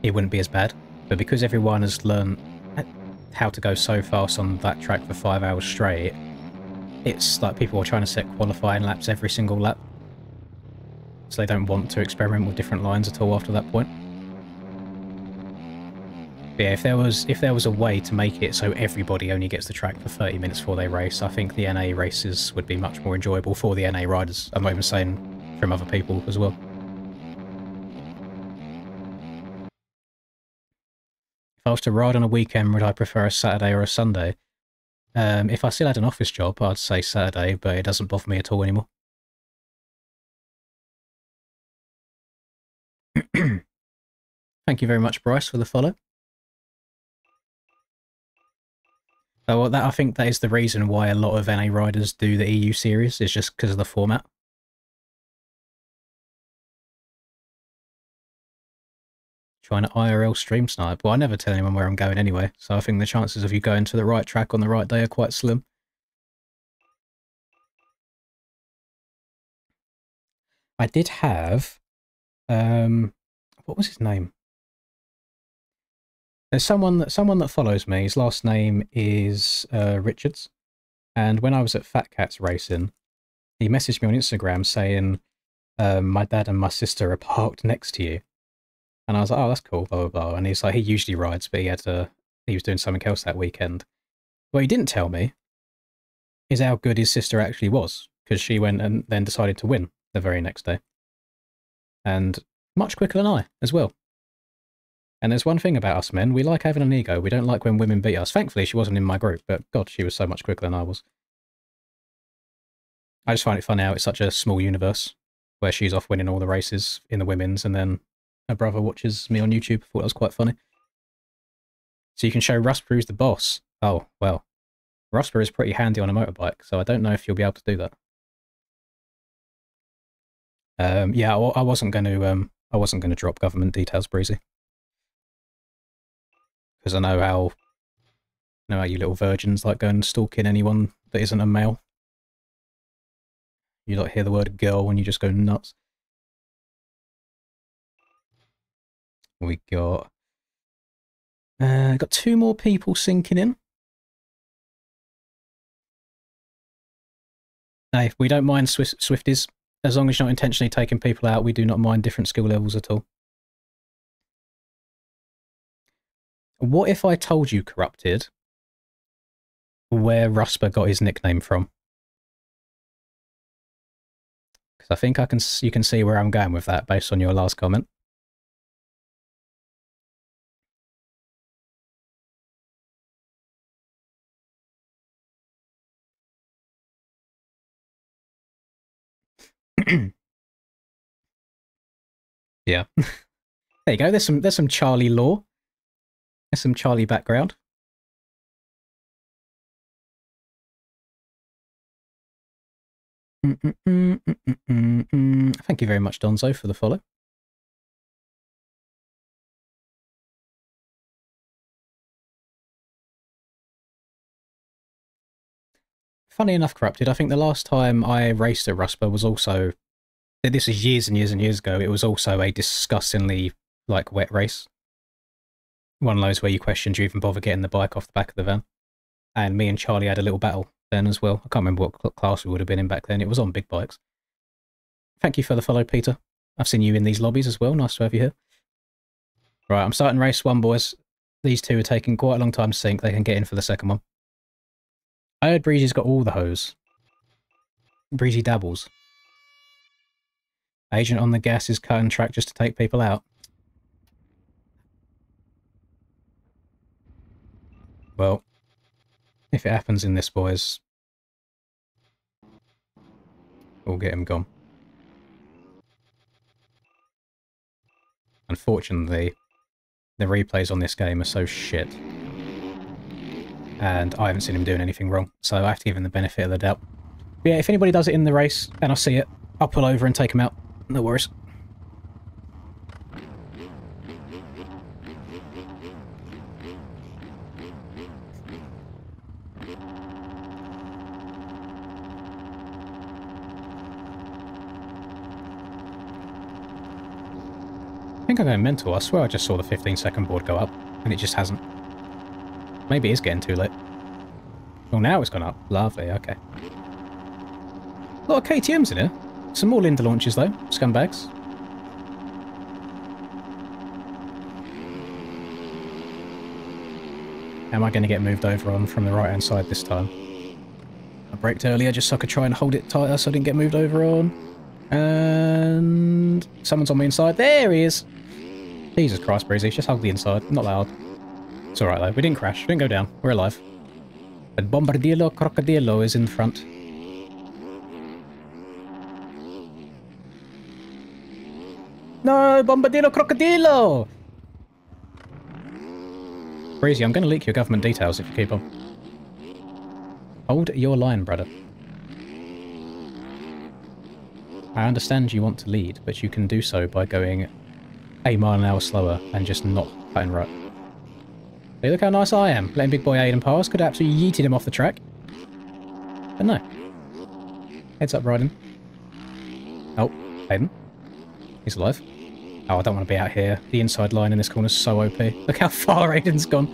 Speaker 1: it wouldn't be as bad. But because everyone has learned how to go so fast on that track for 5 hours straight, it's like people are trying to set qualifying laps every single lap. So they don't want to experiment with different lines at all after that point. But yeah, if there was a way to make it so everybody only gets the track for 30 minutes before they race, I think the NA races would be much more enjoyable for the NA riders. I'm not even saying from other people as well. If I was to ride on a weekend, would I prefer a Saturday or a Sunday? If I still had an office job, I'd say Saturday, but it doesn't bother me at all anymore. Thank you very much, Bryce, for the follow. So I think that is the reason why a lot of NA riders do the EU series, is just because of the format. Trying to IRL stream snipe. Well, I never tell anyone where I'm going anyway, so I think the chances of you going to the right track on the right day are quite slim. I did have... what was his name? There's someone that follows me. His last name is Richards, and when I was at Fat Cats Racing, he messaged me on Instagram saying, "My dad and my sister are parked next to you," and I was like, "Oh, that's cool." Blah blah blah. And he's like, he usually rides, but he was doing something else that weekend. What he didn't tell me is how good his sister actually was, because she went and then decided to win the very next day, and much quicker than I as well. And there's one thing about us men, we like having an ego. We don't like when women beat us. Thankfully, she wasn't in my group, but God, she was so much quicker than I was. I just find it funny how it's such a small universe, where she's off winning all the races in the women's, and then her brother watches me on YouTube. I thought that was quite funny. So you can show Rusper the boss. Oh, well. Rusper is pretty handy on a motorbike, so I don't know if you'll be able to do that. Yeah, I wasn't going to drop government details, Breezy. Because I know how you little virgins like going stalking anyone that isn't a male. You like hear the word girl and you just go nuts. We got 2 more people sinking in. Hey, we don't mind Swifties. As long as you're not intentionally taking people out, we do not mind different skill levels at all. What if I told you, Corrupted, where Rusper got his nickname from? Because I think you can see where I'm going with that based on your last comment. Yeah. There you go. There's some Charlie lore. There's some Charlie background. Thank you very much, Donzo, for the follow. Funny enough, Corrupted, I think the last time I raced at Rusper was also... This is years and years and years ago. It was also a disgustingly, like, wet race. One of those where you questioned you even bother getting the bike off the back of the van. And me and Charlie had a little battle then as well. I can't remember what class we would have been in back then. It was on big bikes. Thank you for the follow, Peter. I've seen you in these lobbies as well. Nice to have you here. Right, I'm starting race 1, boys. These 2 are taking quite a long time to sync. They can get in for the second one. I heard Breezy's got all the hose. Breezy dabbles. Agent on the gas is cutting track just to take people out. Well, if it happens in this, boys, we'll get him gone. Unfortunately, the replays on this game are so shit. And I haven't seen him doing anything wrong, so I have to give him the benefit of the doubt. But yeah, if anybody does it in the race, and I see it, I'll pull over and take him out. No worries. I think I'm going mental. I swear I just saw the 15-second board go up, and it just hasn't. Maybe it is getting too late. Well, now it's gone up. Lovely, okay. A lot of KTMs in here. Some more Linda launches, though. Scumbags. Am I going to get moved over on from the right-hand side this time? I braked earlier just so I could try and hold it tighter so I didn't get moved over on. And... someone's on the inside. There he is! Jesus Christ, Breezy. Just hold the inside. Not loud. It's alright, though. We didn't crash. We didn't go down. We're alive. But Bombardillo Crocodillo is in front. No! Bombardillo Crocodillo! Breezy, I'm going to leak your government details if you keep on. Hold your line, brother. I understand you want to lead, but you can do so by going 8 miles an hour slower and just not cutting right. Hey, look how nice I am. Letting big boy Aiden pass. Could have absolutely yeeted him off the track. But no. Heads up riding. Oh, Aiden. He's alive. Oh, I don't want to be out here. The inside line in this corner is so OP. Look how far Aiden's gone.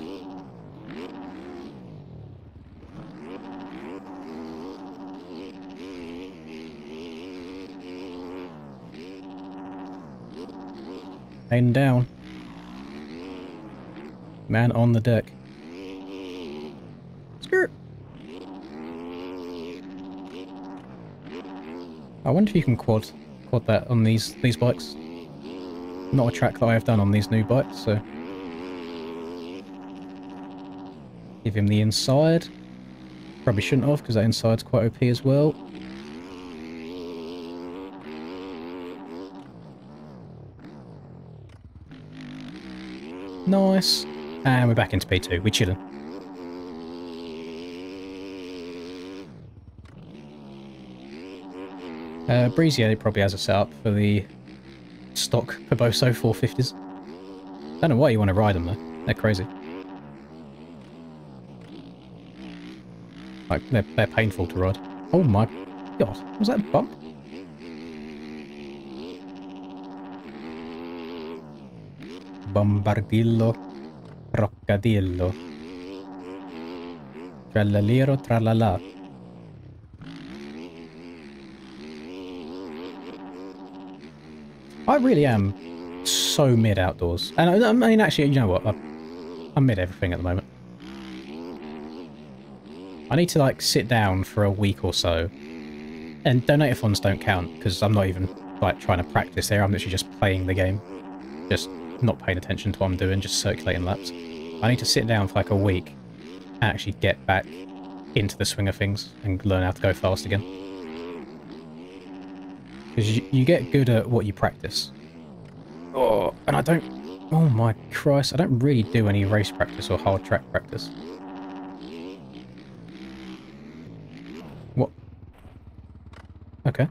Speaker 1: Aiden down. Man on the deck. Skirt. I wonder if you can quad that on these bikes. Not a track that I have done on these new bikes, so give him the inside. Probably shouldn't have, because that inside's quite OP as well. Nice. And we're back into P2. We're chilling. Breezy probably has a setup for the stock Perboso 450s. Don't know why you want to ride them though. They're crazy. Like, they're painful to ride. Oh my god. Was that a bump? Bombardillo. Roccadillo. Tralalero tralala. I really am so mid outdoors. And I mean, actually, you know what? I'm mid everything at the moment. I need to, like, sit down for a week or so. And donate-a-thons don't count, because I'm not even, like, trying to practice there. I'm literally just playing the game. Just not paying attention to what I'm doing, just circulating laps. I need to sit down for, like, a week and actually get back into the swing of things and learn how to go fast again. Because you get good at what you practice. Oh, and I don't... Oh my Christ, I don't really do any race practice or hard track practice. What? Okay.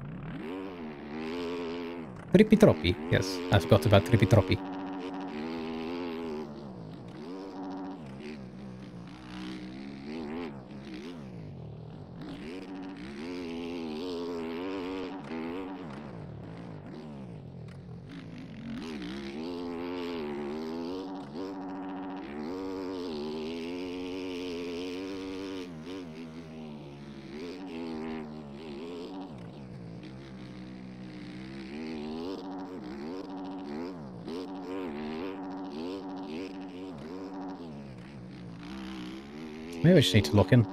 Speaker 1: Trippy Troppy. Yes, I forgot about Trippy Troppy. Maybe I just need to lock in.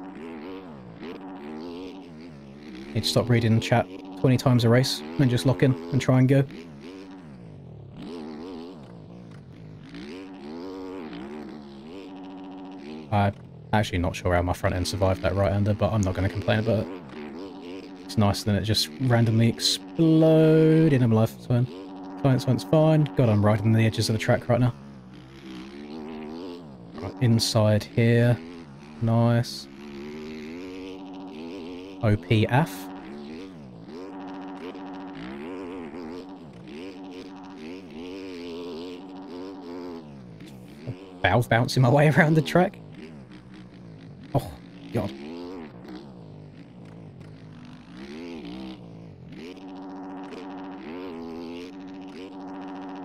Speaker 1: Need to stop reading chat 20 times a race and just lock in and try and go. I'm actually not sure how my front end survived that right-hander, but I'm not going to complain about it. It's nicer than it just randomly exploding in my life. It's fine. It's fine. God, I'm riding the edges of the track right now. Right, inside here. Nice. OPF. Valve bouncing my way around the track. Oh, God.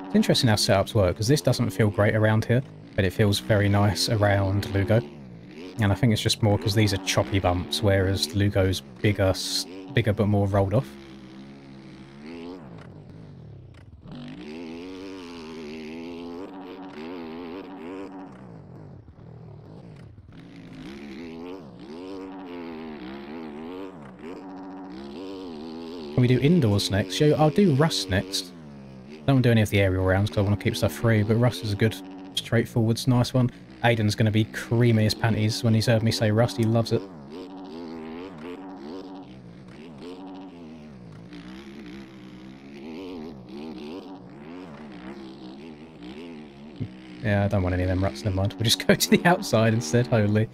Speaker 1: It's interesting how setups work, because this doesn't feel great around here, but it feels very nice around Lugo. And I think it's just more because these are choppy bumps, whereas Lugo's bigger but more rolled off. Can we do indoors next? I'll do Rust next. Don't want to do any of the aerial rounds because I want to keep stuff free, but Rust is a good, straightforward, nice one. Aiden's going to be creamy as panties when he's heard me say Rust. He loves it. Yeah, I don't want any of them ruts, never mind. We'll just go to the outside instead, holy.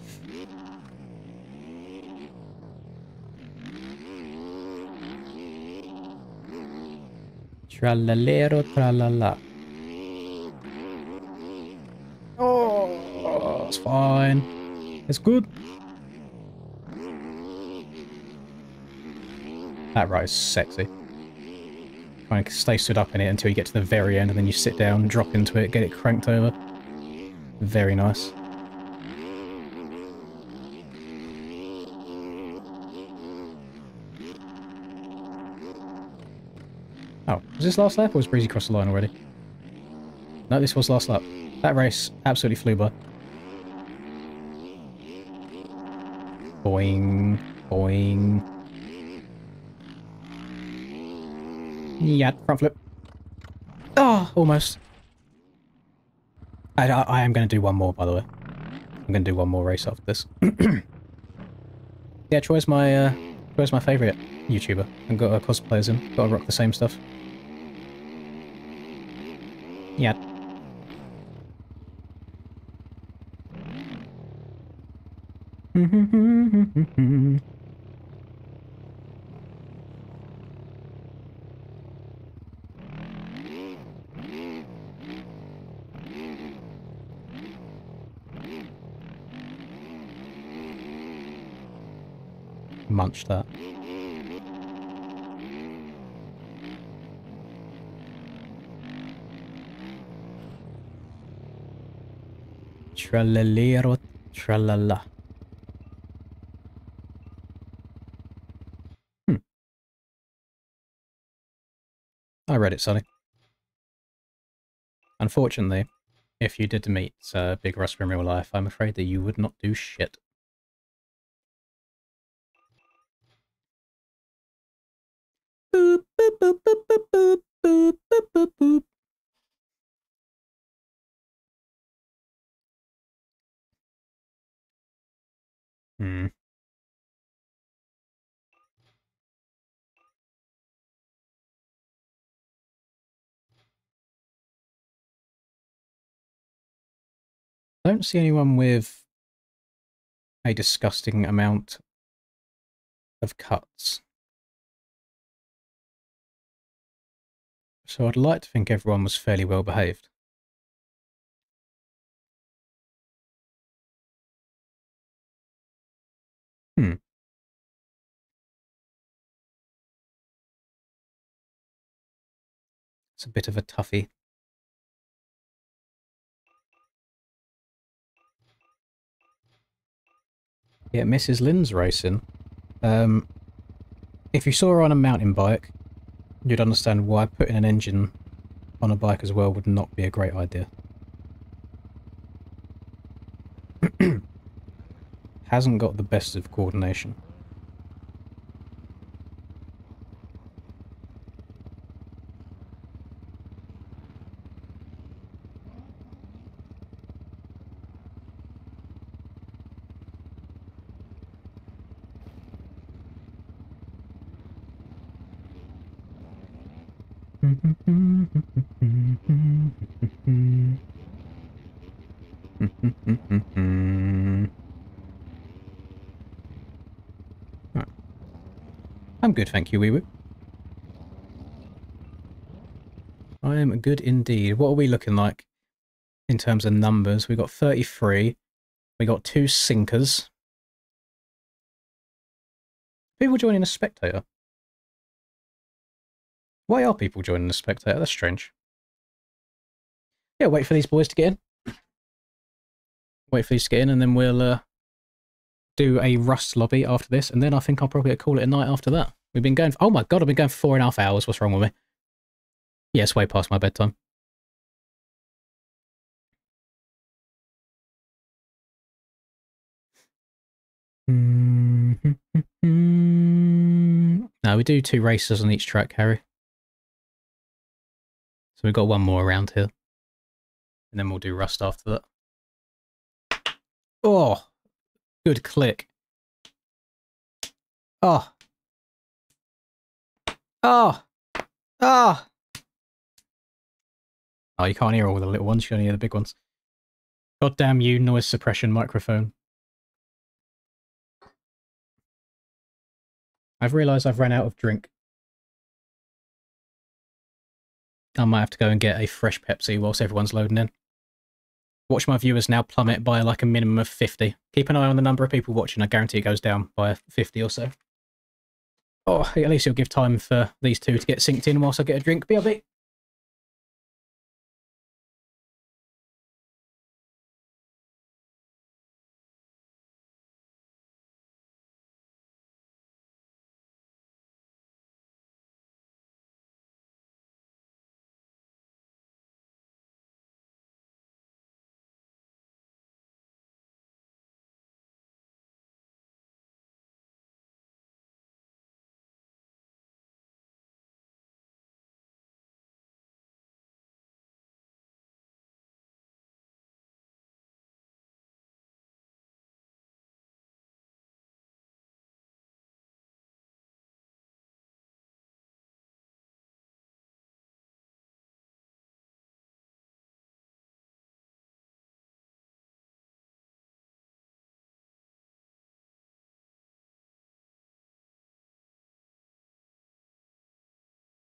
Speaker 1: Tralalero tralala. Oh, it's fine. It's good. That right is sexy. Kind of stay stood up in it until you get to the very end, and then you sit down, drop into it, get it cranked over. Very nice. Oh, was this last lap or was Breezy crossed the line already? No, this was last lap. That race absolutely flew by. Boing, boing. Yeah, front flip. Oh, almost. I am going to do one more, by the way. I'm going to do one more race after this. Yeah, Troy's my favourite YouTuber. I've got cosplayers in. Got to rock the same stuff. Yeah. Munch that. Tralalero tralala. I read it, Sonny. Unfortunately, if you did meet Big Russ in real life, I'm afraid that you would not do shit. Boop, boop, boop, boop, boop, boop, boop, boop, boop, boop. I don't see anyone with a disgusting amount of cuts. So I'd like to think everyone was fairly well behaved. It's a bit of a toughie. Yeah, Mrs. Lynn's racing. If you saw her on a mountain bike, you'd understand why putting an engine on a bike as well would not be a great idea. Hasn't got the best of coordination. I'm good, thank you, wee woo. I am good indeed. What are we looking like in terms of numbers? We got 33. We got 2 sinkers. People joining a spectator. Why are people joining a spectator? That's strange. Yeah, wait for these boys to get in. Wait for these to get in, and then we'll do a Rust lobby after this, and then I think I'll probably call it a night after that. We've been going... Oh my god, I've been going for 4.5 hours. What's wrong with me? Yeah, it's way past my bedtime. No, we do 2 races on each track, Harry. So we've got one more around here. And then we'll do Rust after that. Oh! Good click. Oh! Oh! Oh! Oh, you can't hear all the little ones, you can only hear the big ones. God damn you, noise suppression microphone. I've realised I've ran out of drink. I might have to go and get a fresh Pepsi whilst everyone's loading in. Watch my viewers now plummet by like a minimum of 50. Keep an eye on the number of people watching. I guarantee it goes down by 50 or so. Oh, at least it'll give time for these two to get synced in whilst I get a drink. BRB.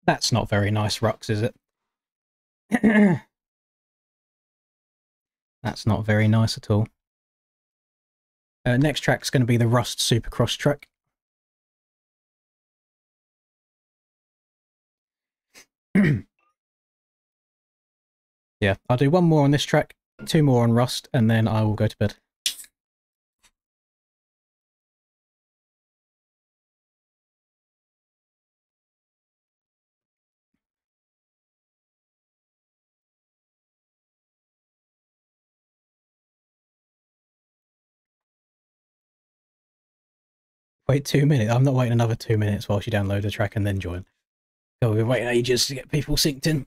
Speaker 1: That's not very nice, Rux, is it? That's not very nice at all. Next track's going to be the Rust Supercross track. Yeah, I'll do one more on this track, 2 more on Rust, and then I will go to bed. Wait 2 minutes? I'm not waiting another 2 minutes whilst you download the track and then join. Oh, we've been waiting ages to get people synced in.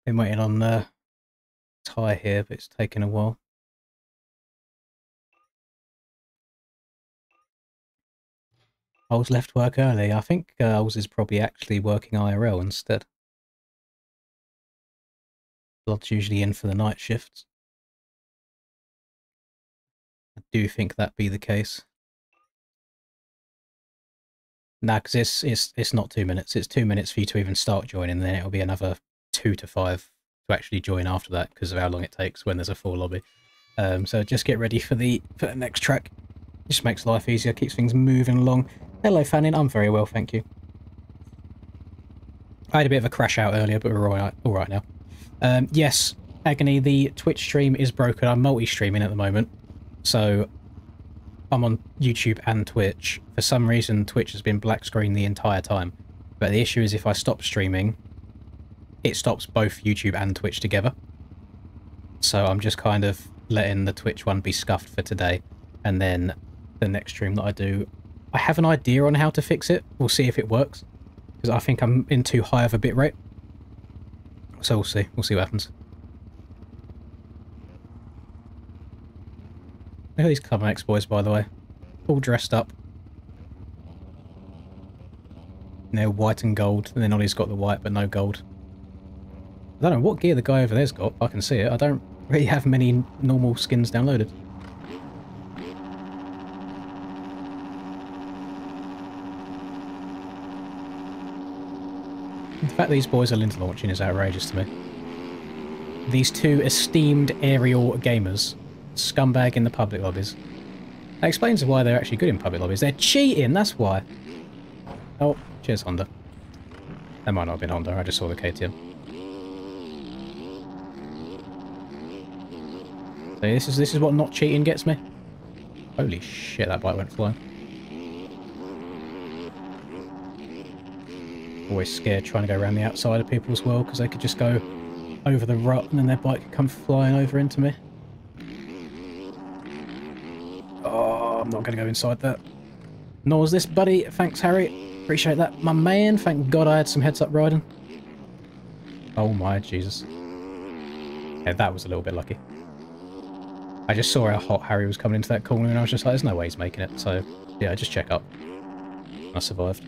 Speaker 1: Been waiting on Ty here, but it's taken a while. Ols left work early. I think Ols is probably actually working IRL instead. Blood's usually in for the night shifts. I do think that be the case. Nah, because it's not 2 minutes. It's 2 minutes for you to even start joining, and then it'll be another 2 to 5 to actually join after that because of how long it takes when there's a full lobby. So just get ready for the next track. Just makes life easier, keeps things moving along. Hello, Fannin. I'm very well, thank you. I had a bit of a crash out earlier, but we're all right now. Yes, Agony, the Twitch stream is broken. I'm multi-streaming at the moment, so I'm on YouTube and Twitch. For some reason, Twitch has been black screen the entire time. But the issue is if I stop streaming, it stops both YouTube and Twitch together. So I'm just kind of letting the Twitch one be scuffed for today. And then the next stream that I do, I have an idea on how to fix it. We'll see if it works. Because I think I'm in too high of a bitrate. So we'll see. We'll see what happens. Look at these Club X boys, by the way. All dressed up. They're white and gold. And then Ollie's got the white, but no gold. I don't know what gear the guy over there's got. I can see it. I don't really have many normal skins downloaded. The fact these boys are lint launching is outrageous to me. These two esteemed aerial gamers. Scumbag in the public lobbies. That explains why they're actually good in public lobbies. They're cheating, that's why. Oh, cheers, Honda. That might not have been Honda, I just saw the KTM. So this is what not cheating gets me. Holy shit, that bike went flying. Always scared trying to go around the outside of people as well, because they could just go over the rut and then their bike could come flying over into me. Oh, I'm not going to go inside that. Nor was this, buddy. Thanks, Harry. Appreciate that. My man, thank God I had some heads-up riding. Oh my Jesus. Yeah, that was a little bit lucky. I just saw how hot Harry was coming into that corner and I was just like, there's no way he's making it. So, yeah, just check up. I survived.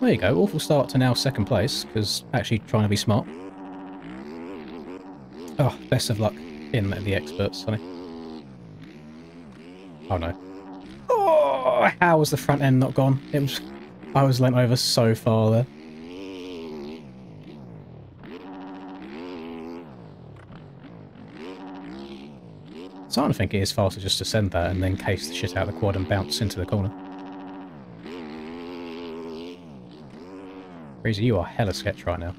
Speaker 1: There you go. Awful start to now second place, because actually trying to be smart. Oh, best of luck in the experts, honey. Oh no. Oh, how was the front end not gone? It was. I was leant over so far there. Starting to think it is faster just to send that and then case the shit out of the quad and bounce into the corner. Breezy, you are hella sketch right now.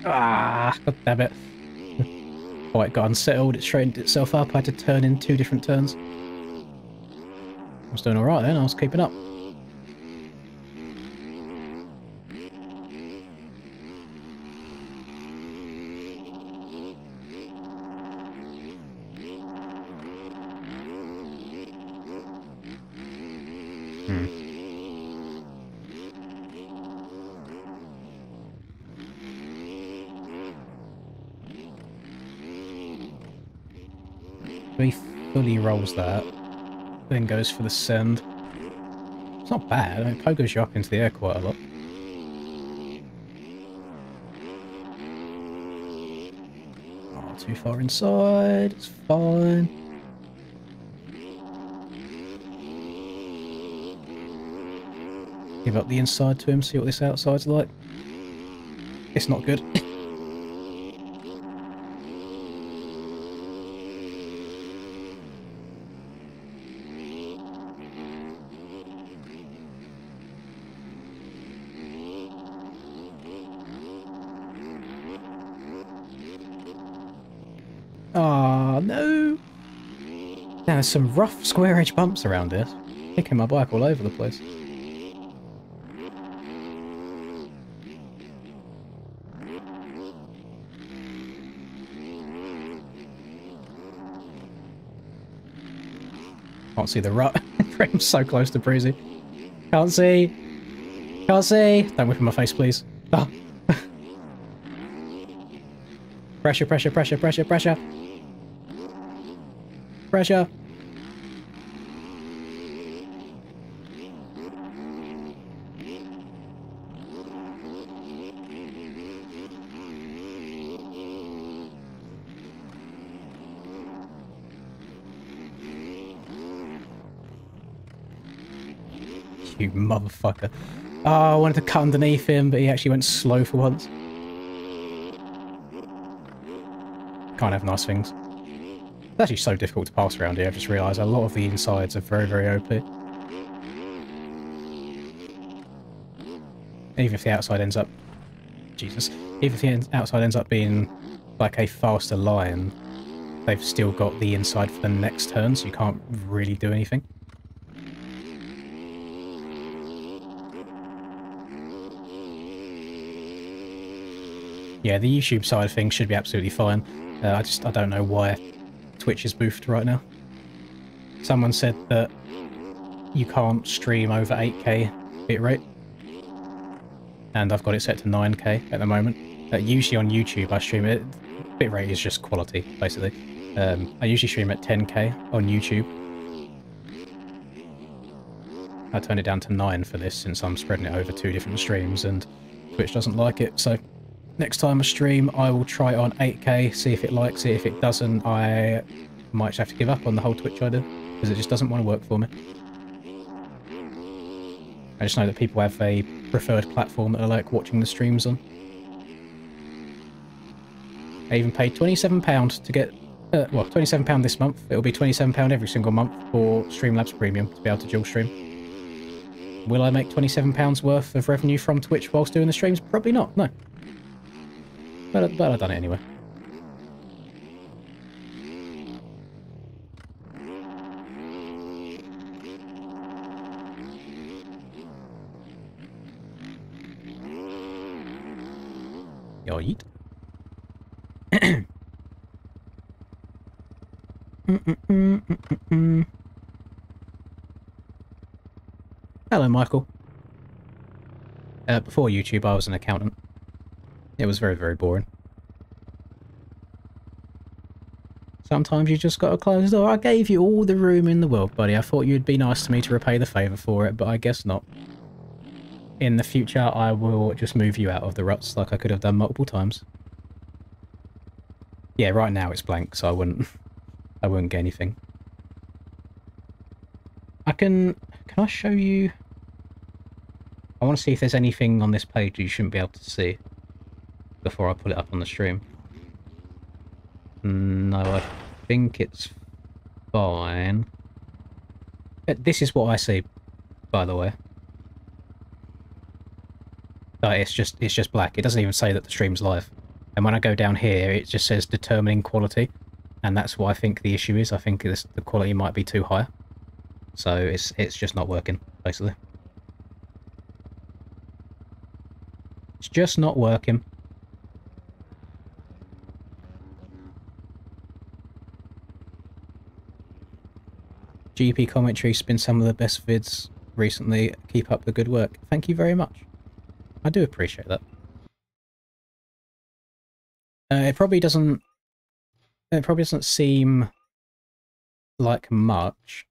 Speaker 1: Ah, god damn it. Oh, it got unsettled, it straightened itself up, I had to turn in 2 different turns. I was doing alright then, I was keeping up. He fully rolls that, then goes for the send. It's not bad, I mean, it pogos you up into the air quite a lot. Oh, too far inside, it's fine. Give up the inside to him, see what this outside's like. It's not good. Ah, no! Now, there's some rough square edge bumps around here. Kicking my bike all over the place. Can't see the rut. I'm so close to Breezy. Can't see. Can't see. Don't whip in my face, please. Ah. Pressure, pressure, pressure, pressure, pressure. Pressure. You motherfucker. Oh, I wanted to cut underneath him, but he actually went slow for once. Can't have nice things. It's actually so difficult to pass around here, I've just realised a lot of the insides are very, very OP. Even if the outside ends up... Jesus. Even if the outside ends up being like a faster line, they've still got the inside for the next turn, so you can't really do anything. Yeah, the YouTube side of things should be absolutely fine. I don't know why Twitch is boofed right now. Someone said that you can't stream over 8K bitrate, and I've got it set to 9K at the moment. Usually on YouTube I stream it. Bitrate is just quality, basically. I usually stream at 10K on YouTube. I turned it down to 9 for this since I'm spreading it over 2 different streams, and Twitch doesn't like it, so next time I stream, I will try it on 8K, see if it likes it. If it doesn't, I might just have to give up on the whole Twitch idea, because it just doesn't want to work for me. I just know that people have a preferred platform that I like watching the streams on. I even paid £27 to get, well, £27 this month. It'll be £27 every single month for Streamlabs Premium to be able to dual stream. Will I make £27 worth of revenue from Twitch whilst doing the streams? Probably not, no. But I've done it anyway. Yo, yeet. Hello, Michael. Before YouTube, I was an accountant. It was very, very boring. Sometimes you just gotta close the door. I gave you all the room in the world, buddy. I thought you'd be nice to me to repay the favour for it, but I guess not. In the future, I will just move you out of the ruts like I could have done multiple times. Yeah, right now it's blank, so I wouldn't get anything. Can I show you? I want to see if there's anything on this page you shouldn't be able to see before I put it up on the stream. No, I think it's fine. This is what I see, by the way. It's just black. It doesn't even say that the stream's live. And when I go down here, it just says determining quality. And that's what I think the issue is. I think the quality might be too high. So it's just not working, basically. It's just not working. GP commentary's been some of the best vids recently. Keep up the good work. Thank you very much. I do appreciate that. It probably doesn't seem like much,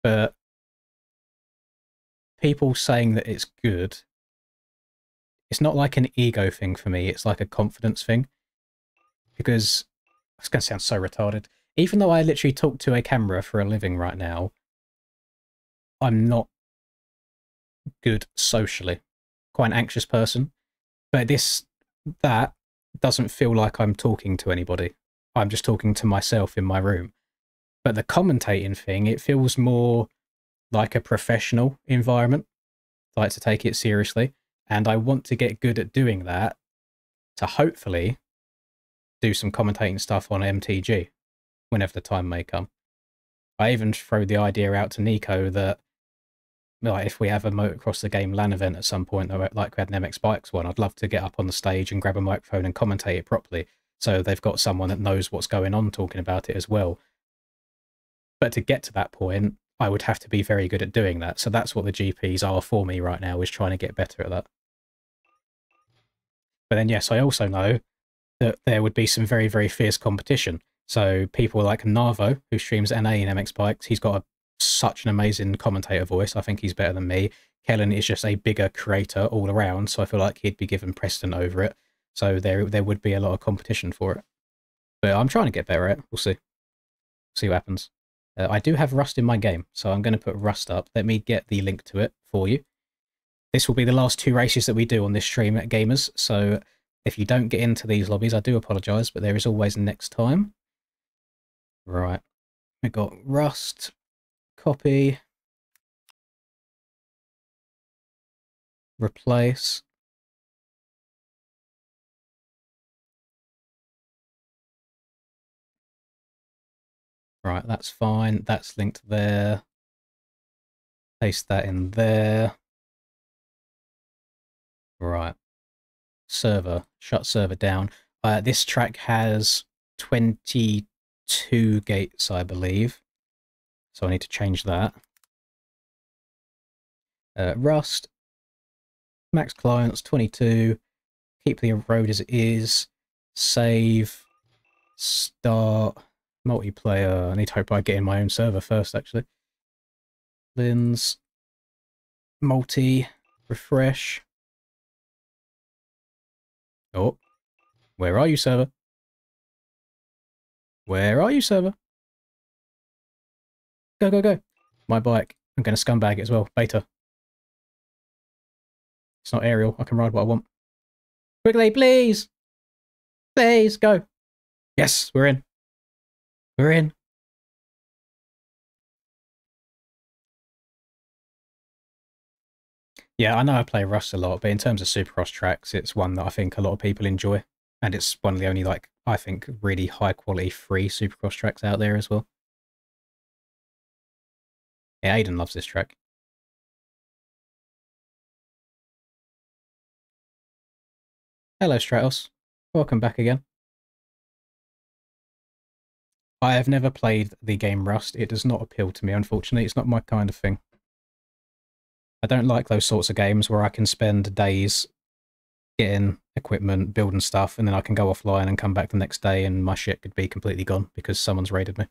Speaker 1: but people saying that it's good, it's not like an ego thing for me, it's like a confidence thing. Because, it's going to sound so retarded, even though I literally talk to a camera for a living right now, I'm not good socially. Quite an anxious person. But that doesn't feel like I'm talking to anybody. I'm just talking to myself in my room. But the commentating thing, it feels more like a professional environment. I like to take it seriously. And I want to get good at doing that to hopefully do some commentating stuff on MTG whenever the time may come. I even throw the idea out to Nico that, like, if we have a motocross the game LAN event at some point, like we had an MX Bikes one, I'd love to get up on the stage and grab a microphone and commentate it properly. So they've got someone that knows what's going on talking about it as well. But to get to that point, I would have to be very good at doing that. So that's what the GPs are for me right now, is trying to get better at that. But then, yes, I also know that there would be some very, very fierce competition. So people like Narvo, who streams NA and MX Bikes, he's got such an amazing commentator voice. I think he's better than me. Kellen is just a bigger creator all around, so I feel like he'd be given precedent over it. So there would be a lot of competition for it. But I'm trying to get better at it. We'll see. See what happens. I do have Rust in my game, so I'm going to put Rust up. Let me get the link to it for you. This will be the last 2 races that we do on this stream at Gamers, so if you don't get into these lobbies, I do apologise, but there is always next time. Right. We've got Rust, copy, replace. Right, that's fine. That's linked there. Paste that in there. Right. Server. Shut server down. This track has 22 gates, I believe. So I need to change that. Rust. Max clients, 22. Keep the road as it is. Save. Start. Multiplayer. I need to hope I get in my own server first, actually. Lins. Multi. Refresh. Oh. Where are you, server? Where are you, server? Go, go, go. My bike. I'm going to scumbag it as well. Beta. It's not aerial. I can ride what I want. Quickly, please! Please, go. Yes, we're in. We're in. Yeah, I know I play Rust a lot, but in terms of Supercross tracks, it's one that I think a lot of people enjoy. And it's one of the only, like, I think, really high-quality free Supercross tracks out there as well. Yeah, Aiden loves this track. Hello, Stratos. Welcome back again. I have never played the game Rust. It does not appeal to me, unfortunately. It's not my kind of thing. I don't like those sorts of games where I can spend days getting equipment, building stuff, and then I can go offline and come back the next day and my shit could be completely gone because someone's raided me.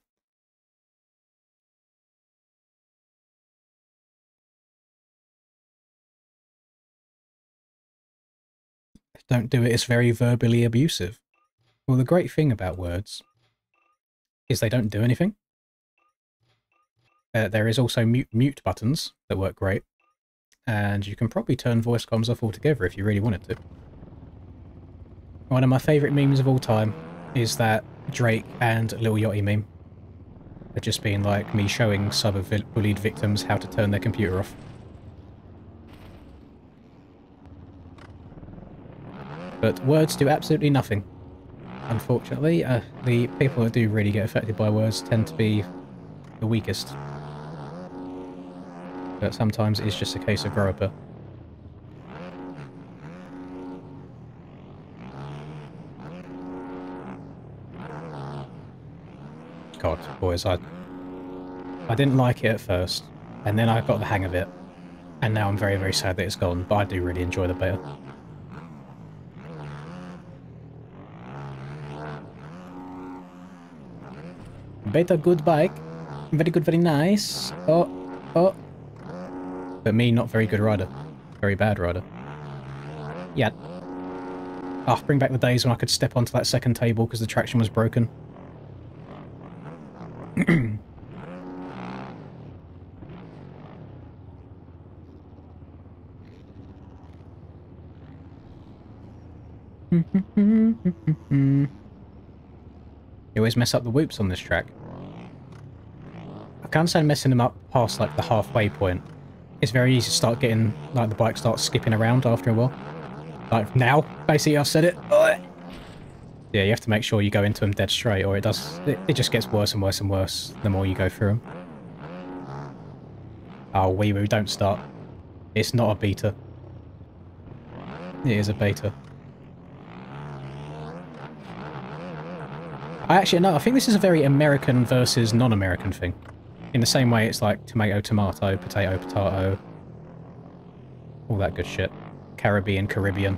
Speaker 1: Don't do it, it's very verbally abusive. Well, the great thing about words is they don't do anything. There is also mute buttons that work great, and you can probably turn voice comms off altogether if you really wanted to. One of my favourite memes of all time is that Drake and Lil Yachty meme. They're just being like me showing cyber-bullied victims how to turn their computer off. But words do absolutely nothing. Unfortunately, the people that do really get affected by words tend to be the weakest. But sometimes it's just a case of grow up. God, boys, I didn't like it at first, and then I got the hang of it, and now I'm very, very sad that it's gone, but I do really enjoy the beta. Beta good bike. Very good, very nice. Oh. But me, not very good rider. Very bad rider. Yeah. Oh, bring back the days when I could step onto that second table because the traction was broken. You always mess up the whoops on this track. I can't say messing them up past like the halfway point. It's very easy to start getting, like, the bike starts skipping around after a while. Like now, basically I've said it. Yeah, you have to make sure you go into them dead straight or it just gets worse and worse and worse the more you go through them. Oh, wee woo, don't start. It's not a beta. It is a beta. No, I think this is a very American versus non-American thing. In the same way it's like tomato, tomato, potato, potato. All that good shit. Caribbean, Caribbean.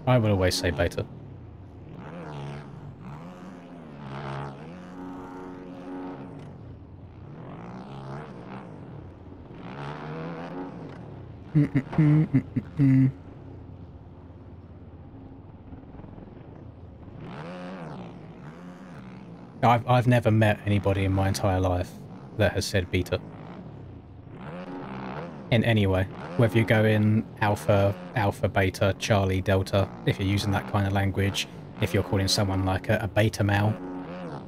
Speaker 1: I would always say beta. I've never met anybody in my entire life that has said beta. In any way. Whether you go in alpha, beta, Charlie, delta, if you're using that kind of language, if you're calling someone like a beta male,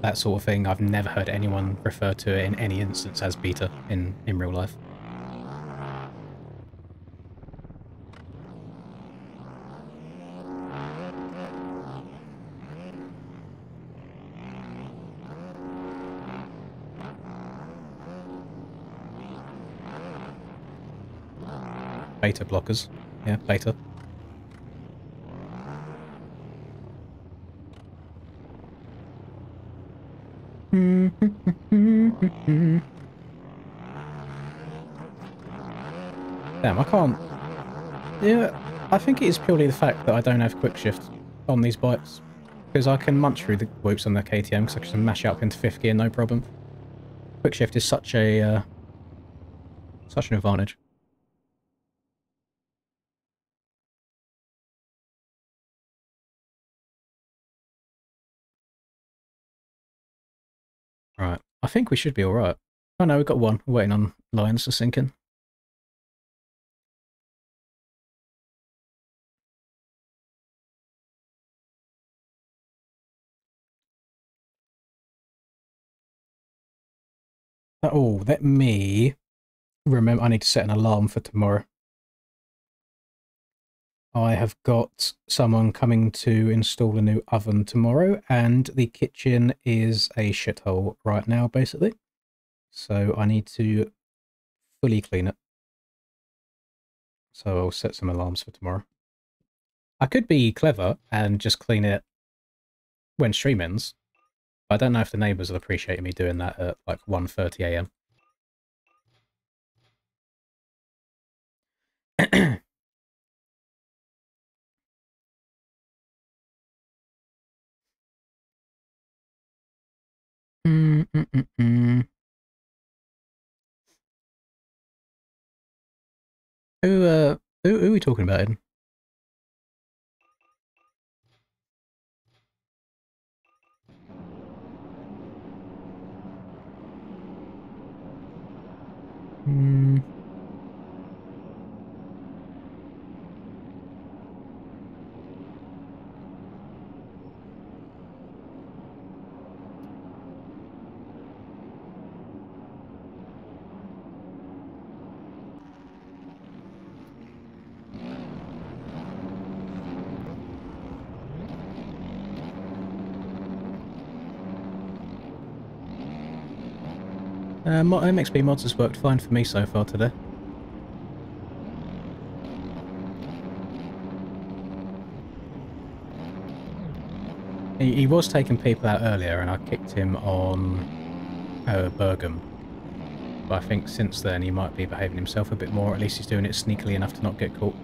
Speaker 1: that sort of thing, I've never heard anyone refer to it in any instance as beta in real life. Beta blockers. Yeah, beta. Damn, I can't... Yeah, I think it is purely the fact that I don't have quick shift on these bikes. Because I can munch through the whoops on the KTM because I can mash it up into 5th gear, no problem. Quick shift is such an advantage. Right, I think we should be alright. Oh no, we've got one. We're waiting on lines to sink in. Oh, let me remember. I need to set an alarm for tomorrow. I have got someone coming to install a new oven tomorrow, and the kitchen is a shithole right now, basically. So I need to fully clean it. So I'll set some alarms for tomorrow. I could be clever and just clean it when stream ends. I don't know if the neighbours will appreciate me doing that at like 1:30 AM. Who are we talking about, Eden? MXB mods has worked fine for me so far today. He was taking people out earlier and I kicked him on Bergam. But I think since then he might be behaving himself a bit more, at least he's doing it sneakily enough to not get caught.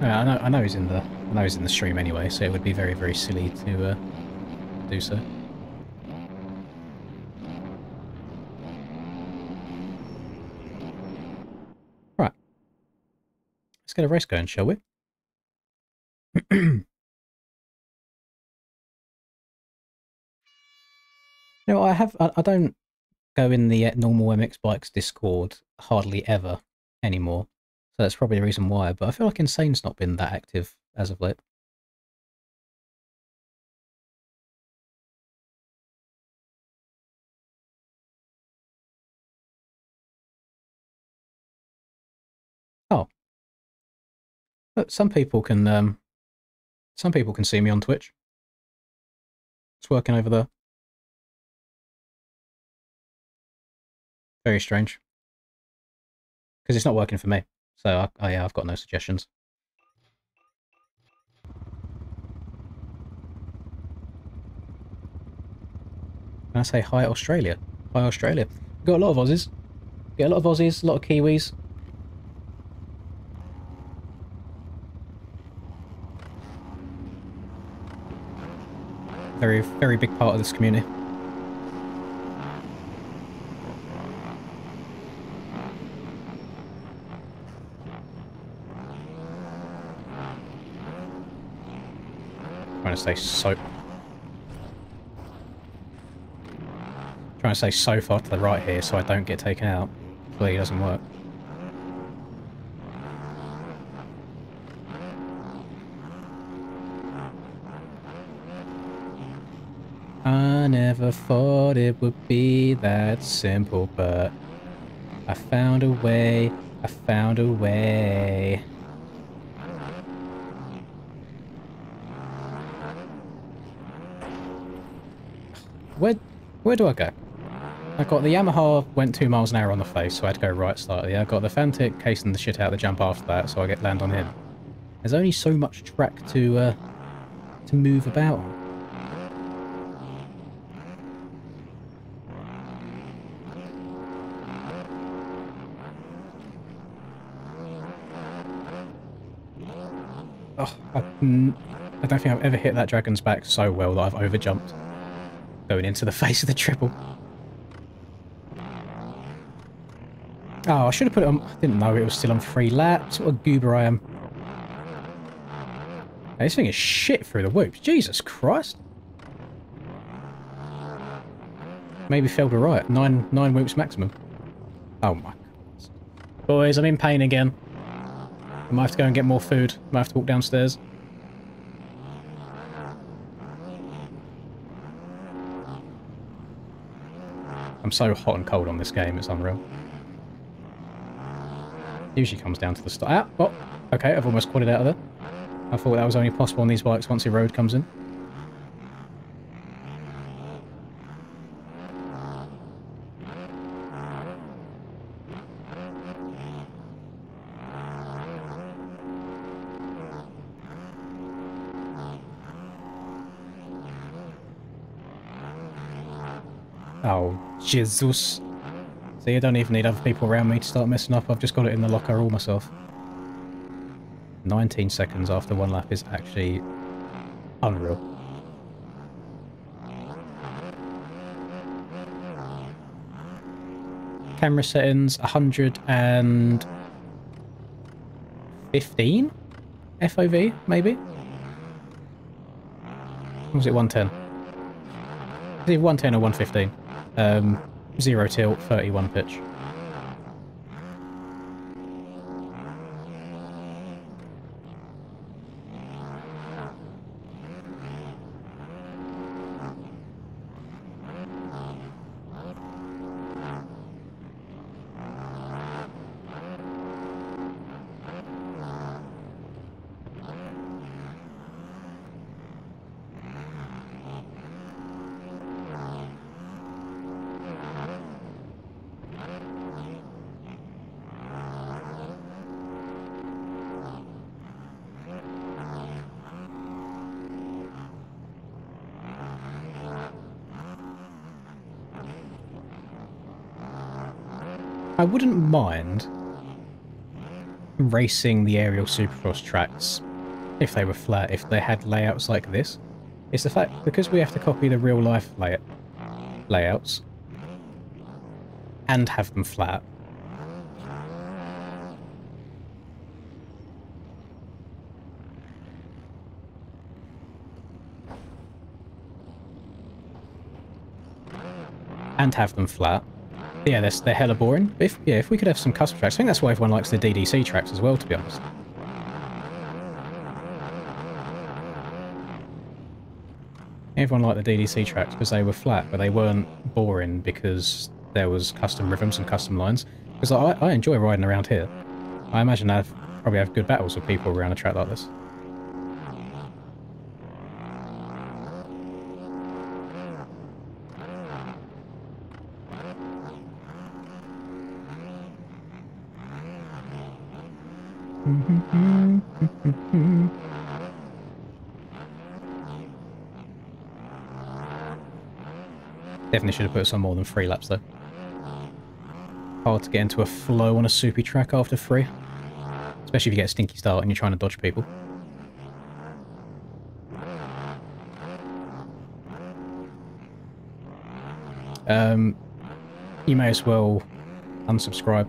Speaker 1: Yeah, I know he's in the stream anyway, so it would be very, very silly to do so. Right. Let's get a race going, shall we? You know, I don't go in the normal MX Bikes Discord hardly ever anymore. So that's probably the reason why, but I feel like Insane's not been that active as of late. Oh. But some people can see me on Twitch. It's working over there. Very strange. Because it's not working for me. So yeah, I've got no suggestions. Can I say hi Australia? Hi Australia. Got a lot of Aussies. Get a lot of Aussies, a lot of Kiwis. Very, very big part of this community. Trying to stay so far to the right here so I don't get taken out. Hopefully it doesn't work. I never thought it would be that simple, but I found a way. I found a way. Where do I go? I got the Yamaha went 2 miles an hour on the face, so I had to go right slightly. I got the Fantic casing the shit out of the jump after that, so I land on him. There's only so much track to move about. Oh, I don't think I've ever hit that dragon's back so well that I've overjumped. Going into the face of the triple. Oh, I should have put it on... I didn't know it was still on 3 laps. What a goober I am. Hey, this thing is shit through the whoops. Jesus Christ. Maybe failed to right. 9 whoops maximum. Oh my God. Boys, I'm in pain again. I might have to go and get more food. I might have to walk downstairs. I'm so hot and cold on this game, it's unreal. Usually comes down to the start. Ah, oh, okay, I've almost quad it out of there. I thought that was only possible on these bikes once the road comes in. Oh, Jesus. See, I don't even need other people around me to start messing up. I've just got it in the locker all myself. 19 seconds after one lap is actually unreal. Camera settings, 115 FOV, maybe? Or was it 110? Is it 110 or 115? 0 tilt, 31 pitch. I wouldn't mind racing the aerial supercross tracks if they were flat, if they had layouts like this. It's the fact, because we have to copy the real life layouts and have them flat. And have them flat. Yeah, they're hella boring. If we could have some custom tracks, I think that's why everyone likes the DDC tracks as well, to be honest. Everyone liked the DDC tracks because they were flat, but they weren't boring because there was custom rhythms and custom lines. Because I enjoy riding around here. I imagine I'd probably have good battles with people around a track like this. Definitely should have put some more than 3 laps though. Hard to get into a flow on a soupy track after 3. Especially if you get a stinky start and you're trying to dodge people. You may as well unsubscribe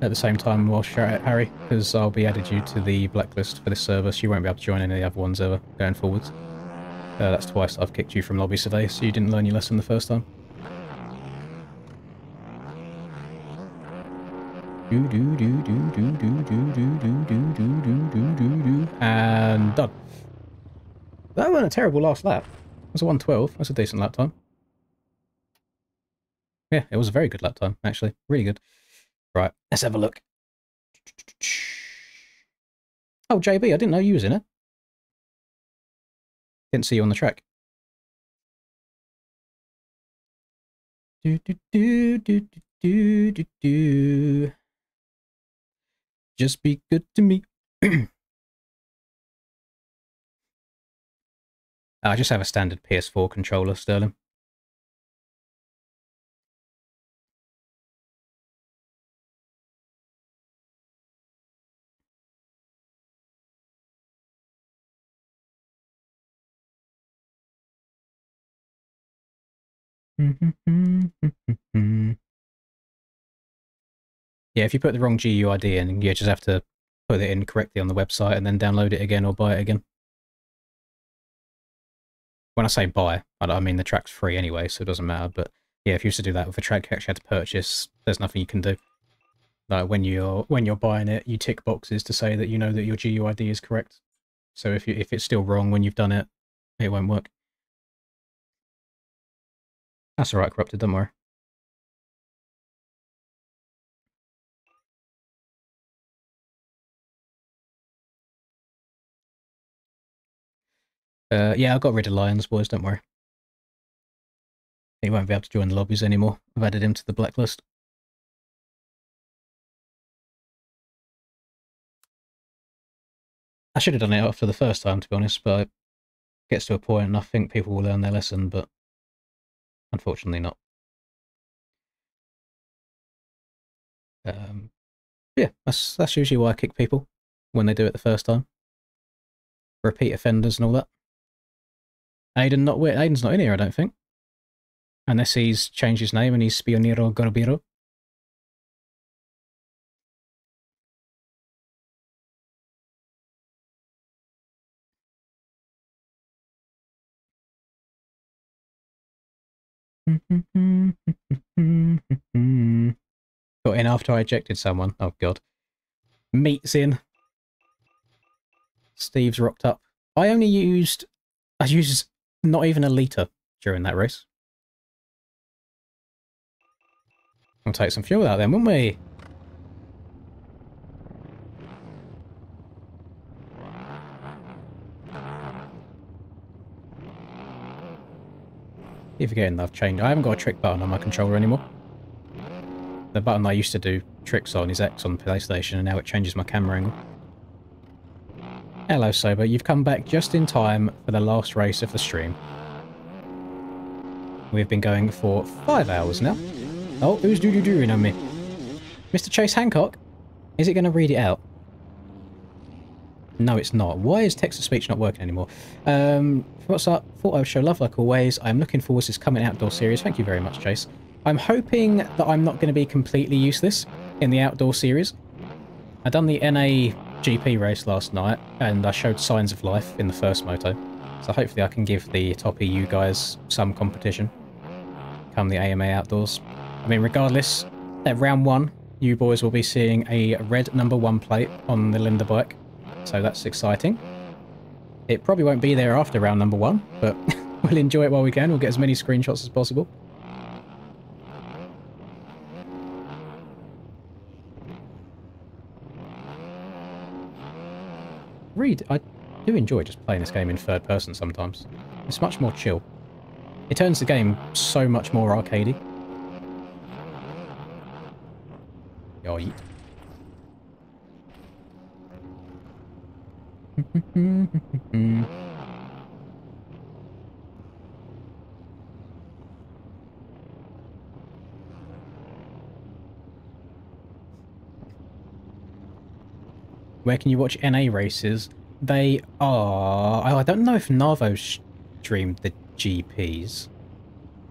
Speaker 1: at the same time while shout out Harry, because I'll be added you to the blacklist for this server, so you won't be able to join any of the other ones ever going forwards. That's twice I've kicked you from Lobbies today, so you didn't learn your lesson the first time. And done. That wasn't a terrible last lap. It was a 112. That's a decent lap time. Yeah, it was a very good lap time, actually. Really good. Right, let's have a look. Oh, JB, I didn't know you was in it. Didn't see you on the track. Just be good to me. I just have a standard PS4 controller, Sterling. Yeah, if you put the wrong GUID in, you just have to put it in correctly on the website and then download it again or buy it again. When I say buy, I mean the track's free anyway, so it doesn't matter. But yeah, if you used to do that with a track you actually had to purchase, there's nothing you can do. Like when you're buying it, you tick boxes to say that you know that your GUID is correct. So if it's still wrong when you've done it, it won't work. That's alright, Corrupted, don't worry. Yeah, I got rid of Lions, boys, don't worry. He won't be able to join the lobbies anymore. I've added him to the blacklist. I should have done it after the first time, to be honest, but it gets to a point and I think people will learn their lesson, but unfortunately not. Yeah, that's usually why I kick people when they do it the first time. Repeat offenders and all that. Aiden's not in here, I don't think. Unless he's changed his name and he's Spionero Gorbiro. Got in after I ejected someone. Oh god. Meat's in. Steve's rocked up. I used not even a litre during that race. We'll take some fuel out then, wouldn't we? Keep forgetting I've changed. I haven't got a trick button on my controller anymore. The button I used to do tricks on is X on PlayStation, and now it changes my camera angle. Hello, Sober. You've come back just in time for the last race of the stream. We've been going for 5 hours now. Oh, who's doo-doo-dooing on me? Mr. Chase Hancock? Is it going to read it out? No, it's not. Why is text-to-speech not working anymore? What's up? Thought I would show love like always. I'm looking forward to this coming outdoor series. Thank you very much, Chase. I'm hoping that I'm not going to be completely useless in the outdoor series. I done the NA GP race last night, and I showed signs of life in the first moto. So hopefully I can give the top EU guys some competition come the AMA outdoors. I mean, regardless, at round 1, you boys will be seeing a red number 1 plate on the Linda bike. So that's exciting. It probably won't be there after round number 1, but we'll enjoy it while we can. We'll get as many screenshots as possible. I do enjoy just playing this game in third person sometimes. It's much more chill. It turns the game so much more arcadey. Yoit. Where can you watch NA races? They are... I don't know if Narvo streamed the GPs.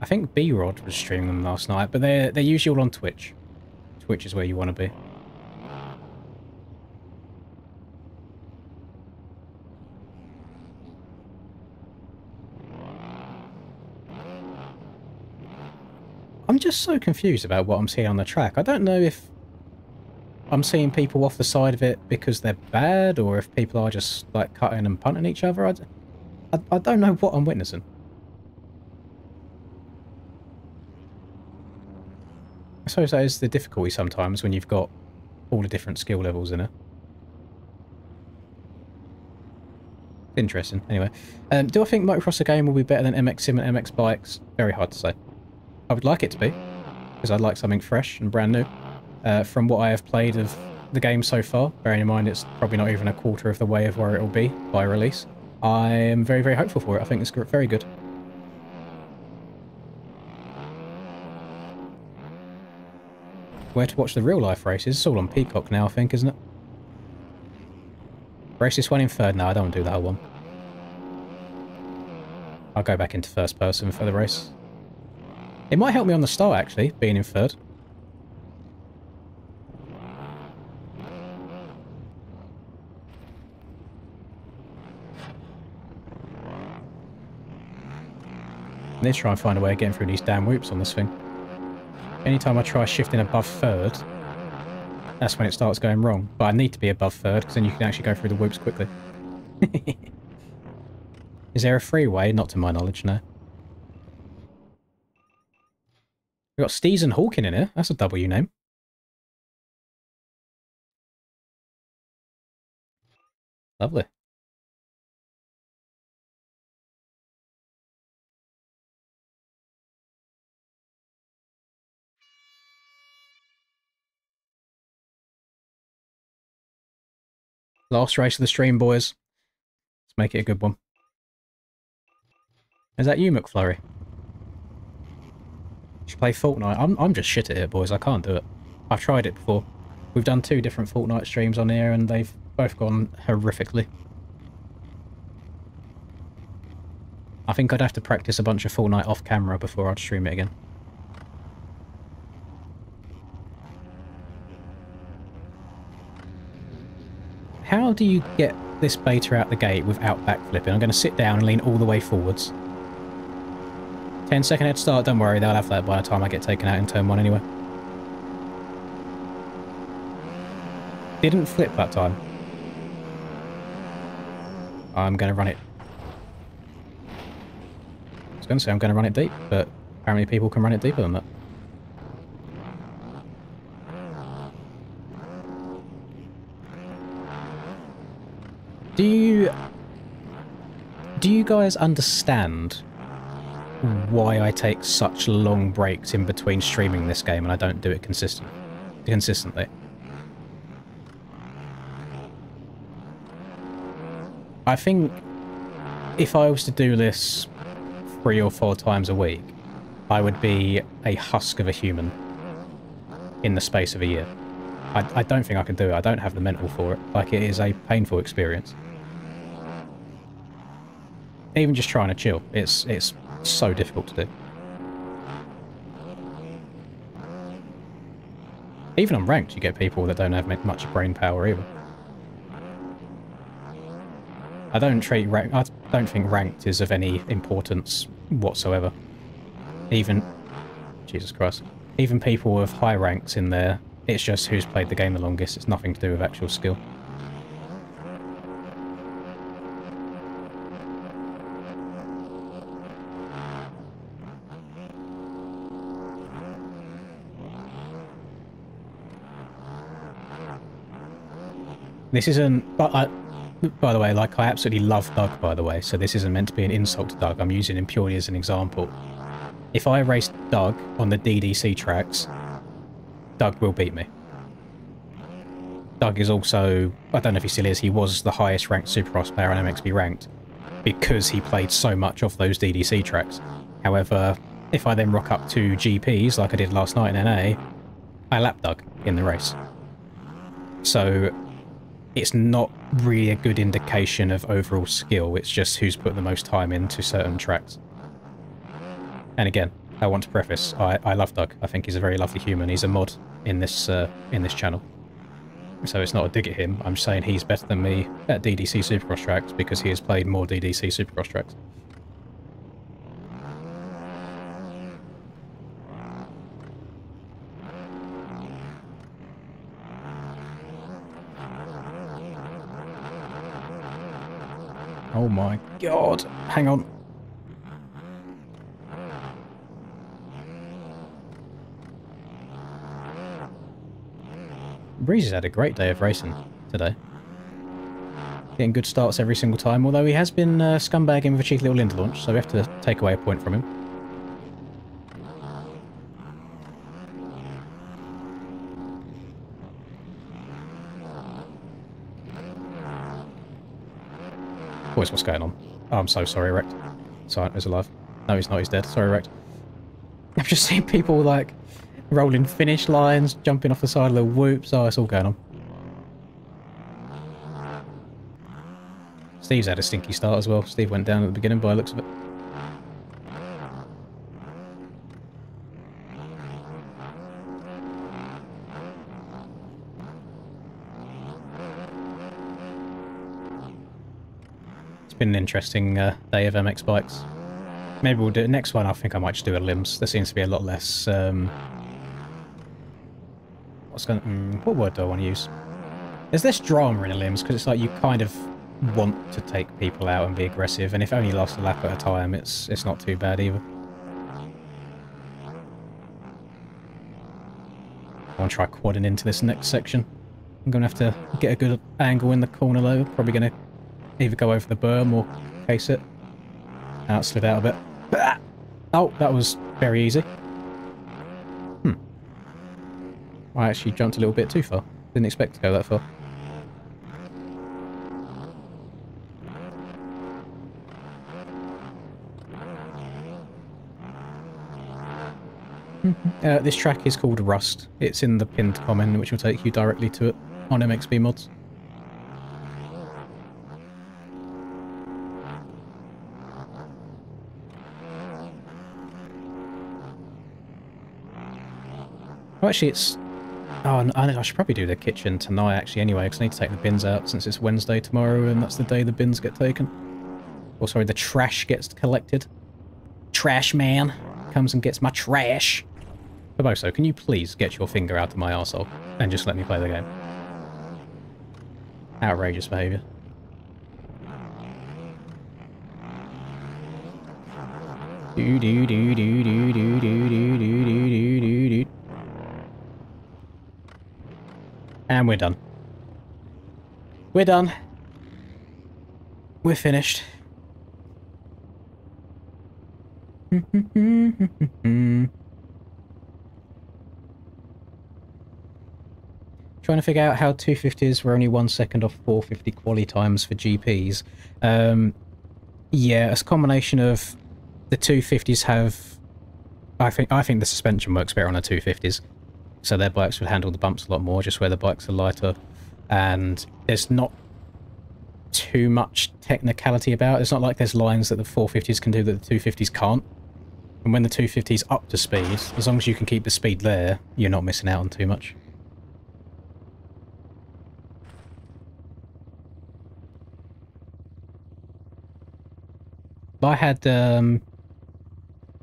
Speaker 1: I think B-Rod was streaming them last night, but they're usually all on Twitch. Twitch is where you want to be. I'm just so confused about what I'm seeing on the track. I don't know if I'm seeing people off the side of it because they're bad, or if people are just like cutting and punting each other. I don't know what I'm witnessing. I suppose that is the difficulty sometimes when you've got all the different skill levels in it. Interesting. Anyway, do I think Motocross the game will be better than MX Sim and MX Bikes? Very hard to say. I would like it to be, because I'd like something fresh and brand new. From what I have played of the game so far, bearing in mind it's probably not even a quarter of the way of where it will be by release, I am very, very hopeful for it. I think it's very good. Where to watch the real-life races? It's all on Peacock now, I think, isn't it? Race this one in third? No, I don't want to do that whole one. I'll go back into first person for the race. It might help me on the start, actually, being in third. I need to try and find a way of getting through these damn whoops on this thing. Anytime I try shifting above third, that's when it starts going wrong. But I need to be above third, because then you can actually go through the whoops quickly. Is there a freeway? Not to my knowledge, no. We've got Steez and Hawkin in here. That's a W name. Lovely. Last race of the stream, boys. Let's make it a good one. Is that you, McFlurry? You should play Fortnite. I'm just shit at it, boys. I can't do it. I've tried it before. We've done 2 different Fortnite streams on here and they've both gone horrifically. I think I'd have to practice a bunch of Fortnite off camera before I'd stream it again. How do you get this beta out the gate without backflipping? I'm going to sit down and lean all the way forwards. 10-second head start, don't worry, they'll have that by the time I get taken out in turn 1 anyway. Didn't flip that time. I'm going to run it. I was going to say I'm going to run it deep, but apparently people can run it deeper than that. Do you guys understand why I take such long breaks in between streaming this game and I don't do it consistently? I think if I was to do this 3 or 4 times a week, I would be a husk of a human in the space of a year. I don't think I can do it. I don't have the mental for it. Like, it is a painful experience. Even just trying to chill, it's so difficult to do. Even on ranked, you get people that don't have much brain power either. I don't think ranked is of any importance whatsoever. Even, Jesus Christ, even people with high ranks in there, it's just who's played the game the longest. It's nothing to do with actual skill. This isn't, but by the way, like, I absolutely love Doug, by the way, so this isn't meant to be an insult to Doug. I'm using him purely as an example. If I raced Doug on the DDC tracks, Doug will beat me. Doug is also, I don't know if he still is, he was the highest ranked Supercross player on MXB Ranked because he played so much of those DDC tracks. However, if I then rock up to GPs like I did last night in NA, I lap Doug in the race. So it's not really a good indication of overall skill, it's just who's put the most time into certain tracks. And again, I want to preface, I love Doug. I think he's a very lovely human. He's a mod in this channel. So it's not a dig at him. I'm saying he's better than me at DDC Supercross tracks because he has played more DDC Supercross tracks. Oh my god. Hang on. Breeze has had a great day of racing today. Getting good starts every single time, although he has been scumbagging with a cheeky little Linda launch, so we have to take away a point from him. Boys, what's going on? Oh, I'm so sorry, Rect. Silent is alive. No, he's not, he's dead. Sorry, Rect. I've just seen people, like, rolling finish lines, jumping off the side of the whoops. Oh, it's all going on. Steve's had a stinky start as well. Steve went down at the beginning by the looks of it. It's been an interesting day of MX bikes. Maybe we'll do it. Next one, I think I might just do a limbs. There seems to be a lot less... what word do I want to use? There's less drama in a limbs because it's like you kind of want to take people out and be aggressive, and if only lasts a lap at a time, it's not too bad either. I want to try quadding into this next section. I'm going to have to get a good angle in the corner though. Probably going to either go over the berm or case it. Now it slid out a bit. Oh, that was very easy. I actually jumped a little bit too far. Didn't expect to go that far. This track is called Rust. It's in the pinned comment, which will take you directly to it on MXB Mods. Well, actually, it's... Oh, I should probably do the kitchen tonight, actually, anyway, because I need to take the bins out since it's Wednesday tomorrow, and that's the day the bins get taken. Or, sorry, the trash gets collected. Trash man comes and gets my trash. Boboso, can you please get your finger out of my arsehole and just let me play the game? Outrageous behaviour. Do do do do do do do do do do do do. And we're done. We're done. We're finished. Trying to figure out how 250s were only 1 second off 450 quali times for GPs. Yeah, it's a combination of the 250s have... I think the suspension works better on the 250s. So their bikes would handle the bumps a lot more, just where the bikes are lighter. And there's not too much technicality about it. It's not like there's lines that the 450s can do that the 250s can't. And when the 250's up to speed, as long as you can keep the speed there, you're not missing out on too much. I had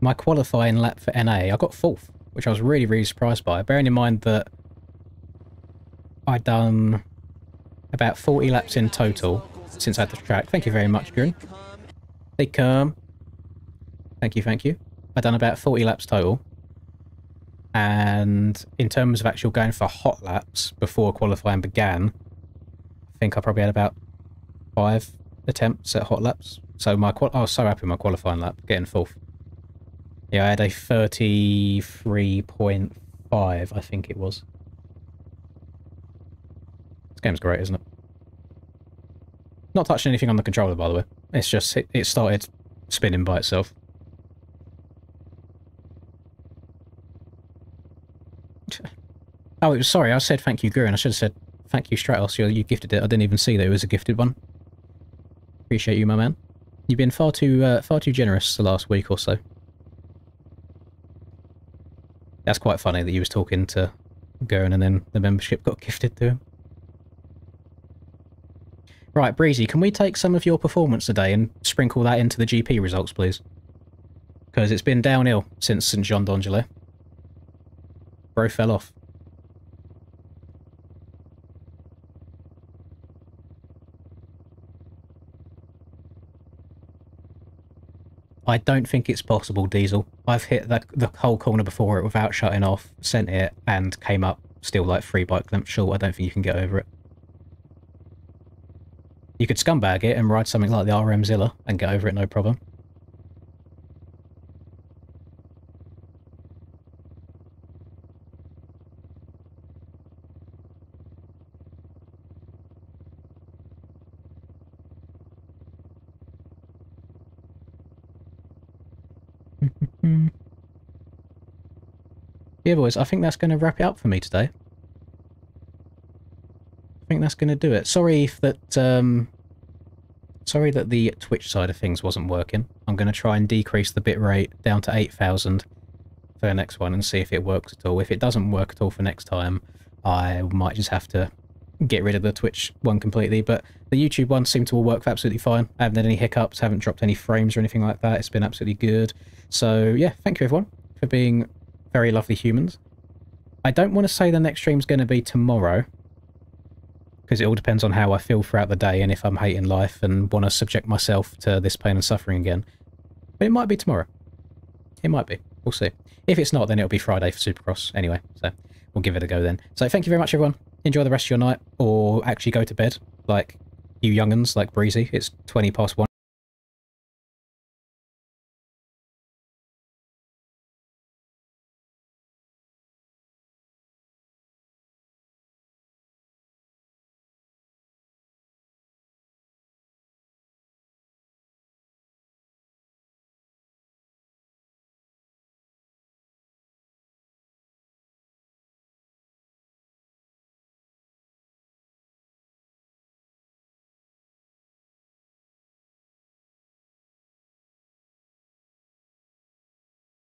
Speaker 1: my qualifying lap for NA. I got 4th, which I was really, really surprised by. Bearing in mind that I'd done about 40 laps in total since I had the track. Thank you very much, Gurren. They come. Thank you, thank you. I'd done about 40 laps total. And in terms of actual going for hot laps before qualifying began, I think I probably had about 5 attempts at hot laps. So I was so happy with my qualifying lap, getting 4th. Yeah, I had a 33.5, I think it was. This game's great, isn't it? Not touching anything on the controller, by the way. It's just, it started spinning by itself. Oh, it was, sorry, I said thank you, Gurren. I should have said thank you, Stratos. You gifted it. I didn't even see that it was a gifted one. Appreciate you, my man. You've been far too generous the last week or so. That's quite funny that you was talking to Gurren and then the membership got gifted to him. Right, Breezy, can we take some of your performance today and sprinkle that into the GP results, please? Because it's been downhill since St. Jean d'Angely. Bro fell off. I don't think it's possible, Diesel. I've hit the whole corner before it without shutting off, sent it, and came up still like 3 bike lengths short. I don't think you can get over it. You could scumbag it and ride something like the RM Zilla and get over it no problem. Yeah, boys, I think that's going to wrap it up for me today. I think that's going to do it. Sorry that the Twitch side of things wasn't working. I'm going to try and decrease the bitrate down to 8,000 for the next one and see if it works at all. If it doesn't work at all for next time, I might just have to get rid of the Twitch one completely. But the YouTube one seemed to all work absolutely fine. I haven't had any hiccups, haven't dropped any frames or anything like that. It's been absolutely good. So yeah, thank you everyone for being very lovely humans. I don't want to say the next stream's going to be tomorrow, because it all depends on how I feel throughout the day and if I'm hating life and want to subject myself to this pain and suffering again. But it might be tomorrow. It might be. We'll see. If it's not, then it'll be Friday for Supercross anyway, so we'll give it a go then. So thank you very much, everyone. Enjoy the rest of your night, or actually go to bed, like you young'uns, like Breezy. It's 20 past 1.